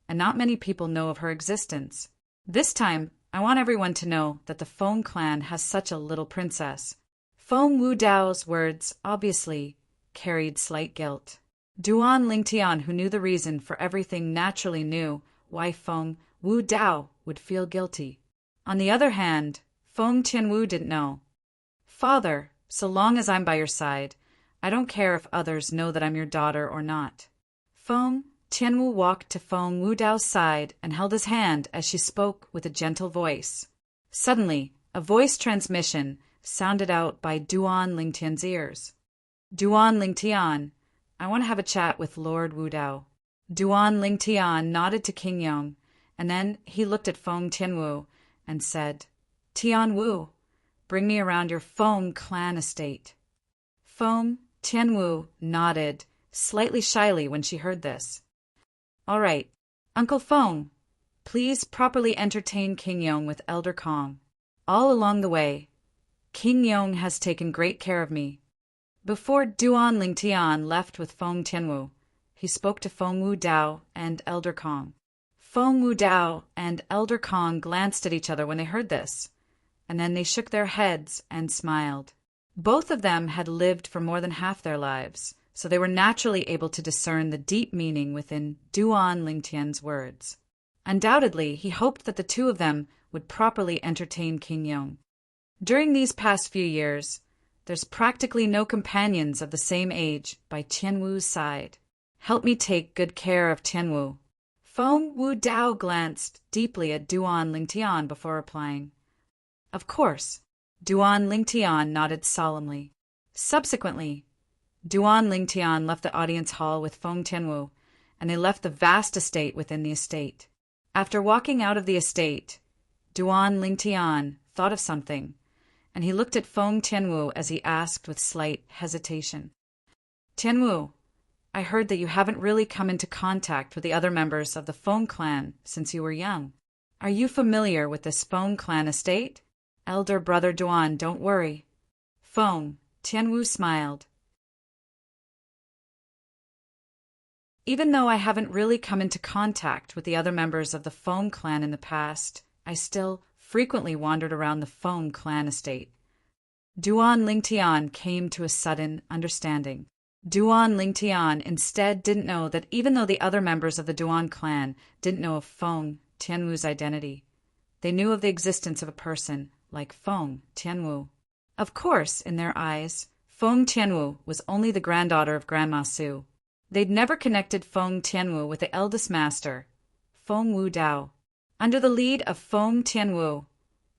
and not many people know of her existence. This time, I want everyone to know that the Feng clan has such a little princess. Feng Wudao's words obviously carried slight guilt. Duan Lingtian, who knew the reason for everything, naturally knew why Feng Wudao would feel guilty. On the other hand, Feng Tianwu didn't know. Father, so long as I'm by your side, I don't care if others know that I'm your daughter or not. Feng Tianwu walked to Feng Wudao's side and held his hand as she spoke with a gentle voice. Suddenly, a voice transmission sounded out by Duan Lingtian's ears. Duan Lingtian, I want to have a chat with Lord Wudao. Duan Lingtian nodded to King Yong, and then he looked at Feng Tianwu and said, Tian Wu, bring me around your Feng clan estate. Feng Tianwu nodded, slightly shyly when she heard this. All right, Uncle Feng, please properly entertain King Yong with Elder Kong. All along the way, King Yong has taken great care of me. Before Duan Lingtian left with Feng Tianwu, he spoke to Feng Wudao and Elder Kong. Feng Wudao and Elder Kong glanced at each other when they heard this, and then they shook their heads and smiled. Both of them had lived for more than half their lives, so they were naturally able to discern the deep meaning within Duan Lingtian's words. Undoubtedly, he hoped that the two of them would properly entertain King Yong. During these past few years, there's practically no companions of the same age by Tianwu's side. Help me take good care of Tianwu. Feng Wudao glanced deeply at Duan Lingtian before replying. Of course. Duan Lingtian nodded solemnly. Subsequently, Duan Lingtian left the audience hall with Feng Tianwu, and they left the vast estate within the estate. After walking out of the estate, Duan Lingtian thought of something, and he looked at Feng Tianwu as he asked with slight hesitation. Tianwu, I heard that you haven't really come into contact with the other members of the Feng clan since you were young. Are you familiar with this Feng clan estate? Elder brother Duan, don't worry. Feng Tianwu smiled. Even though I haven't really come into contact with the other members of the Feng clan in the past, I still frequently wandered around the Feng clan estate. Duan Lingtian came to a sudden understanding. Duan Lingtian instead didn't know that even though the other members of the Duan clan didn't know of Feng Tianwu's identity, they knew of the existence of a person like Feng Tianwu. Of course, in their eyes, Feng Tianwu was only the granddaughter of Grandma Su. They'd never connected Feng Tianwu with the eldest master, Feng Wudao. Under the lead of Feng Tianwu,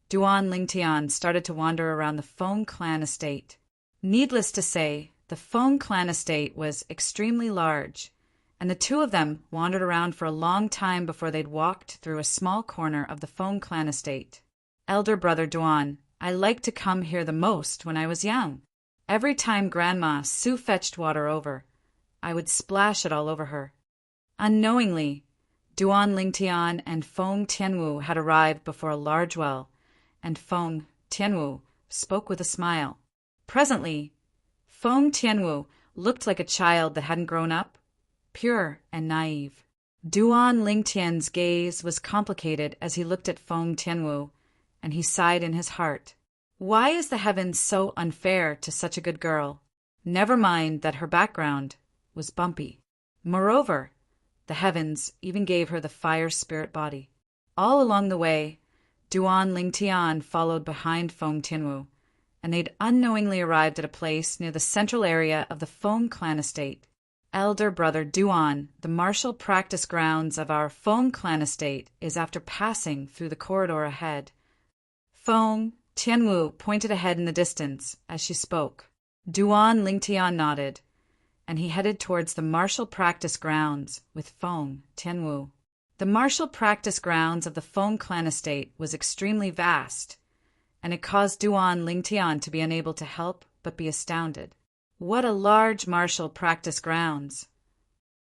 Duan Lingtian started to wander around the Feng clan estate. Needless to say, the Feng clan estate was extremely large, and the two of them wandered around for a long time before they'd walked through a small corner of the Feng clan estate. Elder brother Duan, I liked to come here the most when I was young. Every time Grandma Su fetched water over, I would splash it all over her. Unknowingly, Duan Lingtian and Feng Tianwu had arrived before a large well, and Feng Tianwu spoke with a smile. Presently, Feng Tianwu looked like a child that hadn't grown up, pure and naive. Duan Lingtian's gaze was complicated as he looked at Feng Tianwu, and he sighed in his heart. Why is the heavens so unfair to such a good girl? Never mind that her background was bumpy. Moreover, the heavens even gave her the fire spirit body. All along the way, Duan Lingtian followed behind Feng Tianwu, and they'd unknowingly arrived at a place near the central area of the Feng clan estate. Elder brother Duan, the martial practice grounds of our Feng clan estate is after passing through the corridor ahead. Feng Tianwu pointed ahead in the distance as she spoke. Duan Lingtian nodded, and he headed towards the martial practice grounds with Feng Tianwu. The martial practice grounds of the Feng clan estate was extremely vast, and it caused Duan Lingtian to be unable to help but be astounded. What a large martial practice grounds!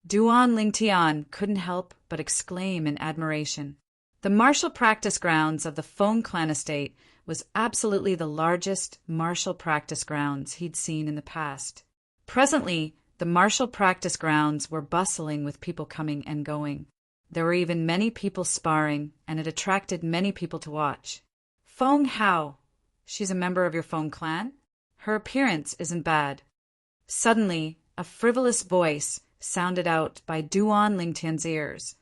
Duan Lingtian couldn't help but exclaim in admiration. The martial practice grounds of the Feng clan estate was absolutely the largest martial practice grounds he'd seen in the past. Presently, the martial practice grounds were bustling with people coming and going. There were even many people sparring, and it attracted many people to watch. Feng Hao. She's a member of your Feng clan? Her appearance isn't bad. Suddenly, a frivolous voice sounded out by Duan Lingtian's ears,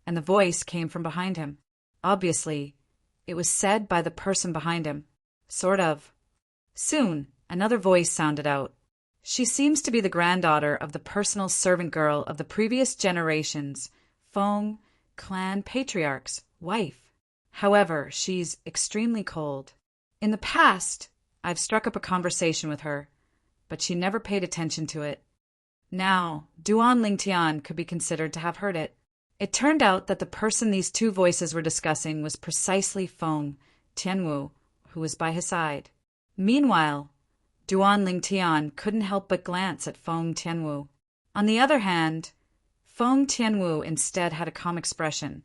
and the voice came from behind him. Obviously, it was said by the person behind him. Sort of. Soon, another voice sounded out. She seems to be the granddaughter of the personal servant girl of the previous generation's Feng clan patriarch's wife. However, she's extremely cold. In the past, I've struck up a conversation with her, but she never paid attention to it. Now, Duan Lingtian could be considered to have heard it. It turned out that the person these two voices were discussing was precisely Feng Tianwu, who was by his side. Meanwhile, Duan Lingtian couldn't help but glance at Feng Tianwu. On the other hand, Feng Tianwu instead had a calm expression,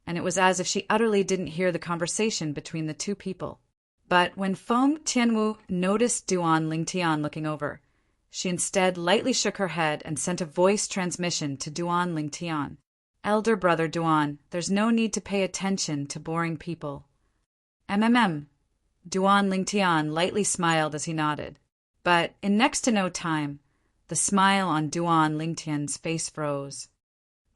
and it was as if she utterly didn't hear the conversation between the two people. But when Feng Tianwu noticed Duan Lingtian looking over, she instead lightly shook her head and sent a voice transmission to Duan Lingtian. Elder brother Duan, there's no need to pay attention to boring people. Duan Lingtian lightly smiled as he nodded. But in next to no time, the smile on Duan Lingtian's face froze.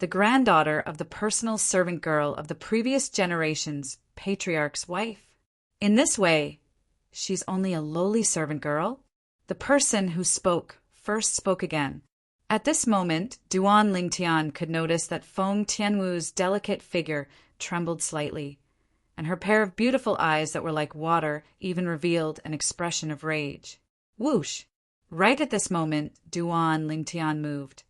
The granddaughter of the personal servant girl of the previous generation's patriarch's wife. In this way, she's only a lowly servant girl? The person who spoke first spoke again. At this moment, Duan Lingtian could notice that Feng Tianwu's delicate figure trembled slightly, and her pair of beautiful eyes that were like water even revealed an expression of rage. Whoosh! Right at this moment, Duan Lingtian moved.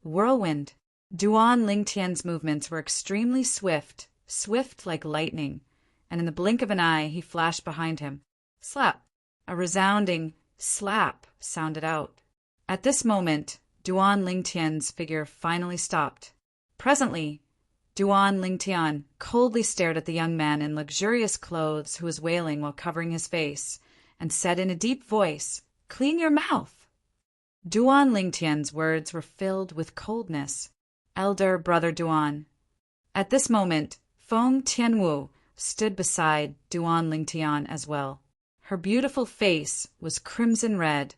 Whirlwind. Duan Lingtian's movements were extremely swift like lightning, and in the blink of an eye he flashed behind him. Slap! A resounding slap sounded out. At this moment, Duan Lingtian's figure finally stopped. Presently, Duan Lingtian coldly stared at the young man in luxurious clothes who was wailing while covering his face, and said in a deep voice, "Clean your mouth!" Duan Lingtian's words were filled with coldness. Elder brother Duan. At this moment, Feng Tianwu stood beside Duan Lingtian as well. Her beautiful face was crimson red,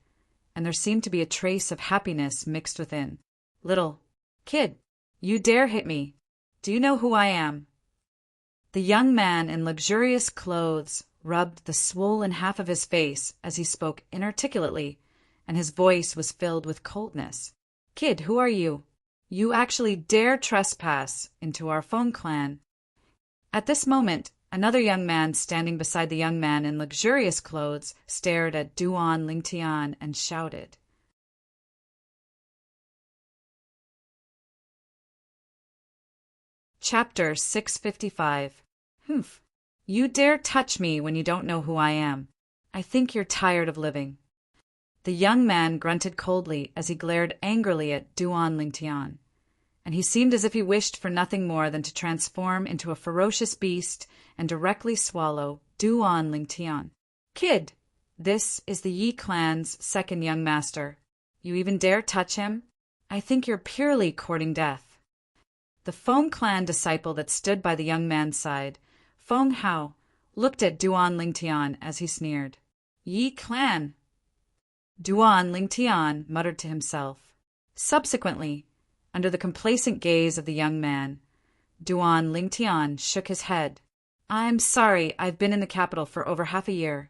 and there seemed to be a trace of happiness mixed within. "Little kid, you dare hit me. Do you know who I am?" The young man in luxurious clothes rubbed the swollen half of his face as he spoke inarticulately, and his voice was filled with coldness. "Kid, who are you? You actually dare trespass into our Feng clan." At this moment, another young man standing beside the young man in luxurious clothes stared at Duan Lingtian and shouted. Chapter 655. Humph. You dare touch me when you don't know who I am. I think you're tired of living. The young man grunted coldly as he glared angrily at Duan Lingtian, and he seemed as if he wished for nothing more than to transform into a ferocious beast and directly swallow Duan Lingtian. "Kid, this is the Yi clan's second young master. You even dare touch him? I think you're purely courting death." The Feng clan disciple that stood by the young man's side, Feng Hao, looked at Duan Lingtian as he sneered. "Yi clan!" Duan Lingtian muttered to himself. Subsequently, under the complacent gaze of the young man, Duan Lingtian shook his head. I'm sorry, I've been in the capital for over half a year.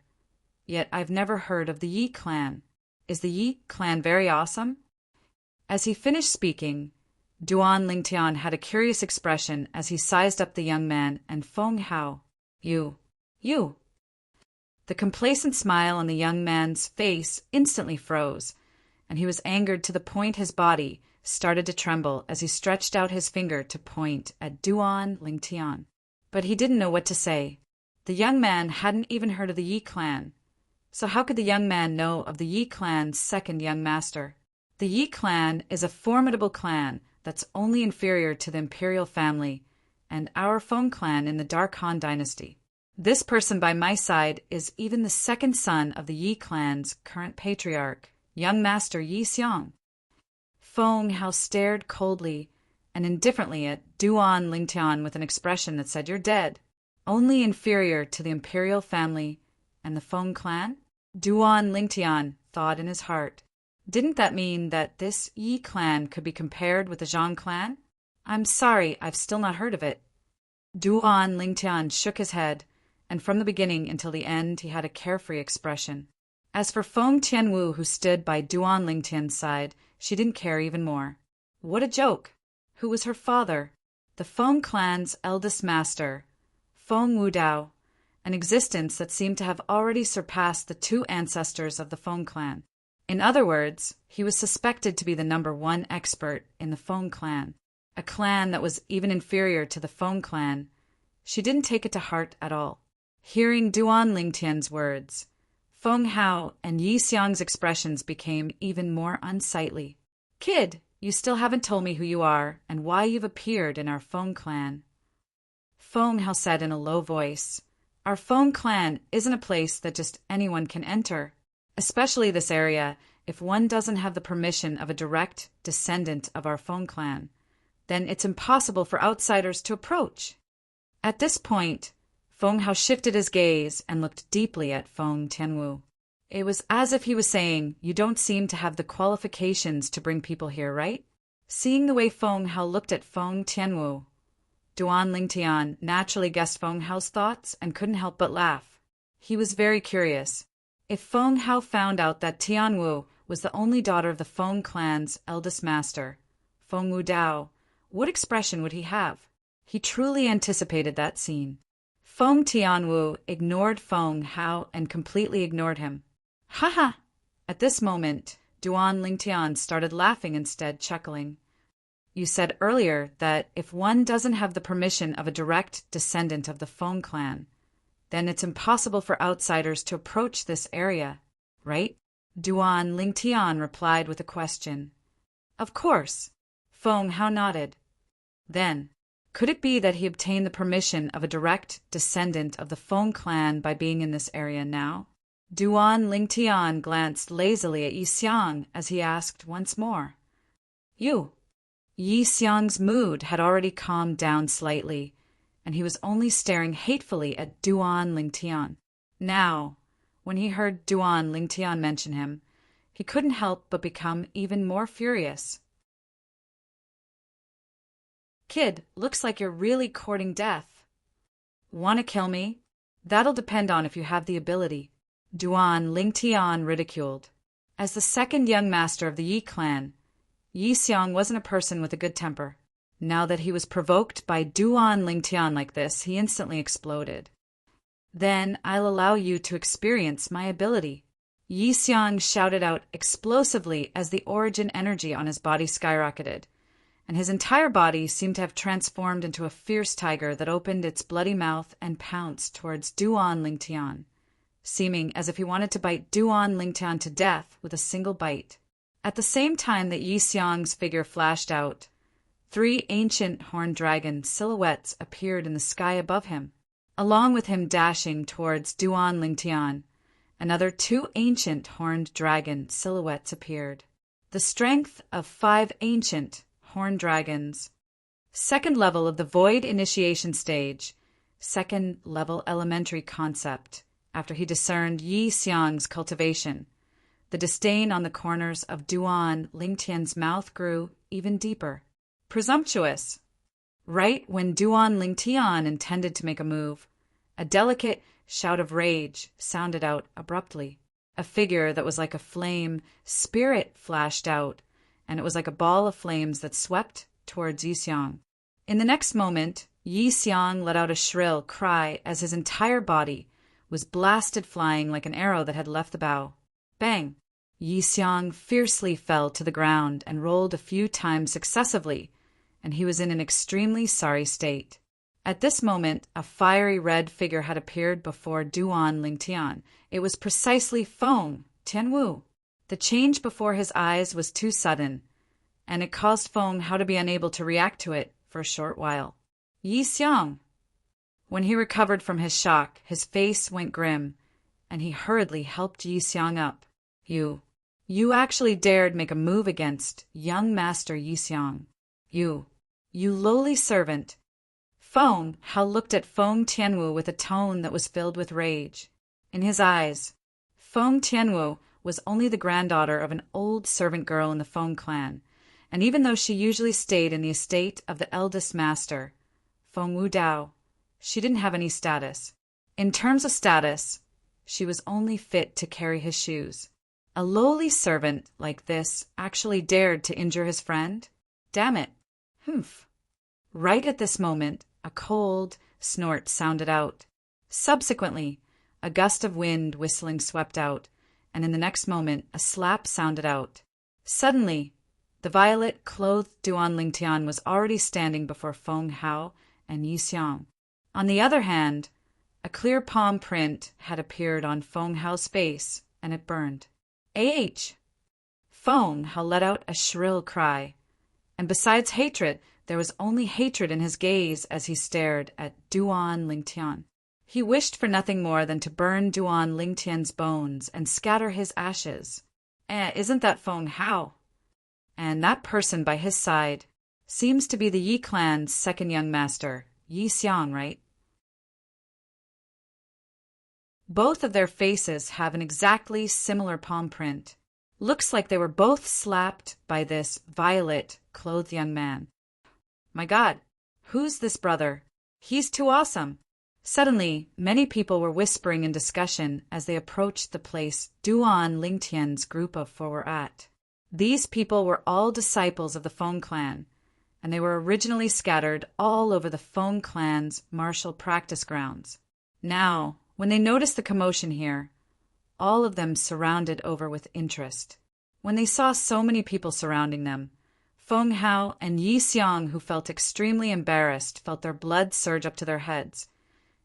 Yet I've never heard of the Yi clan. Is the Yi clan very awesome? As he finished speaking, Duan Lingtian had a curious expression as he sized up the young man and Feng Hao. You. The complacent smile on the young man's face instantly froze, and he was angered to the point his body started to tremble as he stretched out his finger to point at Duan Lingtian. But he didn't know what to say. The young man hadn't even heard of the Yi clan. So how could the young man know of the Yi clan's second young master? The Yi clan is a formidable clan that's only inferior to the imperial family and our Feng clan in the Dark Han dynasty. This person by my side is even the second son of the Yi clan's current patriarch, young master Yi Xiang. Feng Hao stared coldly and indifferently at Duan Lingtian with an expression that said, "You're dead." Only inferior to the imperial family and the Feng clan? Duan Lingtian thought in his heart. Didn't that mean that this Yi clan could be compared with the Zhang clan? I'm sorry, I've still not heard of it. Duan Lingtian shook his head, and from the beginning until the end he had a carefree expression. As for Feng Tianwu, who stood by Duan Lingtian's side, she didn't care even more. What a joke! Who was her father? The Feng clan's eldest master, Feng Wudao, an existence that seemed to have already surpassed the two ancestors of the Feng clan. In other words, he was suspected to be the #1 expert in the Feng clan, a clan that was even inferior to the Feng clan. She didn't take it to heart at all. Hearing Duan Lingtian's words, Feng Hao and Yi Xiang's expressions became even more unsightly. Kid, you still haven't told me who you are and why you've appeared in our Feng clan. Feng Hao said in a low voice, Our Feng clan isn't a place that just anyone can enter, especially this area if one doesn't have the permission of a direct descendant of our Feng clan. Then it's impossible for outsiders to approach. At this point, Feng Hao shifted his gaze and looked deeply at Feng Tianwu. It was as if he was saying, you don't seem to have the qualifications to bring people here, right? Seeing the way Feng Hao looked at Feng Tianwu, Duan Lingtian naturally guessed Feng Hao's thoughts and couldn't help but laugh. He was very curious. If Feng Hao found out that Tianwu was the only daughter of the Feng clan's eldest master, Feng Wudao, what expression would he have? He truly anticipated that scene. Feng Tianwu ignored Feng Hao and completely ignored him. Ha ha! At this moment, Duan Lingtian started laughing instead, chuckling. You said earlier that if one doesn't have the permission of a direct descendant of the Feng clan, then it's impossible for outsiders to approach this area, right? Duan Lingtian replied with a question. Of course. Feng Hao nodded. Then, could it be that he obtained the permission of a direct descendant of the Feng clan by being in this area now? Duan Lingtian glanced lazily at Yi Xiang as he asked once more. You. Yi Xiang's mood had already calmed down slightly, and he was only staring hatefully at Duan Lingtian. Now, when he heard Duan Lingtian mention him, he couldn't help but become even more furious. Kid, looks like you're really courting death. Want to kill me? That'll depend on if you have the ability. Duan Lingtian ridiculed. As the second young master of the Yi clan, Yi Xiang wasn't a person with a good temper. Now that he was provoked by Duan Lingtian like this, he instantly exploded. Then I'll allow you to experience my ability. Yi Xiang shouted out explosively as the origin energy on his body skyrocketed, and his entire body seemed to have transformed into a fierce tiger that opened its bloody mouth and pounced towards Duan Lingtian, seeming as if he wanted to bite Duan Lingtian to death with a single bite. At the same time that Yi Xiang's figure flashed out, 3 ancient horned dragon silhouettes appeared in the sky above him. Along with him dashing towards Duan Lingtian, another 2 ancient horned dragon silhouettes appeared. The strength of 5 ancient horned dragons. Second level of the Void Initiation Stage, second level elementary concept. After he discerned Yi Xiang's cultivation, the disdain on the corners of Duan Lingtian's mouth grew even deeper. Presumptuous. Right when Duan Lingtian intended to make a move, a delicate shout of rage sounded out abruptly. A figure that was like a flame spirit flashed out, and it was like a ball of flames that swept towards Yi Xiang. In the next moment, Yi Xiang let out a shrill cry as his entire body was blasted flying like an arrow that had left the bow. Bang! Yi Xiang fiercely fell to the ground and rolled a few times successively, and he was in an extremely sorry state. At this moment, a fiery red figure had appeared before Duan Lingtian. It was precisely Feng Tianwu. The change before his eyes was too sudden, and it caused Feng Hao to be unable to react to it for a short while. Yi Xiang! When he recovered from his shock, his face went grim, and he hurriedly helped Yi Xiang up. You actually dared make a move against young Master Yi Xiang. You lowly servant. Feng Hao looked at Feng Tianwu with a tone that was filled with rage. In his eyes, Feng Tianwu was only the granddaughter of an old servant girl in the Feng clan, and even though she usually stayed in the estate of the eldest master, Feng Wudao, she didn't have any status. In terms of status, she was only fit to carry his shoes. A lowly servant like this actually dared to injure his friend? Damn it. Humph. Right at this moment, a cold snort sounded out. Subsequently, a gust of wind whistling swept out, and in the next moment, a slap sounded out. Suddenly, the violet-clothed Duan Lingtian was already standing before Feng Hao and Yi Xiang. On the other hand, a clear palm print had appeared on Feng Hao's face, and it burned. Ah! Feng Hao let out a shrill cry, and besides hatred, there was only hatred in his gaze as he stared at Duan Lingtian. He wished for nothing more than to burn Duan Lingtian's bones and scatter his ashes. Isn't that Feng Hao? And that person by his side seems to be the Yi clan's second young master, Yi Xiang, right? Both of their faces have an exactly similar palm print. Looks like they were both slapped by this violet-clothed young man. My God, who's this brother? He's too awesome. Suddenly, many people were whispering in discussion as they approached the place Duan Lingtian's group of four were at. These people were all disciples of the Feng clan, and they were originally scattered all over the Feng clan's martial practice grounds. Now, when they noticed the commotion here, all of them surrounded over with interest. When they saw so many people surrounding them, Feng Hao and Yi Xiang, who felt extremely embarrassed, felt their blood surge up to their heads,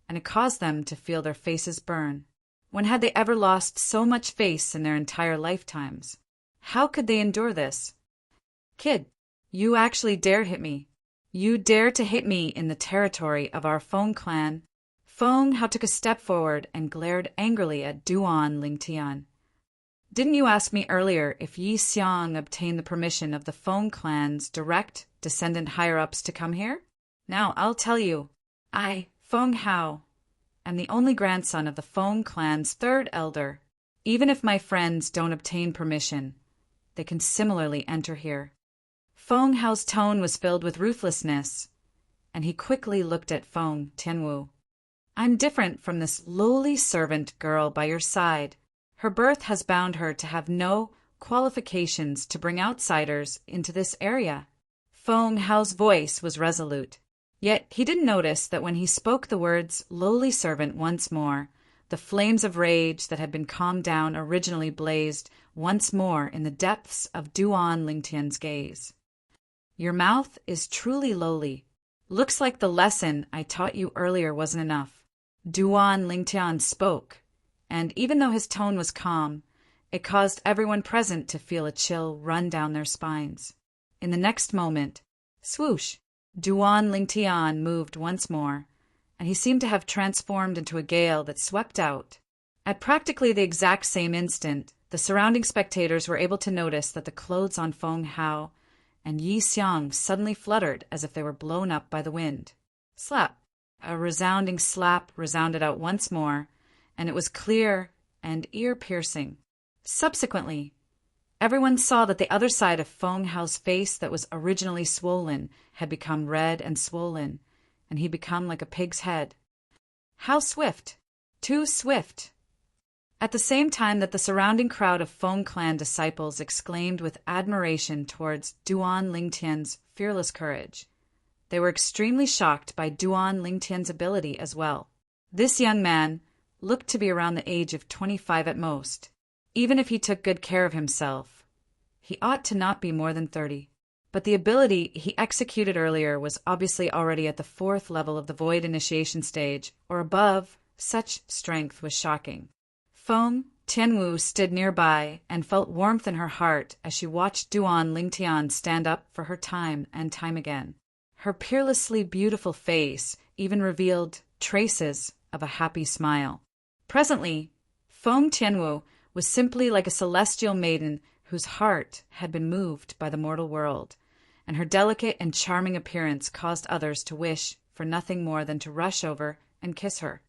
and it caused them to feel their faces burn. When had they ever lost so much face in their entire lifetimes? How could they endure this? Kid, you actually dared hit me. You dared to hit me in the territory of our Feng clan. Feng Hao took a step forward and glared angrily at Duan Lingtian. Didn't you ask me earlier if Yi Xiang obtained the permission of the Feng clan's direct descendant higher-ups to come here? Now, I'll tell you. I, Feng Hao, am the only grandson of the Feng clan's third elder. Even if my friends don't obtain permission, they can similarly enter here. Feng Hao's tone was filled with ruthlessness, and he quickly looked at Feng Tianwu. I'm different from this lowly servant girl by your side. Her birth has bound her to have no qualifications to bring outsiders into this area. Feng Hao's voice was resolute. Yet he didn't notice that when he spoke the words lowly servant once more, the flames of rage that had been calmed down originally blazed once more in the depths of Duan Lingtian's gaze. Your mouth is truly lowly. Looks like the lesson I taught you earlier wasn't enough. Duan Lingtian spoke, and even though his tone was calm, it caused everyone present to feel a chill run down their spines. In the next moment, swoosh, Duan Lingtian moved once more, and he seemed to have transformed into a gale that swept out. At practically the exact same instant, the surrounding spectators were able to notice that the clothes on Feng Hao and Yi Xiang suddenly fluttered as if they were blown up by the wind. Slap! A resounding slap resounded out once more, and it was clear and ear-piercing. Subsequently, Everyone saw that the other side of Feng Hao's face that was originally swollen had become red and swollen, and he'd become like a pig's head. How swift! Too swift! At the same time that the surrounding crowd of Feng clan disciples exclaimed with admiration towards Duan Lingtian's fearless courage, they were extremely shocked by Duan Lingtian's ability as well. This young man looked to be around the age of 25 at most. Even if he took good care of himself, he ought to not be more than 30. But the ability he executed earlier was obviously already at the 4th level of the Void Initiation stage, or above. Such strength was shocking. Feng Tianwu stood nearby and felt warmth in her heart as she watched Duan Lingtian stand up for her time and time again. Her peerlessly beautiful face even revealed traces of a happy smile. Presently, Feng Tianwu was simply like a celestial maiden whose heart had been moved by the mortal world, and her delicate and charming appearance caused others to wish for nothing more than to rush over and kiss her.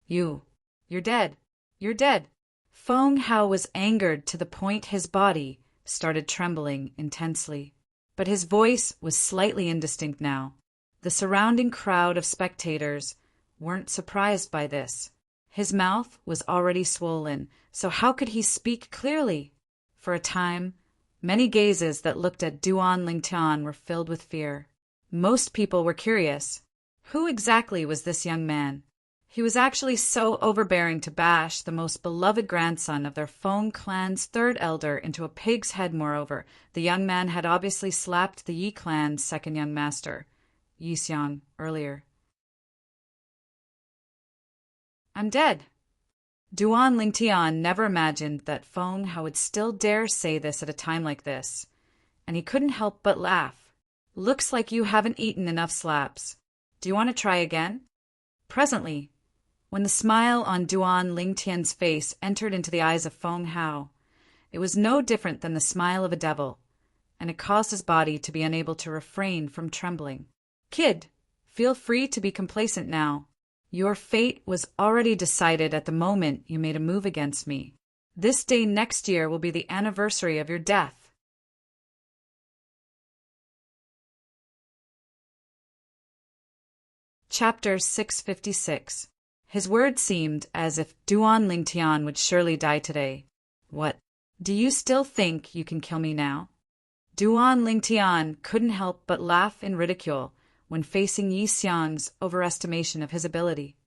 You're dead. You're dead. Feng Hao was angered to the point his body started trembling intensely. But his voice was slightly indistinct now. The surrounding crowd of spectators weren't surprised by this. His mouth was already swollen, so how could he speak clearly? For a time, many gazes that looked at Duan Lingtian were filled with fear. Most people were curious. Who exactly was this young man? He was actually so overbearing to bash the most beloved grandson of their Feng clan's 3rd elder into a pig's head. Moreover, the young man had obviously slapped the Yi clan's 2nd young master, Yi Xiang, earlier. I'm dead. Duan Lingtian never imagined that Feng Hao would still dare say this at a time like this, and he couldn't help but laugh. Looks like you haven't eaten enough slaps. Do you want to try again? Presently, when the smile on Duan Lingtian's face entered into the eyes of Feng Hao, it was no different than the smile of a devil, and it caused his body to be unable to refrain from trembling. Kid, feel free to be complacent now. Your fate was already decided at the moment you made a move against me. This day next year will be the anniversary of your death. Chapter 656. His words seemed as if Duan Lingtian would surely die today. What? Do you still think you can kill me now? Duan Lingtian couldn't help but laugh in ridicule when facing Yi Xiang's overestimation of his ability.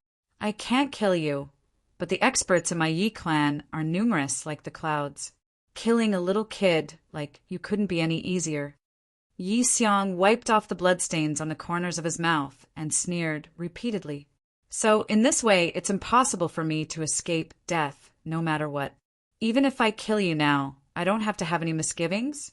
I can't kill you, but the experts in my Yi clan are numerous like the clouds. Killing a little kid like you couldn't be any easier. Yi Xiang wiped off the bloodstains on the corners of his mouth and sneered repeatedly. So in this way, it's impossible for me to escape death, no matter what. Even if I kill you now, I don't have to have any misgivings?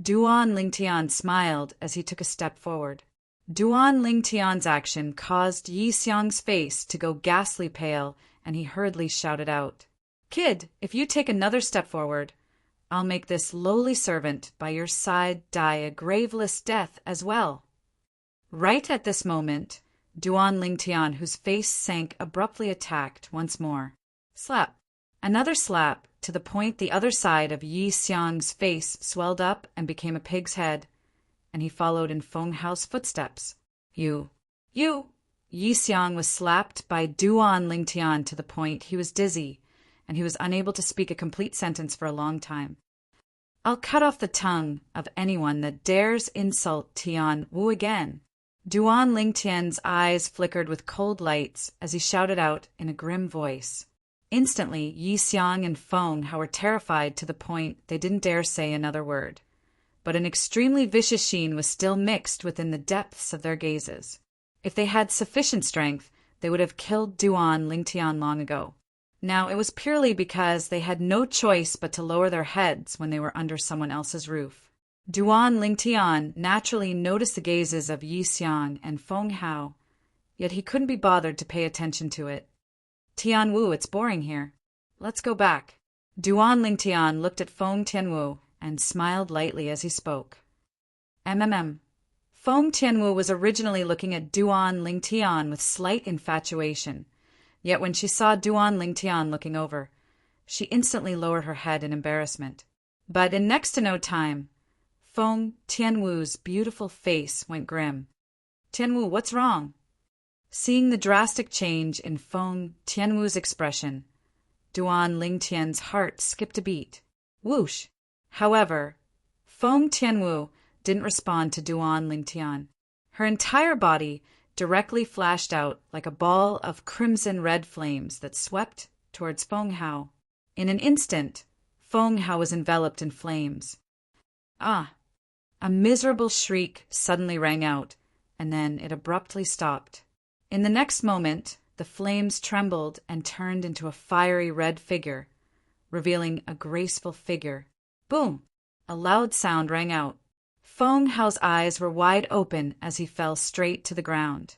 Duan Lingtian smiled as he took a step forward. Duan Lingtian's action caused Yi Xiang's face to go ghastly pale, and he hurriedly shouted out, Kid, if you take another step forward, I'll make this lowly servant by your side die a graveless death as well. Right at this moment, Duan Lingtian, whose face sank, abruptly attacked once more. Slap. Another slap, to the point the other side of Yi Xiang's face swelled up and became a pig's head, and he followed in Feng Hao's footsteps. You! Yi Xiang was slapped by Duan Lingtian to the point he was dizzy, and he was unable to speak a complete sentence for a long time. I'll cut off the tongue of anyone that dares insult Tian Wu again. Duan Lingtian's eyes flickered with cold lights as he shouted out in a grim voice. Instantly, Yi Xiang and Feng Hao were terrified to the point they didn't dare say another word. But an extremely vicious sheen was still mixed within the depths of their gazes. If they had sufficient strength, they would have killed Duan Lingtian long ago. Now, it was purely because they had no choice but to lower their heads when they were under someone else's roof. Duan Lingtian naturally noticed the gazes of Yi Xiang and Feng Hao, yet he couldn't be bothered to pay attention to it. Tian Wu, it's boring here. Let's go back. Duan Lingtian looked at Feng Tianwu and smiled lightly as he spoke. Feng Tianwu was originally looking at Duan Lingtian with slight infatuation, yet when she saw Duan Lingtian looking over, she instantly lowered her head in embarrassment. But in next to no time, Feng Tianwu's beautiful face went grim. Tianwu, what's wrong? Seeing the drastic change in Feng Tianwu's expression, Duan Lingtian's heart skipped a beat. Whoosh! However, Feng Tianwu didn't respond to Duan Lingtian. Her entire body directly flashed out like a ball of crimson-red flames that swept towards Feng Hao. In an instant, Feng Hao was enveloped in flames. Ah! A miserable shriek suddenly rang out, and then it abruptly stopped. In the next moment, the flames trembled and turned into a fiery red figure, revealing a graceful figure. Boom! A loud sound rang out. Feng Hao's eyes were wide open as he fell straight to the ground,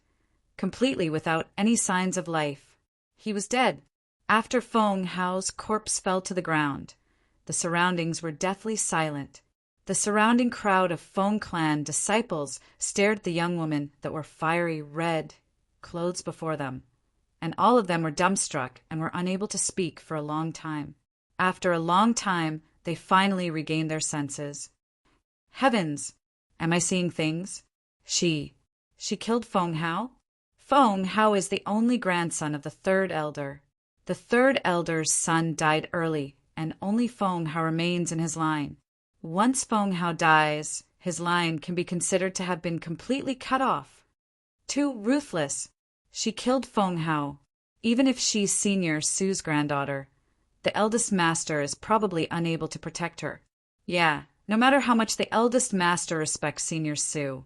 completely without any signs of life. He was dead. After Feng Hao's corpse fell to the ground, the surroundings were deathly silent. The surrounding crowd of Feng clan disciples stared at the young woman that wore fiery red clothes before them, and all of them were dumbstruck and were unable to speak for a long time. After a long time, they finally regained their senses. Heavens! Am I seeing things? She killed Feng Hao? Feng Hao is the only grandson of the third elder. The third elder's son died early, and only Feng Hao remains in his line. Once Feng Hao dies, his line can be considered to have been completely cut off. Too ruthless. She killed Feng Hao. Even if she's Senior Su's granddaughter, the eldest master is probably unable to protect her. Yeah, no matter how much the eldest master respects Senior Su,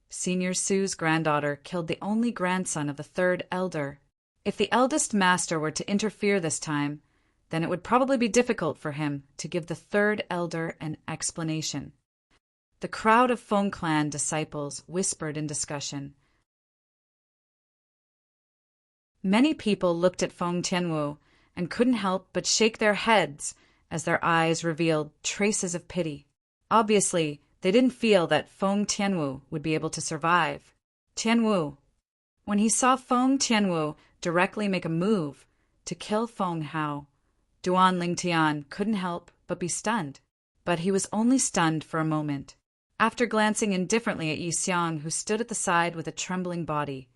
Senior Su's granddaughter killed the only grandson of the third elder. If the eldest master were to interfere this time, then it would probably be difficult for him to give the third elder an explanation. The crowd of Feng clan disciples whispered in discussion. Many people looked at Feng Tianwu and couldn't help but shake their heads as their eyes revealed traces of pity. Obviously, they didn't feel that Feng Tianwu would be able to survive. Tianwu. When he saw Feng Tianwu directly make a move to kill Feng Hao, Duan Lingtian couldn't help but be stunned. But he was only stunned for a moment. After glancing indifferently at Yi Xiang, who stood at the side with a trembling body,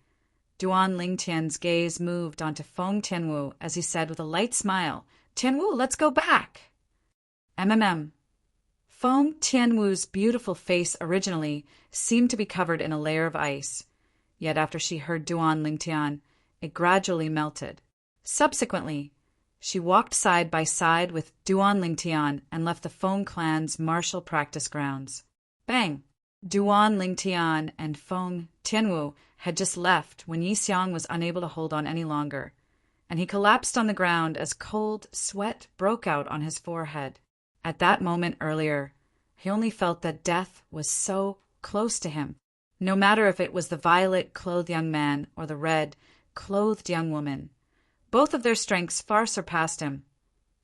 Duan Lingtian's gaze moved onto Feng Tianwu as he said with a light smile, "Tianwu, let's go back." MMM. Feng Tianwu's beautiful face originally seemed to be covered in a layer of ice, yet after she heard Duan Lingtian, it gradually melted. Subsequently, she walked side by side with Duan Lingtian and left the Feng clan's martial practice grounds. Bang! Duan Lingtian and Feng Tianwu had just left when Yi Xiang was unable to hold on any longer, and he collapsed on the ground as cold sweat broke out on his forehead. At that moment earlier, he only felt that death was so close to him, no matter if it was the violet-clothed young man or the red-clothed young woman. Both of their strengths far surpassed him,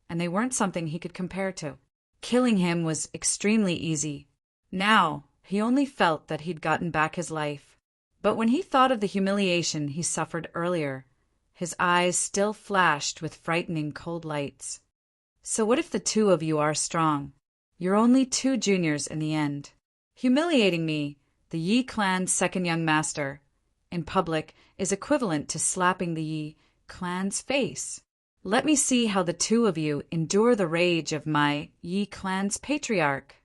and they weren't something he could compare to. Killing him was extremely easy. Now, he only felt that he'd gotten back his life. But when he thought of the humiliation he suffered earlier, his eyes still flashed with frightening cold lights. So what if the two of you are strong? You're only two juniors in the end. Humiliating me, the Yi clan's second young master, in public is equivalent to slapping the Yi clan's face. Let me see how the two of you endure the rage of my Yi clan's patriarch.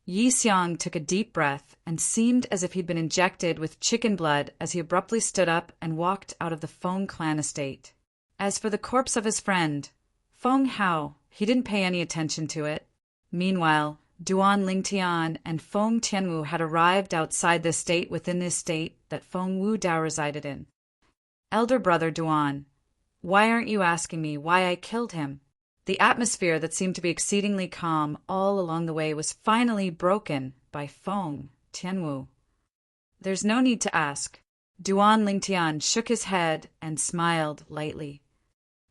Yi Xiang took a deep breath and seemed as if he'd been injected with chicken blood as he abruptly stood up and walked out of the Feng clan estate. As for the corpse of his friend, Feng Hao, he didn't pay any attention to it. Meanwhile, Duan Lingtian and Feng Tianwu had arrived outside the estate within the estate that Feng Wudao resided in. Elder brother Duan, why aren't you asking me why I killed him? The atmosphere that seemed to be exceedingly calm all along the way was finally broken by Feng Tianwu. There's no need to ask. Duan Lingtian shook his head and smiled lightly.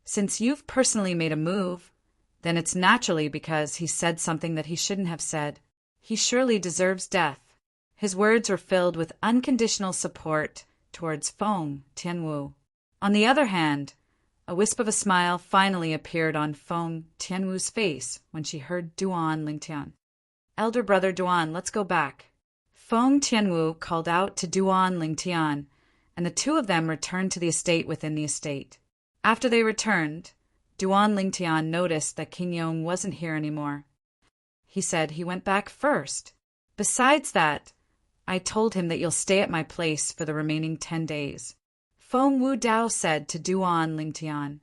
Since you've personally made a move, then it's naturally because he said something that he shouldn't have said. He surely deserves death. His words were filled with unconditional support towards Feng Tianwu. On the other hand, A wisp of a smile finally appeared on Feng Tianwu's face when she heard Duan Lingtian. Elder brother Duan, let's go back. Feng Tianwu called out to Duan Lingtian, and the two of them returned to the estate within the estate. After they returned, Duan Lingtian noticed that King Yong wasn't here anymore. He said he went back first. Besides that, I told him that you'll stay at my place for the remaining 10 days. Feng Wu Dao said to Duan Lingtian.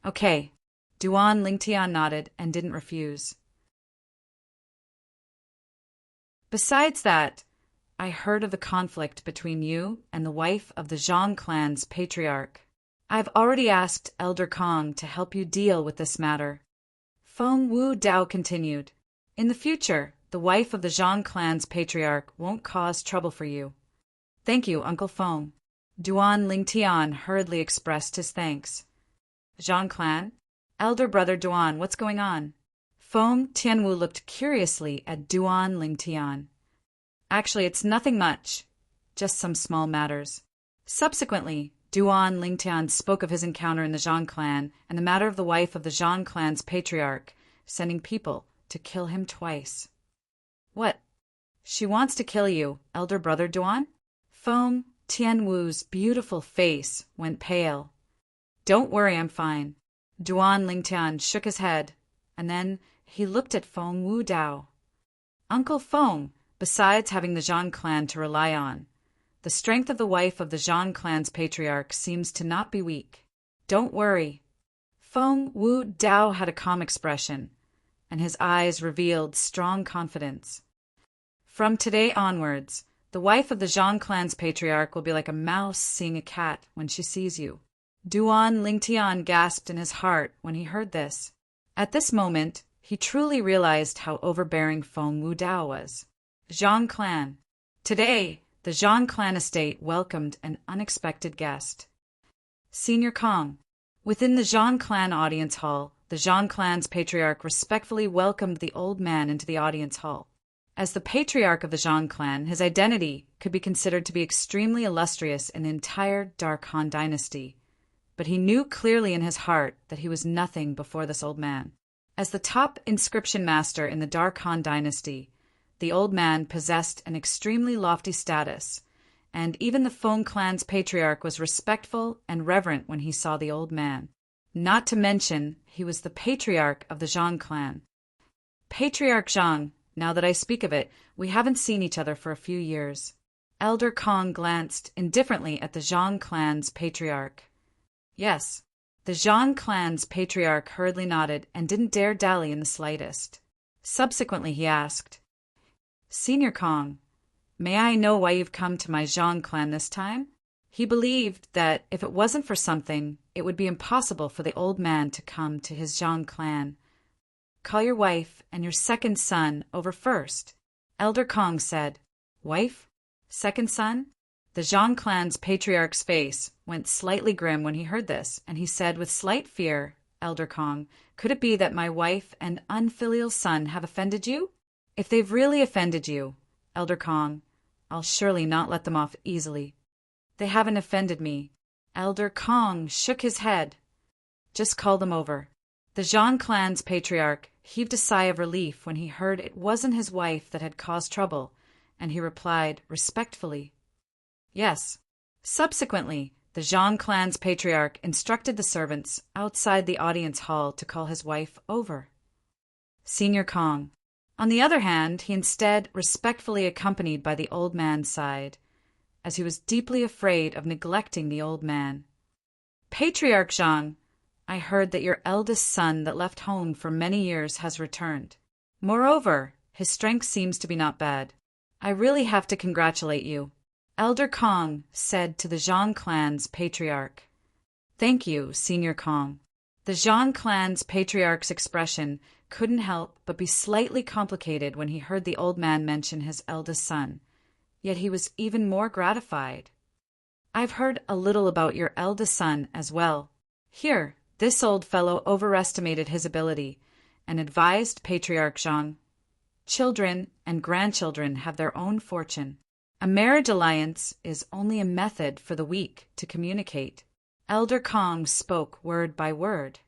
Okay. Duan Lingtian nodded and didn't refuse. Besides that, I heard of the conflict between you and the wife of the Zhang clan's patriarch. I've already asked Elder Kong to help you deal with this matter. Feng Wu Dao continued. In the future, the wife of the Zhang clan's patriarch won't cause trouble for you. Thank you, Uncle Feng. Duan Lingtian hurriedly expressed his thanks. Zhang clan? Elder brother Duan, what's going on? Feng Tianwu looked curiously at Duan Lingtian. Actually, it's nothing much, just some small matters. Subsequently, Duan Lingtian spoke of his encounter in the Zhang clan and the matter of the wife of the Zhang clan's patriarch, sending people to kill him twice. What? She wants to kill you, elder brother Duan? Feng Tianwu's beautiful face went pale. Don't worry, I'm fine. Duan Lingtian shook his head, and then he looked at Feng Wu Dao. Uncle Feng, besides having the Zhang clan to rely on, the strength of the wife of the Zhang clan's patriarch seems to not be weak. Don't worry. Feng Wu Dao had a calm expression, and his eyes revealed strong confidence. From today onwards, the wife of the Zhang clan's patriarch will be like a mouse seeing a cat when she sees you. Duan Lingtian gasped in his heart when he heard this. At this moment, he truly realized how overbearing Feng Wu Dao was. Zhang clan. Today, the Zhang clan estate welcomed an unexpected guest. Senior Kong. Within the Zhang clan audience hall, the Zhang clan's patriarch respectfully welcomed the old man into the audience hall. As the patriarch of the Zhang clan, his identity could be considered to be extremely illustrious in the entire Dark Han dynasty, but he knew clearly in his heart that he was nothing before this old man. As the top inscription master in the Dark Han dynasty, the old man possessed an extremely lofty status, and even the Feng clan's patriarch was respectful and reverent when he saw the old man. Not to mention, he was the patriarch of the Zhang clan. Patriarch Zhang, now that I speak of it, we haven't seen each other for a few years. Elder Kong glanced indifferently at the Zhang clan's patriarch. Yes, the Zhang clan's patriarch hurriedly nodded and didn't dare dally in the slightest. Subsequently, he asked, Senior Kong, may I know why you've come to my Zhang clan this time? He believed that if it wasn't for something, it would be impossible for the old man to come to his Zhang clan. Call your wife and your second son over first. Elder Kong said. Wife? Second son? The Zhang clan's patriarch's face went slightly grim when he heard this, and he said with slight fear, Elder Kong, could it be that my wife and unfilial son have offended you? If they've really offended you, Elder Kong, I'll surely not let them off easily. They haven't offended me. Elder Kong shook his head. Just call them over. The Zhang clan's patriarch heaved a sigh of relief when he heard it wasn't his wife that had caused trouble, and he replied respectfully, Yes. Subsequently, the Zhang clan's patriarch instructed the servants outside the audience hall to call his wife over. Senior Kong. On the other hand, he instead respectfully accompanied by the old man's side, as he was deeply afraid of neglecting the old man. Patriarch Zhang, I heard that your eldest son that left home for many years has returned. Moreover, his strength seems to be not bad. I really have to congratulate you. Elder Kong said to the Zhang clan's patriarch. Thank you, Senior Kong. The Zhang clan's patriarch's expression couldn't help but be slightly complicated when he heard the old man mention his eldest son, yet he was even more gratified. I've heard a little about your eldest son as well. Here, this old fellow overestimated his ability and advised Patriarch Zhang. Children and grandchildren have their own fortune. A marriage alliance is only a method for the weak to communicate. Elder Kong spoke word by word.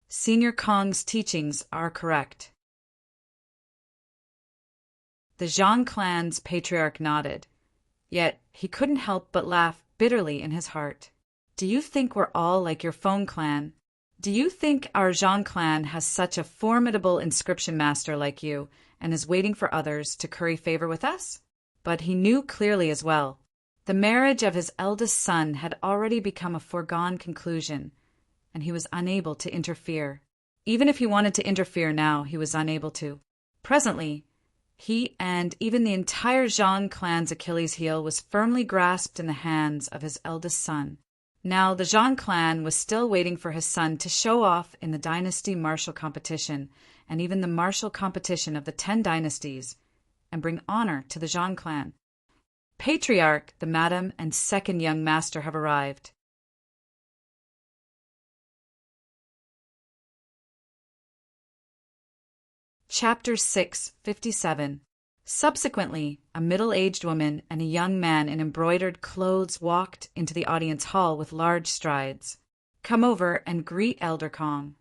Senior Kong's teachings are correct. The Zhang clan's patriarch nodded, yet he couldn't help but laugh bitterly in his heart. Do you think we're all like your Feng clan? Do you think our Zhang clan has such a formidable inscription master like you and is waiting for others to curry favor with us? But he knew clearly as well. The marriage of his eldest son had already become a foregone conclusion, and he was unable to interfere. Even if he wanted to interfere now, he was unable to. Presently, he and even the entire Zhang clan's Achilles heel was firmly grasped in the hands of his eldest son. Now the Zhang clan was still waiting for his son to show off in the dynasty martial competition, and even the martial competition of the 10 dynasties, and bring honor to the Zhang clan. Patriarch, the madam, and second young master have arrived. Chapter 6:57. Subsequently, a middle-aged woman and a young man in embroidered clothes walked into the audience hall with large strides. Come over and greet Elder Kong.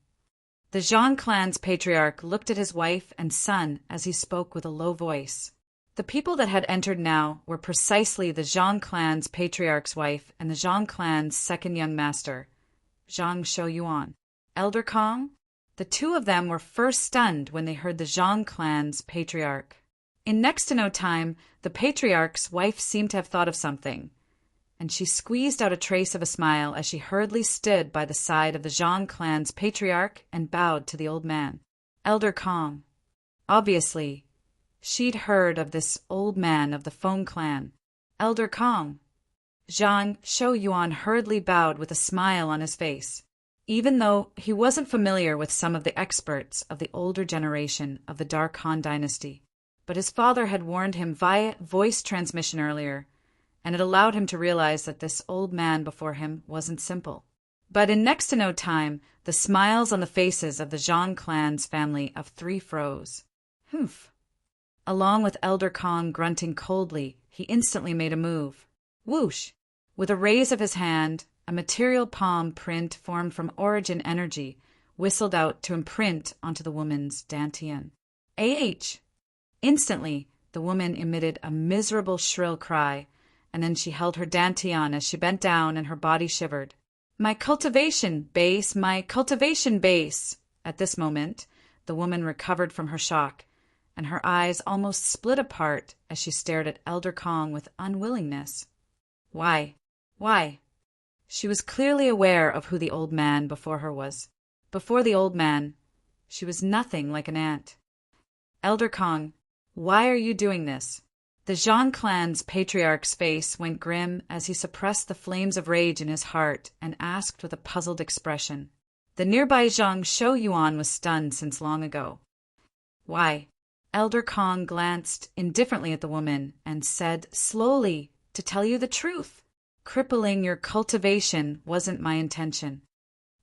The Zhang clan's patriarch looked at his wife and son as he spoke with a low voice. The people that had entered now were precisely the Zhang clan's patriarch's wife and the Zhang clan's second young master, Zhang Shouyuan. Elder Kong? The two of them were first stunned when they heard the Zhang clan's patriarch. In next to no time, the patriarch's wife seemed to have thought of something, and she squeezed out a trace of a smile as she hurriedly stood by the side of the Zhang clan's patriarch and bowed to the old man. Elder Kong. Obviously, she'd heard of this old man of the Feng clan. Elder Kong. Zhang Shouyuan hurriedly bowed with a smile on his face. Even though he wasn't familiar with some of the experts of the older generation of the Dark Han dynasty, but his father had warned him via voice transmission earlier, and it allowed him to realize that this old man before him wasn't simple. But in next to no time, the smiles on the faces of the Zhang clan's family of 3 froze. Humph. Along with Elder Kong grunting coldly, he instantly made a move. Whoosh! With a raise of his hand, a material palm print formed from origin energy whistled out to imprint onto the woman's dantian. Ah! Instantly, the woman emitted a miserable shrill cry, and then she held her dantian as she bent down and her body shivered. My cultivation base! My cultivation base! At this moment, the woman recovered from her shock, and her eyes almost split apart as she stared at Elder Kong with unwillingness. Why? Why? She was clearly aware of who the old man before her was. Before the old man, she was nothing like an ant. Elder Kong, why are you doing this? The Zhang clan's patriarch's face went grim as he suppressed the flames of rage in his heart and asked with a puzzled expression. The nearby Zhang Shouyuan was stunned since long ago. Why? Elder Kong glanced indifferently at the woman and said slowly, to tell you the truth, crippling your cultivation wasn't my intention.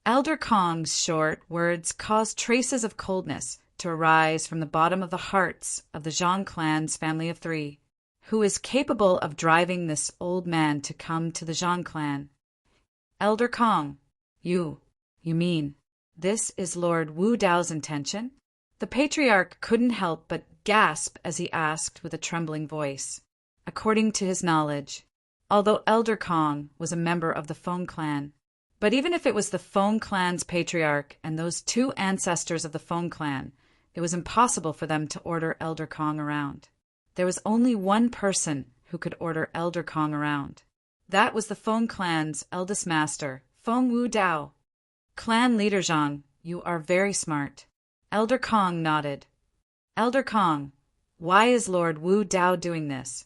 Elder Kong's short words caused traces of coldness to arise from the bottom of the hearts of the Zhang clan's family of 3, who is capable of driving this old man to come to the Zhang clan. Elder Kong, you mean, this is Lord Wu Dao's intention? The patriarch couldn't help but gasp as he asked with a trembling voice. According to his knowledge, although Elder Kong was a member of the Feng clan, but even if it was the Feng clan's patriarch and those 2 ancestors of the Feng clan, it was impossible for them to order Elder Kong around. There was only one person who could order Elder Kong around. That was the Feng clan's eldest master, Feng Wu Dao. Clan leader Zhang, you are very smart. Elder Kong nodded. Elder Kong, why is Lord Wu Dao doing this?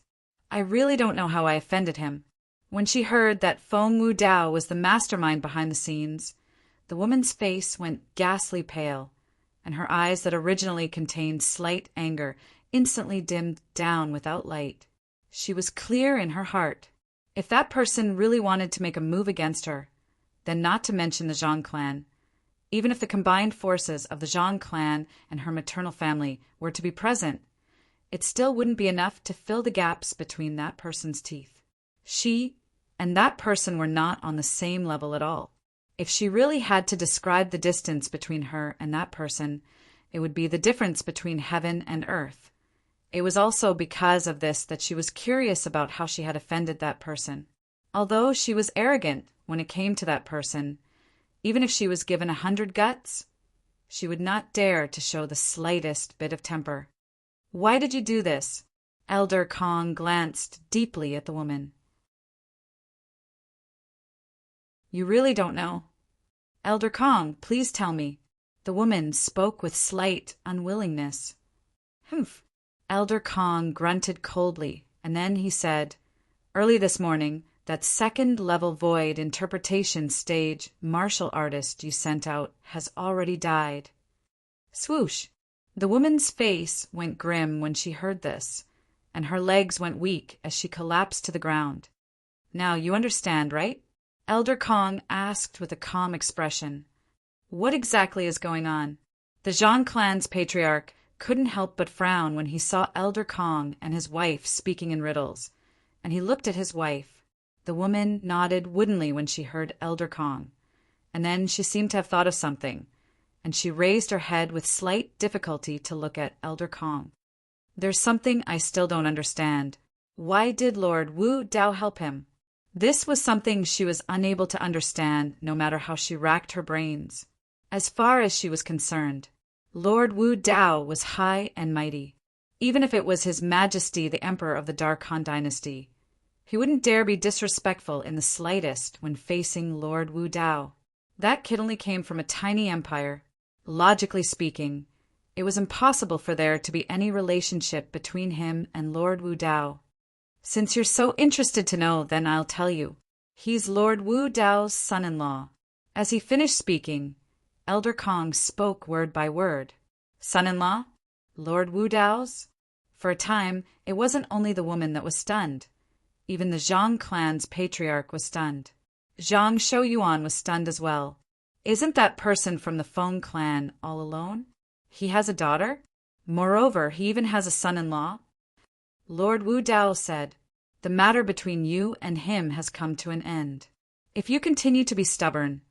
I really don't know how I offended him. When she heard that Feng Wu Dao was the mastermind behind the scenes, the woman's face went ghastly pale, and her eyes that originally contained slight anger instantly dimmed down without light. She was clear in her heart. If that person really wanted to make a move against her, then not to mention the Zhang clan, even if the combined forces of the Zhang clan and her maternal family were to be present, it still wouldn't be enough to fill the gaps between that person's teeth. She and that person were not on the same level at all. If she really had to describe the distance between her and that person, it would be the difference between heaven and earth. It was also because of this that she was curious about how she had offended that person. Although she was arrogant when it came to that person, even if she was given 100 guts, she would not dare to show the slightest bit of temper. "Why did you do this?" Elder Kong glanced deeply at the woman. "You really don't know?" "Elder Kong, please tell me." The woman spoke with slight unwillingness. "Humph." Elder Kong grunted coldly, and then he said, "Early this morning, that second-level void interpretation stage martial artist you sent out has already died." Swoosh! The woman's face went grim when she heard this, and her legs went weak as she collapsed to the ground. "Now you understand, right?" Elder Kong asked with a calm expression. "What exactly is going on?" The Zhang clan's patriarch couldn't help but frown when he saw Elder Kong and his wife speaking in riddles, and he looked at his wife. The woman nodded woodenly when she heard Elder Kong, and then she seemed to have thought of something, and she raised her head with slight difficulty to look at Elder Kong. "There's something I still don't understand. Why did Lord Wu Dao help him?" This was something she was unable to understand, no matter how she racked her brains. As far as she was concerned, Lord Wu Dao was high and mighty. Even if it was His Majesty the Emperor of the Dark Han Dynasty, he wouldn't dare be disrespectful in the slightest when facing Lord Wu Dao. That kid only came from a tiny empire. Logically speaking, it was impossible for there to be any relationship between him and Lord Wu Dao. "Since you're so interested to know, then I'll tell you. He's Lord Wu Dao's son-in-law." As he finished speaking, Elder Kong spoke word by word. "Son-in-law? Lord Wu Dao's?" For a time, it wasn't only the woman that was stunned. Even the Zhang clan's patriarch was stunned. Zhang Shouyuan was stunned as well. Isn't that person from the Feng clan all alone? He has a daughter? Moreover, he even has a son-in-law? Lord Wu Dao said, "The matter between you and him has come to an end. If you continue to be stubborn,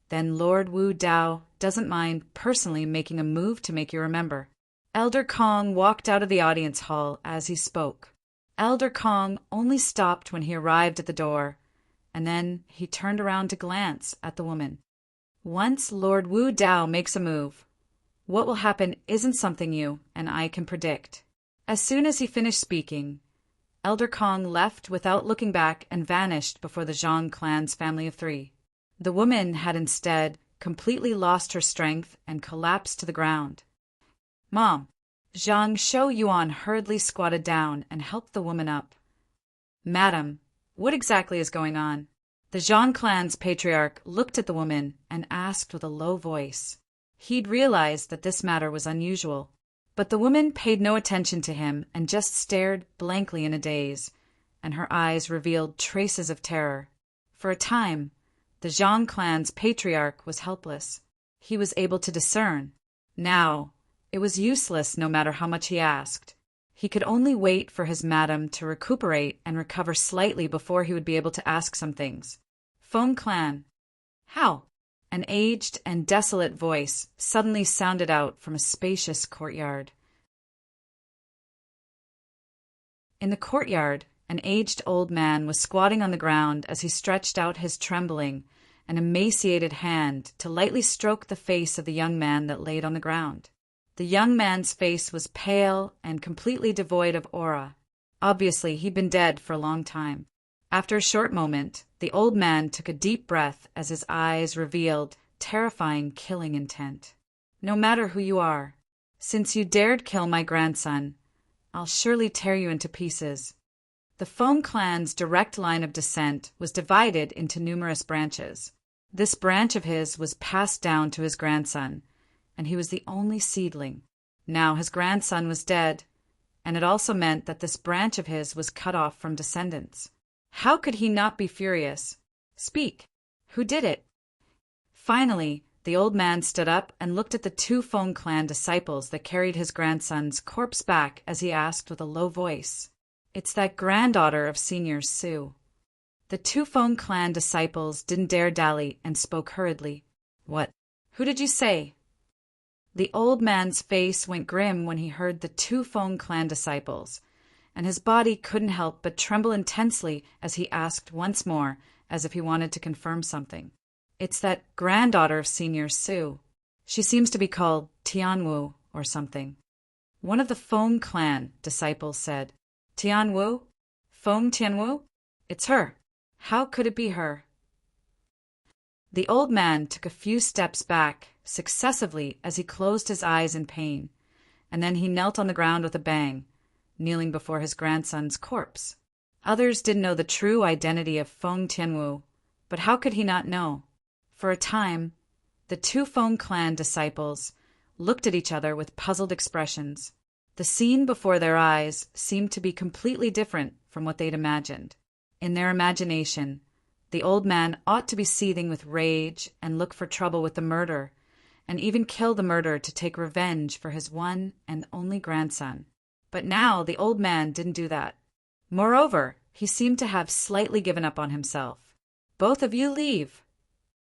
then Lord Wu Dao doesn't mind personally making a move to make you remember." Elder Kong walked out of the audience hall as he spoke. Elder Kong only stopped when he arrived at the door, and then he turned around to glance at the woman. Once Lord Wu Dao makes a move, what will happen isn't something you and I can predict. As soon as he finished speaking, Elder Kong left without looking back and vanished before the Zhang clan's family of 3. The woman had instead completely lost her strength and collapsed to the ground. "Mom!" Zhang Shouyuan hurriedly squatted down and helped the woman up. "Madam, what exactly is going on?" The Zhang clan's patriarch looked at the woman and asked with a low voice. He'd realized that this matter was unusual, but the woman paid no attention to him and just stared blankly in a daze, and her eyes revealed traces of terror. For a time, the Zhang clan's patriarch was helpless. He was able to discern. Now, it was useless no matter how much he asked. He could only wait for his madam to recuperate and recover slightly before he would be able to ask some things. "Feng clan." "How?" An aged and desolate voice suddenly sounded out from a spacious courtyard. In the courtyard, an aged old man was squatting on the ground as he stretched out his trembling and emaciated hand to lightly stroke the face of the young man that laid on the ground. The young man's face was pale and completely devoid of aura. Obviously, he'd been dead for a long time. After a short moment, the old man took a deep breath as his eyes revealed terrifying killing intent. "No matter who you are, since you dared kill my grandson, I'll surely tear you into pieces." The Feng clan's direct line of descent was divided into numerous branches. This branch of his was passed down to his grandson, and he was the only seedling. Now his grandson was dead, and it also meant that this branch of his was cut off from descendants. How could he not be furious? "Speak! Who did it?" Finally, the old man stood up and looked at the 2 Feng clan disciples that carried his grandson's corpse back as he asked with a low voice, "It's that granddaughter of Senior Su." The two Feng clan disciples didn't dare dally and spoke hurriedly. What? Who did you say? The old man's face went grim when he heard the two Feng clan disciples, and his body couldn't help but tremble intensely as he asked once more, as if he wanted to confirm something. It's that granddaughter of Senior Su. She seems to be called Tianwu or something. One of the Feng clan disciples said, Tianwu? Feng Tianwu? It's her. How could it be her? The old man took a few steps back successively as he closed his eyes in pain, and then he knelt on the ground with a bang, kneeling before his grandson's corpse. Others didn't know the true identity of Feng Tianwu, but how could he not know? For a time, the two Feng clan disciples looked at each other with puzzled expressions. The scene before their eyes seemed to be completely different from what they'd imagined. In their imagination, the old man ought to be seething with rage and look for trouble with the murderer, and even kill the murderer to take revenge for his one and only grandson. But now the old man didn't do that. Moreover, he seemed to have slightly given up on himself. Both of you leave.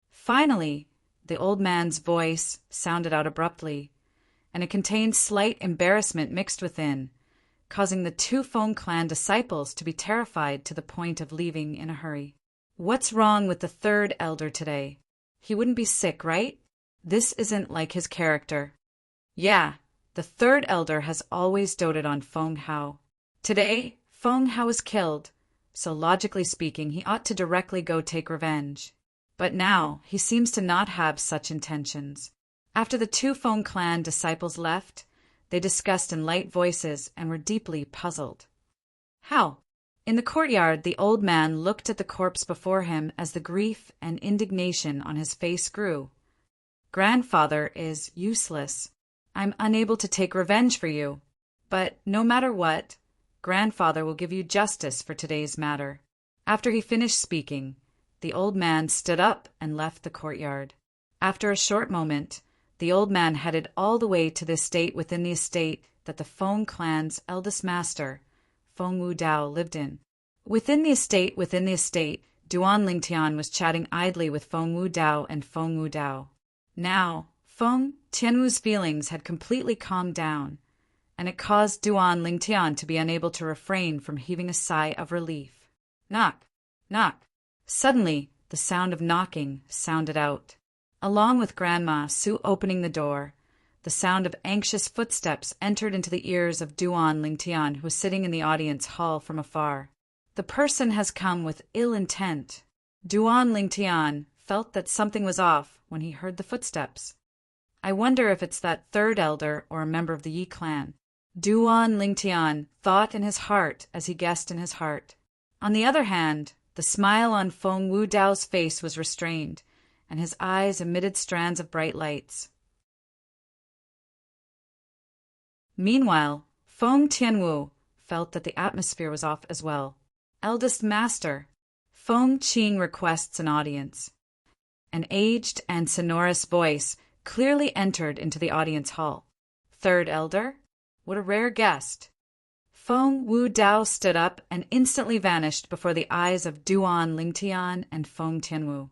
Finally, the old man's voice sounded out abruptly, and it contained slight embarrassment mixed within, causing the two Feng clan disciples to be terrified to the point of leaving in a hurry. What's wrong with the third elder today? He wouldn't be sick, right? This isn't like his character. Yeah, the third elder has always doted on Feng Hao. Today, Feng Hao was killed, so logically speaking, he ought to directly go take revenge. But now, he seems to not have such intentions. After the two Feng clan disciples left, they discussed in light voices and were deeply puzzled. How? In the courtyard, the old man looked at the corpse before him as the grief and indignation on his face grew. Grandfather is useless. I'm unable to take revenge for you. But no matter what, Grandfather will give you justice for today's matter. After he finished speaking, the old man stood up and left the courtyard. After a short moment, the old man headed all the way to the estate within the estate that the Feng clan's eldest master, Feng Wudao, lived in. Within the estate, Duan Lingtian was chatting idly with Feng Wudao and Feng Wudao. Now, Feng Tianwu's feelings had completely calmed down, and it caused Duan Lingtian to be unable to refrain from heaving a sigh of relief. Knock, knock. Suddenly, the sound of knocking sounded out. Along with Grandma Su opening the door, the sound of anxious footsteps entered into the ears of Duan Lingtian, who was sitting in the audience hall from afar. The person has come with ill intent. Duan Lingtian felt that something was off when he heard the footsteps. I wonder if it's that third elder or a member of the Yi clan. Duan Lingtian thought in his heart as he guessed in his heart. On the other hand, the smile on Feng Wudao's face was restrained, and his eyes emitted strands of bright lights. Meanwhile, Feng Tianwu felt that the atmosphere was off as well. Eldest Master, Feng Qing requests an audience. An aged and sonorous voice clearly entered into the audience hall. Third Elder? What a rare guest. Feng Wudao stood up and instantly vanished before the eyes of Duan Lingtian and Feng Tianwu.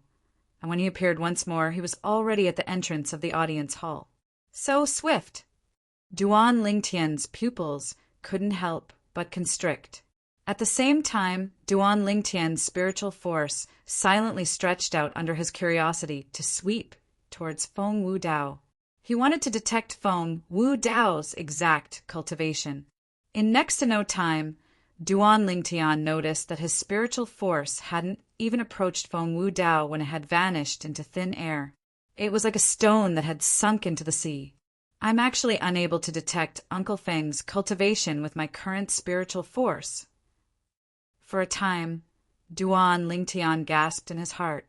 And when he appeared once more, he was already at the entrance of the audience hall. So swift! Duan Lingtian's pupils couldn't help but constrict. At the same time, Duan Lingtian's spiritual force silently stretched out under his curiosity to sweep towards Feng Wudao. He wanted to detect Feng Wudao's exact cultivation. In next to no time, Duan Lingtian noticed that his spiritual force hadn't even approached Feng Wudao when it had vanished into thin air. It was like a stone that had sunk into the sea. I'm actually unable to detect Uncle Feng's cultivation with my current spiritual force. For a time, Duan Lingtian gasped in his heart.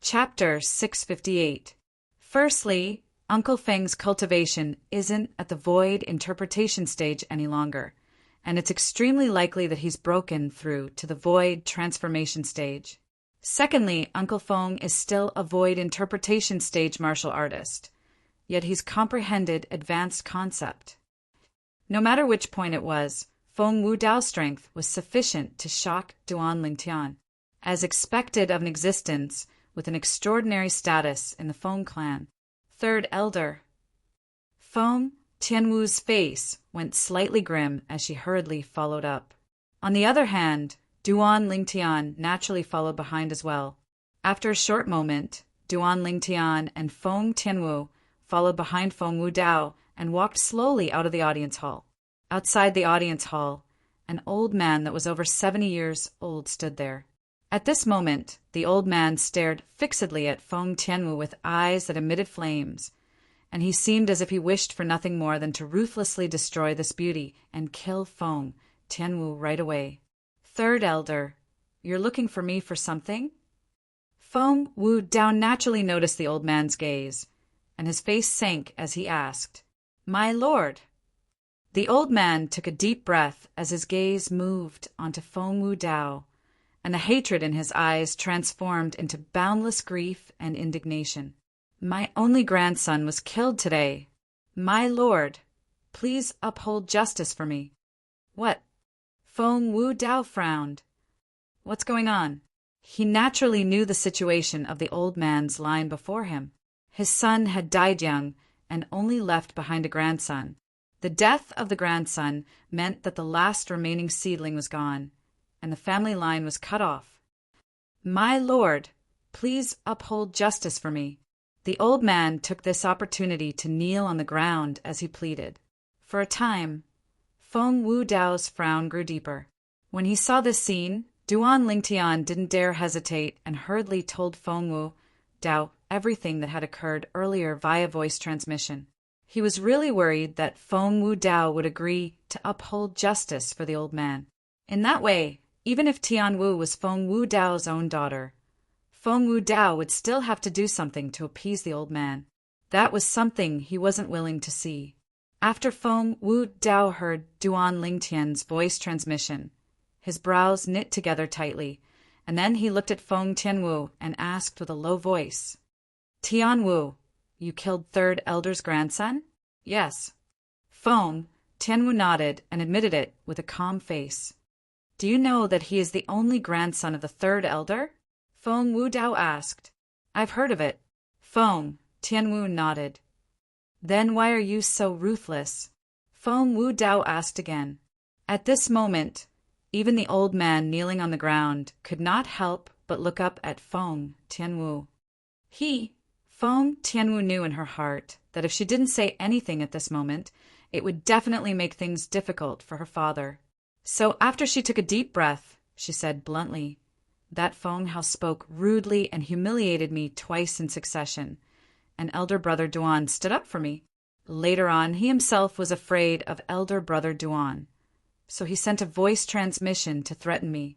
Chapter 658. Firstly, Uncle Feng's cultivation isn't at the void interpretation stage any longer, and it's extremely likely that he's broken through to the void transformation stage. Secondly, Uncle Feng is still a void interpretation stage martial artist, yet he's comprehended advanced concept. No matter which point it was, Feng Wu Dao's strength was sufficient to shock Duan Lingtian. As expected of an existence with an extraordinary status in the Feng clan. Third elder. Feng Tianwu's face went slightly grim as she hurriedly followed up. On the other hand, Duan Lingtian naturally followed behind as well. After a short moment, Duan Lingtian and Feng Tianwu followed behind Feng Wu Dao and walked slowly out of the audience hall. Outside the audience hall, an old man that was over 70 years old stood there. At this moment, the old man stared fixedly at Feng Tianwu with eyes that emitted flames, and he seemed as if he wished for nothing more than to ruthlessly destroy this beauty and kill Feng Tianwu right away. Third elder, you're looking for me for something? Feng Wu Dao naturally noticed the old man's gaze, and his face sank as he asked, "My lord." The old man took a deep breath as his gaze moved onto Feng Wu Dao, and the hatred in his eyes transformed into boundless grief and indignation. "My only grandson was killed today. My lord, please uphold justice for me." "What?" Feng Wu Dao frowned. "What's going on?" He naturally knew the situation of the old man's lying before him. His son had died young and only left behind a grandson. The death of the grandson meant that the last remaining seedling was gone, and the family line was cut off. "My lord, please uphold justice for me." The old man took this opportunity to kneel on the ground as he pleaded. For a time, Feng Wu Dao's frown grew deeper. When he saw this scene, Duan Lingtian didn't dare hesitate and hurriedly told Feng Wu Dao everything that had occurred earlier via voice transmission. He was really worried that Feng Wu Dao would agree to uphold justice for the old man. In that way, even if Tian Wu was Feng Wu Dao's own daughter, Feng Wu Dao would still have to do something to appease the old man. That was something he wasn't willing to see. After Feng Wu Dao heard Duan Lingtian's voice transmission, his brows knit together tightly, and then he looked at Feng Tianwu and asked with a low voice, "Tian Wu, you killed third elder's grandson?" "Yes." Feng Tianwu nodded and admitted it with a calm face. "Do you know that he is the only grandson of the third elder?" Feng Wu Dao asked. "I've heard of it." Feng Tianwu nodded. "Then why are you so ruthless?" Feng Wu Dao asked again. At this moment, even the old man kneeling on the ground could not help but look up at Feng Tianwu. Feng Tianwu knew in her heart that if she didn't say anything at this moment, it would definitely make things difficult for her father. So after she took a deep breath, she said bluntly, "That Feng Hao spoke rudely and humiliated me twice in succession, and elder brother Duan stood up for me. Later on, he himself was afraid of elder brother Duan, so he sent a voice transmission to threaten me.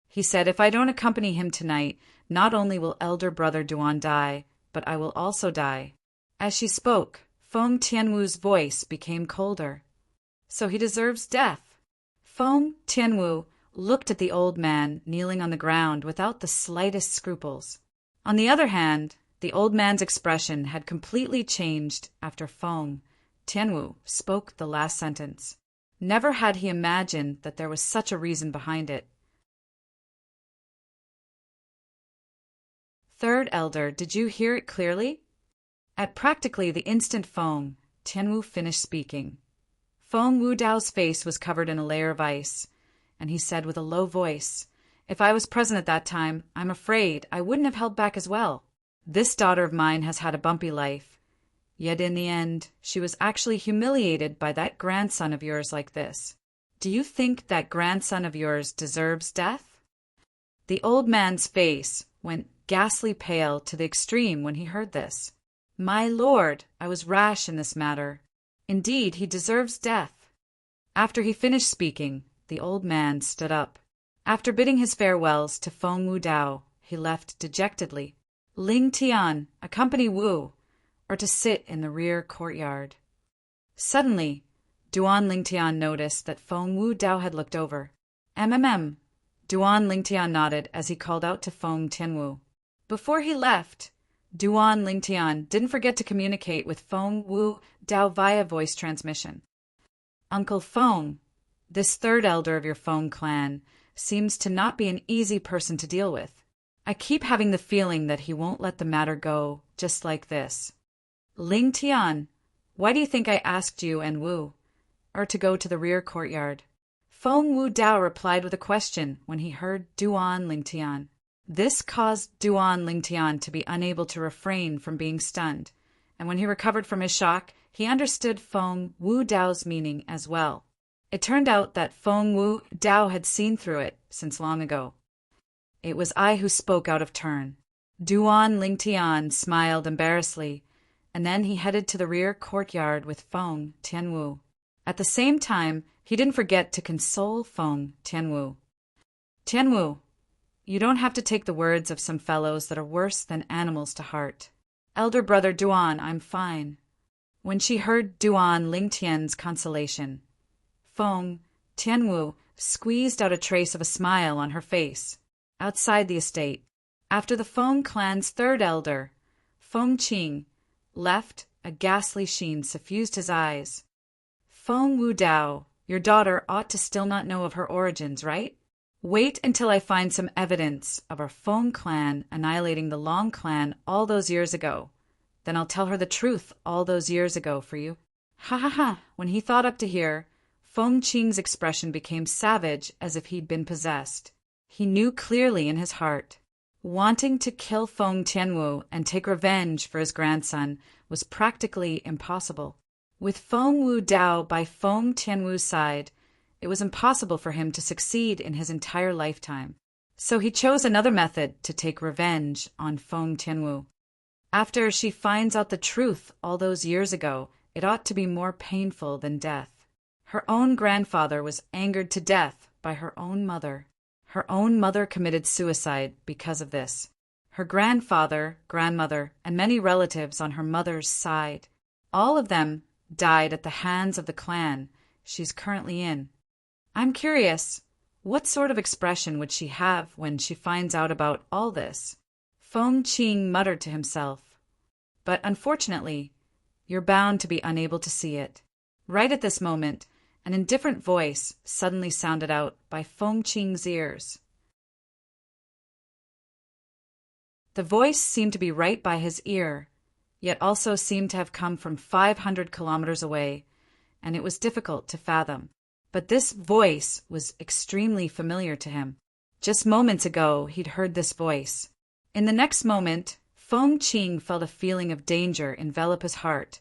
He said if I don't accompany him tonight, not only will elder brother Duan die, but I will also die." As she spoke, Feng Tianwu's voice became colder. "So he deserves death." Feng Tianwu looked at the old man kneeling on the ground without the slightest scruples. On the other hand, the old man's expression had completely changed after Feng Tianwu spoke the last sentence. Never had he imagined that there was such a reason behind it. "Third elder, did you hear it clearly?" At practically the instant Feng Tianwu finished speaking, Feng Wu Dao's face was covered in a layer of ice, and he said with a low voice, "If I was present at that time, I'm afraid I wouldn't have held back as well. This daughter of mine has had a bumpy life, yet in the end, she was actually humiliated by that grandson of yours like this. Do you think that grandson of yours deserves death?" The old man's face went ghastly pale to the extreme when he heard this. "My lord, I was rash in this matter. Indeed, he deserves death." After he finished speaking, the old man stood up. After bidding his farewells to Feng Wu Dao, he left dejectedly. Ling Tian, accompany Wu, or to sit in the rear courtyard. Suddenly, Duan Lingtian noticed that Feng Wu Dao had looked over. "MMM." Duan Lingtian nodded as he called out to Feng Tianwu. Before he left, Duan Lingtian didn't forget to communicate with Feng Wu Dao via voice transmission. Uncle Feng, this third elder of your Feng clan, seems to not be an easy person to deal with. I keep having the feeling that he won't let the matter go just like this. Ling Tian, why do you think I asked you and Wu to go to the rear courtyard? Feng Wu Dao replied with a question when he heard Duan Ling Tian. This caused Duan Ling Tian to be unable to refrain from being stunned, and when he recovered from his shock, he understood Feng Wu Dao's meaning as well. It turned out that Feng Wu Dao had seen through it since long ago. It was I who spoke out of turn. Duan Ling Tian smiled embarrassedly, and then he headed to the rear courtyard with Feng Tianwu. At the same time, he didn't forget to console Feng Tianwu. Tianwu, you don't have to take the words of some fellows that are worse than animals to heart. Elder brother Duan, I'm fine. When she heard Duan Ling Tian's consolation, Feng Tianwu squeezed out a trace of a smile on her face. Outside the estate, after the Feng clan's third elder, Feng Qing, left, a ghastly sheen suffused his eyes. Feng Wu Dao, your daughter ought to still not know of her origins, right? Wait until I find some evidence of our Feng clan annihilating the Long clan all those years ago. Then I'll tell her the truth all those years ago for you. Ha ha ha! When he thought up to here, Feng Qing's expression became savage as if he'd been possessed. He knew clearly in his heart. Wanting to kill Feng Tianwu and take revenge for his grandson was practically impossible. With Feng Wu Dao by Feng Tianwu's side, it was impossible for him to succeed in his entire lifetime. So he chose another method to take revenge on Feng Tianwu. After she finds out the truth all those years ago, it ought to be more painful than death. Her own grandfather was angered to death by her own mother. Her own mother committed suicide because of this. Her grandfather, grandmother, and many relatives on her mother's side, all of them died at the hands of the clan she's currently in. I'm curious, what sort of expression would she have when she finds out about all this? Feng Qing muttered to himself. But unfortunately, you're bound to be unable to see it. Right at this moment, an indifferent voice suddenly sounded out by Feng Qing's ears. The voice seemed to be right by his ear, yet also seemed to have come from 500 kilometers away, and it was difficult to fathom. But this voice was extremely familiar to him. Just moments ago, he'd heard this voice. In the next moment, Feng Qing felt a feeling of danger envelop his heart,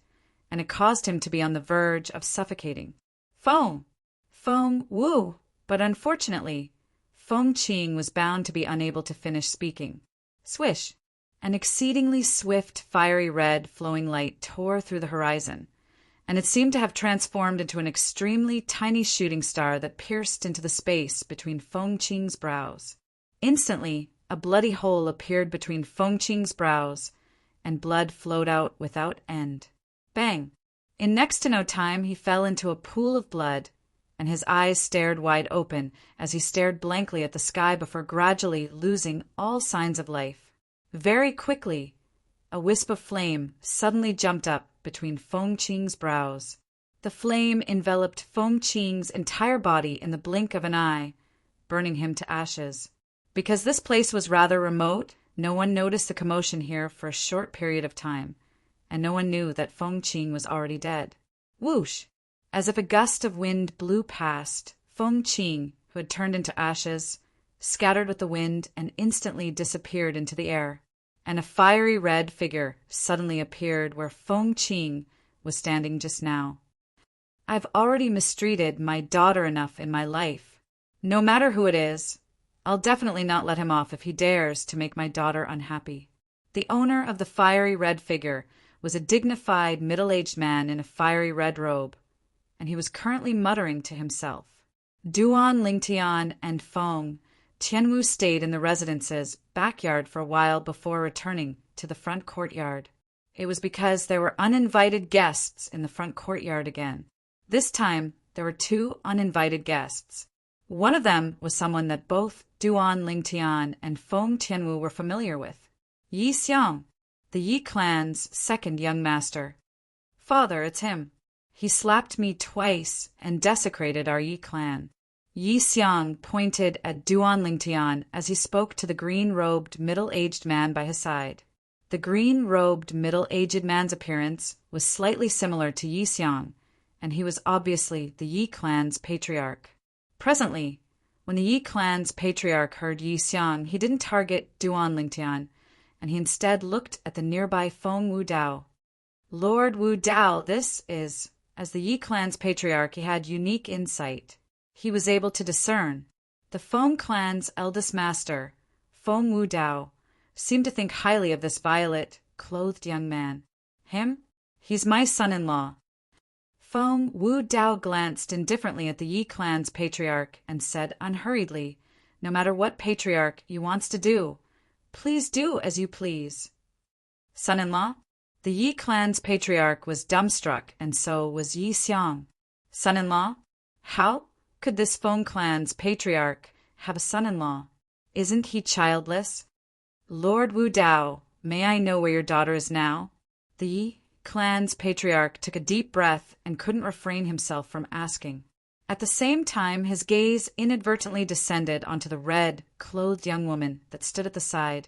and it caused him to be on the verge of suffocating. Feng Wu, but unfortunately, Feng Qing was bound to be unable to finish speaking. Swish! An exceedingly swift, fiery red, flowing light tore through the horizon, and it seemed to have transformed into an extremely tiny shooting star that pierced into the space between Feng Qing's brows. Instantly, a bloody hole appeared between Feng Qing's brows, and blood flowed out without end. Bang! In next to no time, he fell into a pool of blood, and his eyes stared wide open as he stared blankly at the sky before gradually losing all signs of life. Very quickly, a wisp of flame suddenly jumped up between Feng Qing's brows. The flame enveloped Feng Qing's entire body in the blink of an eye, burning him to ashes. Because this place was rather remote, no one noticed the commotion here for a short period of time, and no one knew that Feng Qing was already dead. Whoosh! As if a gust of wind blew past, Feng Qing, who had turned into ashes, scattered with the wind and instantly disappeared into the air, and a fiery red figure suddenly appeared where Feng Qing was standing just now. I've already mistreated my daughter enough in my life. No matter who it is, I'll definitely not let him off if he dares to make my daughter unhappy. The owner of the fiery red figure was a dignified middle-aged man in a fiery red robe, and he was currently muttering to himself. Duan Lingtian and Feng Tianwu stayed in the residence's backyard for a while before returning to the front courtyard. It was because there were uninvited guests in the front courtyard again. This time, there were 2 uninvited guests. One of them was someone that both Duan Lingtian and Feng Tianwu were familiar with. Yi Xiang, the Yi clan's second young master. Father, it's him. He slapped me twice and desecrated our Yi clan. Yi Xiang pointed at Duan Lingtian as he spoke to the green-robed, middle-aged man by his side. The green-robed, middle-aged man's appearance was slightly similar to Yi Xiang, and he was obviously the Yi clan's patriarch. Presently, when the Yi clan's patriarch heard Yi Xiang, he didn't target Duan Lingtian, and he instead looked at the nearby Feng Wu Dao. Lord Wu Dao, this is, as the Yi clan's patriarch, he had unique insight. He was able to discern. The Feng clan's eldest master, Feng Wu Dao, seemed to think highly of this violet-clothed young man. Him? He's my son-in-law. Feng Wu Dao glanced indifferently at the Yi clan's patriarch and said unhurriedly, "No matter what patriarch you wants to do, please do as you please." Son-in-law? The Yi clan's patriarch was dumbstruck, and so was Yi Xiang. Son-in-law? How could this Feng clan's patriarch have a son-in-law? Isn't he childless? Lord Wu Dao, may I know where your daughter is now? The Yi clan's patriarch took a deep breath and couldn't refrain himself from asking. At the same time, his gaze inadvertently descended onto the red-clothed young woman that stood at the side,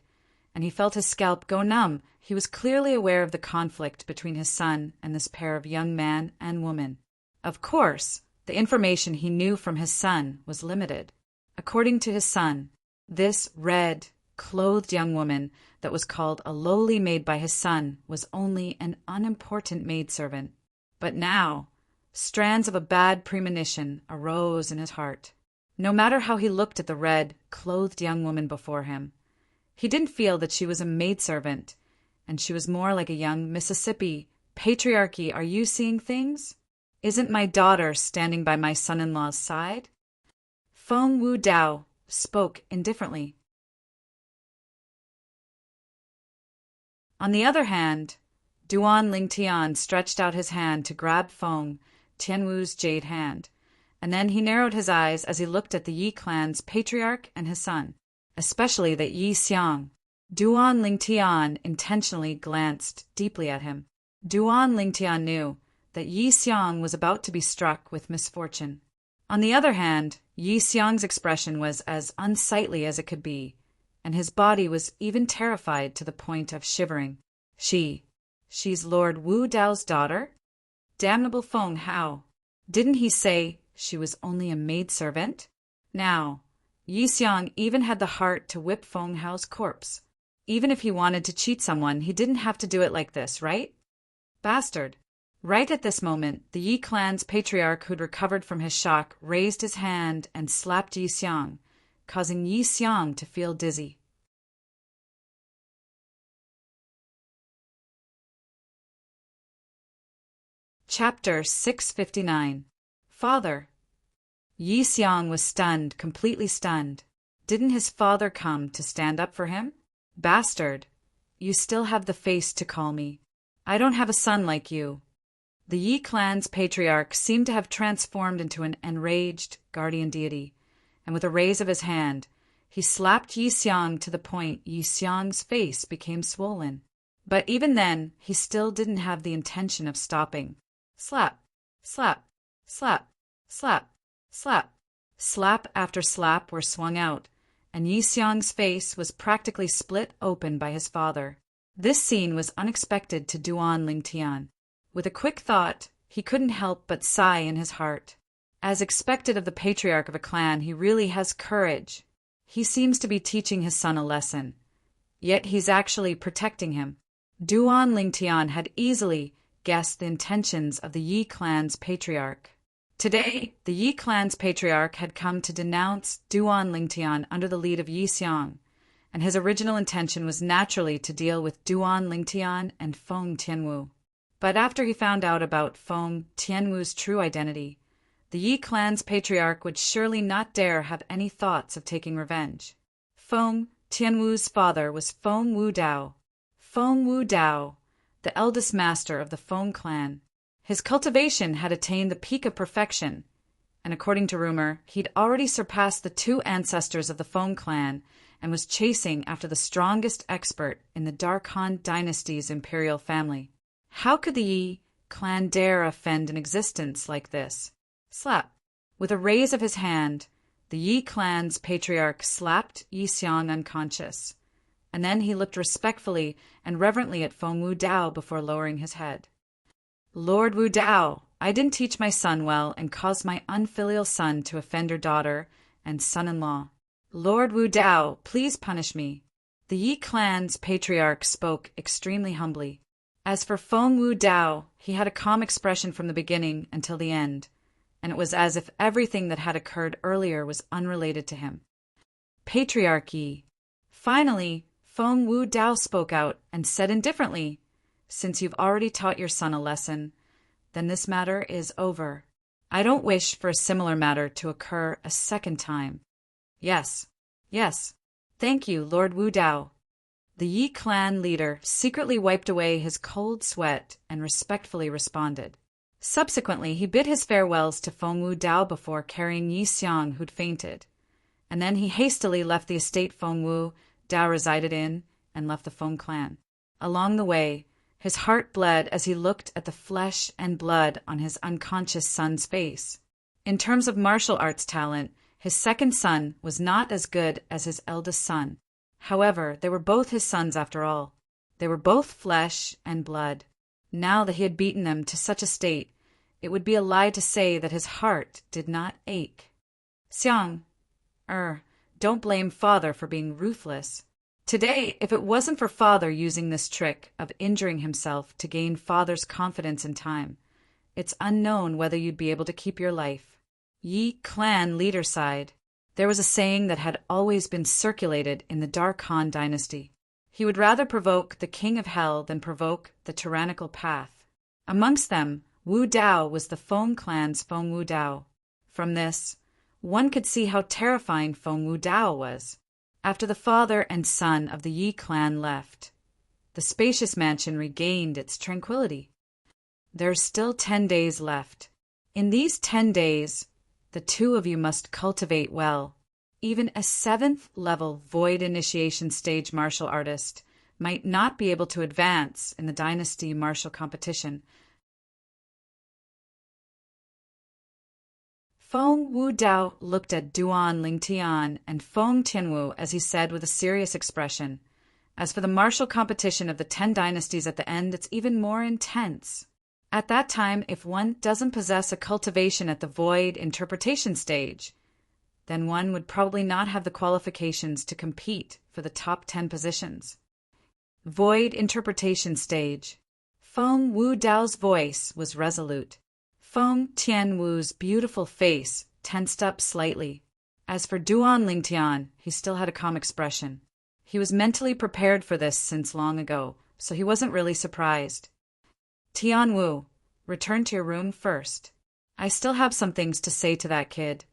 and he felt his scalp go numb. He was clearly aware of the conflict between his son and this pair of young man and woman. Of course, the information he knew from his son was limited. According to his son, this red-clothed young woman that was called a lowly maid by his son was only an unimportant maidservant. But now, strands of a bad premonition arose in his heart. No matter how he looked at the red-clothed young woman before him, he didn't feel that she was a maidservant, and she was more like a young Mississippi. Patriarchy, are you seeing things? Isn't my daughter standing by my son-in-law's side? Feng Wu Dao spoke indifferently. On the other hand, Duan Lingtian stretched out his hand to grab Feng Tianwu's jade hand, and then he narrowed his eyes as he looked at the Yi clan's patriarch and his son, especially that Yi Xiang. Duan Lingtian intentionally glanced deeply at him. Duan Lingtian knew that Yi Xiang was about to be struck with misfortune. On the other hand, Yi Xiang's expression was as unsightly as it could be, and his body was even terrified to the point of shivering. She's Lord Wu Dao's daughter? Damnable Feng, how? Didn't he say she was only a maidservant? Now, Yi Xiang even had the heart to whip Feng Hao's corpse. Even if he wanted to cheat someone, he didn't have to do it like this, right? Bastard. Right at this moment, the Yi clan's patriarch, who'd recovered from his shock, raised his hand and slapped Yi Xiang, causing Yi Xiang to feel dizzy. Chapter 659. Father. Yi Xiang was stunned, completely stunned. Didn't his father come to stand up for him? Bastard. You still have the face to call me. I don't have a son like you. The Yi clan's patriarch seemed to have transformed into an enraged guardian deity, and with a raise of his hand, he slapped Yi Xiang to the point Yi Xiang's face became swollen. But even then, he still didn't have the intention of stopping. Slap, slap, slap, slap, slap. Slap after slap were swung out, and Yi Xiang's face was practically split open by his father. This scene was unexpected to Duan Lingtian. With a quick thought, he couldn't help but sigh in his heart. As expected of the patriarch of a clan, he really has courage. He seems to be teaching his son a lesson. Yet he's actually protecting him. Duan Lingtian had easily guessed the intentions of the Yi clan's patriarch. Today, the Yi clan's patriarch had come to denounce Duan Lingtian under the lead of Yi Xiang, and his original intention was naturally to deal with Duan Lingtian and Feng Tianwu. But after he found out about Feng Tianwu's true identity, the Yi clan's patriarch would surely not dare have any thoughts of taking revenge. Feng Tianwu's father was Feng Wu Dao. Feng Wu Dao, the eldest master of the Feng clan. His cultivation had attained the peak of perfection, and according to rumor, he'd already surpassed the two ancestors of the Feng clan and was chasing after the strongest expert in the Dark Han dynasty's imperial family. How could the Yi clan dare offend an existence like this? Slap. With a raise of his hand, the Yi clan's patriarch slapped Yi Xiong unconscious, and then he looked respectfully and reverently at Feng Wu Dao before lowering his head. Lord Wu Dao, I didn't teach my son well and caused my unfilial son to offend your daughter and son-in-law. Lord Wu Dao, please punish me. The Yi clan's patriarch spoke extremely humbly. As for Feng Wu Dao, he had a calm expression from the beginning until the end, and it was as if everything that had occurred earlier was unrelated to him. Patriarch Yi. Finally, Feng Wu Dao spoke out and said indifferently, since you've already taught your son a lesson, then this matter is over. I don't wish for a similar matter to occur a second time. Yes. Thank you, Lord Wu Dao. The Yi clan leader secretly wiped away his cold sweat and respectfully responded. Subsequently, he bid his farewells to Feng Wu Dao before carrying Yi Xiong, who'd fainted, and then he hastily left the estate Feng Wu Dao resided in and left the Feng clan. Along the way, his heart bled as he looked at the flesh and blood on his unconscious son's face. In terms of martial arts talent, his second son was not as good as his eldest son. However, they were both his sons after all. They were both flesh and blood. Now that he had beaten them to such a state, it would be a lie to say that his heart did not ache. Xiang, don't blame father for being ruthless. Today, if it wasn't for father using this trick of injuring himself to gain father's confidence in time, it's unknown whether you'd be able to keep your life. Yi clan leader sighed. There was a saying that had always been circulated in the Dark Han dynasty. He would rather provoke the king of hell than provoke the tyrannical path. Amongst them, Wu Dao was the Feng clan's Feng Wu Dao. From this, one could see how terrifying Feng Wu Dao was. After the father and son of the Yi clan left, the spacious mansion regained its tranquility. There's still 10 days left. In these 10 days, the two of you must cultivate well. Even a 7th level void initiation stage martial artist might not be able to advance in the dynasty martial competition. Feng Wu Dao looked at Duan Lingtian and Feng Tianwu as he said with a serious expression, "As for the martial competition of the 10 dynasties at the end, it's even more intense. At that time, if one doesn't possess a cultivation at the void interpretation stage, then one would probably not have the qualifications to compete for the top 10 positions." Void interpretation stage. Feng Wu Dao's voice was resolute. Feng Tianwu's beautiful face tensed up slightly. As for Duan Lingtian, he still had a calm expression. He was mentally prepared for this since long ago, so he wasn't really surprised. Tianwu, return to your room first. I still have some things to say to that kid.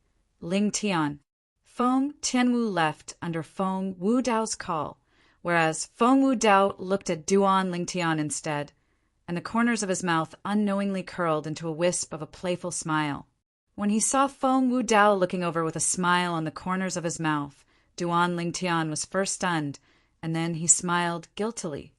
Lingtian. Feng Tianwu left under Feng Wu Dao's call, whereas Feng Wu Dao looked at Duan Lingtian instead, and the corners of his mouth unknowingly curled into a wisp of a playful smile. When he saw Feng Wu Dao looking over with a smile on the corners of his mouth, Duan Lingtian was first stunned, and then he smiled guiltily.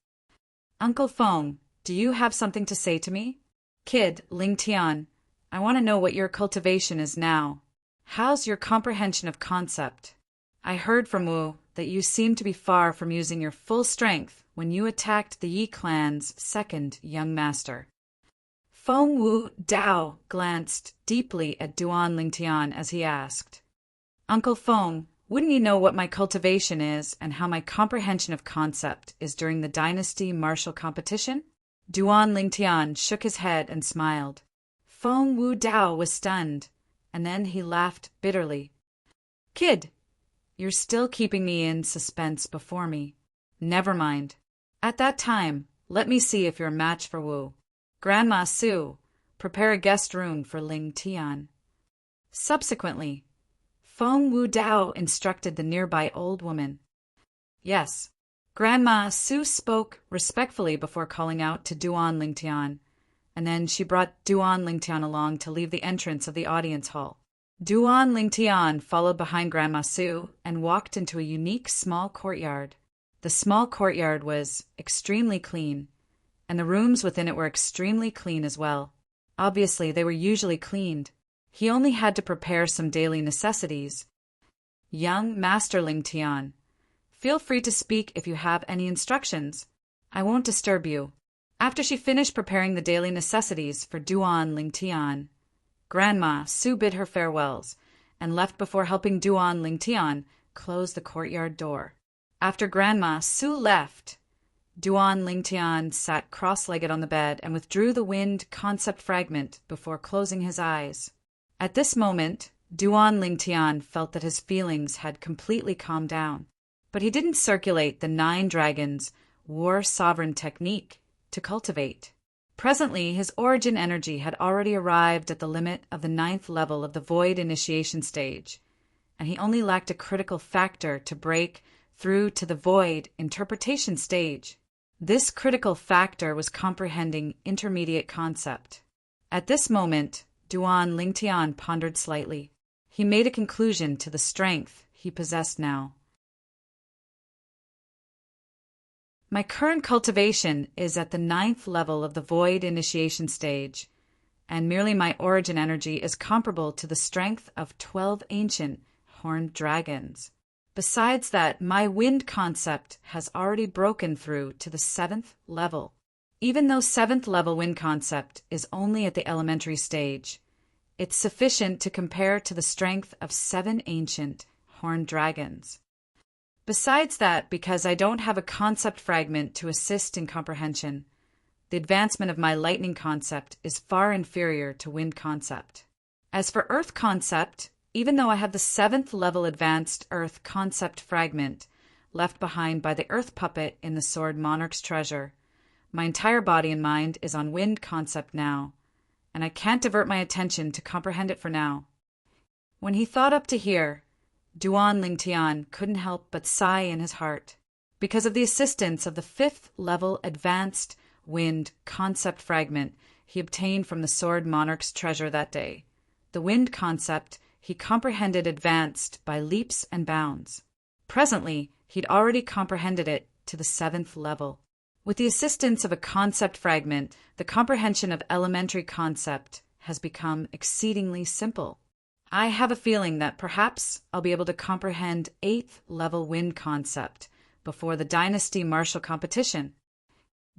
Uncle Feng, do you have something to say to me? Kid, Lingtian, I want to know what your cultivation is now. How's your comprehension of concept? I heard from Wu that you seemed to be far from using your full strength when you attacked the Yi clan's second young master. Feng Wu Dao glanced deeply at Duan Lingtian as he asked, Uncle Feng, wouldn't you know what my cultivation is and how my comprehension of concept is during the dynasty martial competition? Duan Lingtian shook his head and smiled. Feng Wu Dao was stunned, and then he laughed bitterly. Kid, you're still keeping me in suspense before me. Never mind. At that time, let me see if you're a match for Wu. Grandma Su, prepare a guest room for Ling Tian. Subsequently, Feng Wu Dao instructed the nearby old woman. Yes, Grandma Su spoke respectfully before calling out to Duan Lingtian, and then she brought Duan Lingtian along to leave the entrance of the audience hall. Duan Lingtian followed behind Grandma Su and walked into a unique small courtyard. The small courtyard was extremely clean, and the rooms within it were extremely clean as well. Obviously, they were usually cleaned. He only had to prepare some daily necessities. Young Master Ling Tian, feel free to speak if you have any instructions. I won't disturb you. After she finished preparing the daily necessities for Duan Ling Tian, Grandma Su bid her farewells and left before helping Duan Ling Tian close the courtyard door. After Grandma Su left, Duan Ling Tian sat cross-legged on the bed and withdrew the wind concept fragment before closing his eyes. At this moment, Duan Ling Tian felt that his feelings had completely calmed down, but he didn't circulate the 9 dragons war sovereign technique to cultivate. Presently, his origin energy had already arrived at the limit of the 9th level of the void initiation stage, and he only lacked a critical factor to break through to the void interpretation stage. This critical factor was comprehending intermediate concept. At this moment, Duan Ling Tian pondered slightly. He made a conclusion to the strength he possessed now. My current cultivation is at the 9th level of the void initiation stage, and merely my origin energy is comparable to the strength of 12 ancient horned dragons. Besides that, my wind concept has already broken through to the 7th level. Even though 7th level wind concept is only at the elementary stage, it's sufficient to compare to the strength of 7 ancient horned dragons. Besides that, because I don't have a concept fragment to assist in comprehension, the advancement of my lightning concept is far inferior to wind concept. As for earth concept, even though I have the 7th level advanced earth concept fragment left behind by the earth puppet in the sword Monarch's treasure, my entire body and mind is on wind concept now, and I can't divert my attention to comprehend it for now. When he thought up to here, Duan Ling Tian couldn't help but sigh in his heart. Because of the assistance of the 5th level advanced wind concept fragment he obtained from the sword Monarch's treasure that day, the wind concept he comprehended advanced by leaps and bounds. Presently, he'd already comprehended it to the 7th level. With the assistance of a concept fragment, the comprehension of elementary concept has become exceedingly simple. I have a feeling that perhaps I'll be able to comprehend 8th level wind concept before the dynasty martial competition.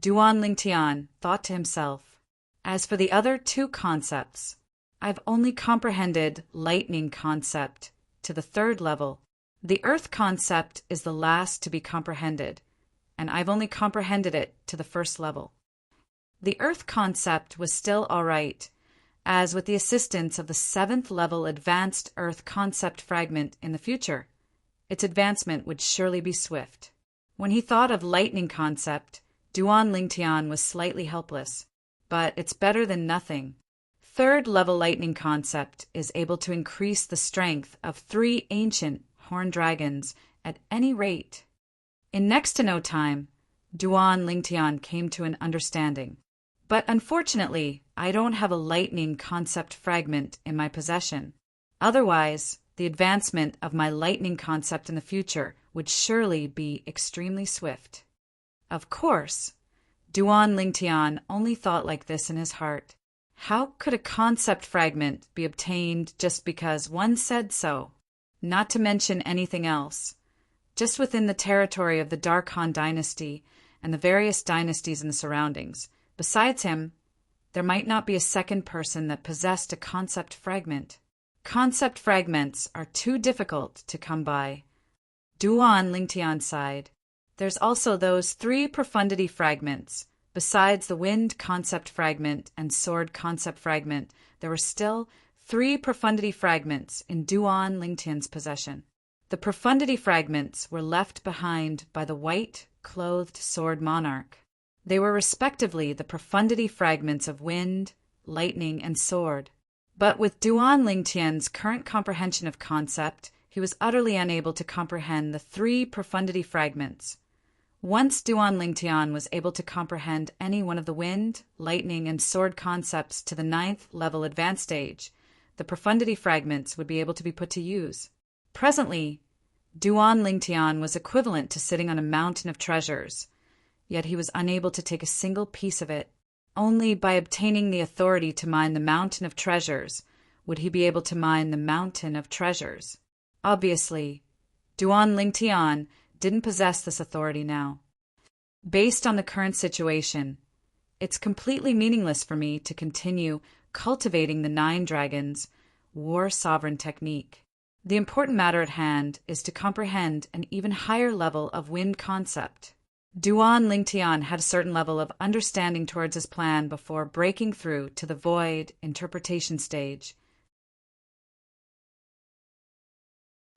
Duan Ling Tian thought to himself, as for the other 2 concepts, I've only comprehended lightning concept to the 3rd level. The earth concept is the last to be comprehended, and I've only comprehended it to the 1st level. The earth concept was still all right, as with the assistance of the 7th level advanced earth concept fragment in the future, its advancement would surely be swift. When he thought of lightning concept, Duan Ling Tian was slightly helpless, but it's better than nothing. 3rd level lightning concept is able to increase the strength of 3 ancient horned dragons at any rate. In next to no time, Duan Ling Tian came to an understanding. But unfortunately, I don't have a lightning concept fragment in my possession. Otherwise, the advancement of my lightning concept in the future would surely be extremely swift. Of course, Duan Ling Tian only thought like this in his heart. How could a concept fragment be obtained just because one said so? Not to mention anything else. Just within the territory of the Dark Han dynasty and the various dynasties in the surroundings, besides him, there might not be a second person that possessed a concept fragment. Concept fragments are too difficult to come by. Duan Ling Tian sighed. There's also those 3 profundity fragments. Besides the wind concept fragment and sword concept fragment, there were still 3 profundity fragments in Duan Ling Tian's possession. The profundity fragments were left behind by the white-clothed sword Monarch. They were respectively the profundity fragments of wind, lightning, and sword. But with Duan Ling Tian's current comprehension of concept, he was utterly unable to comprehend the 3 profundity fragments. Once Duan Ling Tian was able to comprehend any one of the wind, lightning, and sword concepts to the 9th level advanced stage, the profundity fragments would be able to be put to use. Presently, Duan Ling Tian was equivalent to sitting on a mountain of treasures, yet he was unable to take a single piece of it. Only by obtaining the authority to mine the mountain of treasures would he be able to mine the mountain of treasures. Obviously, Duan Lingtian didn't possess this authority now. Based on the current situation, it's completely meaningless for me to continue cultivating the 9 dragons war sovereign technique. The important matter at hand is to comprehend an even higher level of wind concept. Duan Lingtian had a certain level of understanding towards his plan before breaking through to the void interpretation stage.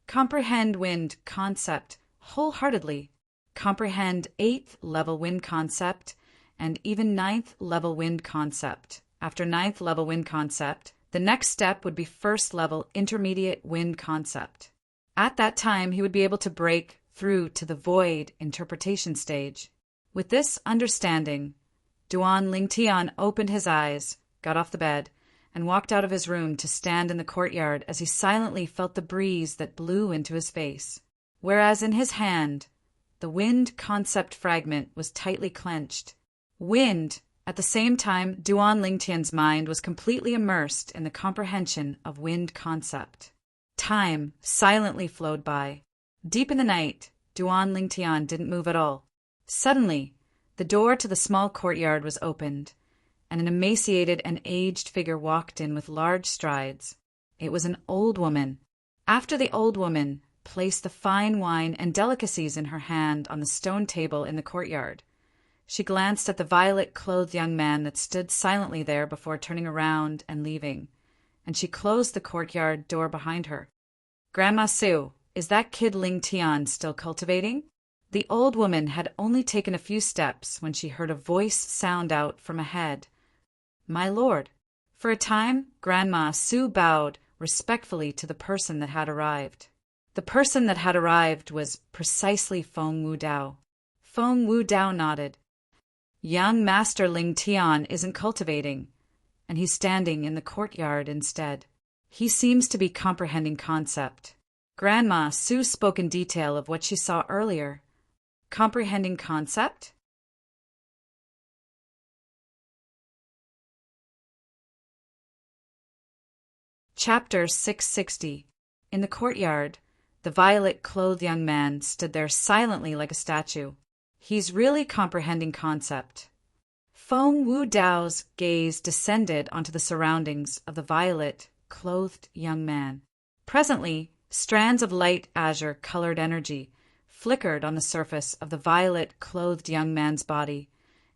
Comprehend wind concept wholeheartedly. Comprehend 8th level wind concept and even 9th level wind concept. After 9th level wind concept, the next step would be 1st level intermediate wind concept. At that time, he would be able to break through to the void interpretation stage. With this understanding, Duan Lingtian opened his eyes, got off the bed, and walked out of his room to stand in the courtyard as he silently felt the breeze that blew into his face. Whereas in his hand, the wind concept fragment was tightly clenched. Wind. At the same time, Duan Lingtian's mind was completely immersed in the comprehension of wind concept. Time silently flowed by. Deep in the night, Duan Lingtian didn't move at all. Suddenly, the door to the small courtyard was opened, and an emaciated and aged figure walked in with large strides. It was an old woman. After the old woman placed the fine wine and delicacies in her hand on the stone table in the courtyard, she glanced at the violet-clothed young man that stood silently there before turning around and leaving, and she closed the courtyard door behind her. "Grandma Sue, is that kid Lingtian still cultivating?" The old woman had only taken a few steps when she heard a voice sound out from ahead. "My lord." For a time, Grandma Sue bowed respectfully to the person that had arrived. The person that had arrived was precisely Feng Wu Dao. Feng Wu Dao nodded. "Young Master Lingtian isn't cultivating, and he's standing in the courtyard instead. He seems to be comprehending concept." Grandma Sue spoke in detail of what she saw earlier. Comprehending concept? Chapter 660. In the courtyard, the violet-clothed young man stood there silently like a statue. He's really comprehending concept. Feng Wu Dao's gaze descended onto the surroundings of the violet-clothed young man. Presently, strands of light azure-colored energy flickered on the surface of the violet-clothed young man's body,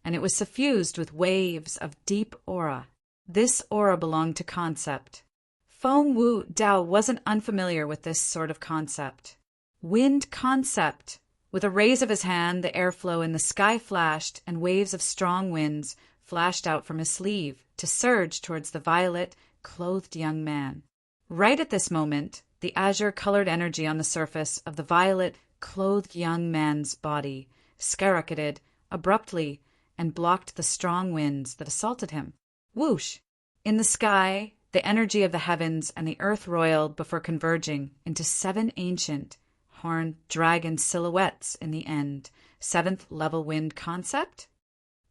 and it was suffused with waves of deep aura. This aura belonged to concept. Feng Wu Dao wasn't unfamiliar with this sort of concept. Wind concept. With a raise of his hand, the airflow in the sky flashed, and waves of strong winds flashed out from his sleeve to surge towards the violet-clothed young man. Right at this moment, the azure-colored energy on the surface of the violet-clothed young man's body skyrocketed abruptly and blocked the strong winds that assaulted him. Whoosh! In the sky, the energy of the heavens and the earth roiled before converging into 7 ancient horned dragon silhouettes in the end. 7th level wind concept?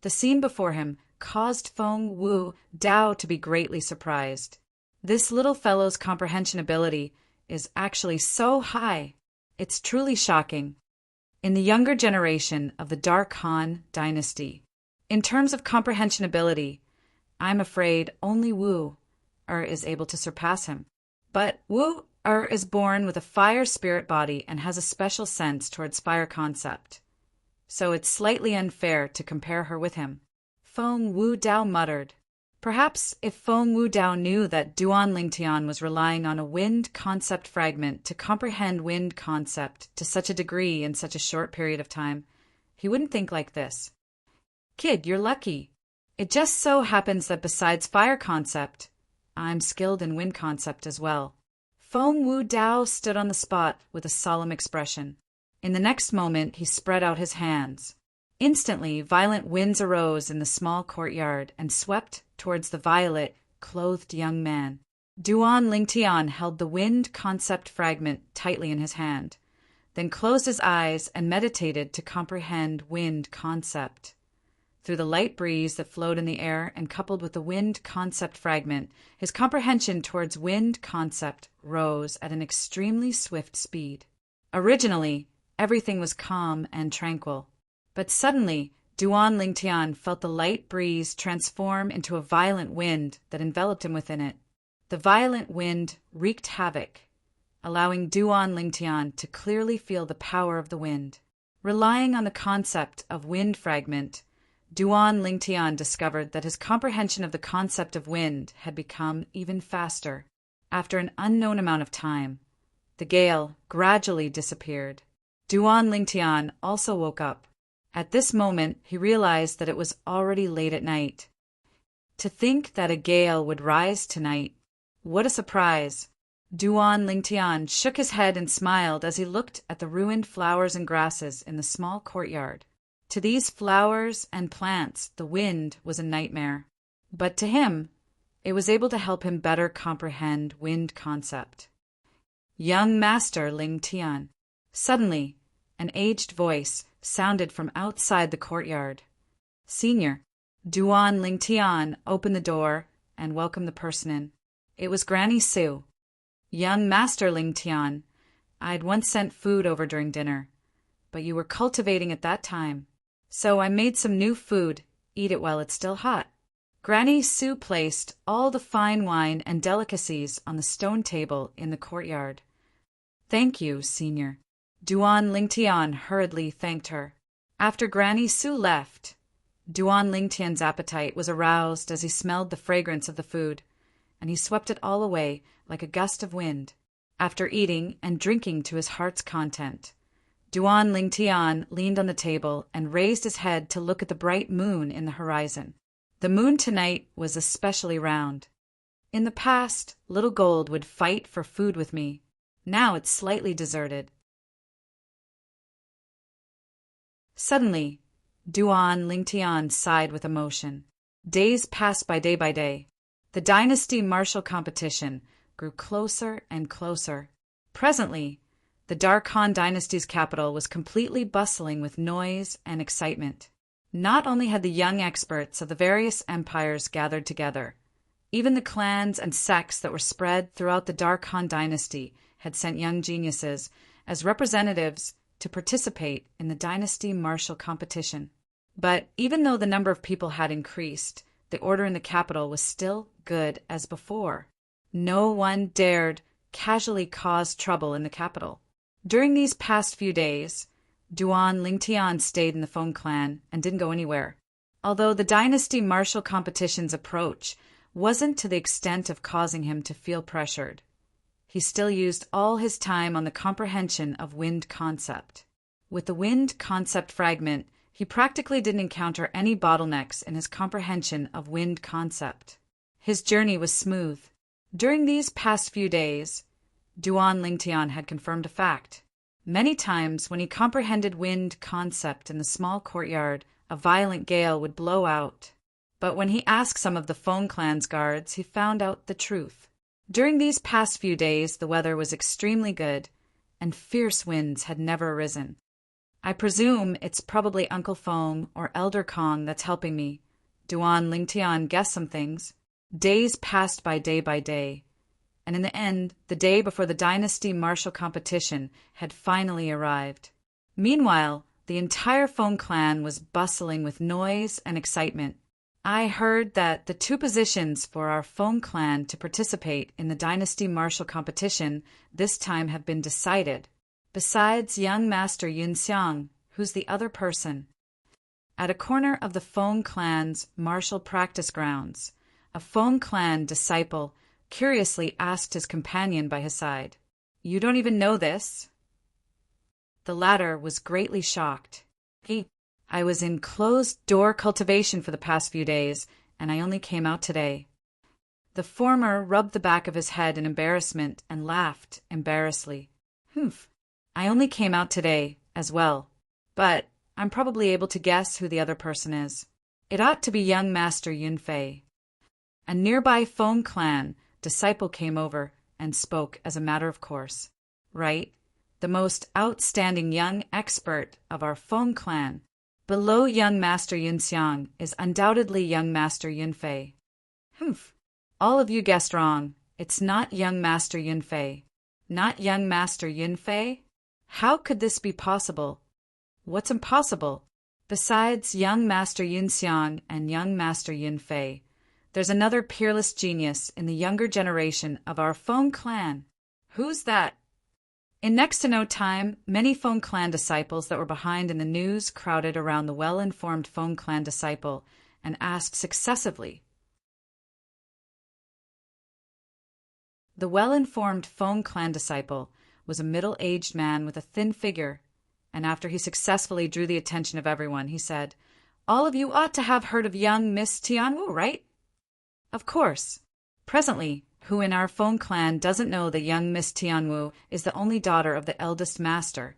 The scene before him caused Feng Wu Dao to be greatly surprised. This little fellow's comprehension ability is actually so high. It's truly shocking. In the younger generation of the Dark Han dynasty, in terms of comprehension ability, I'm afraid only Wu is able to surpass him. But Wu is born with a fire spirit body and has a special sense towards fire concept, so it's slightly unfair to compare her with him. Feng Wu Dao muttered. Perhaps if Feng Wu Dao knew that Duan Lingtian was relying on a wind concept fragment to comprehend wind concept to such a degree in such a short period of time, he wouldn't think like this. "Kid, you're lucky. It just so happens that besides fire concept, I'm skilled in wind concept as well." Feng Wu Dao stood on the spot with a solemn expression. In the next moment, he spread out his hands. Instantly, violent winds arose in the small courtyard and swept towards the violet-clothed young man. Duan Lingtian held the wind concept fragment tightly in his hand. then closed his eyes and meditated to comprehend wind concept. Through the light breeze that flowed in the air and coupled with the wind concept fragment, his comprehension towards wind concept rose at an extremely swift speed. Originally, everything was calm and tranquil, but suddenly Duan Lingtian felt the light breeze transform into a violent wind that enveloped him within it. The violent wind wreaked havoc, allowing Duan Lingtian to clearly feel the power of the wind. Relying on the concept of wind fragment, Duan Lingtian discovered that his comprehension of the concept of wind had become even faster. After an unknown amount of time, the gale gradually disappeared. Duan Lingtian also woke up. At this moment, he realized that it was already late at night. To think that a gale would rise tonight. What a surprise! Duan Lingtian shook his head and smiled as he looked at the ruined flowers and grasses in the small courtyard. To these flowers and plants, the wind was a nightmare. But to him, it was able to help him better comprehend wind concept. Young Master Lingtian. Suddenly, an aged voice sounded from outside the courtyard. Senior. Duan Lingtian opened the door and welcomed the person in. It was Granny Sue. Young Master Lingtian, I'd once sent food over during dinner, but you were cultivating at that time. So I made some new food. Eat it while it's still hot. Granny Sue placed all the fine wine and delicacies on the stone table in the courtyard. Thank you, Senior. Duan Lingtian hurriedly thanked her. After Granny Sue left, Duan Lingtian's appetite was aroused as he smelled the fragrance of the food, and he swept it all away like a gust of wind. After eating and drinking to his heart's content, Duan Lingtian leaned on the table and raised his head to look at the bright moon in the horizon. The moon tonight was especially round. In the past, Little Gold would fight for food with me. Now it's slightly deserted. Suddenly, Duan Lingtian sighed with emotion. Days passed by day. The dynasty martial competition grew closer and closer. Presently, the Darkhan dynasty's capital was completely bustling with noise and excitement. Not only had the young experts of the various empires gathered together, even the clans and sects that were spread throughout the Darkhan dynasty had sent young geniuses as representatives to participate in the dynasty martial competition. But even though the number of people had increased, the order in the capital was still good as before. No one dared casually cause trouble in the capital. During these past few days, Duan Lingtian stayed in the Feng clan and didn't go anywhere. Although the dynasty martial competition's approach wasn't to the extent of causing him to feel pressured, he still used all his time on the comprehension of wind concept. With the wind concept fragment, he practically didn't encounter any bottlenecks in his comprehension of wind concept. His journey was smooth. During these past few days, Duan Lingtian had confirmed a fact. Many times when he comprehended wind concept in the small courtyard, a violent gale would blow out. But when he asked some of the Feng clan's guards, he found out the truth. During these past few days, the weather was extremely good, and fierce winds had never arisen. I presume it's probably Uncle Feng or Elder Kong that's helping me. Duan Lingtian guessed some things. Days passed by day, and in the end, the day before the dynasty martial competition had finally arrived. Meanwhile, the entire Feng clan was bustling with noise and excitement. I heard that the two positions for our Feng clan to participate in the dynasty martial competition this time have been decided. Besides young Master Yunxiang, who's the other person. At a corner of the Feng clan's martial practice grounds, a Feng clan disciple curiously asked his companion by his side, "You don't even know this?" The latter was greatly shocked. I was in closed-door cultivation for the past few days, and I only came out today." The former rubbed the back of his head in embarrassment and laughed embarrassedly. I only came out today, as well, but I'm probably able to guess who the other person is. It ought to be young Master Yunfei." A nearby Feng clan disciple came over and spoke as a matter of course. "Right, the most outstanding young expert of our Feng clan. Below young Master Yunxiang is undoubtedly young Master Yunfei. Humph. All of you guessed wrong. It's not young Master Yunfei. Not young Master Yunfei? How could this be possible? What's impossible? Besides young Master Yunxiang and young Master Yunfei, there's another peerless genius in the younger generation of our Feng clan. Who's that? In next to no time, many Feng clan disciples that were behind in the news crowded around the well-informed Feng clan disciple and asked successively. The well-informed Feng clan disciple was a middle-aged man with a thin figure, and after he successfully drew the attention of everyone, he said, "All of you ought to have heard of young Miss Tianwu, right?" Of course. Presently, who in our Feng clan doesn't know that young Miss Tianwu is the only daughter of the eldest master?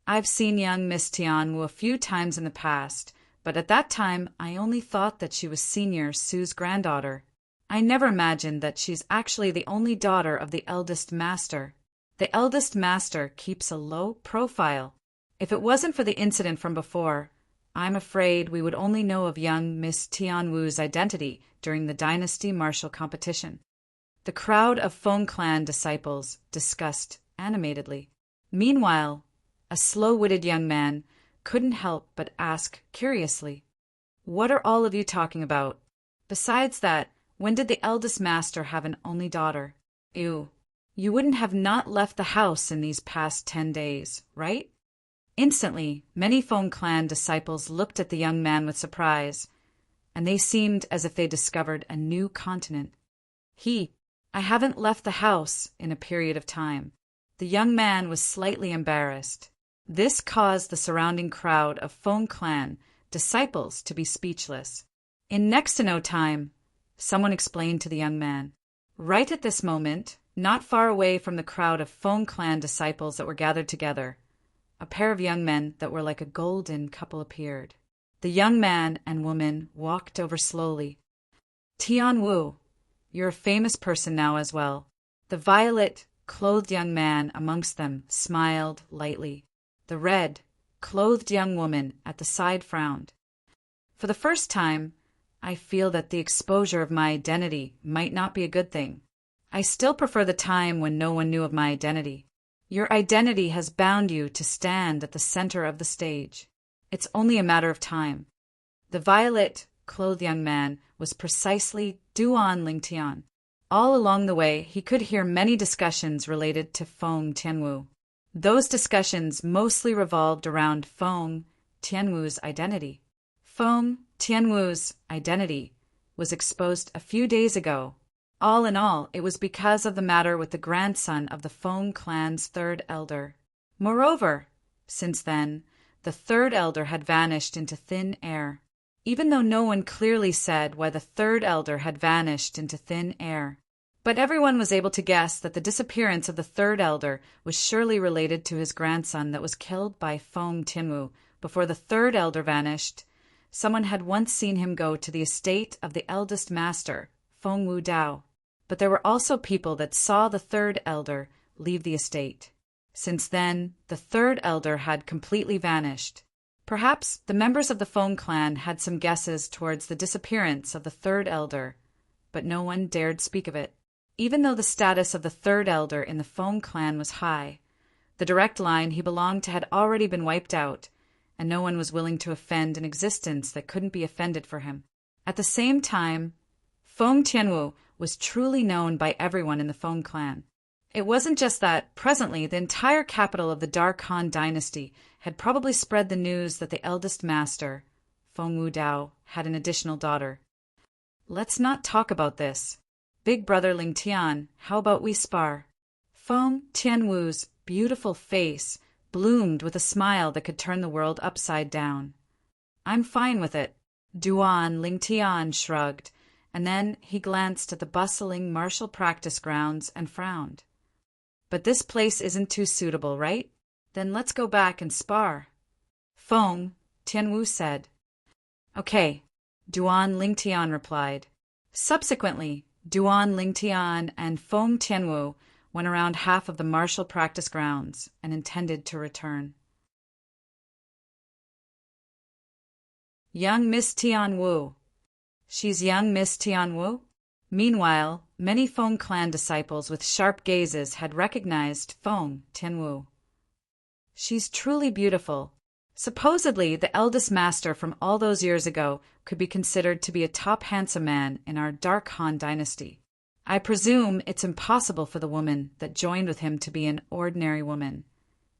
I've seen young Miss Tianwu a few times in the past, but at that time I only thought that she was Senior Su's granddaughter. I never imagined that she's actually the only daughter of the eldest master. The eldest master keeps a low profile. If it wasn't for the incident from before, I'm afraid we would only know of young Miss Tianwu's identity during the dynasty martial competition. The crowd of Feng clan disciples discussed animatedly. Meanwhile, a slow-witted young man couldn't help but ask curiously, "What are all of you talking about? Besides that, when did the eldest master have an only daughter? You wouldn't have not left the house in these past 10 days, right?" Instantly, many Feng clan disciples looked at the young man with surprise, and they seemed as if they discovered a new continent. I haven't left the house in a period of time." The young man was slightly embarrassed. This caused the surrounding crowd of Feng clan disciples to be speechless. In next to no time, someone explained to the young man. Right at this moment, not far away from the crowd of Feng clan disciples that were gathered together, a pair of young men that were like a golden couple appeared. The young man and woman walked over slowly. "Tianwu, you're a famous person now as well." The violet-clothed young man amongst them smiled lightly. The red-clothed young woman at the side frowned. "For the first time, I feel that the exposure of my identity might not be a good thing. I still prefer the time when no one knew of my identity. Your identity has bound you to stand at the center of the stage. It's only a matter of time." The violet-clothed young man was precisely Duan Lingtian. All along the way, he could hear many discussions related to Feng Tianwu. Those discussions mostly revolved around Feng Tianwu's identity. Feng Tianwu's identity was exposed a few days ago. All in all, it was because of the matter with the grandson of the Feng clan's third elder. Moreover, since then, the third elder had vanished into thin air. Even though no one clearly said why the third elder had vanished into thin air. But everyone was able to guess that the disappearance of the third elder was surely related to his grandson that was killed by Feng Tianwu before the third elder vanished. Someone had once seen him go to the estate of the eldest master, Feng Wu Dao. But there were also people that saw the third elder leave the estate. Since then, the third elder had completely vanished. Perhaps the members of the Feng clan had some guesses towards the disappearance of the third elder, but no one dared speak of it. Even though the status of the third elder in the Feng clan was high, the direct line he belonged to had already been wiped out, and no one was willing to offend an existence that couldn't be offended for him. At the same time, Feng Tianwu was truly known by everyone in the Feng clan. It wasn't just that, presently, the entire capital of the Dark Han dynasty had probably spread the news that the eldest master, Feng Wu Dao, had an additional daughter. "Let's not talk about this. Big brother Lingtian, how about we spar?" Feng Tianwu's beautiful face bloomed with a smile that could turn the world upside down. "I'm fine with it." Duan Lingtian shrugged, and then he glanced at the bustling martial practice grounds and frowned. "But this place isn't too suitable, right? Then let's go back and spar." Feng Tianwu said. "Okay," Duan Lingtian replied. Subsequently, Duan Lingtian and Feng Tianwu went around half of the martial practice grounds and intended to return. Young Miss Tianwu. She's young Miss Tianwu? Meanwhile, many Feng clan disciples with sharp gazes had recognized Feng Tianwu. She's truly beautiful. Supposedly, the eldest master from all those years ago could be considered to be a top handsome man in our Dark Han dynasty. I presume it's impossible for the woman that joined with him to be an ordinary woman.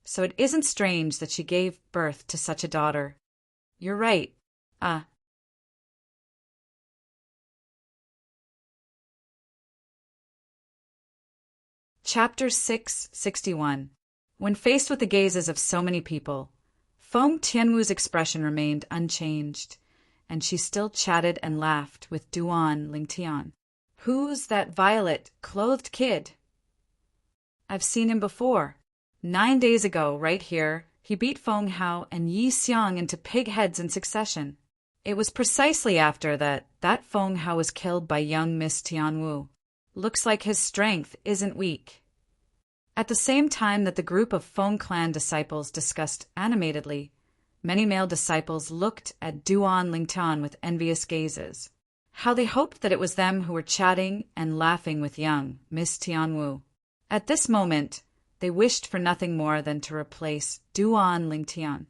So it isn't strange that she gave birth to such a daughter. You're right. Chapter 661. When faced with the gazes of so many people, Feng Tianwu's expression remained unchanged, and she still chatted and laughed with Duan Lingtian. Who's that violet-clothed kid? I've seen him before. 9 days ago, right here, he beat Feng Hao and Yi Xiang into pig heads in succession. It was precisely after that Feng Hao was killed by young Miss Tianwu. Looks like his strength isn't weak. At the same time that the group of Feng clan disciples discussed animatedly, many male disciples looked at Duan Lingtian with envious gazes. How they hoped that it was them who were chatting and laughing with young Miss Tianwu. At this moment, they wished for nothing more than to replace Duan Lingtian.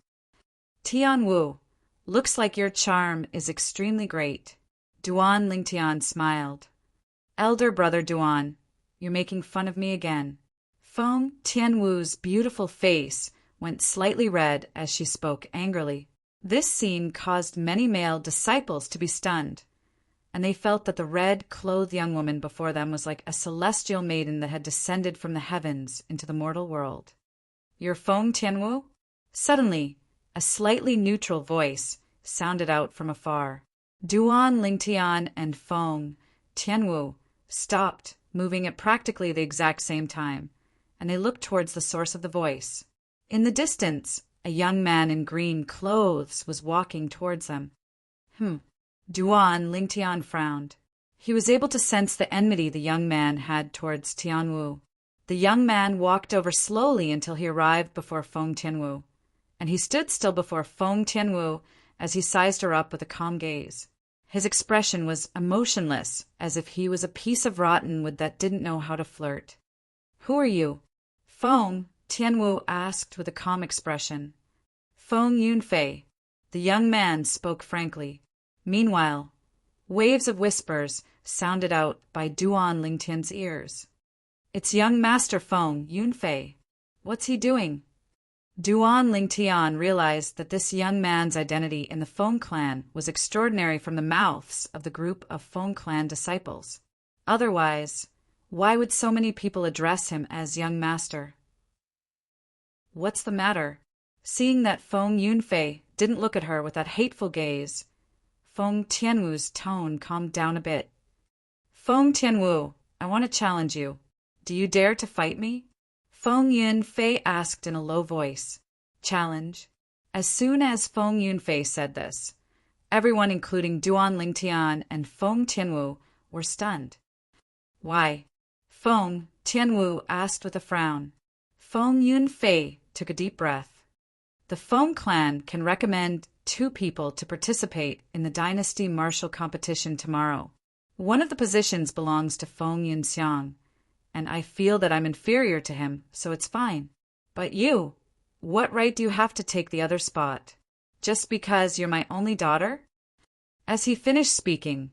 Tianwu, looks like your charm is extremely great. Duan Lingtian smiled. Elder brother Duan, you're making fun of me again. Feng Tianwu's beautiful face went slightly red as she spoke angrily. This scene caused many male disciples to be stunned, and they felt that the red-clothed young woman before them was like a celestial maiden that had descended from the heavens into the mortal world. You're Feng Tianwu? Suddenly, a slightly neutral voice sounded out from afar. Duan Lingtian and Feng Tianwu stopped, moving at practically the exact same time, and they looked towards the source of the voice. In the distance, a young man in green clothes was walking towards them. Duan Lingtian frowned. He was able to sense the enmity the young man had towards Tianwu. The young man walked over slowly until he arrived before Feng Tianwu, and he stood still before Feng Tianwu as he sized her up with a calm gaze. His expression was emotionless, as if he was a piece of rotten wood that didn't know how to flirt. Who are you? Feng Tianwu asked with a calm expression. Feng Yunfei. The young man spoke frankly. Meanwhile, waves of whispers sounded out by Duan Lingtian's ears. It's young Master Feng Yunfei. What's he doing? Duan Lingtian realized that this young man's identity in the Feng clan was extraordinary from the mouths of the group of Feng clan disciples. Otherwise, why would so many people address him as young master? What's the matter? Seeing that Feng Yunfei didn't look at her with that hateful gaze, Feng Tianwu's tone calmed down a bit. Feng Tianwu, I want to challenge you. Do you dare to fight me? Feng Yunfei asked in a low voice. Challenge? As soon as Feng Yunfei said this, everyone including Duan Lingtian and Feng Tianwu were stunned. Why? Feng Tianwu asked with a frown. Feng Yunfei took a deep breath. The Feng clan can recommend 2 people to participate in the dynasty martial competition tomorrow. One of the positions belongs to Feng Yunxiang, and I feel that I'm inferior to him, so it's fine. But you, what right do you have to take the other spot? Just because you're my only daughter? As he finished speaking,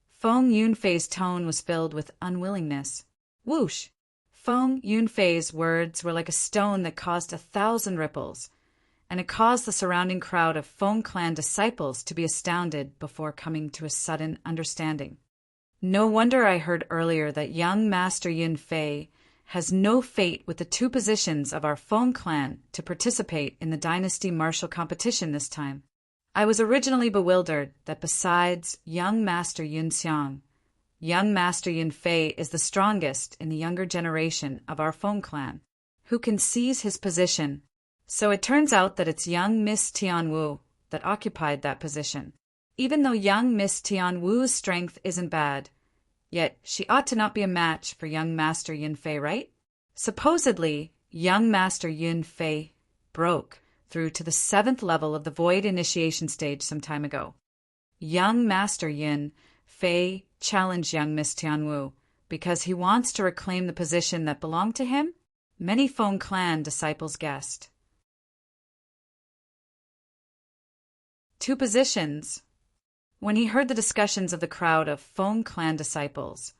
Feng Yunfei's tone was filled with unwillingness. Whoosh! Feng Yunfei's words were like a stone that caused 1,000 ripples, and it caused the surrounding crowd of Feng clan disciples to be astounded before coming to a sudden understanding. No wonder I heard earlier that young Master Yunfei has no fate with the 2 positions of our Feng clan to participate in the dynasty martial competition this time. I was originally bewildered that besides young Master Yunxiang, young Master Yunfei is the strongest in the younger generation of our Feng clan, who can seize his position. So it turns out that it's young Miss Tianwu that occupied that position. Even though young Miss Tianwu's strength isn't bad, yet she ought to not be a match for young Master Yunfei, right? Supposedly, young Master Yun Fei broke through to the 7th level of the Void Initiation stage some time ago. Young Master Yun Fei challenged young Miss Tianwu because he wants to reclaim the position that belonged to him, many Feng clan disciples guessed. 2 positions. When he heard the discussions of the crowd of Feng clan disciples,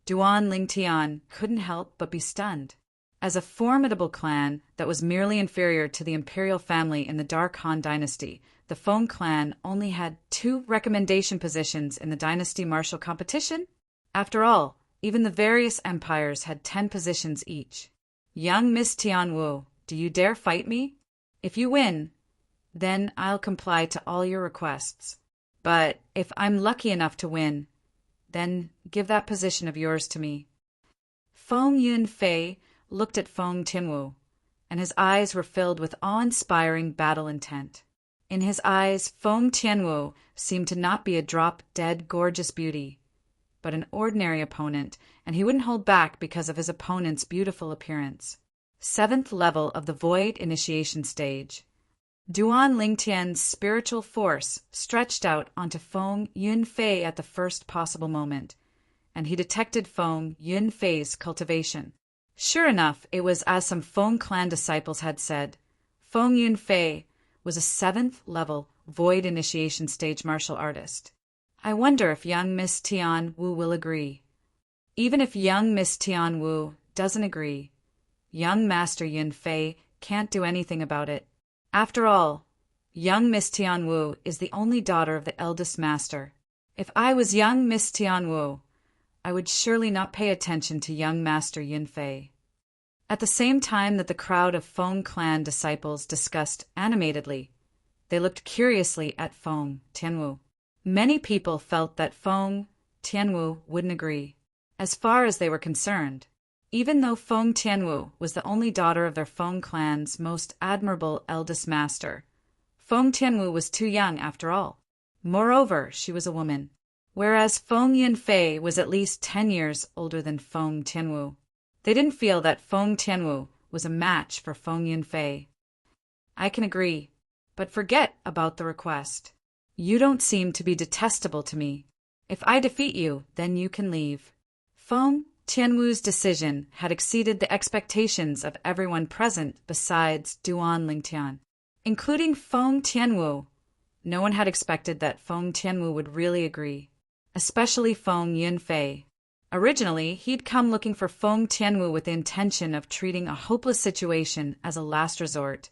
Duan Lingtian couldn't help but be stunned. As a formidable clan that was merely inferior to the imperial family in the Dark Han dynasty, the Feng clan only had 2 recommendation positions in the dynasty martial competition. After all, even the various empires had 10 positions each. Young Miss Tianwu, do you dare fight me? If you win, then I'll comply to all your requests. But if I'm lucky enough to win, then give that position of yours to me. Feng Yun Fei looked at Feng Tianwu, and his eyes were filled with awe-inspiring battle intent. In his eyes, Feng Tianwu seemed to not be a drop-dead gorgeous beauty, but an ordinary opponent, and he wouldn't hold back because of his opponent's beautiful appearance. 7th level of the Void Initiation stage. Duan Lingtian's spiritual force stretched out onto Feng Yun Fei at the first possible moment, and he detected Feng Yun Fei's cultivation. Sure enough, it was as some Feng clan disciples had said. Feng Yun Fei was a 7th level Void Initiation stage martial artist. I wonder if young Miss Tianwu will agree. Even if young Miss Tianwu doesn't agree, young Master Yun Fei can't do anything about it. After all, young Miss Tianwu is the only daughter of the eldest master. If I was young Miss Tianwu, I would surely not pay attention to young Master Yun Fei. At the same time that the crowd of Feng clan disciples discussed animatedly, they looked curiously at Feng Tianwu. Many people felt that Feng Tianwu wouldn't agree. As far as they were concerned, even though Feng Tianwu was the only daughter of their Feng clan's most admirable eldest master, Feng Tianwu was too young after all. Moreover, she was a woman, whereas Feng Yun Fei was at least 10 years older than Feng Tianwu. They didn't feel that Feng Tianwu was a match for Feng Yun Fei. I can agree, but forget about the request. You don't seem to be detestable to me. If I defeat you, then you can leave. Feng Tianwu's decision had exceeded the expectations of everyone present besides Duan Lingtian, including Feng Tianwu. No one had expected that Feng Tianwu would really agree, especially Feng Yun Fei. Originally, he'd come looking for Feng Tianwu with the intention of treating a hopeless situation as a last resort,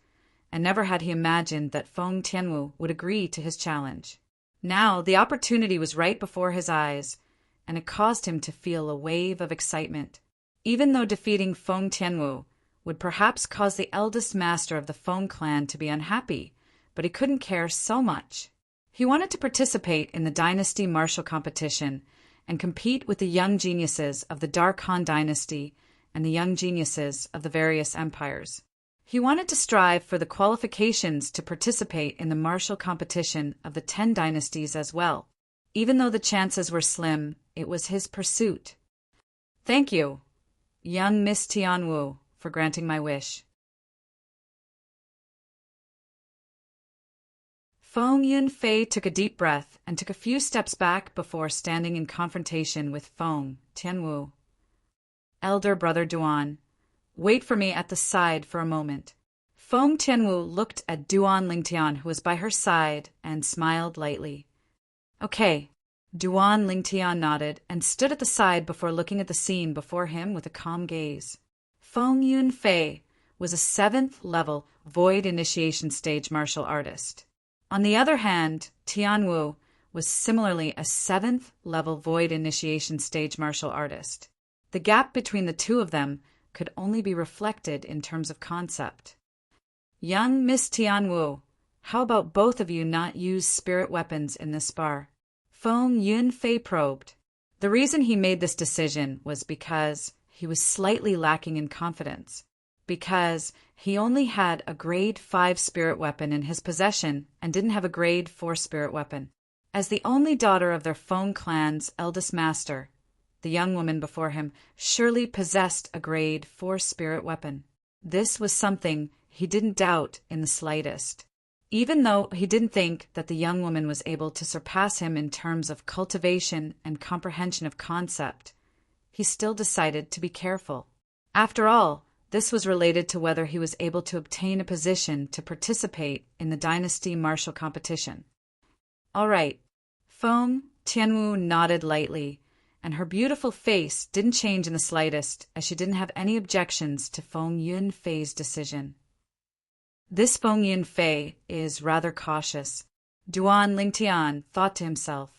and never had he imagined that Feng Tianwu would agree to his challenge. Now, the opportunity was right before his eyes, and it caused him to feel a wave of excitement. Even though defeating Feng Tianwu would perhaps cause the eldest master of the Feng clan to be unhappy, but he couldn't care so much. He wanted to participate in the dynasty martial competition and compete with the young geniuses of the Dark Han dynasty and the young geniuses of the various empires. He wanted to strive for the qualifications to participate in the martial competition of the 10 dynasties as well. Even though the chances were slim, it was his pursuit. Thank you, young Miss Tianwu, for granting my wish. Feng Yun Fei took a deep breath and took a few steps back before standing in confrontation with Feng Tianwu. Elder brother Duan, wait for me at the side for a moment. Feng Tianwu looked at Duan Lingtian, who was by her side, and smiled lightly. Okay. Duan Lingtian nodded and stood at the side before looking at the scene before him with a calm gaze. Feng Yun Fei was a 7th level Void Initiation stage martial artist. On the other hand, Tianwu was similarly a 7th level Void Initiation stage martial artist. The gap between the two of them could only be reflected in terms of concept. Young Miss Tianwu, how about both of you not use spirit weapons in this spar? Feng Yun Fei probed. The reason he made this decision was because he was slightly lacking in confidence, because he only had a grade 5 spirit weapon in his possession and didn't have a grade 4 spirit weapon. As the only daughter of their Feng clan's eldest master, the young woman before him, surely possessed a grade 4 spirit weapon. This was something he didn't doubt in the slightest. Even though he didn't think that the young woman was able to surpass him in terms of cultivation and comprehension of concept, he still decided to be careful. After all, this was related to whether he was able to obtain a position to participate in the dynasty martial competition. All right. Feng Tianwu nodded lightly, and her beautiful face didn't change in the slightest, as she didn't have any objections to Feng Yunfei's decision. This Feng Yunfei is rather cautious, Duan Lingtian thought to himself.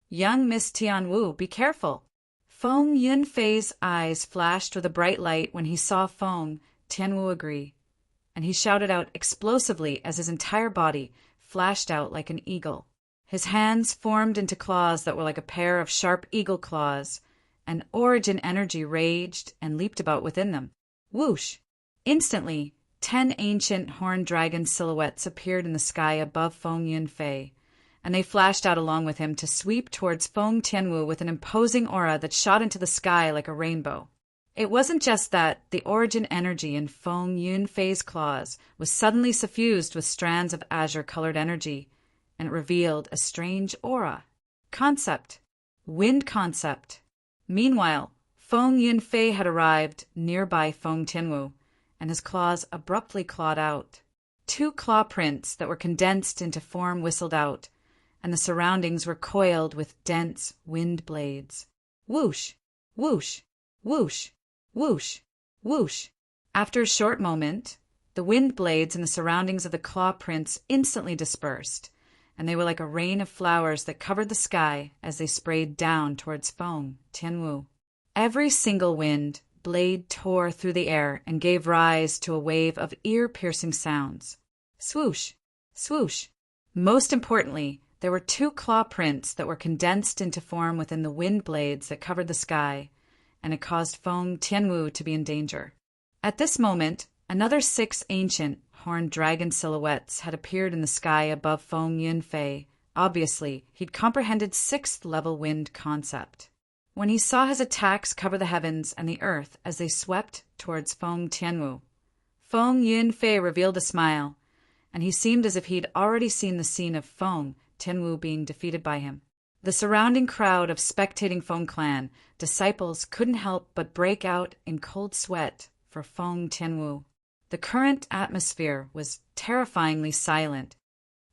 Young Miss Tianwu, be careful. Feng Yunfei's eyes flashed with a bright light when he saw Feng Tianwu agree, and he shouted out explosively as his entire body flashed out like an eagle. His hands formed into claws that were like a pair of sharp eagle claws, and origin energy raged and leaped about within them. Whoosh! Instantly, 10 ancient horned dragon silhouettes appeared in the sky above Feng Yunfei, and they flashed out along with him to sweep towards Feng Tianwu with an imposing aura that shot into the sky like a rainbow. It wasn't just that the origin energy in Feng Yunfei's claws was suddenly suffused with strands of azure-colored energy, and it revealed a strange aura. Concept. Wind concept. Meanwhile, Feng Yunfei had arrived nearby Feng Tianwu, and his claws abruptly clawed out. 2 claw prints that were condensed into form whistled out, and the surroundings were coiled with dense wind blades. Whoosh! Whoosh! Whoosh! Whoosh! Whoosh! After a short moment, the wind blades and the surroundings of the claw prints instantly dispersed, and they were like a rain of flowers that covered the sky as they sprayed down towards Feng Tianwu. Every single wind blade tore through the air and gave rise to a wave of ear-piercing sounds. Swoosh! Swoosh! Most importantly, there were 2 claw prints that were condensed into form within the wind blades that covered the sky, and it caused Feng Tianwu to be in danger. At this moment, another 6 ancient horned dragon silhouettes had appeared in the sky above Feng Yunfei. Obviously, he'd comprehended 6th level wind concept. When he saw his attacks cover the heavens and the earth as they swept towards Feng Tianwu, Feng Yunfei revealed a smile, and he seemed as if he'd already seen the scene of Feng Tianwu being defeated by him. The surrounding crowd of spectating Feng clan disciples couldn't help but break out in cold sweat for Feng Tianwu. The current atmosphere was terrifyingly silent.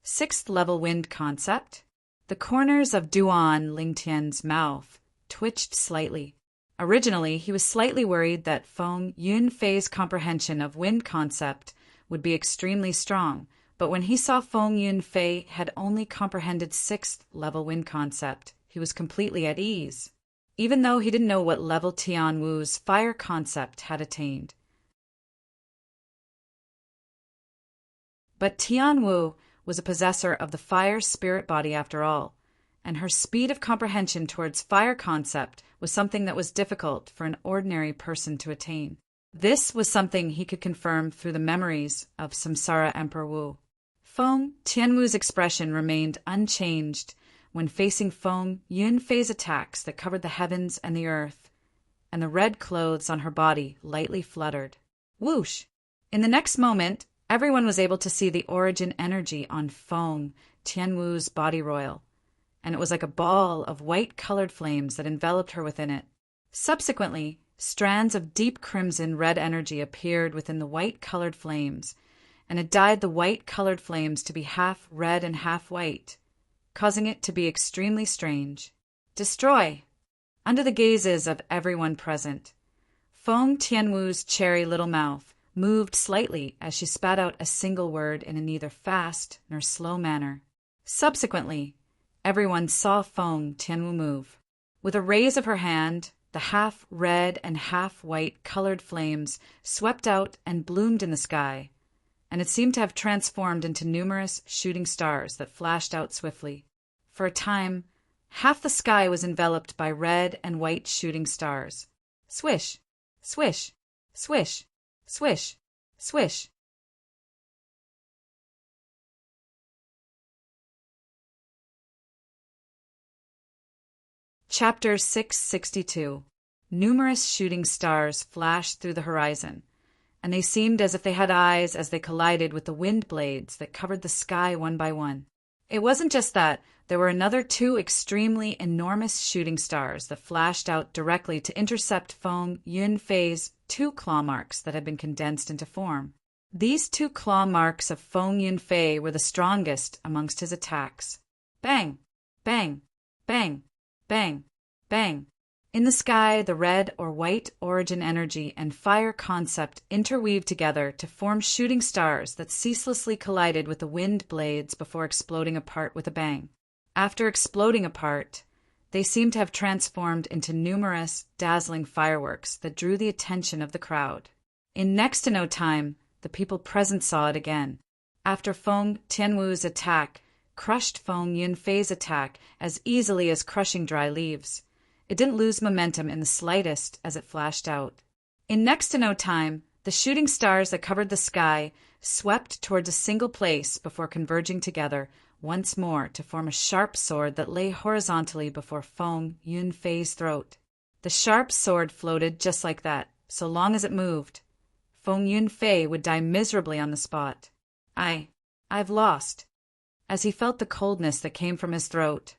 6th level wind concept. The corners of Duan Lingtian's mouth twitched slightly. Originally, he was slightly worried that Feng Yunfei's comprehension of wind concept would be extremely strong, but when he saw Feng Yunfei had only comprehended 6th level wind concept, he was completely at ease, even though he didn't know what level Tianwu's fire concept had attained. But Tianwu was a possessor of the fire spirit body after all, and her speed of comprehension towards fire concept was something that was difficult for an ordinary person to attain. This was something he could confirm through the memories of Samsara Emperor Wu. Feng Tianwu's expression remained unchanged when facing Feng Yunfei's attacks that covered the heavens and the earth, and the red clothes on her body lightly fluttered. Whoosh! In the next moment, everyone was able to see the origin energy on Feng Tianwu's body royal, and it was like a ball of white-colored flames that enveloped her within it. Subsequently, strands of deep crimson red energy appeared within the white-colored flames, and it dyed the white-colored flames to be half red and half white, causing it to be extremely strange. Destroy! Under the gazes of everyone present, Feng Tianwu's cherry little mouth moved slightly as she spat out a single word in a neither fast nor slow manner. Subsequently, everyone saw Feng Tianwu move. With a raise of her hand, the half-red and half-white colored flames swept out and bloomed in the sky, and it seemed to have transformed into numerous shooting stars that flashed out swiftly. For a time, half the sky was enveloped by red and white shooting stars. Swish, swish, swish, swish, swish. Chapter 662. Numerous shooting stars flashed through the horizon, and they seemed as if they had eyes as they collided with the wind blades that covered the sky one by one. It wasn't just that. There were another two extremely enormous shooting stars that flashed out directly to intercept Feng Yunfei's two claw marks that had been condensed into form. These two claw marks of Feng Yunfei were the strongest amongst his attacks. Bang! Bang! Bang! Bang! Bang! In the sky, the red or white origin energy and fire concept interweaved together to form shooting stars that ceaselessly collided with the wind blades before exploding apart with a bang. After exploding apart, they seemed to have transformed into numerous, dazzling fireworks that drew the attention of the crowd. In next to no time, the people present saw it again. After Feng Tianwu's attack crushed Feng Yunfei's attack as easily as crushing dry leaves, it didn't lose momentum in the slightest as it flashed out. In next to no time, the shooting stars that covered the sky swept towards a single place before converging together once more to form a sharp sword that lay horizontally before Feng Yunfei's throat. The sharp sword floated just like that, so long as it moved. Feng Yunfei would die miserably on the spot. I've lost. As he felt the coldness that came from his throat,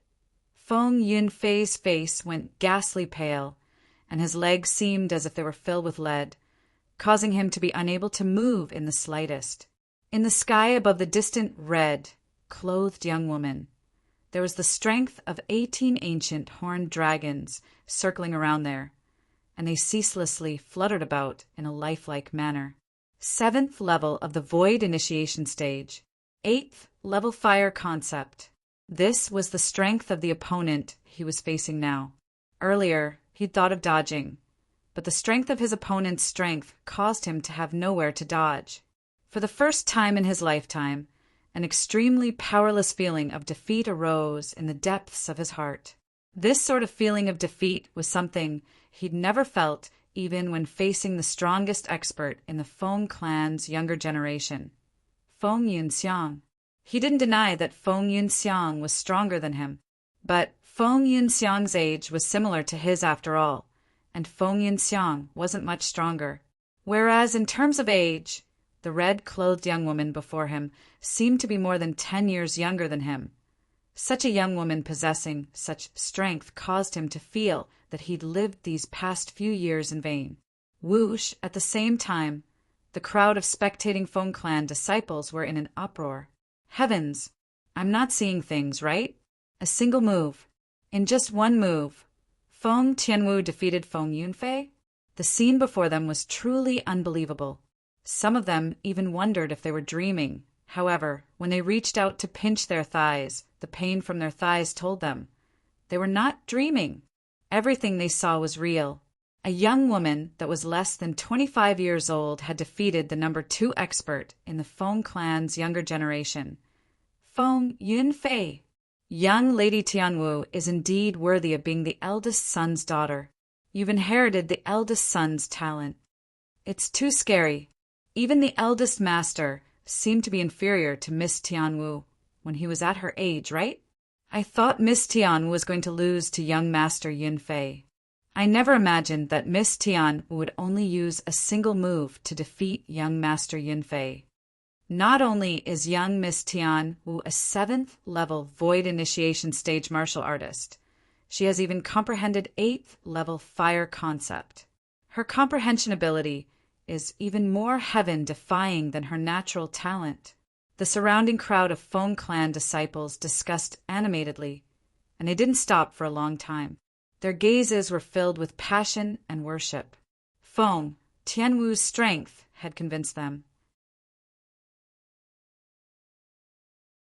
Feng Yunfei's face went ghastly pale, and his legs seemed as if they were filled with lead, causing him to be unable to move in the slightest. In the sky above the distant red, clothed young woman, there was the strength of 18 ancient horned dragons circling around there, and they ceaselessly fluttered about in a lifelike manner. 7th level of the Void Initiation Stage. 8th level fire concept. This was the strength of the opponent he was facing now. Earlier, he'd thought of dodging, but the strength of his opponent's strength caused him to have nowhere to dodge. For the first time in his lifetime, an extremely powerless feeling of defeat arose in the depths of his heart. This sort of feeling of defeat was something he'd never felt even when facing the strongest expert in the Feng clan's younger generation, Feng Yunxiang. He didn't deny that Feng Yunxiang was stronger than him, but Feng Yunxiang's age was similar to his after all, and Feng Yunxiang wasn't much stronger. Whereas in terms of age, the red-clothed young woman before him seemed to be more than 10 years younger than him. Such a young woman possessing such strength caused him to feel that he'd lived these past few years in vain. Whoosh! At the same time, the crowd of spectating Feng clan disciples were in an uproar. Heavens! I'm not seeing things, right? A single move. In just one move, Feng Tianwu defeated Feng Yunfei? The scene before them was truly unbelievable. Some of them even wondered if they were dreaming. However, when they reached out to pinch their thighs, the pain from their thighs told them they were not dreaming. Everything they saw was real. A young woman that was less than 25 years old had defeated the number 2 expert in the Feng clan's younger generation, Feng Yunfei. Young Lady Tianwu is indeed worthy of being the eldest son's daughter. You've inherited the eldest son's talent. It's too scary. Even the eldest master seemed to be inferior to Miss Tianwu when he was at her age, right? I thought Miss Tianwu was going to lose to young Master Yunfei. I never imagined that Miss Tian would only use a single move to defeat young Master Yunfei. Not only is young Miss Tian Wu a 7th level Void Initiation Stage martial artist, she has even comprehended 8th level fire concept. Her comprehension ability is even more heaven-defying than her natural talent. The surrounding crowd of Feng clan disciples discussed animatedly, and they didn't stop for a long time. Their gazes were filled with passion and worship. Feng Tianwu's strength had convinced them.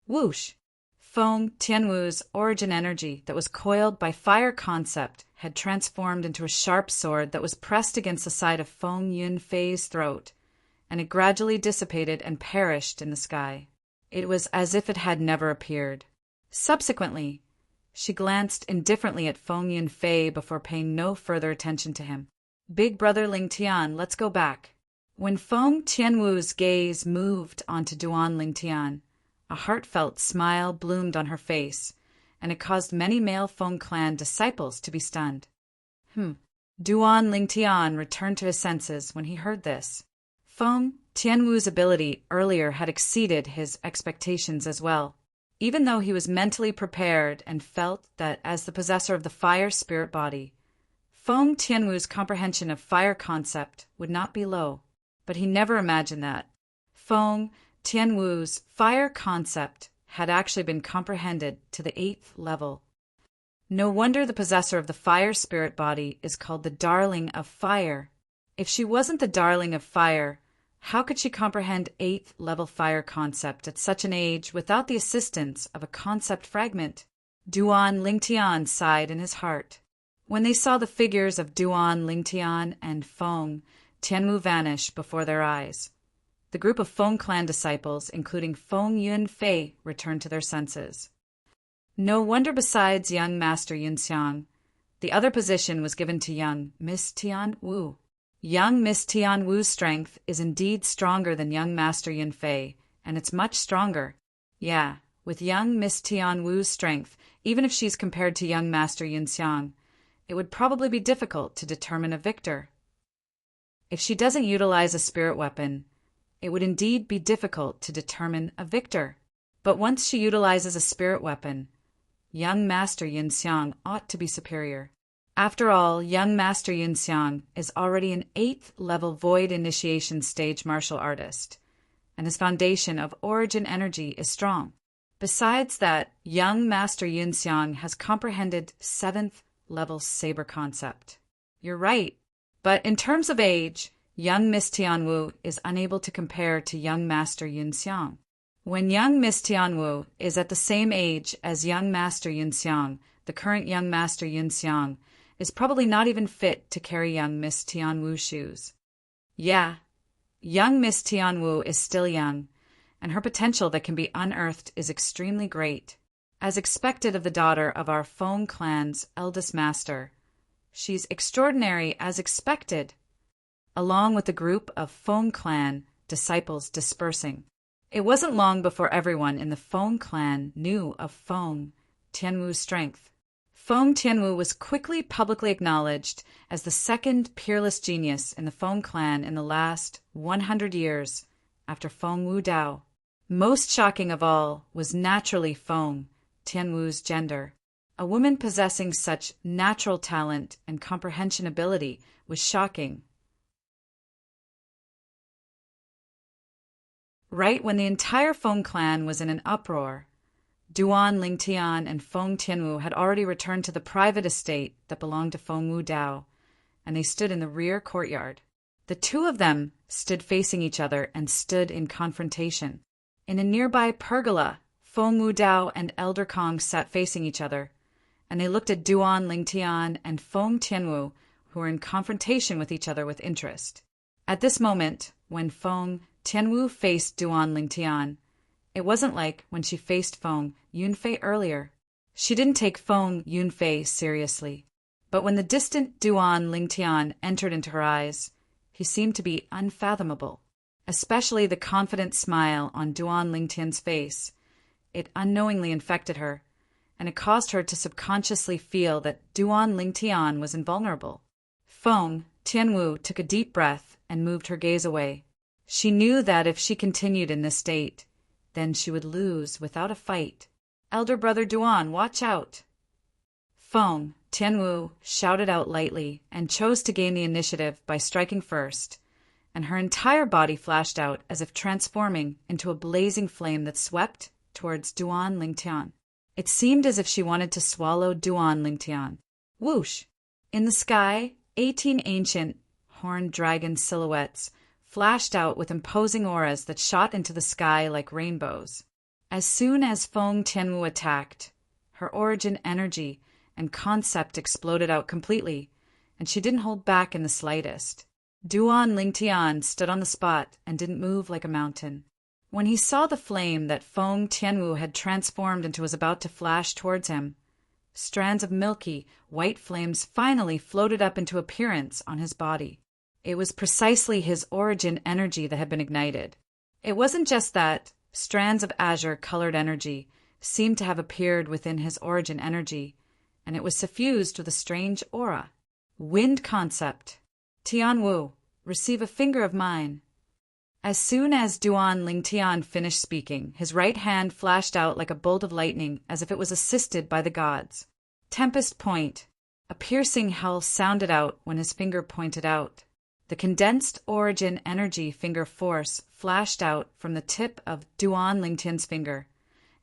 Whoosh! Feng Tianwu's origin energy that was coiled by fire concept had transformed into a sharp sword that was pressed against the side of Feng Yunfei's throat, and it gradually dissipated and perished in the sky. It was as if it had never appeared. Subsequently, she glanced indifferently at Feng Yunfei before paying no further attention to him. Big brother Ling Tian, let's go back. When Feng Tianwu's gaze moved onto Duan Ling Tian, a heartfelt smile bloomed on her face, and it caused many male Feng clan disciples to be stunned. Duan Lingtian returned to his senses when he heard this. Feng Tianwu's ability earlier had exceeded his expectations as well, even though he was mentally prepared and felt that as the possessor of the fire spirit body, Feng Tianwu's comprehension of fire concept would not be low. But he never imagined that Feng Tianwu's fire concept had actually been comprehended to the 8th level. No wonder the possessor of the fire spirit body is called the darling of fire. If she wasn't the darling of fire, how could she comprehend 8th level fire concept at such an age without the assistance of a concept fragment? Duan Lingtian sighed in his heart. When they saw the figures of Duan Lingtian and Feng Tianwu vanish before their eyes, the group of Feng clan disciples, including Feng Yunfei, returned to their senses. No wonder besides young Master Yunxiang, the other position was given to young Miss Tianwu. Young Miss Tianwu's strength is indeed stronger than young Master Yunfei, and it's much stronger. Yeah, with young Miss Tianwu's strength, even if she's compared to young Master Yunxiang, it would probably be difficult to determine a victor. If she doesn't utilize a spirit weapon, it would indeed be difficult to determine a victor. But once she utilizes a spirit weapon, young Master Yunxiang ought to be superior. After all, young Master Yunxiang is already an 8th level void initiation stage martial artist, and his foundation of origin energy is strong. Besides that, young Master Yunxiang has comprehended 7th level saber concept. You're right, but in terms of age, young Miss Tianwu is unable to compare to young Master Yunxiang. When young Miss Tianwu is at the same age as young Master Yunxiang, the current young Master Yunxiang is probably not even fit to carry young Miss Tianwu's shoes. Yeah, young Miss Tianwu is still young, and her potential that can be unearthed is extremely great. As expected of the daughter of our Feng clan's eldest master, she's extraordinary as expected. Along with the group of Feng clan disciples dispersing, it wasn't long before everyone in the Feng clan knew of Feng Tianwu's strength. Feng Tianwu was quickly publicly acknowledged as the second peerless genius in the Feng clan in the last 100 years after Feng Wudao. Most shocking of all was naturally Feng Tianwu's gender. A woman possessing such natural talent and comprehension ability was shocking. Right when the entire Feng clan was in an uproar, Duan Lingtian and Feng Tianwu had already returned to the private estate that belonged to Feng Wudao, and they stood in the rear courtyard. The two of them stood facing each other and stood in confrontation. In a nearby pergola, Feng Wudao and Elder Kong sat facing each other, and they looked at Duan Lingtian and Feng Tianwu, who were in confrontation with each other with interest. At this moment, when Feng Tianwu faced Duan Lingtian, it wasn't like when she faced Feng Yunfei earlier. She didn't take Feng Yunfei seriously. But when the distant Duan Lingtian entered into her eyes, he seemed to be unfathomable. Especially the confident smile on Duan Lingtian's face. It unknowingly infected her, and it caused her to subconsciously feel that Duan Lingtian was invulnerable. Feng Tianwu took a deep breath and moved her gaze away. She knew that if she continued in this state, then she would lose without a fight. Elder brother Duan, watch out! Feng Tianwu shouted out lightly and chose to gain the initiative by striking first, and her entire body flashed out as if transforming into a blazing flame that swept towards Duan Lingtian. It seemed as if she wanted to swallow Duan Lingtian. Whoosh! In the sky, 18 ancient horned dragon silhouettes flashed out with imposing auras that shot into the sky like rainbows. As soon as Feng Tianwu attacked, her origin energy and concept exploded out completely, and she didn't hold back in the slightest. Duan Lingtian stood on the spot and didn't move like a mountain. When he saw the flame that Feng Tianwu had transformed into was about to flash towards him, strands of milky, white flames finally floated up into appearance on his body. It was precisely his origin energy that had been ignited. It wasn't just that strands of azure-colored energy seemed to have appeared within his origin energy, and it was suffused with a strange aura. Wind concept. Tianwu, receive a finger of mine. As soon as Duan Lingtian finished speaking, his right hand flashed out like a bolt of lightning as if it was assisted by the gods. Tempest point. A piercing howl sounded out when his finger pointed out. The condensed origin energy finger force flashed out from the tip of Duan Lingtian's finger,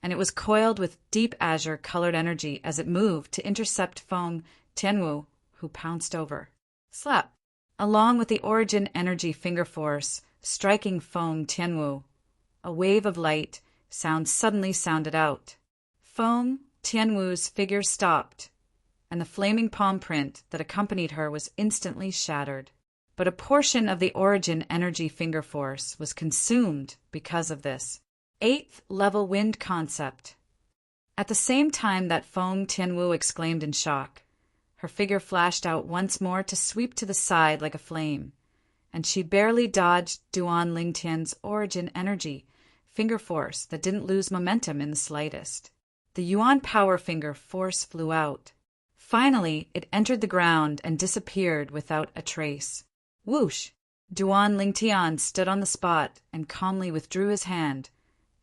and it was coiled with deep azure-colored energy as it moved to intercept Feng Tianwu, who pounced over. Slap! Along with the origin energy finger force striking Feng Tianwu, a wave of light sound suddenly sounded out. Feng Tianwu's figure stopped, and the flaming palm print that accompanied her was instantly shattered. But a portion of the origin energy finger force was consumed because of this. 8th level wind concept. At the same time that Feng Tianwu exclaimed in shock, her figure flashed out once more to sweep to the side like a flame, and she barely dodged Duan Lingtian's origin energy finger force that didn't lose momentum in the slightest. The Yuan power finger force flew out. Finally, it entered the ground and disappeared without a trace. Whoosh! Duan Lingtian stood on the spot and calmly withdrew his hand,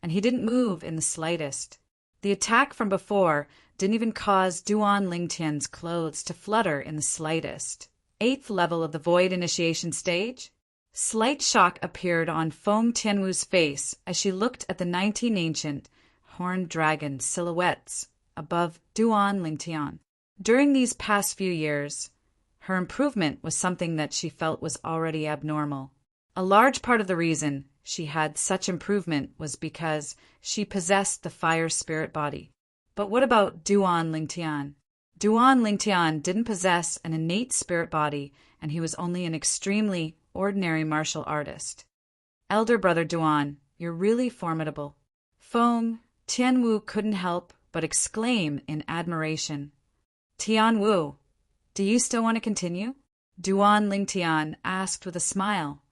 and he didn't move in the slightest. The attack from before didn't even cause Duan Lingtian's clothes to flutter in the slightest. 8th level of the Void Initiation stage. Slight shock appeared on Feng Tianwu's face as she looked at the 19 ancient horned dragon silhouettes above Duan Lingtian. During these past few years, her improvement was something that she felt was already abnormal. A large part of the reason she had such improvement was because she possessed the fire spirit body. But what about Duan Lingtian? Duan Lingtian didn't possess an innate spirit body, and he was only an extremely ordinary martial artist. Elder brother Duan, you're really formidable. Feng Tianwu couldn't help but exclaim in admiration. Tianwu, do you still want to continue? Duan Lingtian asked with a smile.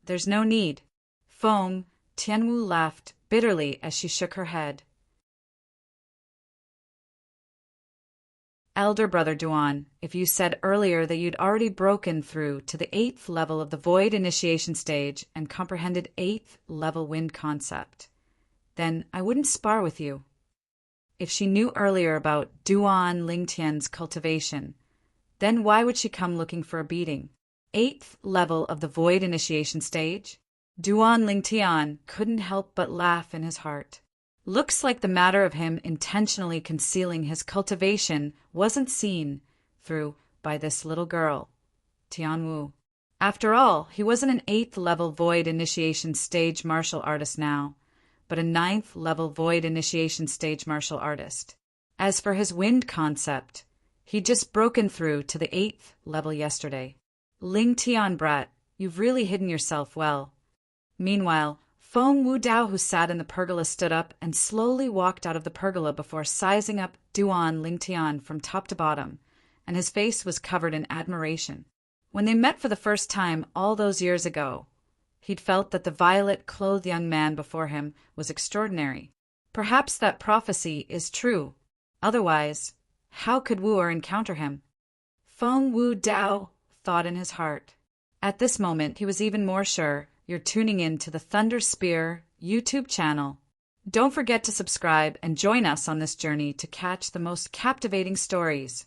There's no need. Feng Tianwu laughed bitterly as she shook her head. Elder brother Duan, if you said earlier that you'd already broken through to the 8th level of the Void Initiation stage and comprehended 8th level wind concept, then I wouldn't spar with you. If she knew earlier about Duan Lingtian's cultivation, then why would she come looking for a beating? 8th level of the Void Initiation stage? Duan Lingtian couldn't help but laugh in his heart. Looks like the matter of him intentionally concealing his cultivation wasn't seen through by this little girl, Tianwu. After all, he wasn't an 8th level Void Initiation stage martial artist now, but a 9th level Void Initiation stage martial artist. As for his wind concept, he'd just broken through to the 8th level yesterday. Lingtian brat, you've really hidden yourself well. Meanwhile, Feng Wudao, who sat in the pergola, stood up and slowly walked out of the pergola before sizing up Duan Lingtian from top to bottom, and his face was covered in admiration. When they met for the first time all those years ago, he'd felt that the violet-clothed young man before him was extraordinary. Perhaps that prophecy is true. Otherwise, how could Wu encounter him? Feng Wudao thought in his heart. At this moment, he was even more sure. You're tuning in to the Thunder Spear YouTube channel. Don't forget to subscribe and join us on this journey to catch the most captivating stories.